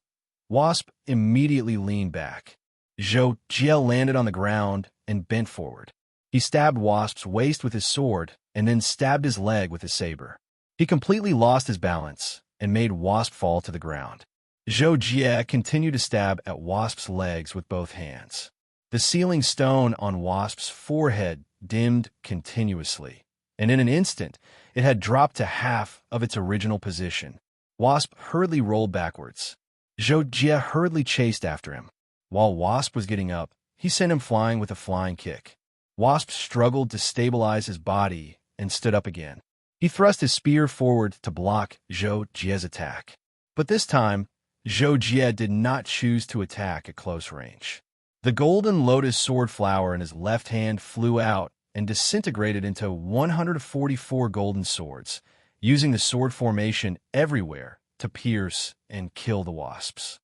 Wasp immediately leaned back. Zhou Jie landed on the ground and bent forward. He stabbed Wasp's waist with his sword and then stabbed his leg with his saber. He completely lost his balance and made Wasp fall to the ground. Zhou Jie continued to stab at Wasp's legs with both hands. The sealing stone on Wasp's forehead dimmed continuously, and in an instant, it had dropped to half of its original position. Wasp hurriedly rolled backwards. Zhou Jie hurriedly chased after him. While Wasp was getting up, he sent him flying with a flying kick. Wasp struggled to stabilize his body and stood up again. He thrust his spear forward to block Zhou Jie's attack. But this time, Zhou Jie did not choose to attack at close range. The golden lotus sword flower in his left hand flew out and disintegrated into 144 golden swords, using the sword formation everywhere to pierce and kill the wasps.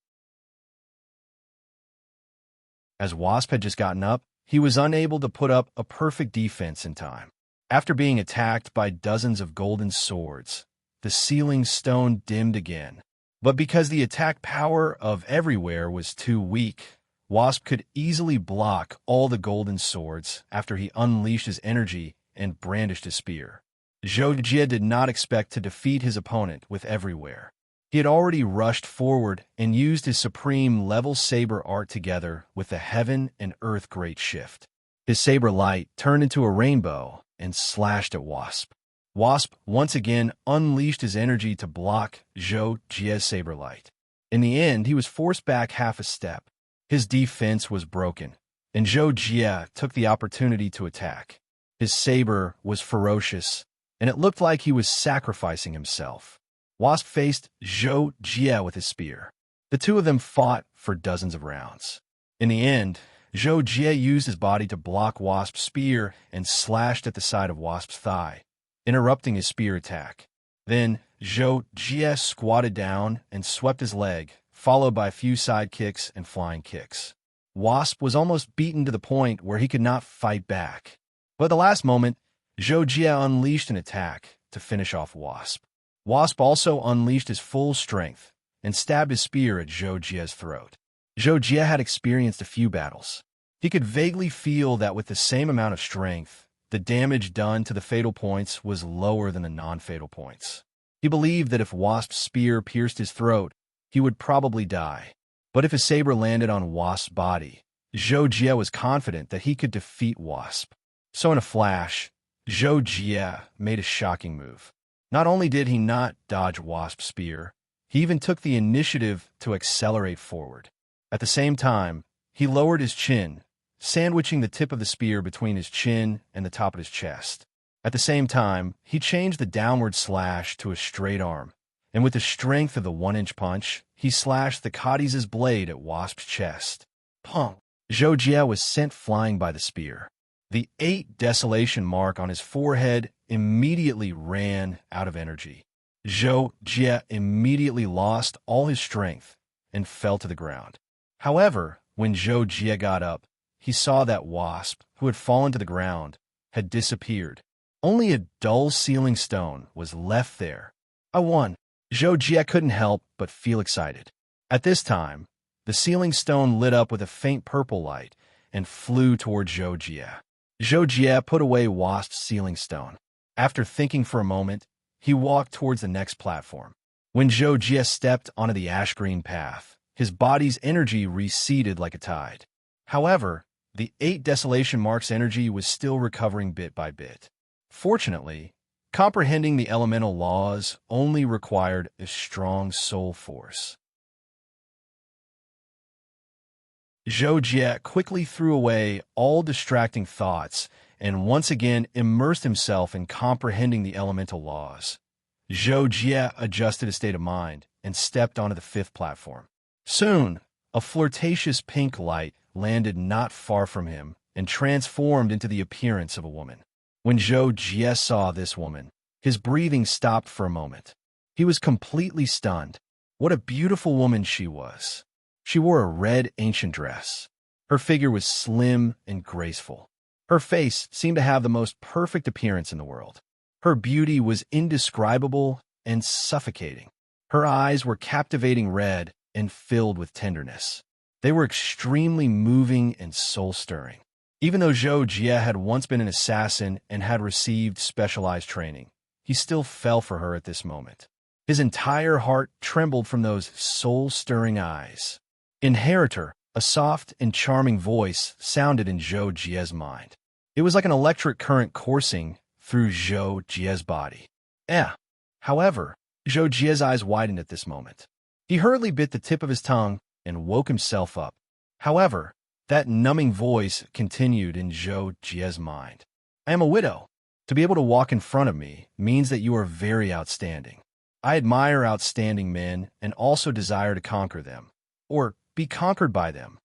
As Wasp had just gotten up, he was unable to put up a perfect defense in time. After being attacked by dozens of golden swords, the sealing stone dimmed again. But because the attack power of everywhere was too weak, Wasp could easily block all the golden swords after he unleashed his energy and brandished his spear. Zhou Jie did not expect to defeat his opponent with everywhere. He had already rushed forward and used his supreme level saber art together with the heaven and earth great shift. His saber light turned into a rainbow and slashed at Wasp. Wasp once again unleashed his energy to block Zhou Jie's saber light. In the end, he was forced back half a step. His defense was broken, and Zhou Jie took the opportunity to attack. His saber was ferocious, and it looked like he was sacrificing himself. Wasp faced Zhou Jie with his spear. The two of them fought for dozens of rounds. In the end, Zhou Jie used his body to block Wasp's spear and slashed at the side of Wasp's thigh, interrupting his spear attack. Then, Zhou Jie squatted down and swept his leg, followed by a few side kicks and flying kicks. Wasp was almost beaten to the point where he could not fight back. But at the last moment, Zhou Jie unleashed an attack to finish off Wasp. Wasp also unleashed his full strength and stabbed his spear at Zhou Jie's throat. Zhou Jie had experienced a few battles. He could vaguely feel that with the same amount of strength, the damage done to the fatal points was lower than the non-fatal points. He believed that if Wasp's spear pierced his throat, he would probably die. But if his saber landed on Wasp's body, Zhou Jie was confident that he could defeat Wasp. So in a flash, Zhou Jie made a shocking move. Not only did he not dodge Wasp's spear, he even took the initiative to accelerate forward. At the same time, he lowered his chin, sandwiching the tip of the spear between his chin and the top of his chest. At the same time, he changed the downward slash to a straight arm, and with the strength of the 1-inch punch, he slashed the Cadiz' blade at Wasp's chest. Pong! Zhou Jie was sent flying by the spear. The 8 desolation mark on his forehead immediately ran out of energy. Zhou Jie immediately lost all his strength and fell to the ground. However, when Zhou Jie got up, he saw that Wasp, who had fallen to the ground, had disappeared. Only a dull sealing stone was left there. I won. Zhou Jie couldn't help but feel excited. At this time, the sealing stone lit up with a faint purple light and flew toward Zhou Jie. Zhou Jie put away Wasp's sealing stone. After thinking for a moment, he walked towards the next platform. When Zhou Jie stepped onto the ash-green path, his body's energy receded like a tide. However, the 8 desolation marks energy was still recovering bit by bit. Fortunately, comprehending the elemental laws only required a strong soul force. Zhou Jie quickly threw away all distracting thoughts and once again immersed himself in comprehending the elemental laws. Zhou Jie adjusted his state of mind and stepped onto the 5th platform. Soon, a flirtatious pink light landed not far from him and transformed into the appearance of a woman. When Zhou Jie saw this woman, his breathing stopped for a moment. He was completely stunned. What a beautiful woman she was. She wore a red ancient dress. Her figure was slim and graceful. Her face seemed to have the most perfect appearance in the world. Her beauty was indescribable and suffocating. Her eyes were captivating red and filled with tenderness. They were extremely moving and soul-stirring. Even though Zhou Jie had once been an assassin and had received specialized training, he still fell for her at this moment. His entire heart trembled from those soul-stirring eyes. Inheritor, a soft and charming voice, sounded in Zhou Jie's mind. It was like an electric current coursing through Zhou Jie's body. However, Zhou Jie's eyes widened at this moment. He hurriedly bit the tip of his tongue and woke himself up. However, that numbing voice continued in Zhou Jie's mind. I am a widow. To be able to walk in front of me means that you are very outstanding. I admire outstanding men and also desire to conquer them, or be conquered by them.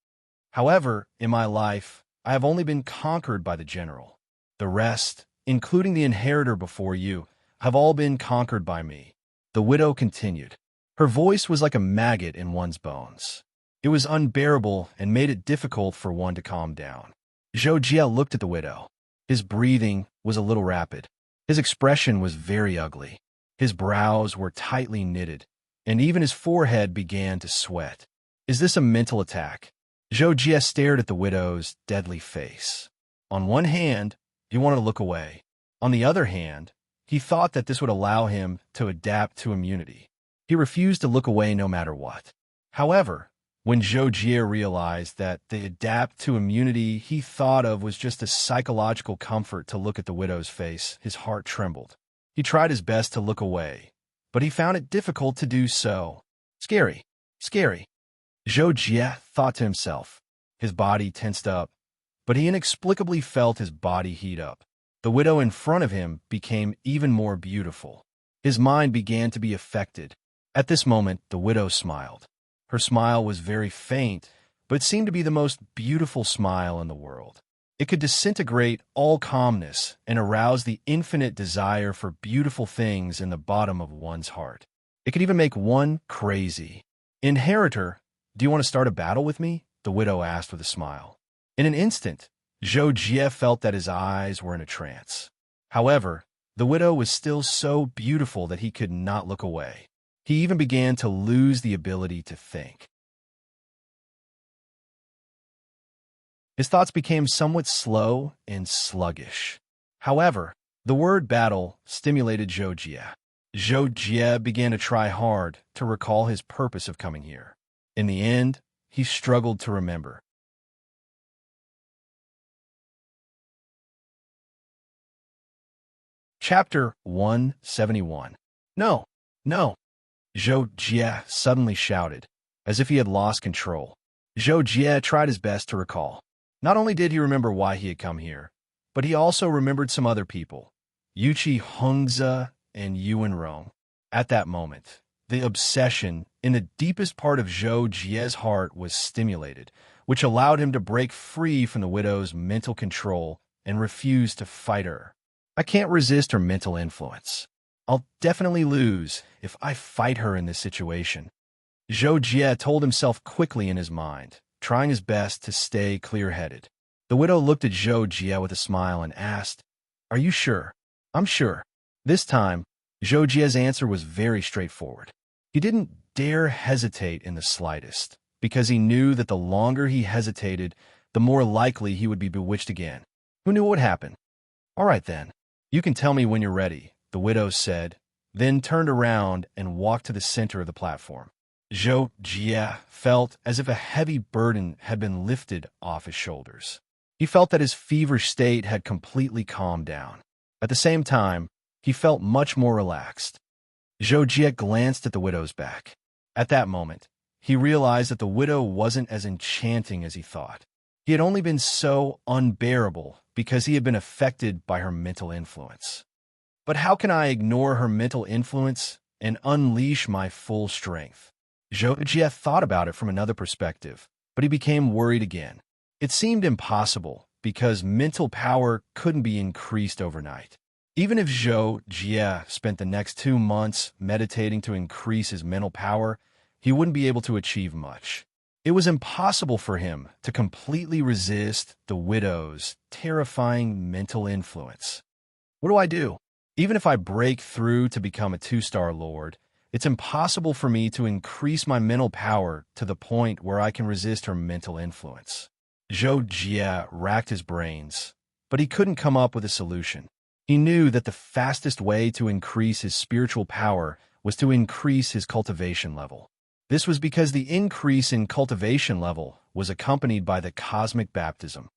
However, in my life, I have only been conquered by the general. The rest, including the inheritor before you, have all been conquered by me. The widow continued. Her voice was like a maggot in one's bones. It was unbearable and made it difficult for one to calm down. Zhou Jie looked at the widow. His breathing was a little rapid. His expression was very ugly. His brows were tightly knitted, and even his forehead began to sweat. Is this a mental attack? Zhou Jie stared at the widow's deadly face. On one hand, he wanted to look away. On the other hand, he thought that this would allow him to adapt to immunity. He refused to look away no matter what. However, when Zhou Jie realized that the adapt to immunity he thought of was just a psychological comfort to look at the widow's face, his heart trembled. He tried his best to look away, but he found it difficult to do so. Scary, scary. Zhou Jie thought to himself. His body tensed up, but he inexplicably felt his body heat up. The widow in front of him became even more beautiful. His mind began to be affected. At this moment, the widow smiled. Her smile was very faint, but it seemed to be the most beautiful smile in the world. It could disintegrate all calmness and arouse the infinite desire for beautiful things in the bottom of one's heart. It could even make one crazy. Inheritor, do you want to start a battle with me? The widow asked with a smile. In an instant, Zhou Jie felt that his eyes were in a trance. However, the widow was still so beautiful that he could not look away. He even began to lose the ability to think. His thoughts became somewhat slow and sluggish. However, the word battle stimulated Zhou Jie. Zhou Jie began to try hard to recall his purpose of coming here. In the end, he struggled to remember. Chapter 171. No, no. Zhou Jie suddenly shouted, as if he had lost control. Zhou Jie tried his best to recall. Not only did he remember why he had come here, but he also remembered some other people, Yuqi Hongze and Yuan Rong. At that moment, the obsession in the deepest part of Zhou Jie's heart was stimulated, which allowed him to break free from the widow's mental control and refuse to fight her. I can't resist her mental influence. I'll definitely lose if I fight her in this situation. Zhou Jie told himself quickly in his mind, trying his best to stay clear-headed. The widow looked at Zhou Jie with a smile and asked, Are you sure? I'm sure. This time, Zhou Jie's answer was very straightforward. He didn't dare hesitate in the slightest, because he knew that the longer he hesitated, the more likely he would be bewitched again. Who knew what would happen? All right then. You can tell me when you're ready, the widow said, then turned around and walked to the center of the platform. Zhou Jie felt as if a heavy burden had been lifted off his shoulders. He felt that his feverish state had completely calmed down. At the same time, he felt much more relaxed. Zhou Jie glanced at the widow's back. At that moment, he realized that the widow wasn't as enchanting as he thought. He had only been so unbearable because he had been affected by her mental influence. But how can I ignore her mental influence and unleash my full strength? Zhou Jie thought about it from another perspective, but he became worried again. It seemed impossible because mental power couldn't be increased overnight. Even if Zhou Jie spent the next 2 months meditating to increase his mental power, he wouldn't be able to achieve much. It was impossible for him to completely resist the widow's terrifying mental influence. What do I do? Even if I break through to become a two-star lord, it's impossible for me to increase my mental power to the point where I can resist her mental influence. Zhou Jie racked his brains, but he couldn't come up with a solution. He knew that the fastest way to increase his spiritual power was to increase his cultivation level. This was because the increase in cultivation level was accompanied by the cosmic baptism.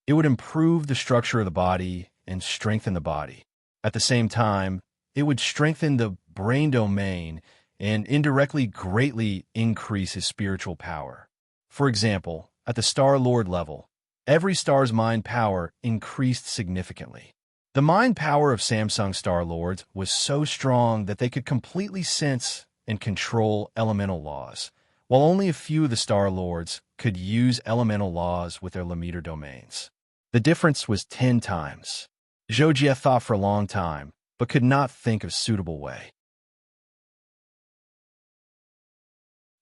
It would improve the structure of the body and strengthen the body. At the same time, it would strengthen the brain domain and indirectly greatly increase his spiritual power. For example, at the Star Lord level, every star's mind power increased significantly. The mind power of Samsung Star Lords was so strong that they could completely sense and control elemental laws, while only a few of the Star Lords could use elemental laws with their Lammeter domains. The difference was 10 times. Zhou Jie thought for a long time, but could not think of a suitable way.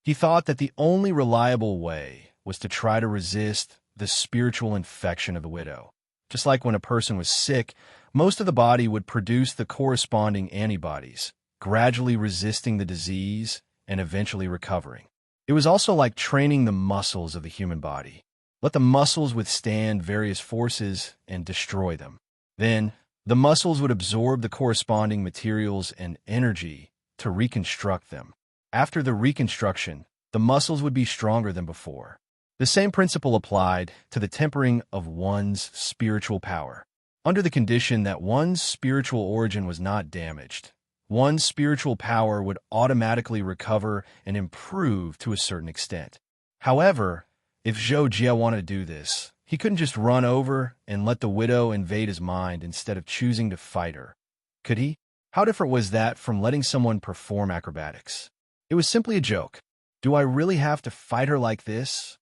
He thought that the only reliable way was to try to resist the spiritual infection of the widow. Just like when a person was sick, most of the body would produce the corresponding antibodies, gradually resisting the disease and eventually recovering. It was also like training the muscles of the human body. Let the muscles withstand various forces and destroy them. Then, the muscles would absorb the corresponding materials and energy to reconstruct them. After the reconstruction, the muscles would be stronger than before. The same principle applied to the tempering of one's spiritual power. Under the condition that one's spiritual origin was not damaged, one's spiritual power would automatically recover and improve to a certain extent. However, if Zhou Jie wanted to do this, he couldn't just run over and let the widow invade his mind instead of choosing to fight her. Could he? How different was that from letting someone perform acrobatics? It was simply a joke. Do I really have to fight her like this?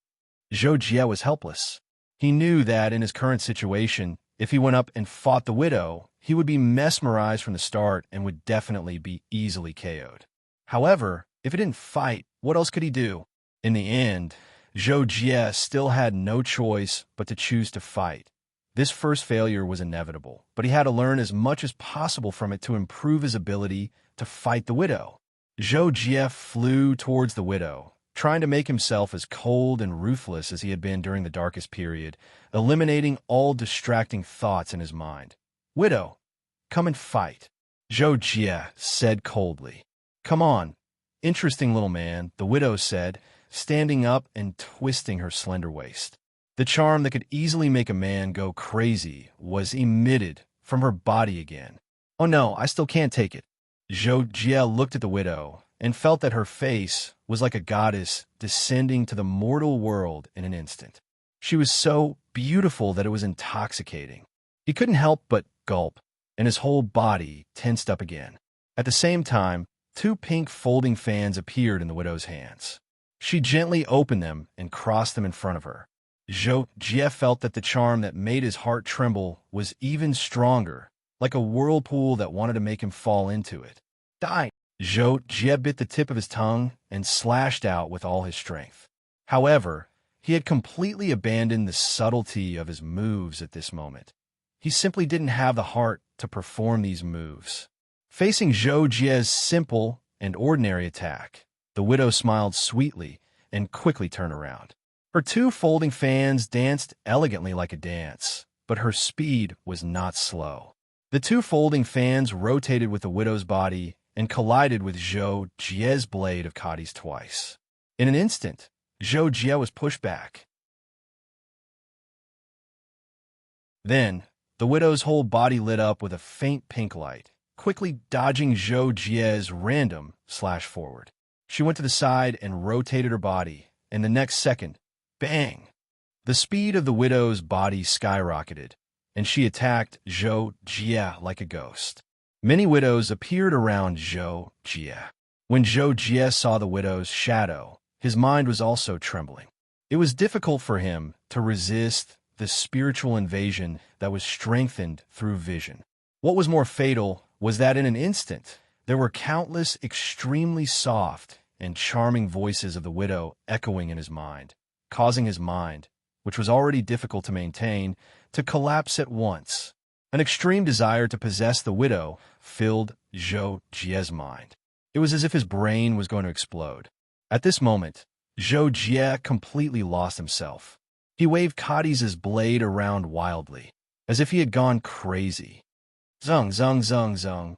Zhou Jie was helpless. He knew that in his current situation, if he went up and fought the widow, he would be mesmerized from the start and would definitely be easily KO'd. However, if he didn't fight, what else could he do? In the end, Zhou Jie still had no choice but to choose to fight. This first failure was inevitable, but he had to learn as much as possible from it to improve his ability to fight the widow. Zhou Jie flew towards the widow, trying to make himself as cold and ruthless as he had been during the darkest period, eliminating all distracting thoughts in his mind. "Widow, come and fight," Zhou Jie said coldly. "Come on, interesting little man," the widow said, standing up and twisting her slender waist. The charm that could easily make a man go crazy was emitted from her body again. "Oh no, I still can't take it." Zhou Jie looked at the widow and felt that her face was like a goddess descending to the mortal world in an instant. She was so beautiful that it was intoxicating. He couldn't help but gulp, and his whole body tensed up again. At the same time, 2 pink folding fans appeared in the widow's hands. She gently opened them and crossed them in front of her. Zhou Jie felt that the charm that made his heart tremble was even stronger, like a whirlpool that wanted to make him fall into it. "Die!" Zhou Jie bit the tip of his tongue and slashed out with all his strength. However, he had completely abandoned the subtlety of his moves at this moment. He simply didn't have the heart to perform these moves. Facing Zhou Jie's simple and ordinary attack, the widow smiled sweetly and quickly turned around. Her 2 folding fans danced elegantly like a dance, but her speed was not slow. The 2 folding fans rotated with the widow's body and collided with Zhou Jie's blade of Kadi's twice. In an instant, Zhou Jie was pushed back. Then, the widow's whole body lit up with a faint pink light, quickly dodging Zhou Jie's random slash forward. She went to the side and rotated her body, and the next second, bang! The speed of the widow's body skyrocketed, and she attacked Zhou Jie like a ghost. Many widows appeared around Zhou Jie. When Zhou Jie saw the widow's shadow, his mind was also trembling. It was difficult for him to resist the spiritual invasion that was strengthened through vision. What was more fatal was that in an instant, there were countless extremely soft and charming voices of the widow echoing in his mind, causing his mind, which was already difficult to maintain, to collapse at once. An extreme desire to possess the widow filled Zhou Jie's mind. It was as if his brain was going to explode. At this moment, Zhou Jie completely lost himself. He waved Cadi's blade around wildly, as if he had gone crazy. Zung, zung, zung, zung.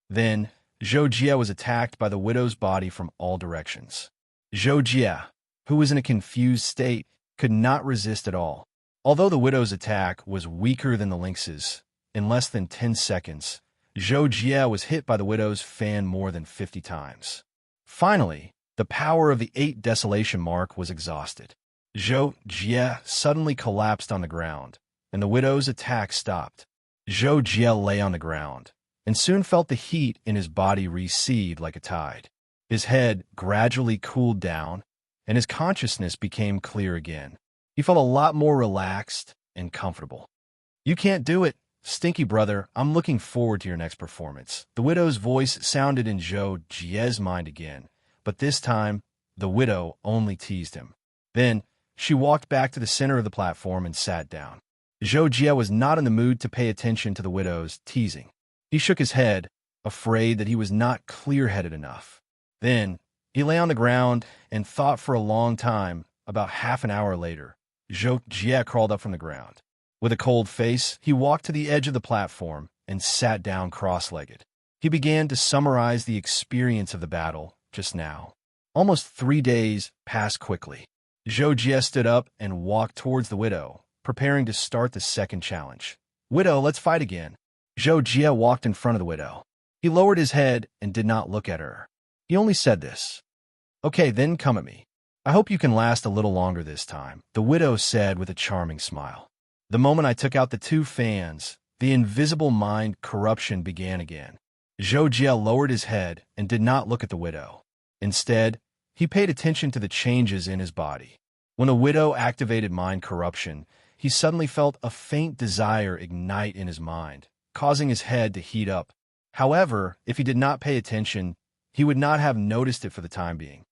Then, Zhou Jie was attacked by the widow's body from all directions. Zhou Jie, who was in a confused state, could not resist at all. Although the widow's attack was weaker than the lynx's, in less than 10 seconds, Zhou Jie was hit by the widow's fan more than 50 times. Finally, the power of the 8 desolation mark was exhausted. Zhou Jie suddenly collapsed on the ground, and the widow's attack stopped. Zhou Jie lay on the ground, and soon felt the heat in his body recede like a tide. His head gradually cooled down, and his consciousness became clear again. He felt a lot more relaxed and comfortable. "You can't do it, Stinky brother. I'm looking forward to your next performance." The widow's voice sounded in Zhou Jie's mind again, but this time, the widow only teased him. Then, she walked back to the center of the platform and sat down. Zhou Jie was not in the mood to pay attention to the widow's teasing. He shook his head, afraid that he was not clear-headed enough. Then, he lay on the ground and thought for a long time. About half an hour later, Zhou Jie crawled up from the ground. With a cold face, he walked to the edge of the platform and sat down cross-legged. He began to summarize the experience of the battle just now. Almost 3 days passed quickly. Zhou Jie stood up and walked towards the widow, preparing to start the second challenge. "Widow, let's fight again." Zhou Jie walked in front of the widow. He lowered his head and did not look at her. He only said this. "Okay, then come at me. I hope you can last a little longer this time," the widow said with a charming smile. The moment I took out the 2 fans, the invisible mind corruption began again. Zhou Jie lowered his head and did not look at the widow. Instead, he paid attention to the changes in his body. When the widow activated mind corruption, he suddenly felt a faint desire ignite in his mind, causing his head to heat up. However, if he did not pay attention, he would not have noticed it for the time being.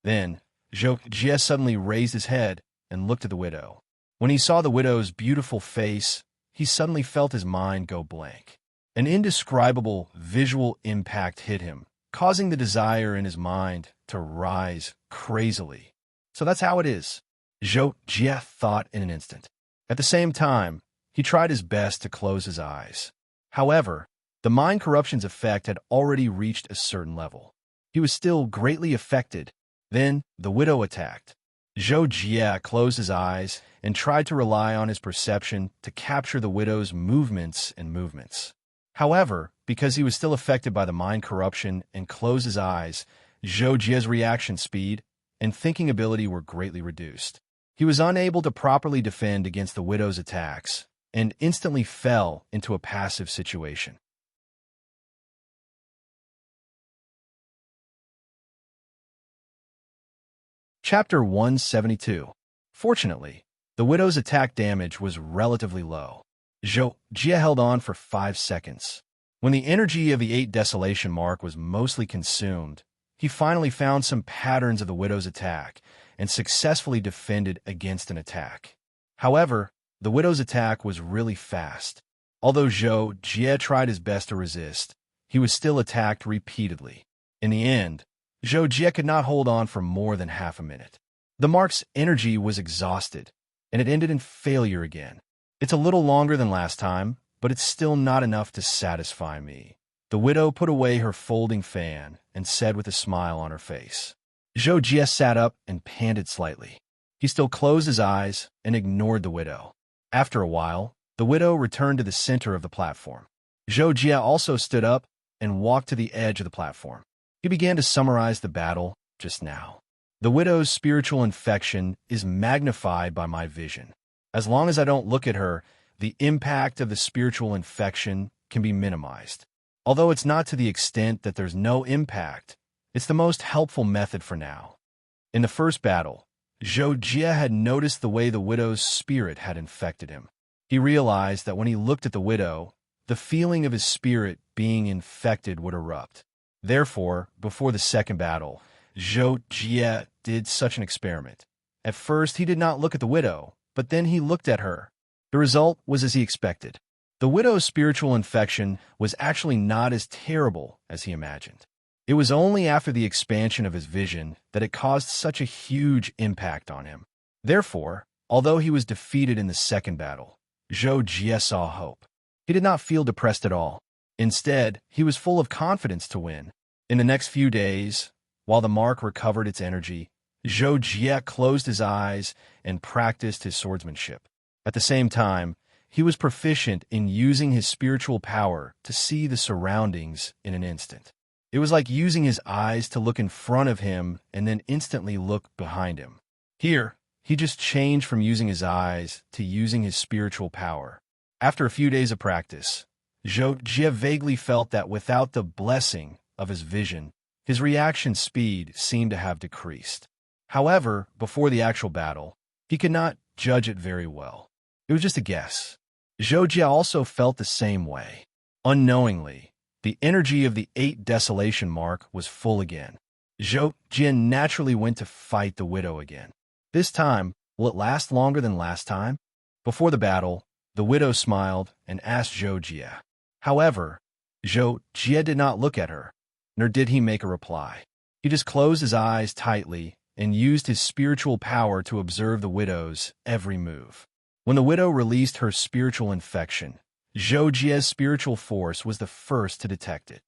Then, Zhou Jie suddenly raised his head and looked at the widow. When he saw the widow's beautiful face, he suddenly felt his mind go blank. An indescribable visual impact hit him, causing the desire in his mind to rise crazily. So that's how it is, Zhou Jie thought in an instant. At the same time, he tried his best to close his eyes. However, the mind corruption's effect had already reached a certain level. He was still greatly affected. Then, the widow attacked. Zhou Jie closed his eyes and tried to rely on his perception to capture the widow's movements and movements. However, because he was still affected by the mind corruption and closed his eyes, Zhou Jie's reaction speed and thinking ability were greatly reduced. He was unable to properly defend against the widow's attacks and instantly fell into a passive situation. Chapter 172. Fortunately, the widow's attack damage was relatively low. Zhou Jie held on for 5 seconds. When the energy of the 8 desolation mark was mostly consumed, he finally found some patterns of the widow's attack and successfully defended against an attack. However, the widow's attack was really fast. Although Zhou Jie tried his best to resist, he was still attacked repeatedly. In the end, Zhou Jie could not hold on for more than half a minute. The mark's energy was exhausted, and it ended in failure again. "It's a little longer than last time, but it's still not enough to satisfy me." The widow put away her folding fan and said with a smile on her face. Zhou Jie sat up and panted slightly. He still closed his eyes and ignored the widow. After a while, the widow returned to the center of the platform. Zhou Jie also stood up and walked to the edge of the platform. He began to summarize the battle just now. "The widow's spiritual infection is magnified by my vision. As long as I don't look at her, the impact of the spiritual infection can be minimized. Although it's not to the extent that there's no impact, it's the most helpful method for now." In the first battle, Zhou Jie had noticed the way the widow's spirit had infected him. He realized that when he looked at the widow, the feeling of his spirit being infected would erupt. Therefore, before the second battle, Zhou Jie did such an experiment. At first, he did not look at the widow, but then he looked at her. The result was as he expected. The widow's spiritual infection was actually not as terrible as he imagined. It was only after the expansion of his vision that it caused such a huge impact on him. Therefore, although he was defeated in the second battle, Zhou Jie saw hope. He did not feel depressed at all. Instead, he was full of confidence to win. In the next few days, while the mark recovered its energy, Zhou Jie closed his eyes and practiced his swordsmanship. At the same time, he was proficient in using his spiritual power to see the surroundings in an instant. It was like using his eyes to look in front of him and then instantly look behind him. Here, he just changed from using his eyes to using his spiritual power. After a few days of practice, Zhou Jie vaguely felt that without the blessing of his vision, his reaction speed seemed to have decreased. However, before the actual battle, he could not judge it very well. It was just a guess. Zhou Jie also felt the same way. Unknowingly, the energy of the 8 desolation mark was full again. Zhou Jie naturally went to fight the widow again. This time, will it last longer than last time? Before the battle, the widow smiled and asked Zhou Jie. However, Zhou Jie did not look at her, nor did he make a reply. He just closed his eyes tightly and used his spiritual power to observe the widow's every move. When the widow released her spiritual infection, Zhou Jie's spiritual force was the first to detect it.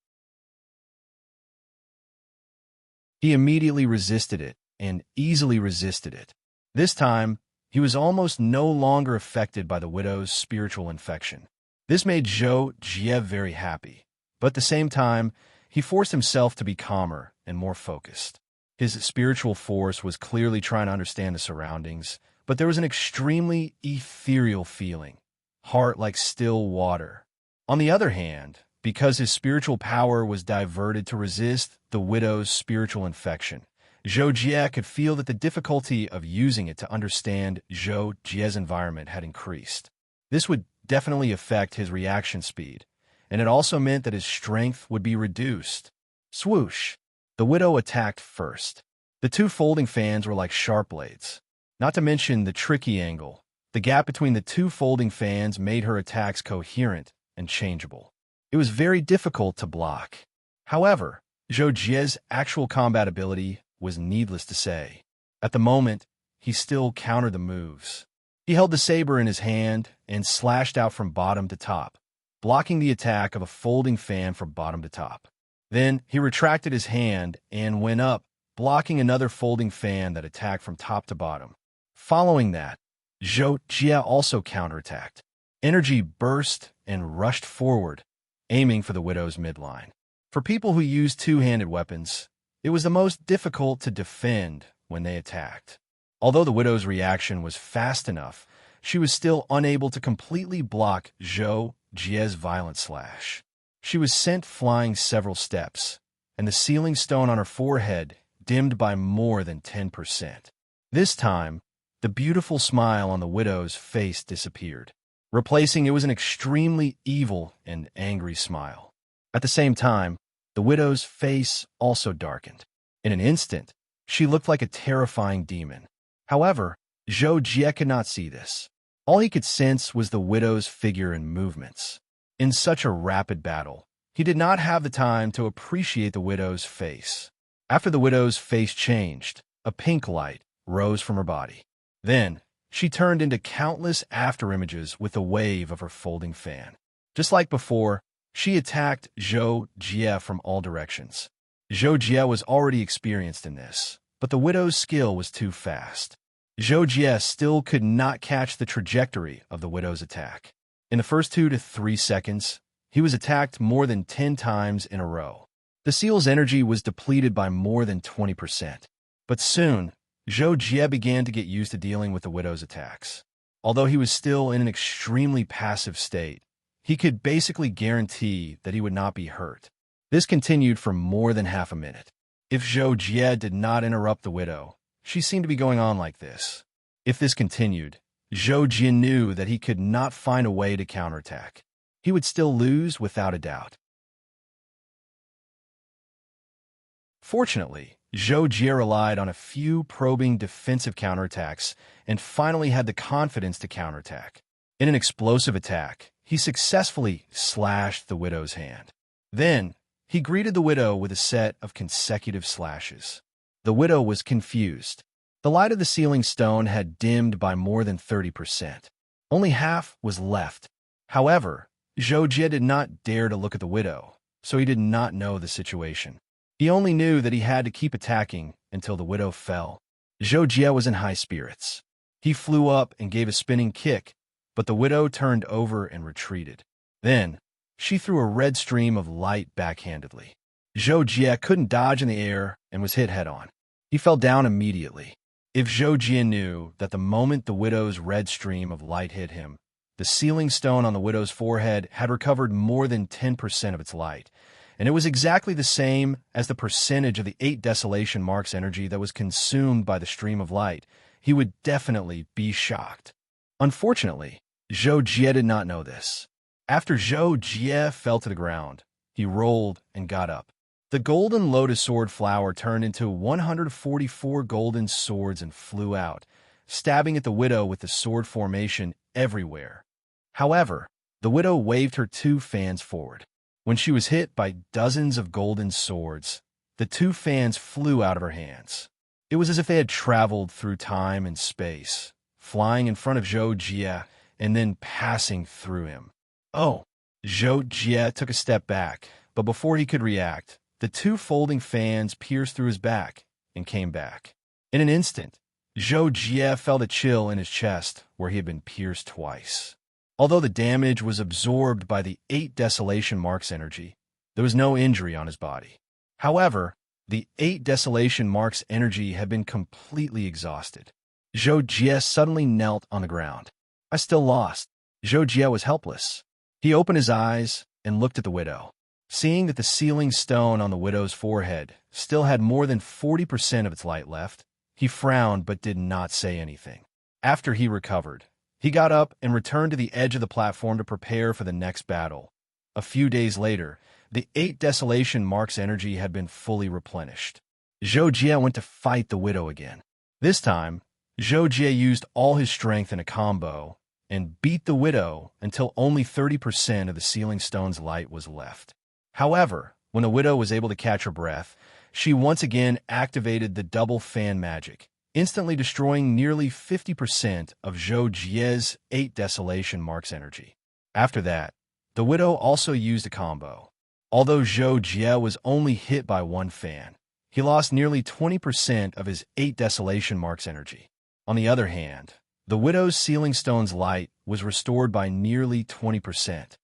He immediately resisted it and easily resisted it. This time, he was almost no longer affected by the widow's spiritual infection. This made Zhou Jie very happy, but at the same time, he forced himself to be calmer and more focused. His spiritual force was clearly trying to understand the surroundings, but there was an extremely ethereal feeling, heart like still water. On the other hand, because his spiritual power was diverted to resist the widow's spiritual infection, Zhou Jie could feel that the difficulty of using it to understand Zhou Jie's environment had increased. This would definitely affect his reaction speed, and it also meant that his strength would be reduced. Swoosh! The widow attacked first. The 2 folding fans were like sharp blades. Not to mention the tricky angle. The gap between the 2 folding fans made her attacks coherent and changeable. It was very difficult to block. However, Zhou Jie's actual combat ability was needless to say. At the moment, he still countered the moves. He held the saber in his hand and slashed out from bottom to top, blocking the attack of a folding fan from bottom to top. Then he retracted his hand and went up, blocking another folding fan that attacked from top to bottom. Following that, Zhou Jie also counterattacked. Energy burst and rushed forward, aiming for the widow's midline. For people who use two-handed weapons, it was the most difficult to defend when they attacked. Although the widow's reaction was fast enough, she was still unable to completely block Zhou Jie's violent slash. She was sent flying several steps, and the sealing stone on her forehead dimmed by more than 10%. This time, the beautiful smile on the widow's face disappeared. Replacing it was an extremely evil and angry smile. At the same time, the widow's face also darkened. In an instant, she looked like a terrifying demon. However, Zhou Jie could not see this. All he could sense was the widow's figure and movements. In such a rapid battle, he did not have the time to appreciate the widow's face. After the widow's face changed, a pink light rose from her body. Then, she turned into countless afterimages with a wave of her folding fan. Just like before, she attacked Zhou Jie from all directions. Zhou Jie was already experienced in this, but the widow's skill was too fast. Zhou Jie still could not catch the trajectory of the widow's attack. In the first 2 to 3 seconds, he was attacked more than 10 times in a row. The seal's energy was depleted by more than 20%. But soon, Zhou Jie began to get used to dealing with the widow's attacks. Although he was still in an extremely passive state, he could basically guarantee that he would not be hurt. This continued for more than half a minute. If Zhou Jie did not interrupt the widow, she seemed to be going on like this. If this continued, Zhou Jie knew that he could not find a way to counterattack. He would still lose without a doubt. Fortunately, Zhou Jie relied on a few probing defensive counterattacks and finally had the confidence to counterattack. In an explosive attack, he successfully slashed the widow's hand. Then, he greeted the widow with a set of consecutive slashes. The widow was confused. The light of the sealing stone had dimmed by more than 30%. Only half was left. However, Zhou Jie did not dare to look at the widow, so he did not know the situation. He only knew that he had to keep attacking until the widow fell. Zhou Jie was in high spirits. He flew up and gave a spinning kick, but the widow turned over and retreated. Then, she threw a red stream of light backhandedly. Zhou Jie couldn't dodge in the air and was hit head-on. He fell down immediately. If Zhou Jie knew that the moment the widow's red stream of light hit him, the sealing stone on the widow's forehead had recovered more than 10% of its light, and it was exactly the same as the percentage of the 8 desolation marks energy that was consumed by the stream of light, he would definitely be shocked. Unfortunately, Zhou Jie did not know this. After Zhou Jie fell to the ground, he rolled and got up. The golden lotus sword flower turned into 144 golden swords and flew out, stabbing at the widow with the sword formation everywhere. However, the widow waved her 2 fans forward. When she was hit by dozens of golden swords, the 2 fans flew out of her hands. It was as if they had traveled through time and space, flying in front of Zhou Jie and then passing through him. Oh! Zhou Jie took a step back, but before he could react, the 2 folding fans pierced through his back and came back. In an instant, Zhou Jie felt a chill in his chest where he had been pierced twice. Although the damage was absorbed by the 8 desolation marks energy, there was no injury on his body. However, the 8 desolation marks energy had been completely exhausted. Zhou Jie suddenly knelt on the ground. I still lost. Zhou Jie was helpless. He opened his eyes and looked at the widow. Seeing that the sealing stone on the widow's forehead still had more than 40% of its light left, he frowned but did not say anything. After he recovered, he got up and returned to the edge of the platform to prepare for the next battle. A few days later, the 8 desolation marks energy had been fully replenished. Zhou Jie went to fight the widow again. This time, Zhou Jie used all his strength in a combo and beat the widow until only 30% of the sealing stone's light was left. However, when the widow was able to catch her breath, she once again activated the double fan magic, instantly destroying nearly 50% of Zhou Jie's 8 desolation marks energy. After that, the widow also used a combo. Although Zhou Jie was only hit by 1 fan, he lost nearly 20% of his 8 desolation marks energy. On the other hand, the widow's sealing stone's light was restored by nearly 20%.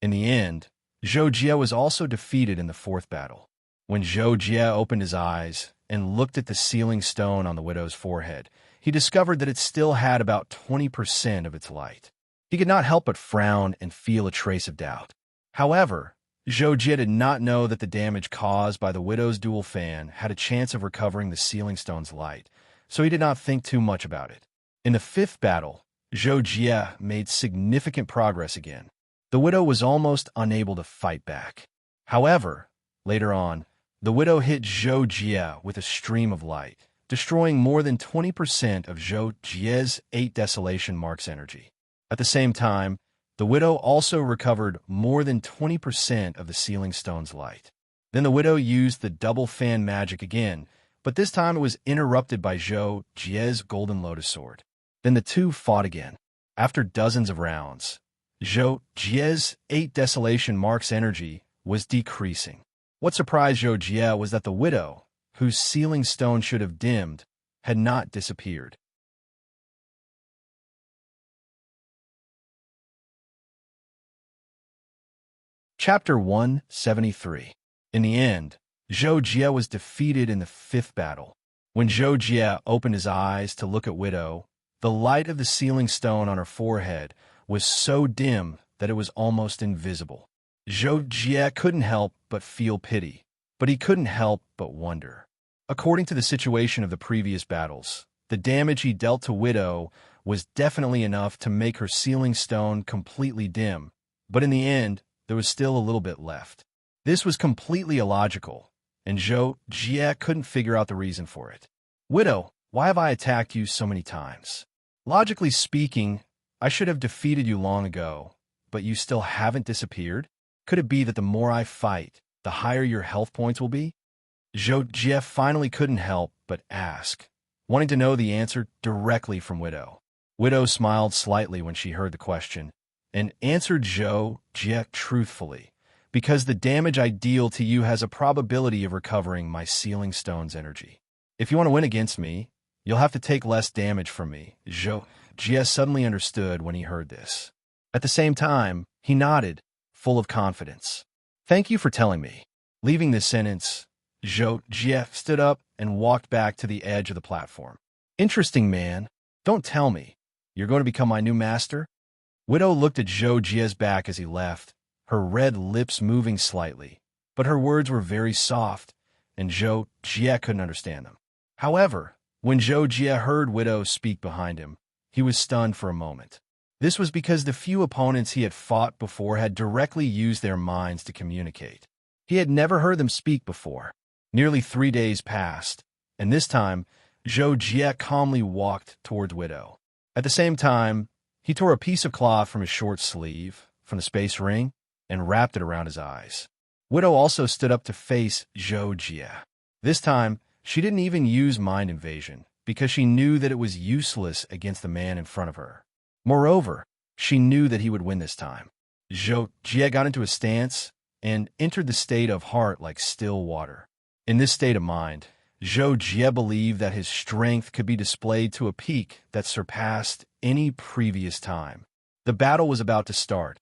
In the end, Zhou Jie was also defeated in the 4th battle. When Zhou Jie opened his eyes and looked at the sealing stone on the widow's forehead, he discovered that it still had about 20% of its light. He could not help but frown and feel a trace of doubt. However, Zhou Jie did not know that the damage caused by the widow's dual fan had a chance of recovering the sealing stone's light, so he did not think too much about it. In the 5th battle, Zhou Jie made significant progress again. The widow was almost unable to fight back. However, later on, the widow hit Zhou Jie with a stream of light, destroying more than 20% of Zhou Jie's 8 desolation marks energy. At the same time, the widow also recovered more than 20% of the sealing stone's light. Then the widow used the double fan magic again, but this time it was interrupted by Zhou Jie's golden lotus sword. Then the 2 fought again. After dozens of rounds, Zhou Jie's 8 desolation marks energy was decreasing. What surprised Zhou Jie was that the widow, whose sealing stone should have dimmed, had not disappeared. Chapter 173. In the end, Zhou Jie was defeated in the 5th battle. When Zhou Jie opened his eyes to look at Widow, the light of the sealing stone on her forehead was so dim that it was almost invisible. Zhou Jie couldn't help but feel pity, but he couldn't help but wonder. According to the situation of the previous battles, the damage he dealt to Widow was definitely enough to make her sealing stone completely dim, but in the end, there was still a little bit left. This was completely illogical, and Zhou Jie couldn't figure out the reason for it. Widow, why have I attacked you so many times? Logically speaking, I should have defeated you long ago, but you still haven't disappeared? Could it be that the more I fight, the higher your health points will be? Zhou Jie finally couldn't help but ask, wanting to know the answer directly from Widow. Widow smiled slightly when she heard the question, and answered Zhou Jie truthfully, because the damage I deal to you has a probability of recovering my sealing stone's energy. If you want to win against me, you'll have to take less damage from me. Zhou Jie suddenly understood when he heard this. At the same time, he nodded, full of confidence. Thank you for telling me. Leaving this sentence, Zhou Jie stood up and walked back to the edge of the platform. Interesting, man. Don't tell me. You're going to become my new master? Widow looked at Zhou Jie's back as he left, her red lips moving slightly, but her words were very soft, and Zhou Jie couldn't understand them. However, when Zhou Jie heard Widow speak behind him, he was stunned for a moment. This was because the few opponents he had fought before had directly used their minds to communicate. He had never heard them speak before. Nearly 3 days passed, and this time, Zhou Jie calmly walked towards Widow. At the same time, he tore a piece of cloth from his short sleeve, from the space ring, and wrapped it around his eyes. Widow also stood up to face Zhou Jie. This time, she didn't even use mind invasion, because she knew that it was useless against the man in front of her. Moreover, she knew that he would win this time. Zhou Jie got into a stance and entered the state of heart like still water. In this state of mind, Zhou Jie believed that his strength could be displayed to a peak that surpassed any previous time. The battle was about to start.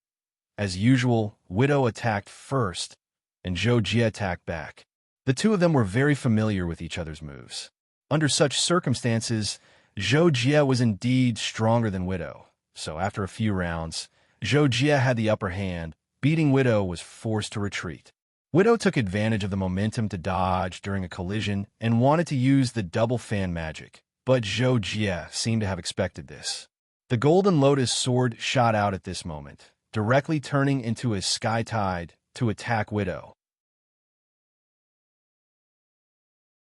As usual, Widow attacked first, and Zhou Jie attacked back. The two of them were very familiar with each other's moves. Under such circumstances, Zhou Jie was indeed stronger than Widow, so after a few rounds, Zhou Jie had the upper hand. Beating Widow was forced to retreat. Widow took advantage of the momentum to dodge during a collision and wanted to use the double fan magic, but Zhou Jie seemed to have expected this. The Golden Lotus sword shot out at this moment, directly turning into a sky tide to attack Widow.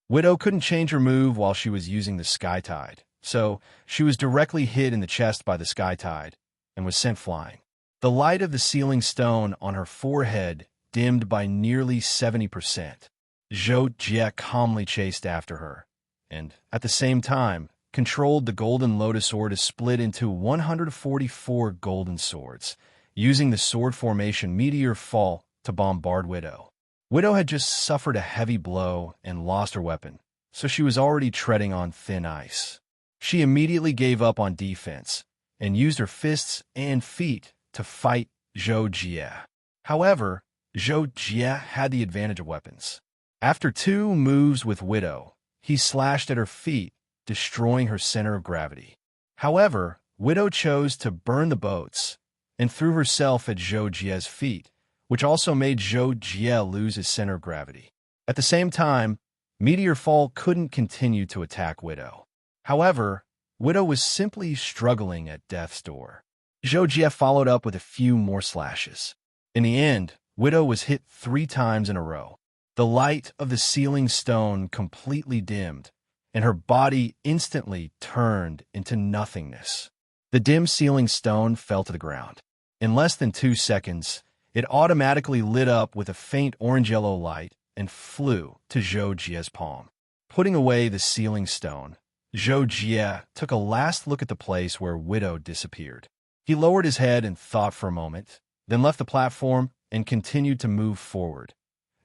Widow couldn't change her move while she was using the sky tide, so she was directly hit in the chest by the sky tide and was sent flying. The light of the sealing stone on her forehead dimmed by nearly 70%. Zhou Jie calmly chased after her, and, at the same time, controlled the Golden Lotus sword to split into 144 golden swords, using the sword formation Meteor Fall to bombard Widow. Widow had just suffered a heavy blow and lost her weapon, so she was already treading on thin ice. She immediately gave up on defense and used her fists and feet to fight Zhou Jie. However, Zhou Jie had the advantage of weapons. After 2 moves with Widow, he slashed at her feet, destroying her center of gravity. However, Widow chose to burn the boats and threw herself at Zhou Jie's feet, which also made Zhou Jie lose his center of gravity. At the same time, Meteor Fall couldn't continue to attack Widow. However, Widow was simply struggling at death's door. Zhou Jie followed up with a few more slashes. In the end, Widow was hit 3 times in a row. The light of the sealing stone completely dimmed, and her body instantly turned into nothingness. The dim sealing stone fell to the ground. In less than 2 seconds, it automatically lit up with a faint orange-yellow light and flew to Zhou Jie's palm. Putting away the sealing stone, Zhou Jie took a last look at the place where Widow disappeared. He lowered his head and thought for a moment, then left the platform and continued to move forward.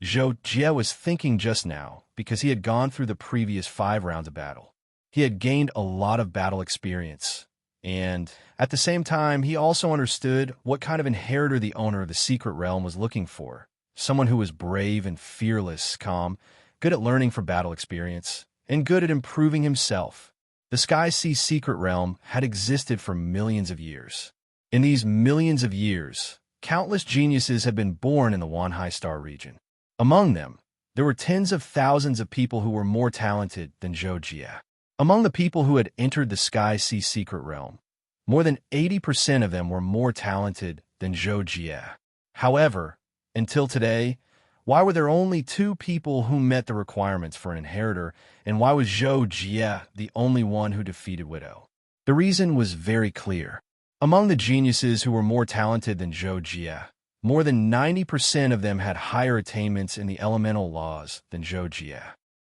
Zhou Jie was thinking just now because he had gone through the previous 5 rounds of battle. He had gained a lot of battle experience, and at the same time, he also understood what kind of inheritor the owner of the secret realm was looking for. Someone who was brave and fearless, calm, good at learning from battle experience, and good at improving himself. The Sky Sea secret realm had existed for millions of years. In these millions of years, countless geniuses had been born in the Wanhai Star region. Among them, there were tens of thousands of people who were more talented than Zhou Jie. Among the people who had entered the Sky Sea secret realm, more than 80% of them were more talented than Zhou Jie. However, until today, Why were there only two people who met the requirements for an inheritor, and why was Zhou Jie the only one who defeated Widow? The reason was very clear. Among the geniuses who were more talented than Zhou Jie, more than 90% of them had higher attainments in the elemental laws than Zhou Jie.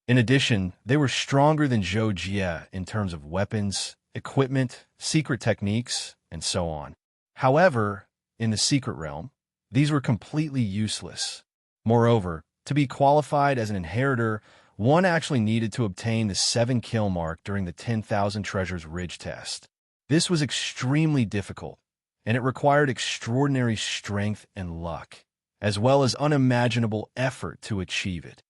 In addition, they were stronger than Zhou Jie in terms of weapons, equipment, secret techniques, and so on. However, in the secret realm, these were completely useless. Moreover, to be qualified as an inheritor, one actually needed to obtain the 7 kill mark during the 10,000 Treasures Ridge test. This was extremely difficult, and it required extraordinary strength and luck, as well as unimaginable effort to achieve it.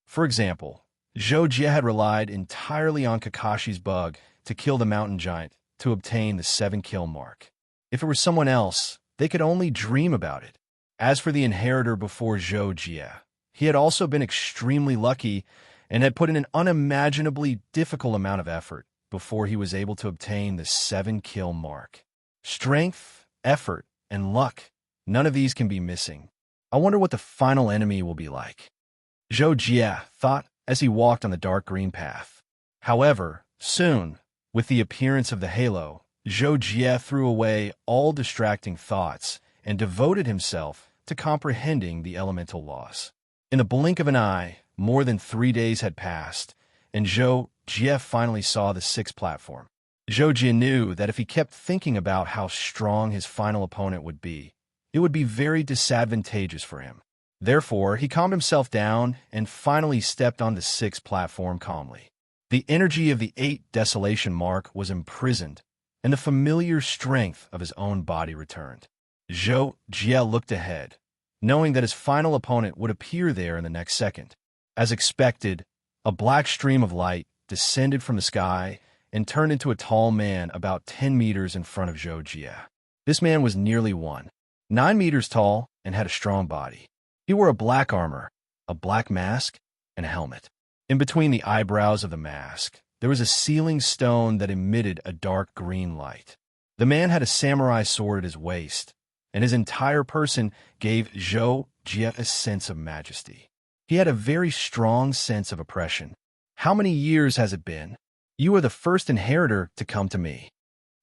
For example, Zhou Jie had relied entirely on Kakashi's bug to kill the mountain giant to obtain the 7 kill mark. If it were someone else, they could only dream about it. As for the inheritor before Zhou Jie, he had also been extremely lucky and had put in an unimaginably difficult amount of effort before he was able to obtain the 7 kill mark. Strength, effort, and luck, none of these can be missing. I wonder what the final enemy will be like. Zhou Jie thought as he walked on the dark green path. However, soon, with the appearance of the halo, Zhou Jie threw away all distracting thoughts and devoted himself to comprehending the elemental laws. In the blink of an eye, more than 3 days had passed, and Zhou Jie finally saw the 6th platform. Zhou Jie knew that if he kept thinking about how strong his final opponent would be, it would be very disadvantageous for him. Therefore, he calmed himself down and finally stepped on the 6th platform calmly. The energy of the 8 desolation mark was imprisoned, and the familiar strength of his own body returned. Zhou Jie looked ahead, knowing that his final opponent would appear there in the next second. As expected, a black stream of light descended from the sky and turned into a tall man about 10 meters in front of Zhou Jie. This man was nearly 9 meters tall and had a strong body. He wore a black armor, a black mask, and a helmet. In between the eyebrows of the mask, there was a sealing stone that emitted a dark green light. The man had a samurai sword at his waist, and his entire person gave Zhou Jie a sense of majesty. He had a very strong sense of oppression. How many years has it been? You are the first inheritor to come to me.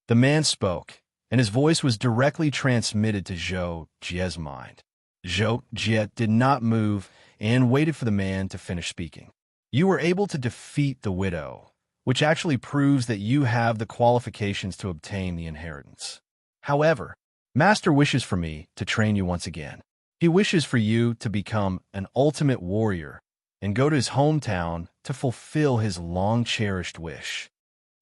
The man spoke, and his voice was directly transmitted to Zhou Jie's mind. Zhou Jie did not move and waited for the man to finish speaking. You were able to defeat the widow, which actually proves that you have the qualifications to obtain the inheritance. However, Master wishes for me to train you once again. He wishes for you to become an ultimate warrior and go to his hometown to fulfill his long-cherished wish.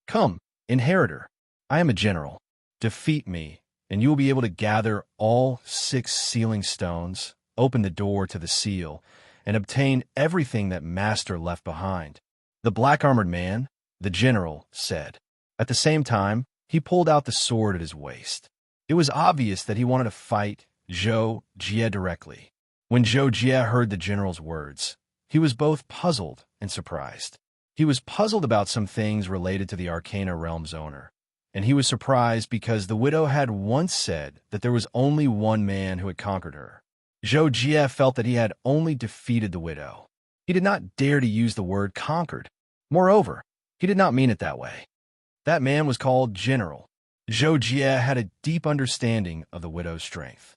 Come, inheritor, I am a general. Defeat me, and you will be able to gather all 6 sealing stones, open the door to the seal, and obtain everything that Master left behind. The black-armored man, the general, said. At the same time, he pulled out the sword at his waist. It was obvious that he wanted to fight Zhou Jie directly. When Zhou Jie heard the general's words, he was both puzzled and surprised. He was puzzled about some things related to the Arcana Realm's owner, and he was surprised because the widow had once said that there was only one man who had conquered her. Zhou Jie felt that he had only defeated the widow. He did not dare to use the word conquered. Moreover, he did not mean it that way. That man was called General. Zhou Jie had a deep understanding of the widow's strength.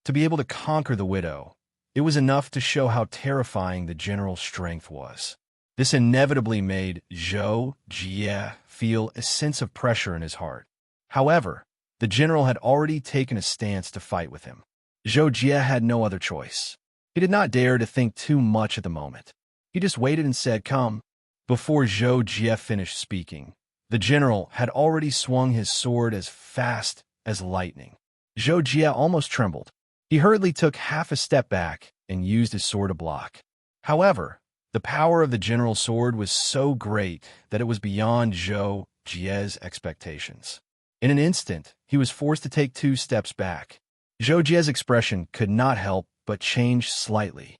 To be able to conquer the widow, it was enough to show how terrifying the general's strength was. This inevitably made Zhou Jie feel a sense of pressure in his heart. However, the general had already taken a stance to fight with him. Zhou Jie had no other choice. He did not dare to think too much at the moment. He just waited and said, "Come." Before Zhou Jie finished speaking, the general had already swung his sword as fast as lightning. Zhou Jie almost trembled. He hurriedly took half a step back and used his sword to block. However, the power of the general's sword was so great that it was beyond Zhou Jie's expectations. In an instant, he was forced to take 2 steps back. Zhou Jie's expression could not help but change slightly.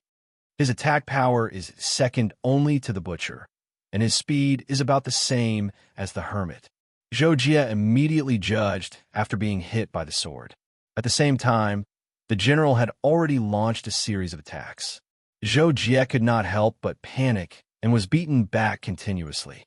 His attack power is second only to the butcher, and his speed is about the same as the hermit. Zhou Jie immediately judged after being hit by the sword. At the same time, the general had already launched a series of attacks. Zhou Jie could not help but panic and was beaten back continuously.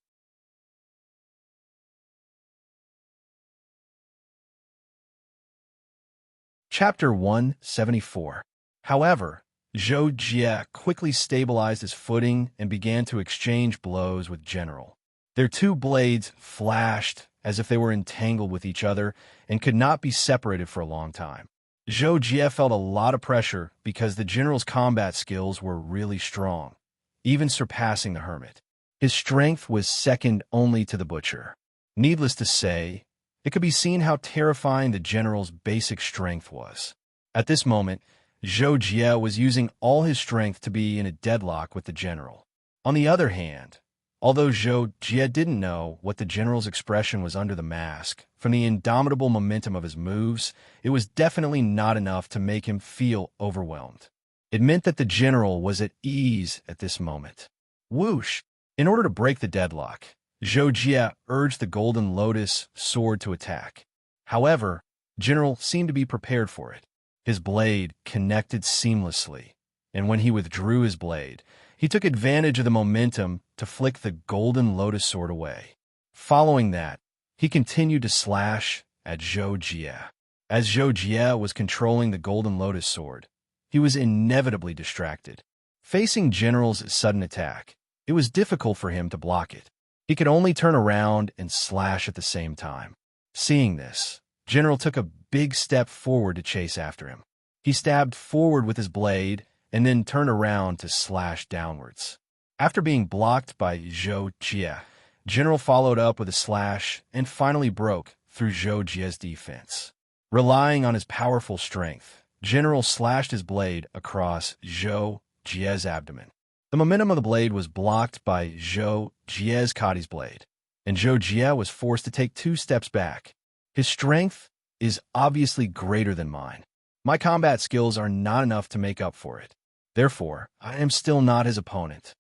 Chapter 174. However, Zhou Jie quickly stabilized his footing and began to exchange blows with General. Their two blades flashed as if they were entangled with each other and could not be separated for a long time. Zhou Jie felt a lot of pressure because the general's combat skills were really strong, even surpassing the hermit. His strength was second only to the butcher. Needless to say, it could be seen how terrifying the general's basic strength was. At this moment, Zhou Jie was using all his strength to be in a deadlock with the general. On the other hand, although Zhou Jie didn't know what the general's expression was under the mask, from the indomitable momentum of his moves, it was definitely not enough to make him feel overwhelmed. It meant that the general was at ease at this moment. Whoosh! In order to break the deadlock, Zhou Jie urged the Golden Lotus sword to attack. However, General seemed to be prepared for it. His blade connected seamlessly, and when he withdrew his blade, he took advantage of the momentum to flick the Golden Lotus sword away. Following that, he continued to slash at Zhou Jie. As Zhou Jie was controlling the Golden Lotus sword, he was inevitably distracted. Facing General's sudden attack, it was difficult for him to block it. He could only turn around and slash at the same time. Seeing this, General took a big step forward to chase after him. He stabbed forward with his blade and then turned around to slash downwards. After being blocked by Zhou Jie, General followed up with a slash and finally broke through Zhou Jie's defense. Relying on his powerful strength, General slashed his blade across Zhou Jie's abdomen. The momentum of the blade was blocked by Zhou Jie's Kadi's blade, and Zhou Jie was forced to take 2 steps back. His strength is obviously greater than mine. My combat skills are not enough to make up for it. Therefore, I am still not his opponent.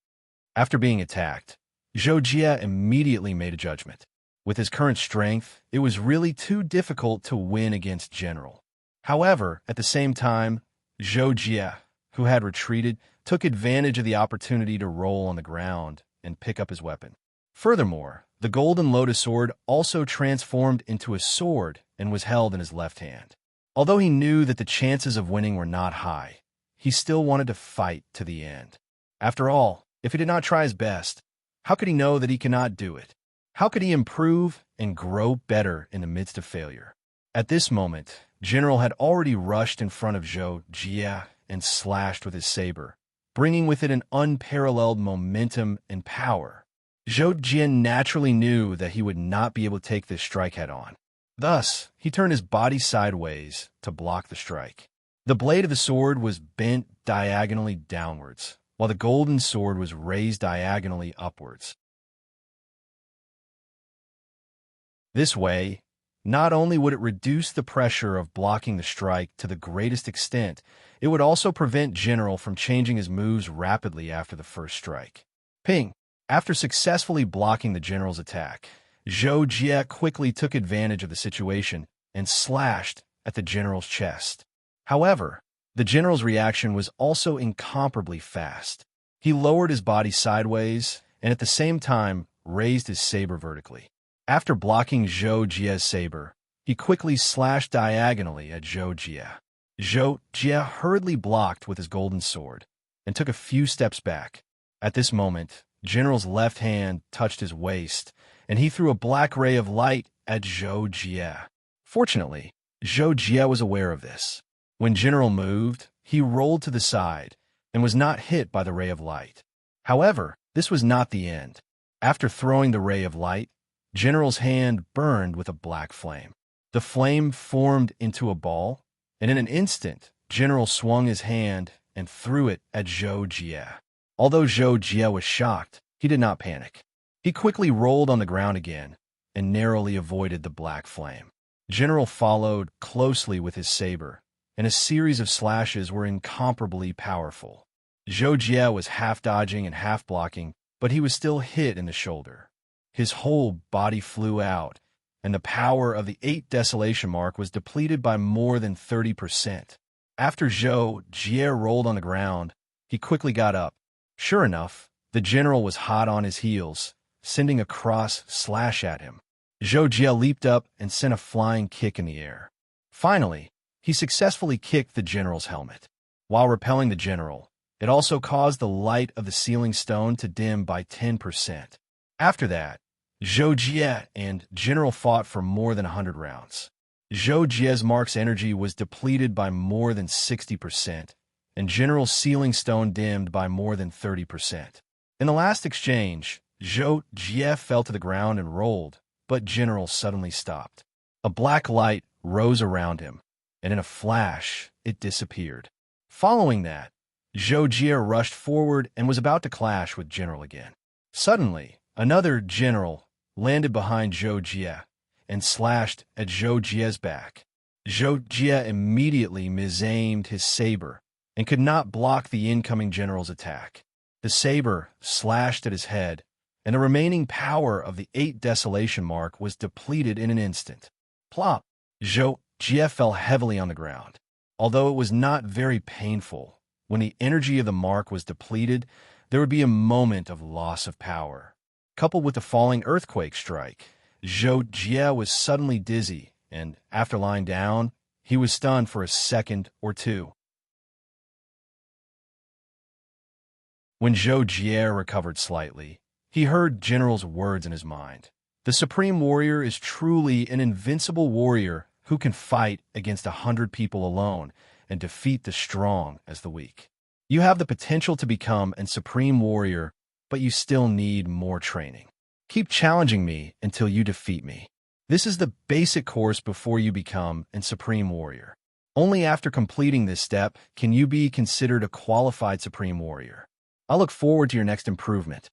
After being attacked, Zhou Jie immediately made a judgment. With his current strength, it was really too difficult to win against General. However, at the same time, Zhou Jie, who had retreated, took advantage of the opportunity to roll on the ground and pick up his weapon. Furthermore, the Golden Lotus sword also transformed into a sword and was held in his left hand. Although he knew that the chances of winning were not high, he still wanted to fight to the end. After all, if he did not try his best, how could he know that he cannot do it? How could he improve and grow better in the midst of failure? At this moment, General had already rushed in front of Zhou Jie and slashed with his saber, bringing with it an unparalleled momentum and power. Zhou Jie naturally knew that he would not be able to take this strike head-on. Thus, he turned his body sideways to block the strike. The blade of the sword was bent diagonally downwards, while the golden sword was raised diagonally upwards. This way, not only would it reduce the pressure of blocking the strike to the greatest extent, it would also prevent General from changing his moves rapidly after the first strike. Ping! After successfully blocking the General's attack, Zhou Jie quickly took advantage of the situation and slashed at the General's chest. However, the General's reaction was also incomparably fast. He lowered his body sideways and at the same time raised his saber vertically. After blocking Zhou Jie's saber, he quickly slashed diagonally at Zhou Jie. Zhou Jie hurriedly blocked with his golden sword and took a few steps back. At this moment, General's left hand touched his waist, and he threw a black ray of light at Zhou Jie. Fortunately, Zhou Jie was aware of this. When General moved, he rolled to the side and was not hit by the ray of light. However, this was not the end. After throwing the ray of light, General's hand burned with a black flame. The flame formed into a ball, and in an instant, General swung his hand and threw it at Zhou Jie. Although Zhou Jie was shocked, he did not panic. He quickly rolled on the ground again and narrowly avoided the black flame. General followed closely with his saber, and a series of slashes were incomparably powerful. Zhou Jie was half dodging and half blocking, but he was still hit in the shoulder. His whole body flew out, and the power of the 8 desolation mark was depleted by more than 30%. After Zhou Jie rolled on the ground, he quickly got up. Sure enough, the general was hot on his heels, sending a cross slash at him. Zhou Jie leaped up and sent a flying kick in the air. Finally, he successfully kicked the general's helmet. While repelling the general, it also caused the light of the ceiling stone to dim by 10%. After that, Zhou Jie and General fought for more than 100 rounds. Zhou Jie's mark's energy was depleted by more than 60%, and General's ceiling stone dimmed by more than 30%. In the last exchange, Zhou Jie fell to the ground and rolled, but General suddenly stopped. A black light rose around him, and in a flash, it disappeared. Following that, Zhou Jie rushed forward and was about to clash with General again. Suddenly, another general landed behind Zhou Jie and slashed at Zhou Jie's back. Zhou Jie immediately misaimed his saber and could not block the incoming general's attack. The saber slashed at his head, and the remaining power of the 8 desolation mark was depleted in an instant. Plop! Zhou Jie fell heavily on the ground. Although it was not very painful, when the energy of the mark was depleted, there would be a moment of loss of power. Coupled with the falling earthquake strike, Zhou Jie was suddenly dizzy, and after lying down, he was stunned for a second or two. When Zhou Jie recovered slightly, he heard General's words in his mind. The Supreme Warrior is truly an invincible warrior who can fight against 100 people alone and defeat the strong as the weak. You have the potential to become a Supreme Warrior, but you still need more training. Keep challenging me until you defeat me. This is the basic course before you become a Supreme Warrior. Only after completing this step can you be considered a qualified Supreme Warrior. I look forward to your next improvement.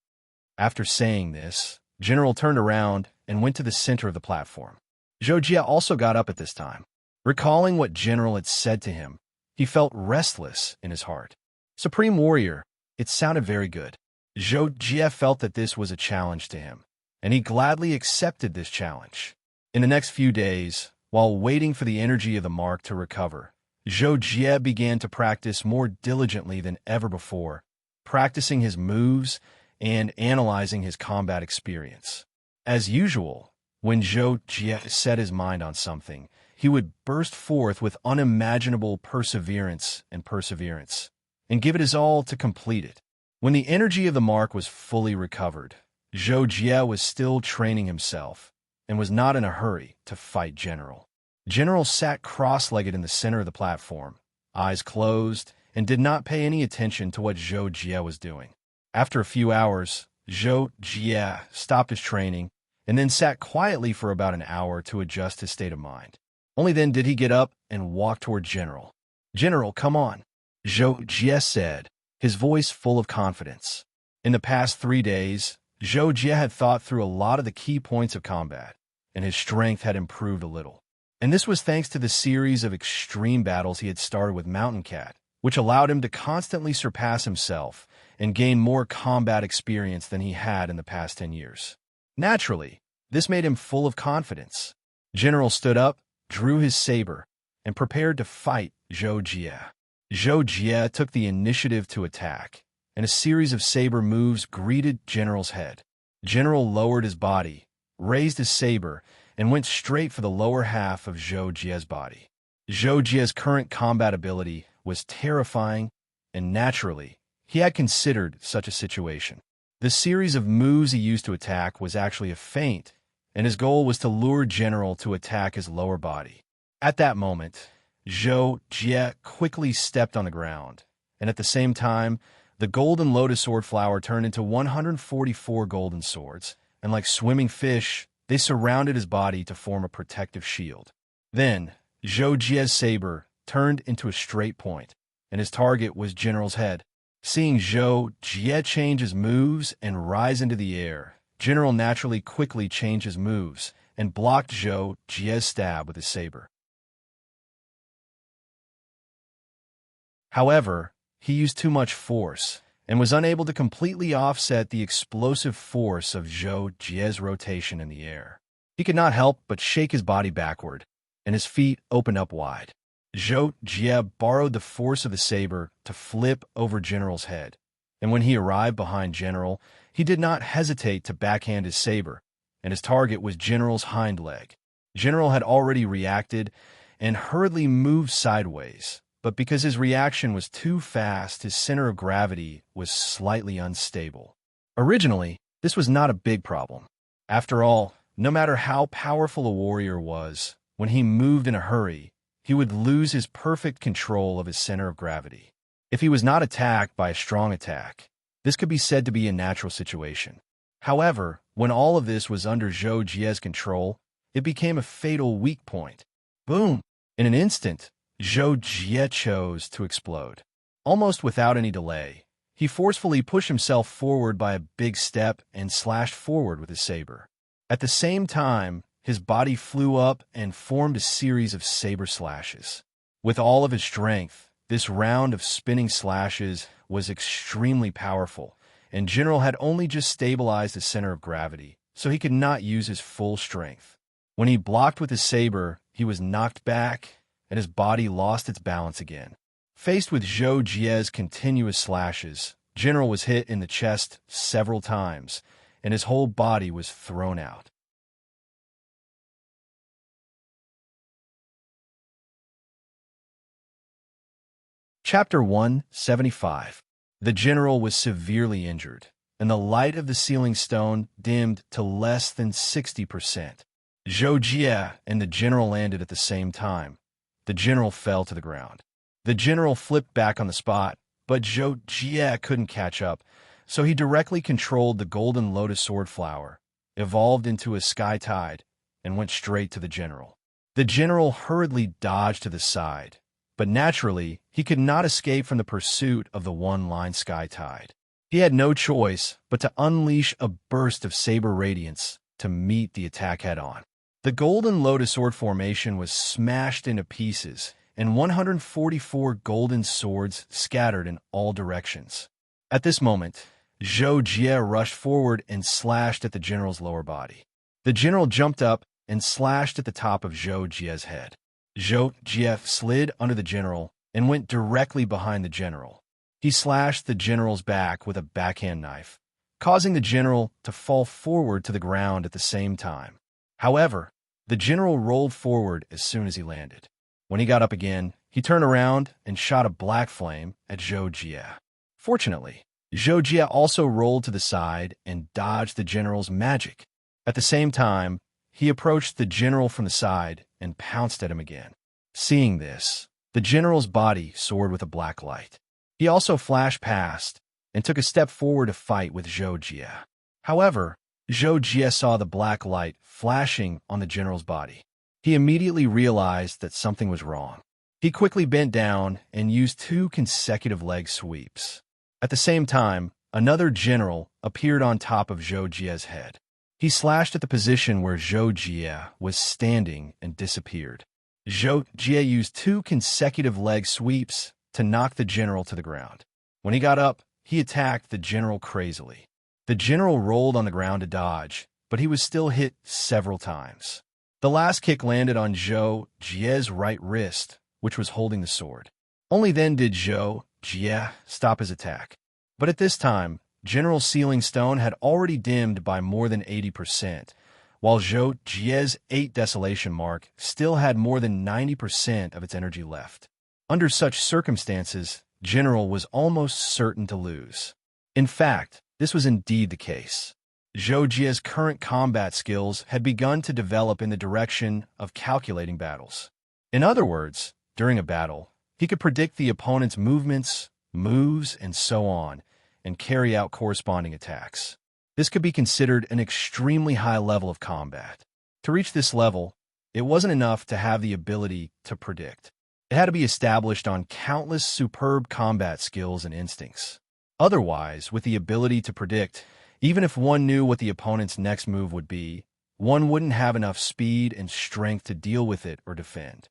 After saying this, General turned around and went to the center of the platform. Zhou Jie also got up at this time. Recalling what General had said to him, he felt restless in his heart. Supreme Warrior, it sounded very good. Zhou Jie felt that this was a challenge to him, and he gladly accepted this challenge. In the next few days, while waiting for the energy of the mark to recover, Zhou Jie began to practice more diligently than ever before, practicing his moves and analyzing his combat experience. As usual, when Zhou Jie set his mind on something, he would burst forth with unimaginable perseverance and give it his all to complete it. When the energy of the mark was fully recovered, Zhou Jie was still training himself and was not in a hurry to fight General. General sat cross-legged in the center of the platform, eyes closed, and did not pay any attention to what Zhou Jie was doing. After a few hours, Zhou Jie stopped his training and then sat quietly for about an hour to adjust his state of mind. Only then did he get up and walk toward General. "General, come on," Zhou Jie said, his voice full of confidence. In the past 3 days, Zhou Jie had thought through a lot of the key points of combat, and his strength had improved a little. And this was thanks to the series of extreme battles he had started with Mountain Cat, which allowed him to constantly surpass himself and gain more combat experience than he had in the past 10 years. Naturally, this made him full of confidence. General stood up, drew his saber, and prepared to fight Zhou Jie. Zhou Jie took the initiative to attack, and a series of saber moves greeted General's head. General lowered his body, raised his saber, and went straight for the lower half of Zhou Jie's body. Zhou Jie's current combat ability was terrifying, and naturally, he had considered such a situation. The series of moves he used to attack was actually a feint, and his goal was to lure General to attack his lower body. At that moment, Zhou Jie quickly stepped on the ground, and at the same time, the golden lotus sword flower turned into 144 golden swords, and like swimming fish, they surrounded his body to form a protective shield. Then, Zhou Jie's saber turned into a straight point, and his target was General's head. Seeing Zhou Jie change his moves and rise into the air, General naturally quickly changed his moves and blocked Zhou Jie's stab with his saber. However, he used too much force and was unable to completely offset the explosive force of Zhou Jie's rotation in the air. He could not help but shake his body backward, and his feet opened up wide. Zhou Jie borrowed the force of the saber to flip over General's head, and when he arrived behind General, he did not hesitate to backhand his saber, and his target was General's hind leg. General had already reacted and hurriedly moved sideways, but because his reaction was too fast, his center of gravity was slightly unstable. Originally, this was not a big problem. After all, no matter how powerful a warrior was, when he moved in a hurry, he would lose his perfect control of his center of gravity. If he was not attacked by a strong attack, this could be said to be a natural situation. However, when all of this was under Zhou Jie's control, it became a fatal weak point. Boom! In an instant, Zhou Jie chose to explode. Almost without any delay, he forcefully pushed himself forward by a big step and slashed forward with his saber. At the same time, his body flew up and formed a series of saber slashes. With all of his strength, this round of spinning slashes was extremely powerful, and General had only just stabilized his center of gravity, so he could not use his full strength. When he blocked with his saber, he was knocked back, and his body lost its balance again. Faced with Zhou Jie's continuous slashes, General was hit in the chest several times, and his whole body was thrown out. Chapter 175. The general was severely injured, and the light of the ceiling stone dimmed to less than 60%. Zhou Jie and the general landed at the same time. The general fell to the ground. The general flipped back on the spot, but Zhou Jie couldn't catch up, so he directly controlled the golden lotus sword flower, evolved into a sky tide, and went straight to the general. The general hurriedly dodged to the side, but naturally, he could not escape from the pursuit of the one-line sky tide. He had no choice but to unleash a burst of saber radiance to meet the attack head-on. The golden lotus sword formation was smashed into pieces, and 144 golden swords scattered in all directions. At this moment, Zhou Jie rushed forward and slashed at the general's lower body. The general jumped up and slashed at the top of Zhou Jie's head. Zhou Jie slid under the general and went directly behind the general. He slashed the general's back with a backhand knife, causing the general to fall forward to the ground at the same time. However, the general rolled forward as soon as he landed. When he got up again, he turned around and shot a black flame at Zhou Jie. Fortunately, Zhou Jie also rolled to the side and dodged the general's magic. At the same time, he approached the general from the side and pounced at him again. Seeing this, the general's body soared with a black light. He also flashed past and took a step forward to fight with Zhou Jie. However, Zhou Jie saw the black light flashing on the general's body. He immediately realized that something was wrong. He quickly bent down and used 2 consecutive leg sweeps. At the same time, another general appeared on top of Zhou Jie's head. He slashed at the position where Zhou Jie was standing and disappeared. Zhou Jie used 2 consecutive leg sweeps to knock the general to the ground. When he got up, he attacked the general crazily. The general rolled on the ground to dodge, but he was still hit several times. The last kick landed on Zhou Jie's right wrist, which was holding the sword. Only then did Zhou Jie stop his attack. But at this time, General Ceiling Stone had already dimmed by more than 80%, while Zhou Jie's 8 Desolation mark still had more than 90% of its energy left. Under such circumstances, General was almost certain to lose. In fact, this was indeed the case. Zhou Jie's current combat skills had begun to develop in the direction of calculating battles. In other words, during a battle, he could predict the opponent's movements, moves, and so on, and carry out corresponding attacks. This could be considered an extremely high level of combat. To reach this level, it wasn't enough to have the ability to predict. It had to be established on countless superb combat skills and instincts. Otherwise, with the ability to predict, even if one knew what the opponent's next move would be, one wouldn't have enough speed and strength to deal with it or defend.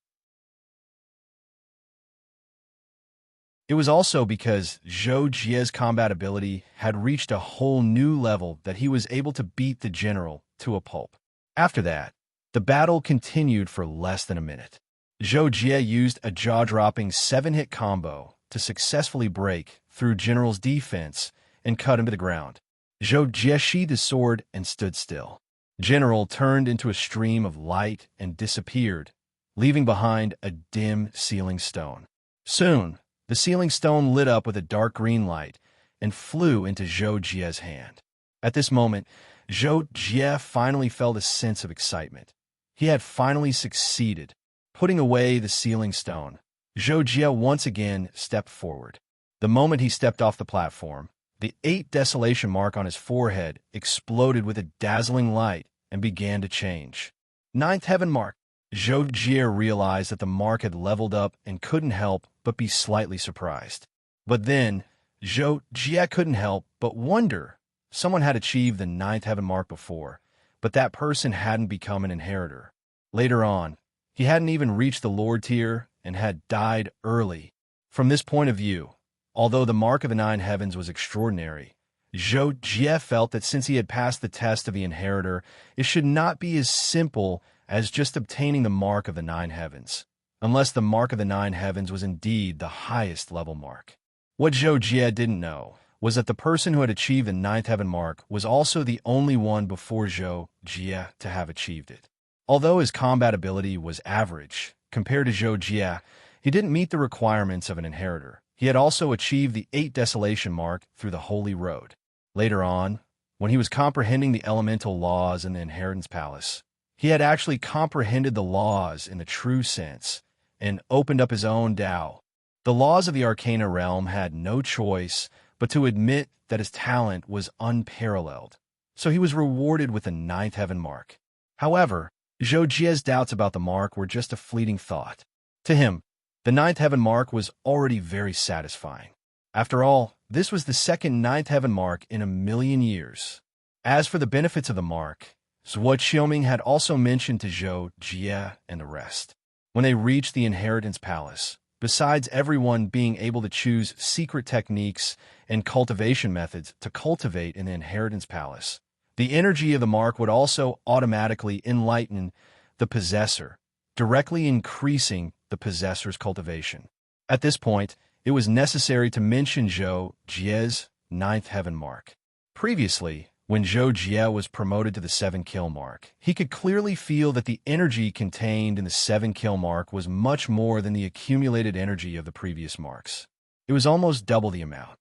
It was also because Zhou Jie's combat ability had reached a whole new level that he was able to beat the general to a pulp. After that, The battle continued for less than a minute. Zhou Jie used a jaw-dropping 7-hit combo to successfully break through General's defense and cut him to the ground. Zhou Jie sheathed his sword and stood still. General turned into a stream of light and disappeared, leaving behind a dim sealing stone. Soon, the sealing stone lit up with a dark green light and flew into Zhou Jie's hand. At this moment, Zhou Jie finally felt a sense of excitement. He had finally succeeded, putting away the sealing stone. Zhou Jie once again stepped forward. The moment he stepped off the platform, the 8 desolation mark on his forehead exploded with a dazzling light and began to change. 9th heaven mark. Zhou Jie realized that the mark had leveled up and couldn't help but be slightly surprised. But then, Zhou Jie couldn't help but wonder. Someone had achieved the 9th heaven mark before, but that person hadn't become an inheritor. Later on, he hadn't even reached the Lord tier and had died early. From this point of view, although the mark of the 9 heavens was extraordinary, Zhou Jie felt that since he had passed the test of the inheritor, it should not be as simple as just obtaining the mark of the 9 heavens, unless the mark of the 9 heavens was indeed the highest level mark. What Zhou Jie didn't know was that the person who had achieved the 9th heaven mark was also the only one before Zhou Jie to have achieved it. Although his combat ability was average compared to Zhou Jie, he didn't meet the requirements of an inheritor. He had also achieved the 8 desolation mark through the Holy Road. Later on, when he was comprehending the elemental laws in the Inheritance Palace, he had actually comprehended the laws in the true sense and opened up his own Tao. The laws of the Arcana realm had no choice but to admit that his talent was unparalleled, so he was rewarded with the 9th heaven mark. However, Zhou Jie's doubts about the mark were just a fleeting thought. To him, the 9th heaven mark was already very satisfying. After all, this was the second 9th heaven mark in 1,000,000 years. As for the benefits of the mark, Zhuo Qiuming had also mentioned to Zhou Jie and the rest. When they reached the Inheritance Palace, besides everyone being able to choose secret techniques and cultivation methods to cultivate in the Inheritance Palace, the energy of the mark would also automatically enlighten the possessor, directly increasing the possessor's cultivation. At this point, it was necessary to mention Zhou Jie's 9th heaven mark. Previously, when Zhou Jie was promoted to the 7-kill mark, he could clearly feel that the energy contained in the 7-kill mark was much more than the accumulated energy of the previous marks. It was almost double the amount.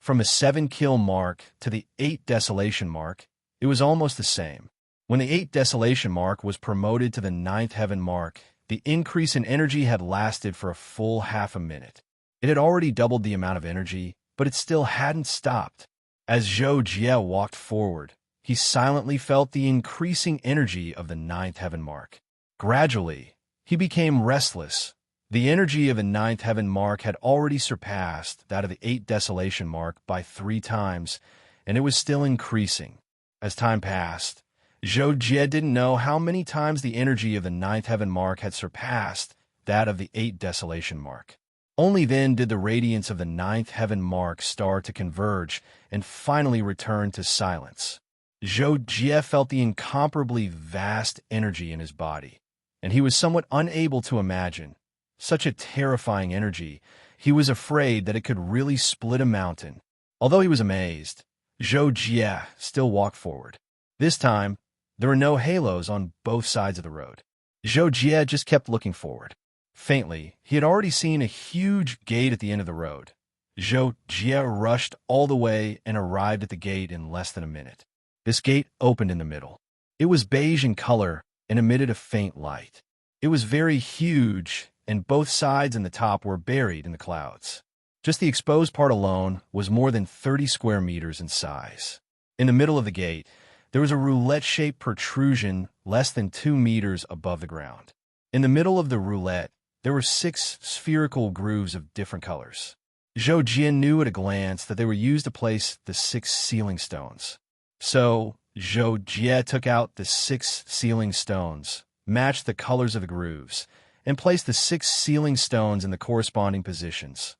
From the 7-kill mark to the 8 desolation mark, it was almost the same. When the 8 desolation mark was promoted to the 9th heaven mark, the increase in energy had lasted for a full half a minute. It had already doubled the amount of energy, but it still hadn't stopped. As Zhou Jie walked forward, he silently felt the increasing energy of the 9th heaven mark. Gradually, he became restless. The energy of the 9th heaven mark had already surpassed that of the 8 desolation mark by 3 times, and it was still increasing. As time passed, Zhou Jie didn't know how many times the energy of the 9th heaven mark had surpassed that of the 8 desolation mark. Only then did the radiance of the 9th heaven mark start to converge and finally return to silence. Zhou Jie felt the incomparably vast energy in his body, and he was somewhat unable to imagine such a terrifying energy. He was afraid that it could really split a mountain. Although he was amazed, Zhou Jie still walked forward. This time, there were no halos on both sides of the road. Zhou Jie just kept looking forward. Faintly, he had already seen a huge gate at the end of the road. Zhou Jie rushed all the way and arrived at the gate in less than a minute. This gate opened in the middle. It was beige in color and emitted a faint light. It was very huge, and both sides and the top were buried in the clouds. Just the exposed part alone was more than 30 square meters in size. In the middle of the gate, there was a roulette-shaped protrusion less than 2 meters above the ground. In the middle of the roulette, there were 6 spherical grooves of different colors. Zhou Jie knew at a glance that they were used to place the 6 sealing stones. So, Zhou Jie took out the 6 sealing stones, matched the colors of the grooves, and placed the 6 sealing stones in the corresponding positions.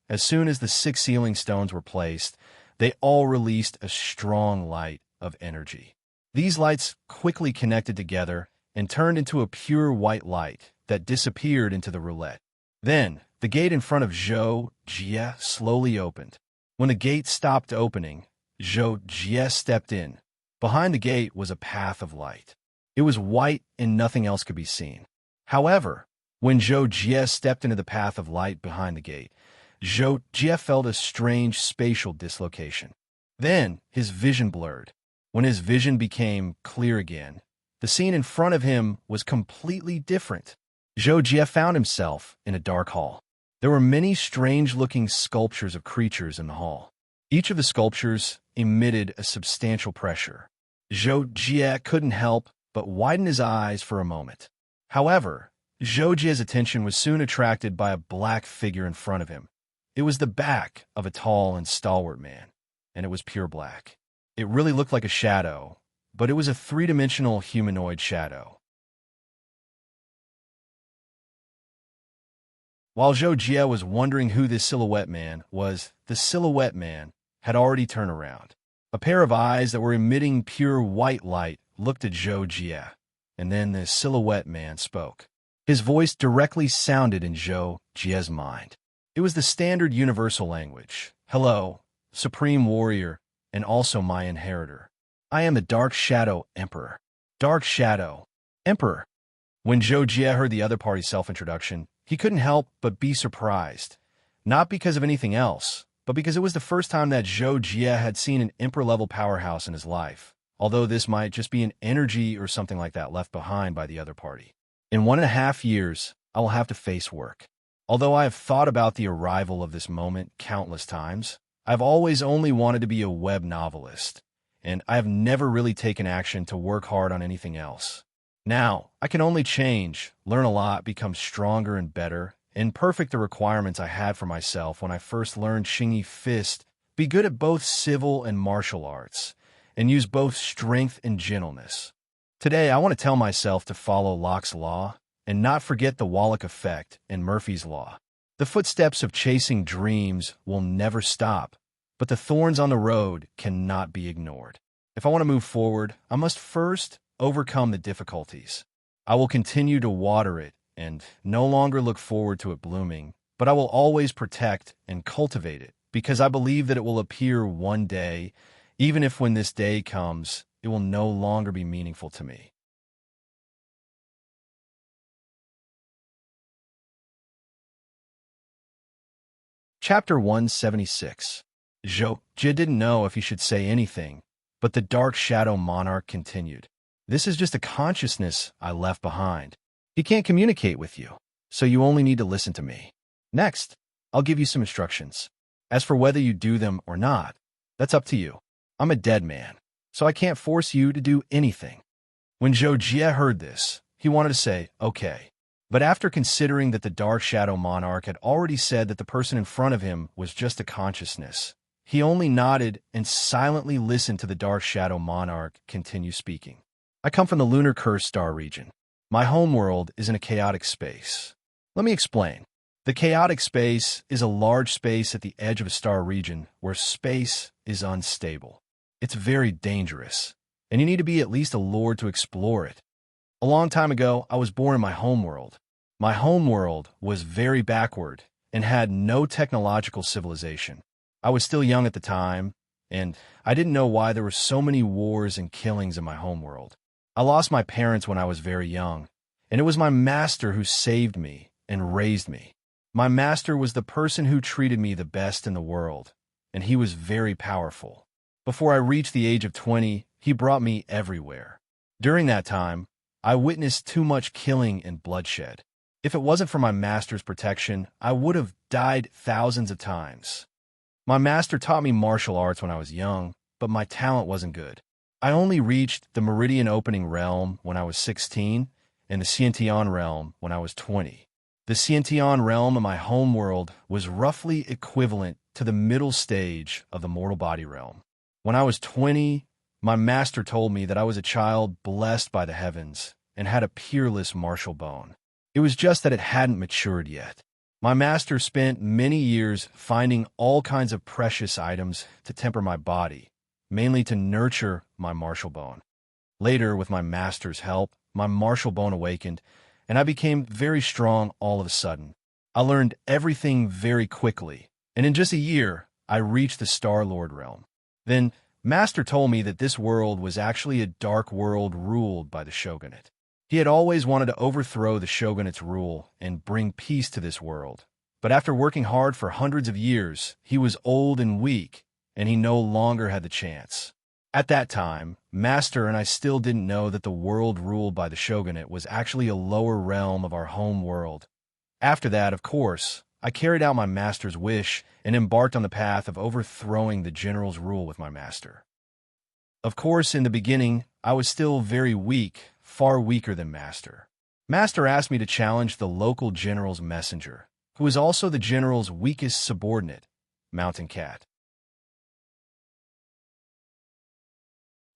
As soon as the 6 sealing stones were placed, they all released a strong light of energy. These lights quickly connected together and turned into a pure white light that disappeared into the roulette. Then, the gate in front of Zhou Jie slowly opened. When the gate stopped opening, Zhou Jie stepped in. Behind the gate was a path of light. It was white and nothing else could be seen. However, when Zhou Jie stepped into the path of light behind the gate, Zhou Jie felt a strange spatial dislocation. Then, his vision blurred. When his vision became clear again, the scene in front of him was completely different. Zhou Jie found himself in a dark hall. There were many strange-looking sculptures of creatures in the hall. Each of the sculptures emitted a substantial pressure. Zhou Jie couldn't help but widen his eyes for a moment. However, Zhou Jie's attention was soon attracted by a black figure in front of him. It was the back of a tall and stalwart man, and it was pure black. It really looked like a shadow, but it was a three-dimensional humanoid shadow. While Zhou Jie was wondering who this silhouette man was, the silhouette man had already turned around. A pair of eyes that were emitting pure white light looked at Zhou Jie, and then the silhouette man spoke. His voice directly sounded in Zhou Jie's mind. It was the standard universal language. "Hello, Supreme Warrior, and also my inheritor. I am the Dark Shadow Emperor." Dark Shadow Emperor. When Zhou Jie heard the other party's self-introduction, he couldn't help but be surprised. Not because of anything else, but because it was the first time that Zhou Jie had seen an emperor-level powerhouse in his life, although this might just be an energy or something like that left behind by the other party. In 1.5 years, I will have to face work. Although I have thought about the arrival of this moment countless times, I've always only wanted to be a web novelist, and I have never really taken action to work hard on anything else. Now, I can only change, learn a lot, become stronger and better, and perfect the requirements I had for myself when I first learned Xingyi Fist, be good at both civil and martial arts, and use both strength and gentleness. Today, I want to tell myself to follow Locke's law and not forget the Wallach effect and Murphy's law. The footsteps of chasing dreams will never stop, but the thorns on the road cannot be ignored. If I want to move forward, I must first overcome the difficulties. I will continue to water it and no longer look forward to it blooming, but I will always protect and cultivate it because I believe that it will appear one day, even if when this day comes, it will no longer be meaningful to me. Chapter 176. Zhou Jie didn't know if he should say anything, but the Dark Shadow Monarch continued. This is just a consciousness I left behind. He can't communicate with you, so you only need to listen to me. Next, I'll give you some instructions. As for whether you do them or not, that's up to you. I'm a dead man, so I can't force you to do anything. When Zhou Jie heard this, he wanted to say, okay. But after considering that the Dark Shadow Monarch had already said that the person in front of him was just a consciousness, he only nodded and silently listened to the Dark Shadow Monarch continue speaking. I come from the Lunar Curse star region. My homeworld is in a chaotic space. Let me explain. The chaotic space is a large space at the edge of a star region where space is unstable. It's very dangerous, and you need to be at least a lord to explore it. A long time ago, I was born in my homeworld. My homeworld was very backward and had no technological civilization. I was still young at the time, and I didn't know why there were so many wars and killings in my homeworld. I lost my parents when I was very young, and it was my master who saved me and raised me. My master was the person who treated me the best in the world, and he was very powerful. Before I reached the age of 20, he brought me everywhere. During that time, I witnessed too much killing and bloodshed. If it wasn't for my master's protection, I would have died thousands of times. My master taught me martial arts when I was young, but my talent wasn't good. I only reached the Meridian Opening Realm when I was 16, and the Xiantian Realm when I was 20. The Xiantian Realm in my homeworld was roughly equivalent to the middle stage of the mortal body realm. When I was 20, my master told me that I was a child blessed by the heavens and had a peerless martial bone. It was just that it hadn't matured yet. My master spent many years finding all kinds of precious items to temper my body, mainly to nurture my martial bone. Later, with my master's help, my martial bone awakened, and I became very strong all of a sudden. I learned everything very quickly, and in just a year, I reached the Star-Lord realm. Then, Master told me that this world was actually a dark world ruled by the shogunate. He had always wanted to overthrow the shogunate's rule and bring peace to this world. But after working hard for hundreds of years, he was old and weak, and he no longer had the chance. At that time, Master and I still didn't know that the world ruled by the shogunate was actually a lower realm of our home world. After that, of course, I carried out my master's wish and embarked on the path of overthrowing the general's rule with my master. Of course, in the beginning, I was still very weak, far weaker than Master. Master asked me to challenge the local general's messenger, who was also the general's weakest subordinate, Mountain Cat.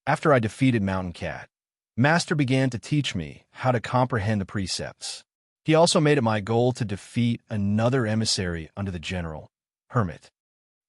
After I defeated Mountain Cat, Master began to teach me how to comprehend the precepts. He also made it my goal to defeat another emissary under the general, Hermit.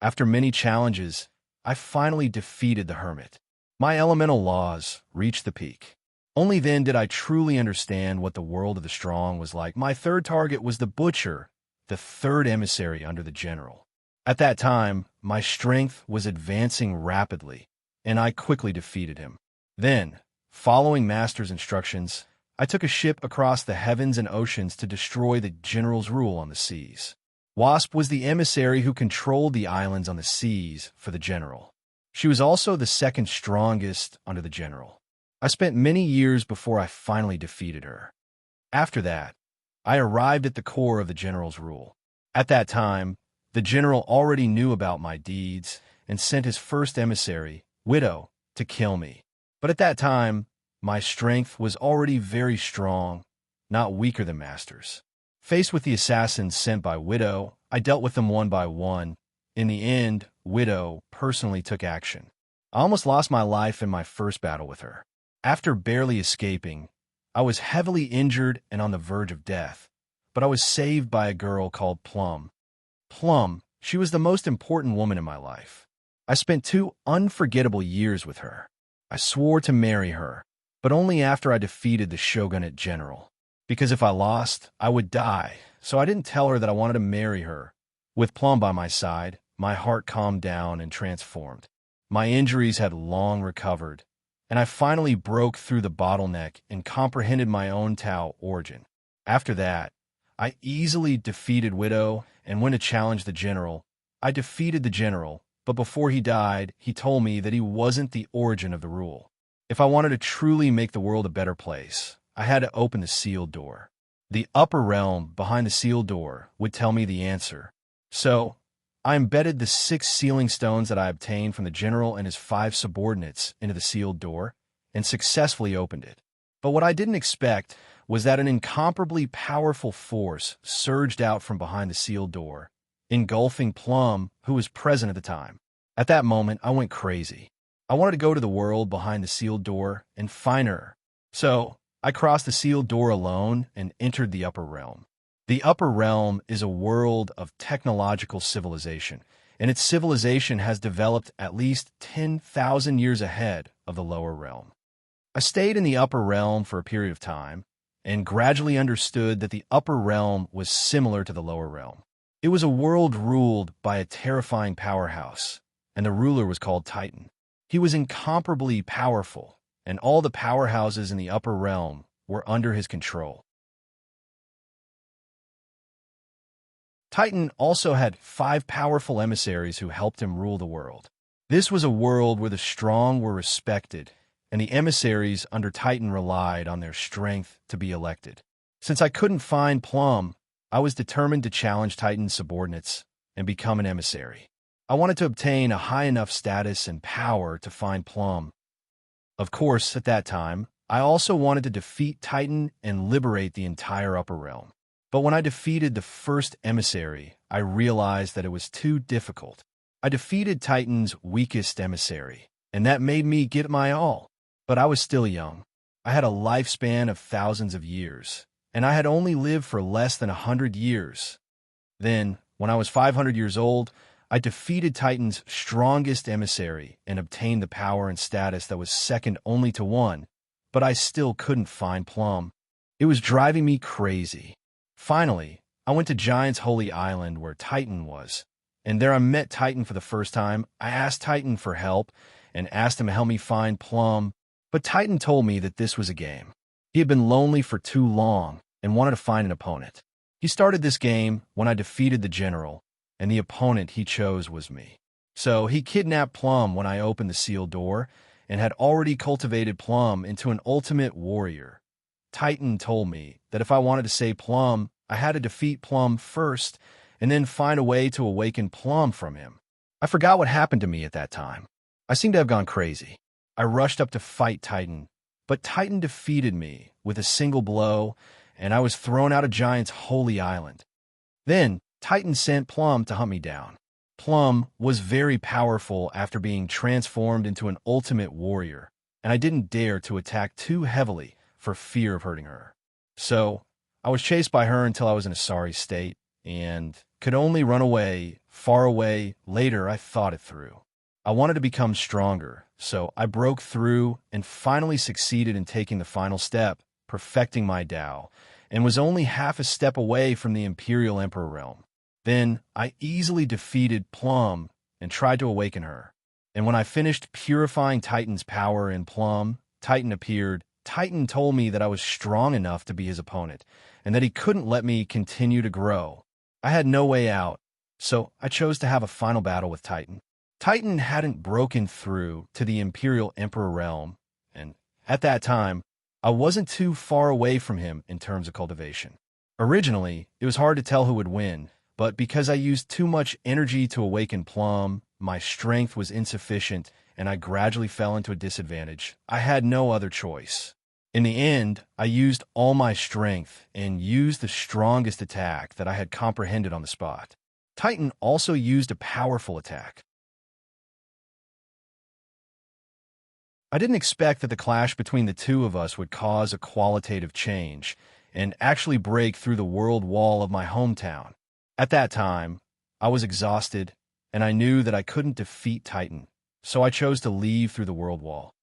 After many challenges, I finally defeated the Hermit. My elemental laws reached the peak. Only then did I truly understand what the world of the strong was like. My third target was the Butcher, the third emissary under the general. At that time, my strength was advancing rapidly, and I quickly defeated him. Then, following Master's instructions, I took a ship across the heavens and oceans to destroy the general's rule on the seas. Wasp was the emissary who controlled the islands on the seas for the general. She was also the second strongest under the general. I spent many years before I finally defeated her. After that, I arrived at the core of the general's rule. At that time, the general already knew about my deeds and sent his first emissary, Widow, to kill me. But at that time, my strength was already very strong, not weaker than Master's. Faced with the assassins sent by Widow, I dealt with them one by one. In the end, Widow personally took action. I almost lost my life in my first battle with her. After barely escaping, I was heavily injured and on the verge of death, but I was saved by a girl called Plum. Plum, she was the most important woman in my life. I spent 2 unforgettable years with her. I swore to marry her, but only after I defeated the shogunate general. Because if I lost, I would die, so I didn't tell her that I wanted to marry her. With Plum by my side, my heart calmed down and transformed. My injuries had long recovered, and I finally broke through the bottleneck and comprehended my own Tao origin. After that, I easily defeated Widow and went to challenge the general. I defeated the general, but before he died, he told me that he wasn't the origin of the rule. If I wanted to truly make the world a better place, I had to open the sealed door. The upper realm behind the sealed door would tell me the answer. So, I embedded the 6 sealing stones that I obtained from the general and his 5 subordinates into the sealed door and successfully opened it. But what I didn't expect was that an incomparably powerful force surged out from behind the sealed door, engulfing Plum, who was present at the time. At that moment, I went crazy. I wanted to go to the world behind the sealed door and find her. So, I crossed the sealed door alone and entered the upper realm. The upper realm is a world of technological civilization, and its civilization has developed at least 10,000 years ahead of the lower realm. I stayed in the upper realm for a period of time, and gradually understood that the upper realm was similar to the lower realm. It was a world ruled by a terrifying powerhouse, and the ruler was called Titan. He was incomparably powerful, and all the powerhouses in the upper realm were under his control. Titan also had 5 powerful emissaries who helped him rule the world. This was a world where the strong were respected, and the emissaries under Titan relied on their strength to be elected. Since I couldn't find Plum, I was determined to challenge Titan's subordinates and become an emissary. I wanted to obtain a high enough status and power to find Plum. Of course, at that time, I also wanted to defeat Titan and liberate the entire upper realm. But when I defeated the first emissary, I realized that it was too difficult. I defeated Titan's weakest emissary, and that made me give it my all. But I was still young. I had a lifespan of thousands of years, and I had only lived for less than 100 years. Then, when I was 500 years old, I defeated Titan's strongest emissary and obtained the power and status that was second only to one, but I still couldn't find Plum. It was driving me crazy. Finally, I went to Giant's Holy Island where Titan was, and there I met Titan for the first time. I asked Titan for help and asked him to help me find Plum, but Titan told me that this was a game. He had been lonely for too long and wanted to find an opponent. He started this game when I defeated the general, and the opponent he chose was me. So he kidnapped Plum when I opened the sealed door and had already cultivated Plum into an ultimate warrior. Titan told me that if I wanted to save Plum, I had to defeat Plum first and then find a way to awaken Plum from him. I forgot what happened to me at that time. I seemed to have gone crazy. I rushed up to fight Titan, but Titan defeated me with a single blow, and I was thrown out of Giant's Holy Island. Then, Titan sent Plum to hunt me down. Plum was very powerful after being transformed into an ultimate warrior, and I didn't dare to attack too heavily for fear of hurting her. So, I was chased by her until I was in a sorry state, and could only run away, far away. Later, I thought it through. I wanted to become stronger, so I broke through and finally succeeded in taking the final step, perfecting my Tao, and was only half a step away from the Imperial Emperor realm. Then I easily defeated Plum and tried to awaken her. And when I finished purifying Titan's power in Plum, Titan appeared. Titan told me that I was strong enough to be his opponent, and that he couldn't let me continue to grow. I had no way out, so I chose to have a final battle with Titan. Titan hadn't broken through to the Imperial Emperor realm, and at that time, I wasn't too far away from him in terms of cultivation. Originally, it was hard to tell who would win, but because I used too much energy to awaken Plum, my strength was insufficient, and I gradually fell into a disadvantage. I had no other choice. In the end, I used all my strength and used the strongest attack that I had comprehended on the spot. Titan also used a powerful attack. I didn't expect that the clash between the two of us would cause a qualitative change and actually break through the world wall of my hometown. At that time, I was exhausted, and I knew that I couldn't defeat Titan, so I chose to leave through the world wall.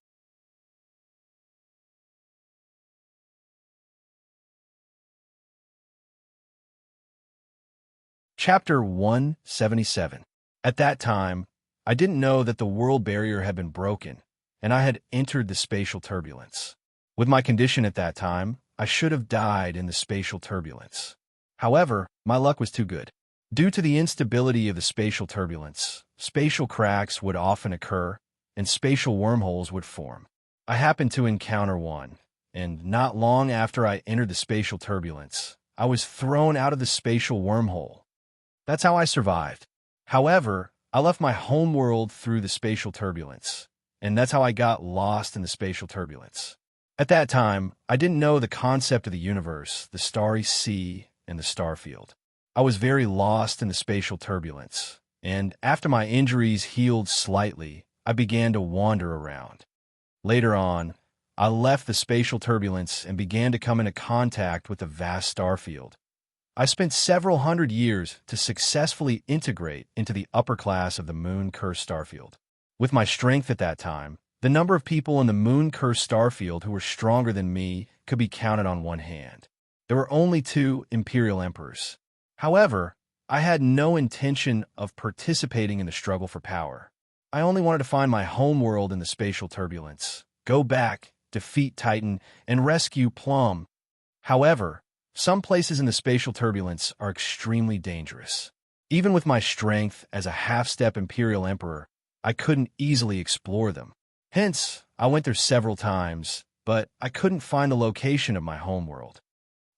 Chapter 177. At that time, I didn't know that the world barrier had been broken, and I had entered the spatial turbulence. With my condition at that time, I should have died in the spatial turbulence. However, my luck was too good. Due to the instability of the spatial turbulence, spatial cracks would often occur, and spatial wormholes would form. I happened to encounter one, and not long after I entered the spatial turbulence, I was thrown out of the spatial wormhole. That's how I survived. However, I left my home world through the spatial turbulence, and that's how I got lost in the spatial turbulence. At that time, I didn't know the concept of the universe, the starry sea, and the star field. I was very lost in the spatial turbulence, and after my injuries healed slightly, I began to wander around. Later on, I left the spatial turbulence and began to come into contact with the vast star field. I spent several hundred years to successfully integrate into the upper class of the moon-cursed starfield. With my strength at that time, the number of people in the moon-cursed starfield who were stronger than me could be counted on one hand. There were only 2 Imperial Emperors. However, I had no intention of participating in the struggle for power. I only wanted to find my home world in the spatial turbulence, go back, defeat Titan, and rescue Plum. However, some places in the spatial turbulence are extremely dangerous. Even with my strength as a half-step Imperial Emperor, I couldn't easily explore them. Hence, I went there several times, but I couldn't find the location of my homeworld.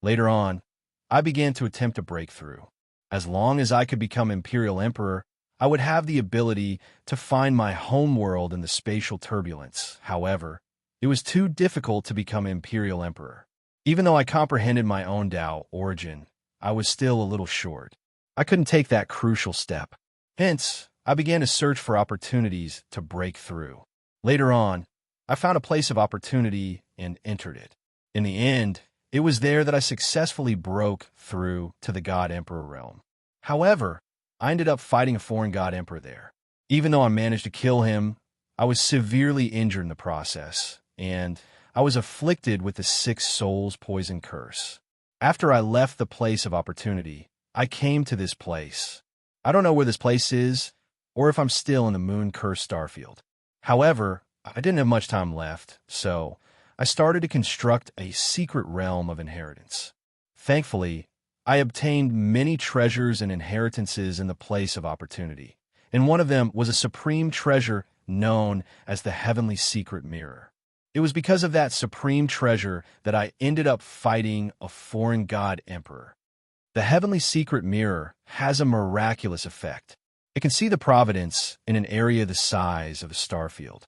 Later on, I began to attempt to break through. As long as I could become Imperial Emperor, I would have the ability to find my homeworld in the spatial turbulence. However, it was too difficult to become Imperial Emperor. Even though I comprehended my own Tao origin, I was still a little short. I couldn't take that crucial step. Hence, I began to search for opportunities to break through. Later on, I found a place of opportunity and entered it. In the end, it was there that I successfully broke through to the God Emperor realm. However, I ended up fighting a foreign god emperor there. Even though I managed to kill him, I was severely injured in the process, and I was afflicted with the 6 souls poison curse. After I left the place of opportunity, I came to this place. I don't know where this place is, or if I'm still in the moon-cursed starfield. However, I didn't have much time left, so I started to construct a secret realm of inheritance. Thankfully, I obtained many treasures and inheritances in the place of opportunity, and one of them was a supreme treasure known as the Heavenly Secret Mirror. It was because of that supreme treasure that I ended up fighting a foreign god emperor. The Heavenly Secret Mirror has a miraculous effect. It can see the providence in an area the size of a starfield.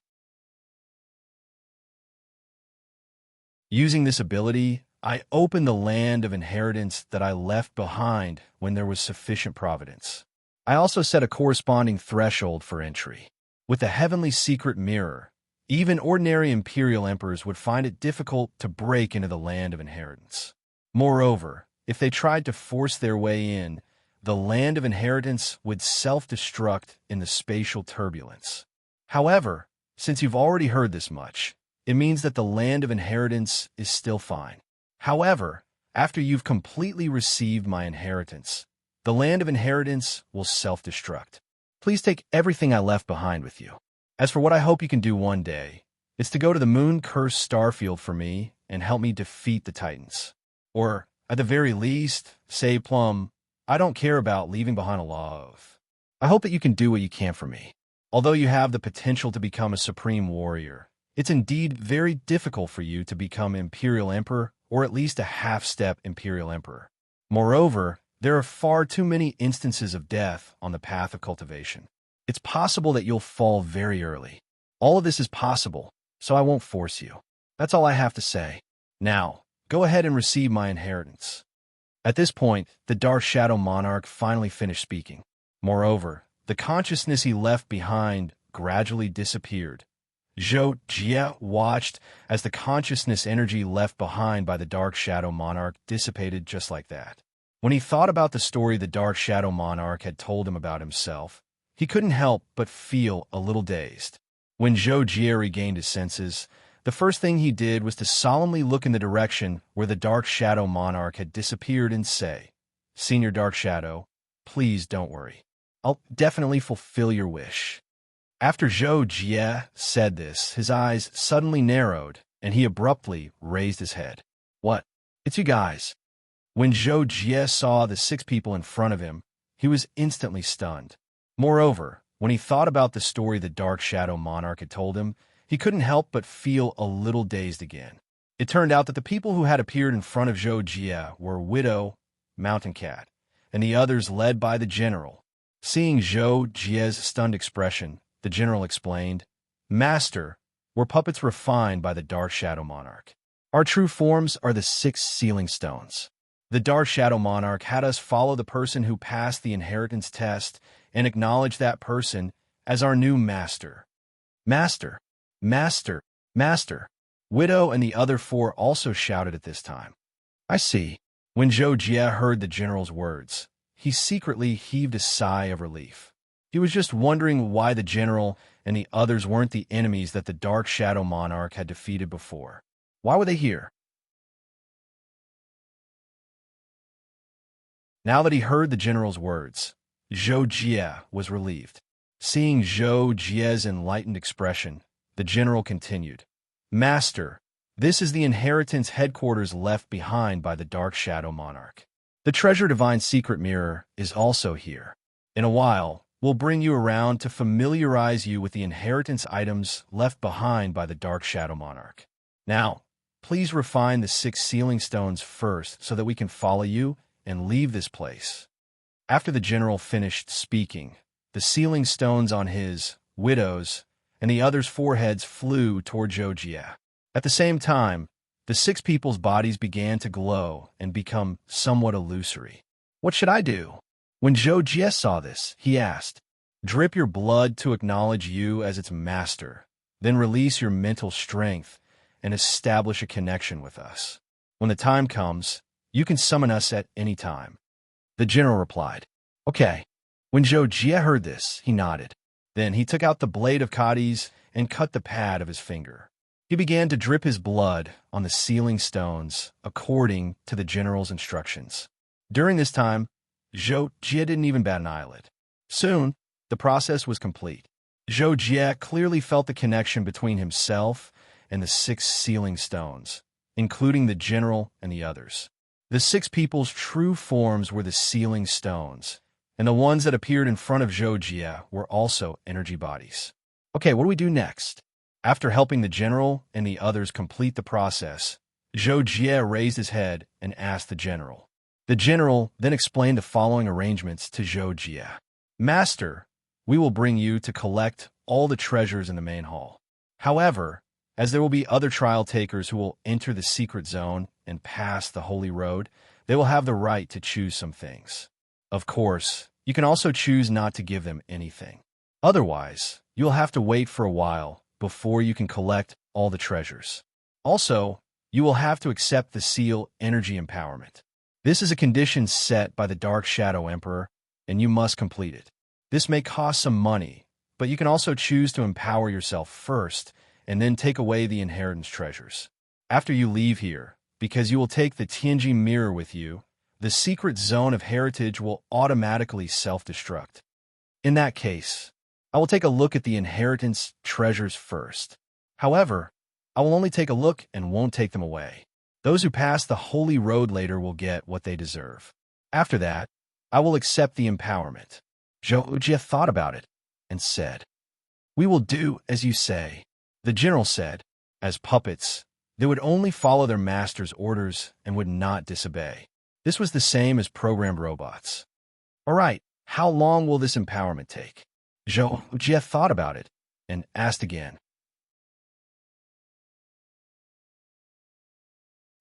Using this ability, I opened the land of inheritance that I left behind when there was sufficient providence. I also set a corresponding threshold for entry. With the Heavenly Secret Mirror, even ordinary imperial emperors would find it difficult to break into the land of inheritance. Moreover, if they tried to force their way in, the land of inheritance would self-destruct in the spatial turbulence. However, since you've already heard this much, it means that the land of inheritance is still fine. However, after you've completely received my inheritance, the land of inheritance will self-destruct. Please take everything I left behind with you. As for what I hope you can do one day, it's to go to the moon-cursed starfield for me and help me defeat the Titans. Or, at the very least, say Plum, I don't care about leaving behind a love. I hope that you can do what you can for me. Although you have the potential to become a supreme warrior, it's indeed very difficult for you to become Imperial Emperor or at least a half-step Imperial Emperor. Moreover, there are far too many instances of death on the path of cultivation. It's possible that you'll fall very early. All of this is possible, so I won't force you. That's all I have to say. Now, go ahead and receive my inheritance. At this point, the Dark Shadow Monarch finally finished speaking. Moreover, the consciousness he left behind gradually disappeared. Zhou Jie watched as the consciousness energy left behind by the Dark Shadow Monarch dissipated just like that. When he thought about the story the Dark Shadow Monarch had told him about himself, he couldn't help but feel a little dazed. When Zhou Jie regained his senses, the first thing he did was to solemnly look in the direction where the Dark Shadow Monarch had disappeared and say, "Senior Dark Shadow, please don't worry. I'll definitely fulfill your wish." After Zhou Jie said this, his eyes suddenly narrowed, and he abruptly raised his head. "What? It's you guys." When Zhou Jie saw the 6 people in front of him, he was instantly stunned. Moreover, when he thought about the story the Dark Shadow Monarch had told him, he couldn't help but feel a little dazed again. It turned out that the people who had appeared in front of Zhou Jie were Widow, Mountain Cat, and the others led by the general. Seeing Zhou Jie's stunned expression, the general explained, "Master, we're puppets refined by the Dark Shadow Monarch. Our true forms are the 6 sealing stones. The Dark Shadow Monarch had us follow the person who passed the inheritance test and acknowledge that person as our new master." "Master! Master! Master!" Widow and the other 4 also shouted at this time. "I see." When Zhou Jie heard the general's words, he secretly heaved a sigh of relief. He was just wondering why the general and the others weren't the enemies that the Dark Shadow Monarch had defeated before. Why were they here? Now that he heard the general's words, Zhou Jie was relieved. Seeing Zhou Jie's enlightened expression, the general continued, "Master, this is the inheritance headquarters left behind by the Dark Shadow Monarch. The Treasure Divine Secret Mirror is also here. In a while, we'll bring you around to familiarize you with the inheritance items left behind by the Dark Shadow Monarch. Now, please refine the 6 sealing stones first so that we can follow you and leave this place." After the general finished speaking, the sealing stones on his, Widow's, and the others' foreheads flew toward Zhou Jie. At the same time, the 6 people's bodies began to glow and become somewhat illusory. "What should I do?" When Zhou Jie saw this, he asked, "Drip your blood to acknowledge you as its master, then release your mental strength and establish a connection with us. When the time comes, you can summon us at any time." The general replied, "Okay." When Zhou Jie heard this, he nodded. Then he took out the blade of Cadiz and cut the pad of his finger. He began to drip his blood on the sealing stones according to the general's instructions. During this time, Zhou Jie didn't even bat an eyelid. Soon, the process was complete. Zhou Jie clearly felt the connection between himself and the 6 sealing stones, including the general and the others. The 6 people's true forms were the sealing stones, and the ones that appeared in front of Zhou Jie were also energy bodies. Okay, what do we do next? After helping the general and the others complete the process, Zhou Jie raised his head and asked the general. The general then explained the following arrangements to Zhou Jie. Master, we will bring you to collect all the treasures in the main hall. However, as there will be other trial takers who will enter the secret zone and pass the holy road, they will have the right to choose some things. Of course, you can also choose not to give them anything. Otherwise, you'll have to wait for a while before you can collect all the treasures. Also, you will have to accept the seal energy empowerment. This is a condition set by the Dark Shadow Emperor, and you must complete it. This may cost some money, but you can also choose to empower yourself first and then take away the inheritance treasures. After you leave here, because you will take the Tianji mirror with you, the secret zone of heritage will automatically self-destruct. In that case, I will take a look at the inheritance treasures first. However, I will only take a look and won't take them away. Those who pass the holy road later will get what they deserve. After that, I will accept the empowerment. Zhou Jie thought about it and said, "We will do as you say." The general said, as puppets, they would only follow their master's orders and would not disobey. This was the same as programmed robots. All right, how long will this empowerment take? Zhou Jie thought about it and asked again.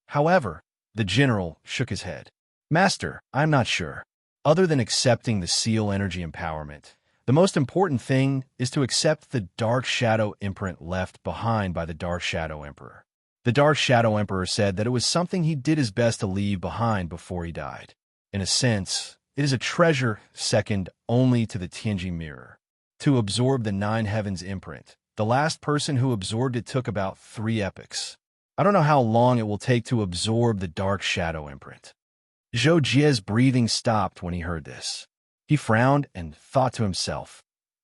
However, the general shook his head. Master, I'm not sure. Other than accepting the seal energy empowerment, the most important thing is to accept the Dark Shadow imprint left behind by the Dark Shadow Emperor. The Dark Shadow Emperor said that it was something he did his best to leave behind before he died. In a sense, it is a treasure second only to the Tianji mirror. To absorb the 9 Heavens imprint, the last person who absorbed it took about 3 epochs. I don't know how long it will take to absorb the Dark Shadow imprint. Zhou Jie's breathing stopped when he heard this. He frowned and thought to himself,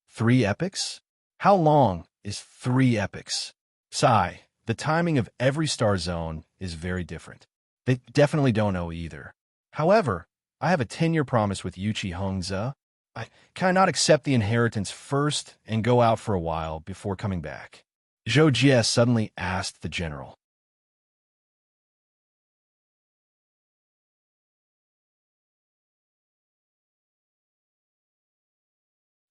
3 epochs? How long is 3 epochs? Sigh, the timing of every star zone is very different. They definitely don't know either. However, I have a 10-year promise with Yuchi Hongze. I cannot accept the inheritance first and go out for a while before coming back. Zhou Jie suddenly asked the general.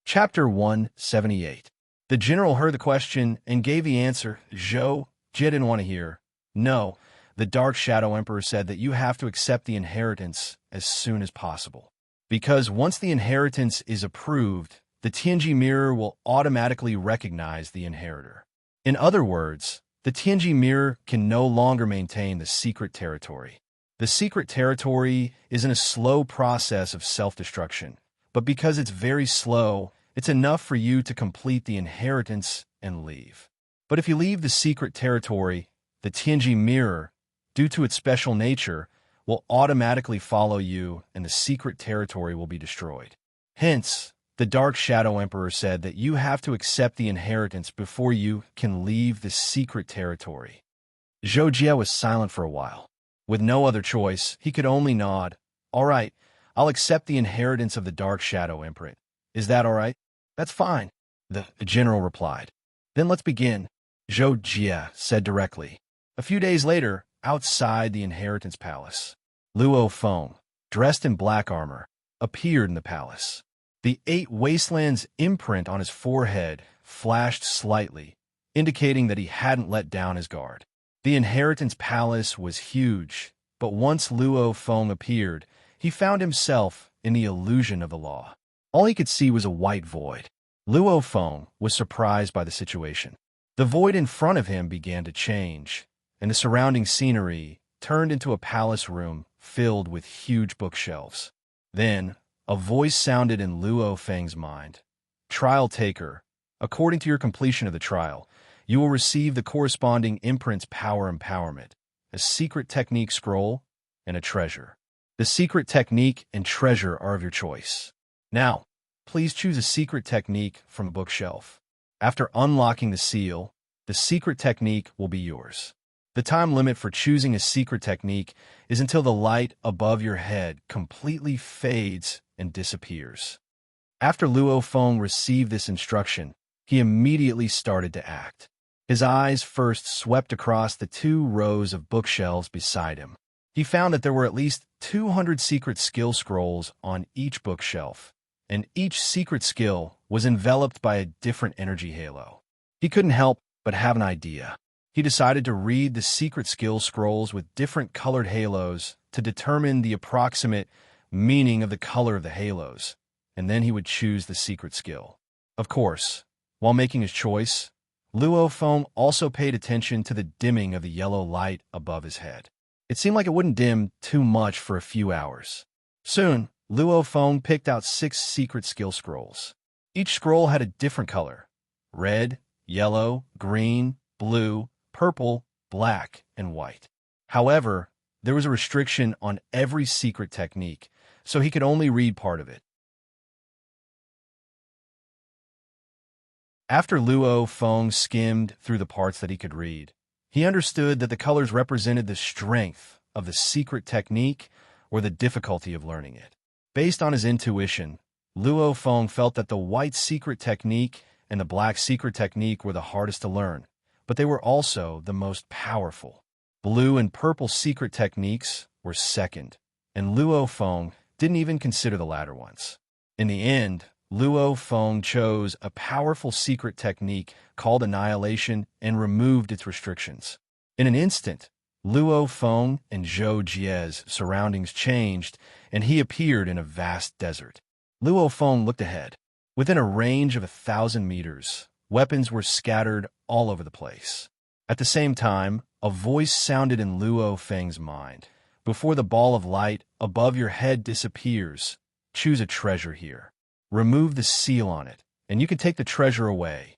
Chapter 178. The general heard the question and gave the answer Zhou Jie didn't want to hear. No, the Dark Shadow Emperor said that you have to accept the inheritance as soon as possible. Because once the inheritance is approved, the Tianji mirror will automatically recognize the inheritor. In other words, the Tianji mirror can no longer maintain the secret territory. The secret territory is in a slow process of self-destruction, but because it's very slow, it's enough for you to complete the inheritance and leave. But if you leave the secret territory, the Tianji mirror, due to its special nature, will automatically follow you and the secret territory will be destroyed. Hence, the Dark Shadow Emperor said that you have to accept the inheritance before you can leave the secret territory. Zhou Jie was silent for a while. With no other choice, he could only nod. All right, I'll accept the inheritance of the Dark Shadow imprint. Is that all right? That's fine, the general replied. Then let's begin, Zhou Jie said directly. A few days later, outside the inheritance palace, Luo Feng, dressed in black armor, appeared in the palace. The 8 Wastelands imprint on his forehead flashed slightly, indicating that he hadn't let down his guard. The inheritance palace was huge, but once Luo Feng appeared, he found himself in the illusion of the law. All he could see was a white void. Luo Feng was surprised by the situation. The void in front of him began to change, and the surrounding scenery turned into a palace room filled with huge bookshelves. Then, a voice sounded in Luo Feng's mind. Trial taker. According to your completion of the trial, you will receive the corresponding imprint's power empowerment, a secret technique scroll, and a treasure. The secret technique and treasure are of your choice. Now, please choose a secret technique from a bookshelf. After unlocking the seal, the secret technique will be yours. The time limit for choosing a secret technique is until the light above your head completely fades and disappears. After Luo Feng received this instruction, he immediately started to act. His eyes first swept across the 2 rows of bookshelves beside him. He found that there were at least 200 secret skill scrolls on each bookshelf, and each secret skill was enveloped by a different energy halo. He couldn't help but have an idea. He decided to read the secret skill scrolls with different colored halos to determine the approximate meaning of the color of the halos, and then he would choose the secret skill. Of course, while making his choice, Luo Feng also paid attention to the dimming of the yellow light above his head. It seemed like it wouldn't dim too much for a few hours. Soon, Luo Feng picked out 6 secret skill scrolls. Each scroll had a different color: red, yellow, green, blue, purple, black, and white. However, there was a restriction on every secret technique, so he could only read part of it. After Luo Feng skimmed through the parts that he could read, he understood that the colors represented the strength of the secret technique or the difficulty of learning it. Based on his intuition, Luo Feng felt that the white secret technique and the black secret technique were the hardest to learn, but they were also the most powerful. Blue and purple secret techniques were second, and Luo Feng didn't even consider the latter ones. In the end, Luo Feng chose a powerful secret technique called Annihilation and removed its restrictions. In an instant, Luo Feng and Zhou Jie's surroundings changed, and he appeared in a vast desert. Luo Feng looked ahead. Within a range of 1,000 meters, weapons were scattered all over the place. At the same time, a voice sounded in Luo Feng's mind. Before the ball of light above your head disappears, choose a treasure here. Remove the seal on it, and you can take the treasure away.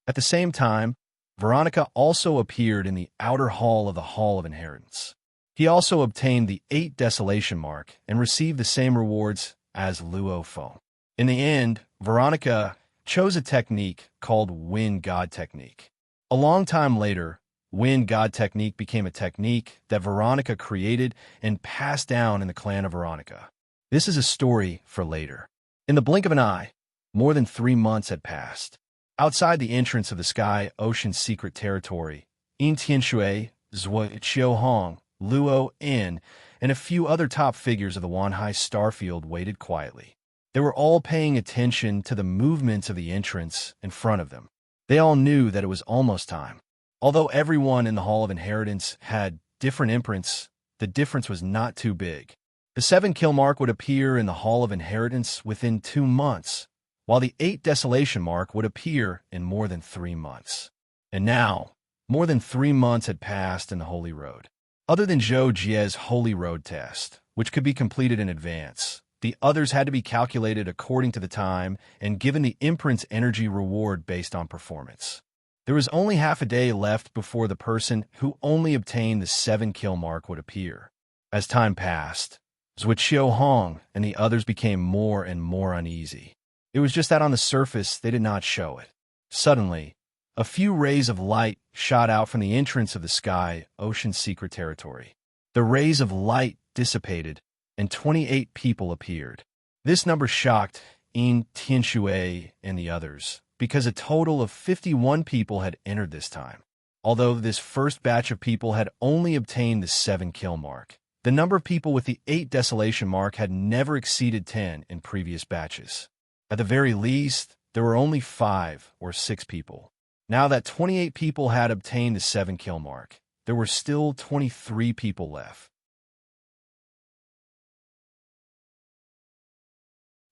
At the same time, Veronica also appeared in the outer hall of the Hall of Inheritance. He also obtained the 8 Desolation Mark and received the same rewards as Luo Feng. In the end, Veronica chose a technique called Wind God Technique. A long time later, Wind God Technique became a technique that Veronica created and passed down in the clan of Veronica. This is a story for later. In the blink of an eye, more than 3 months had passed. Outside the entrance of the Sky Ocean's secret territory, Yin Tianshui, Zhuo Qiuhong, Luo In, and a few other top figures of the Wanhai Starfield waited quietly. They were all paying attention to the movements of the entrance in front of them. They all knew that it was almost time. Although everyone in the Hall of Inheritance had different imprints, the difference was not too big. The 7 kill mark would appear in the Hall of Inheritance within 2 months, while the 8 Desolation mark would appear in more than 3 months. And now, more than 3 months had passed in the Holy Road. Other than Zhou Jie's Holy Road test, which could be completed in advance, the others had to be calculated according to the time and given the imprint's energy reward based on performance. There was only half a day left before the person who only obtained the 7 kill mark would appear. As time passed, Zhuo Hong and the others became more and more uneasy. It was just that on the surface they did not show it. Suddenly, a few rays of light shot out from the entrance of the Sky Ocean's secret territory. The rays of light dissipated, and 28 people appeared. This number shocked Yin Tianshui and the others, because a total of 51 people had entered this time. Although this first batch of people had only obtained the 7 kill mark, the number of people with the 8 Desolation mark had never exceeded 10 in previous batches. At the very least, there were only 5 or 6 people. Now that 28 people had obtained the 7 kill mark, there were still 23 people left.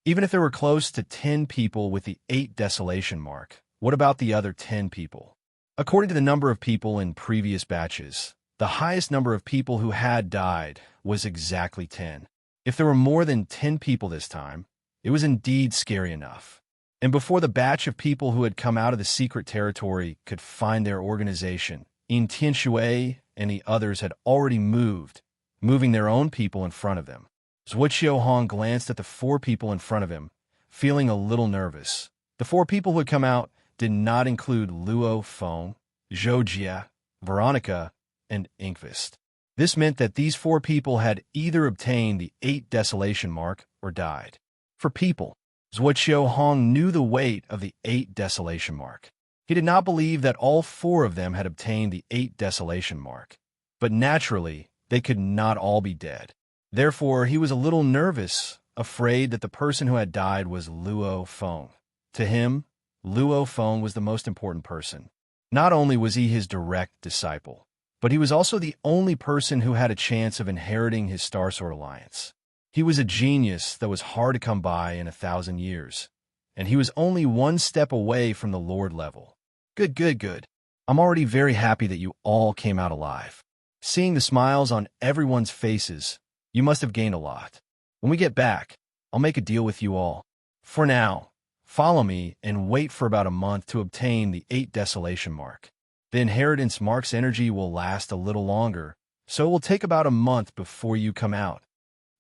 Even if there were close to 10 people with the 8 Desolation mark, what about the other 10 people? According to the number of people in previous batches, the highest number of people who had died was exactly 10. If there were more than 10 people this time, It was indeed scary enough. And before the batch of people who had come out of the secret territory could find their organization, In Tianshui and the others had already moved, moving their own people in front of them. Zhuo Qiuhong glanced at the 4 people in front of him, feeling a little nervous. The 4 people who had come out did not include Luo Feng, Zhou Jie, Veronica, and Inkvist. This meant that these 4 people had either obtained the 8 desolation mark or died. For people, Zhuo Qiuhong knew the weight of the 8 desolation mark. He did not believe that all 4 of them had obtained the 8 desolation mark, but naturally, they could not all be dead. Therefore, he was a little nervous, afraid that the person who had died was Luo Feng. To him, Luo Feng was the most important person. Not only was he his direct disciple, but he was also the only person who had a chance of inheriting his Star Sword Alliance. He was a genius that was hard to come by in 1,000 years, and he was only 1 step away from the Lord level. Good. I'm already very happy that you all came out alive. Seeing the smiles on everyone's faces, you must have gained a lot. When we get back, I'll make a deal with you all. For now, follow me and wait for about a month to obtain the 8 desolation mark. The inheritance mark's energy will last a little longer, so it will take about a month before you come out.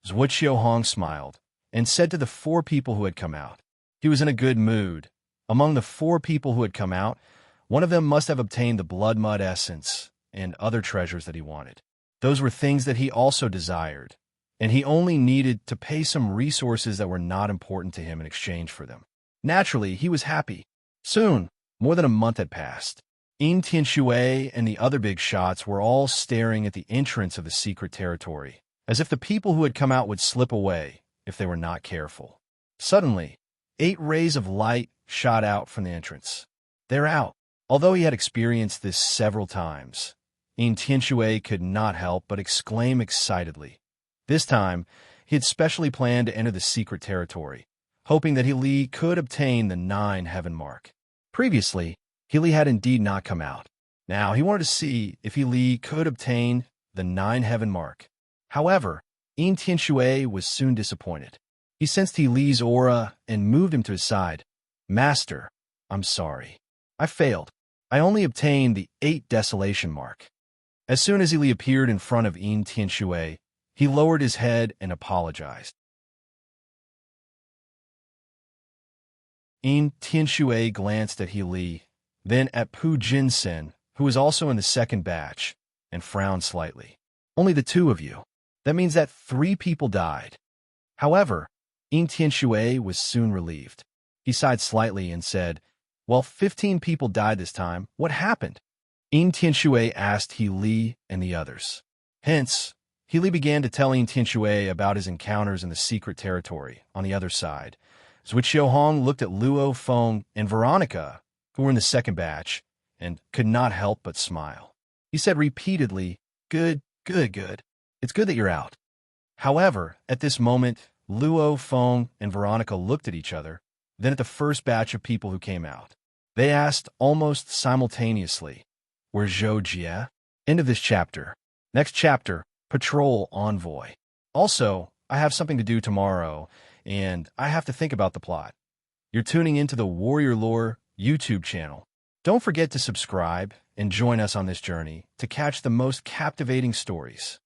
Zhuo Qiuhong smiled and said to the 4 people who had come out. He was in a good mood. Among the 4 people who had come out, one of them must have obtained the blood mud essence and other treasures that he wanted. Those were things that he also desired, and he only needed to pay some resources that were not important to him in exchange for them. Naturally, he was happy. Soon, more than a month had passed. In Tianshui and the other big shots were all staring at the entrance of the secret territory, as if the people who had come out would slip away if they were not careful. Suddenly, 8 rays of light shot out from the entrance. They're out. Although he had experienced this several times, In Tianshui could not help but exclaim excitedly. This time, he had specially planned to enter the secret territory, hoping that He could obtain the 9 heaven mark. Previously, He had indeed not come out. Now, he wanted to see if He could obtain the 9 heaven mark. However, In Tianshui was soon disappointed. He sensed He's aura and moved him to his side. Master, I'm sorry. I failed. I only obtained the 8 desolation mark. As soon as He appeared in front of In Tianshui, he lowered his head and apologized. In Tianshui glanced at He, then at Pu Jinsen, who was also in the second batch, and frowned slightly. Only the 2 of you. That means that 3 people died. However, In Tianshui was soon relieved. He sighed slightly and said, "Well, 15 people died this time. What happened?" In Tianshui asked He and the others. Hence, He began to tell In Tianshui about his encounters in the secret territory on the other side. Zhuo Qiuhong looked at Luo Feng and Veronica, who were in the second batch, and could not help but smile. He said repeatedly, Good. It's good that you're out." However, at this moment, Luo Feng and Veronica looked at each other, then at the first batch of people who came out. They asked almost simultaneously, "Where's Zhou Jie?" End of this chapter. Next chapter, Patrol Envoy. Also, I have something to do tomorrow, and I have to think about the plot. You're tuning into the Warrior Lore YouTube channel. Don't forget to subscribe and join us on this journey to catch the most captivating stories.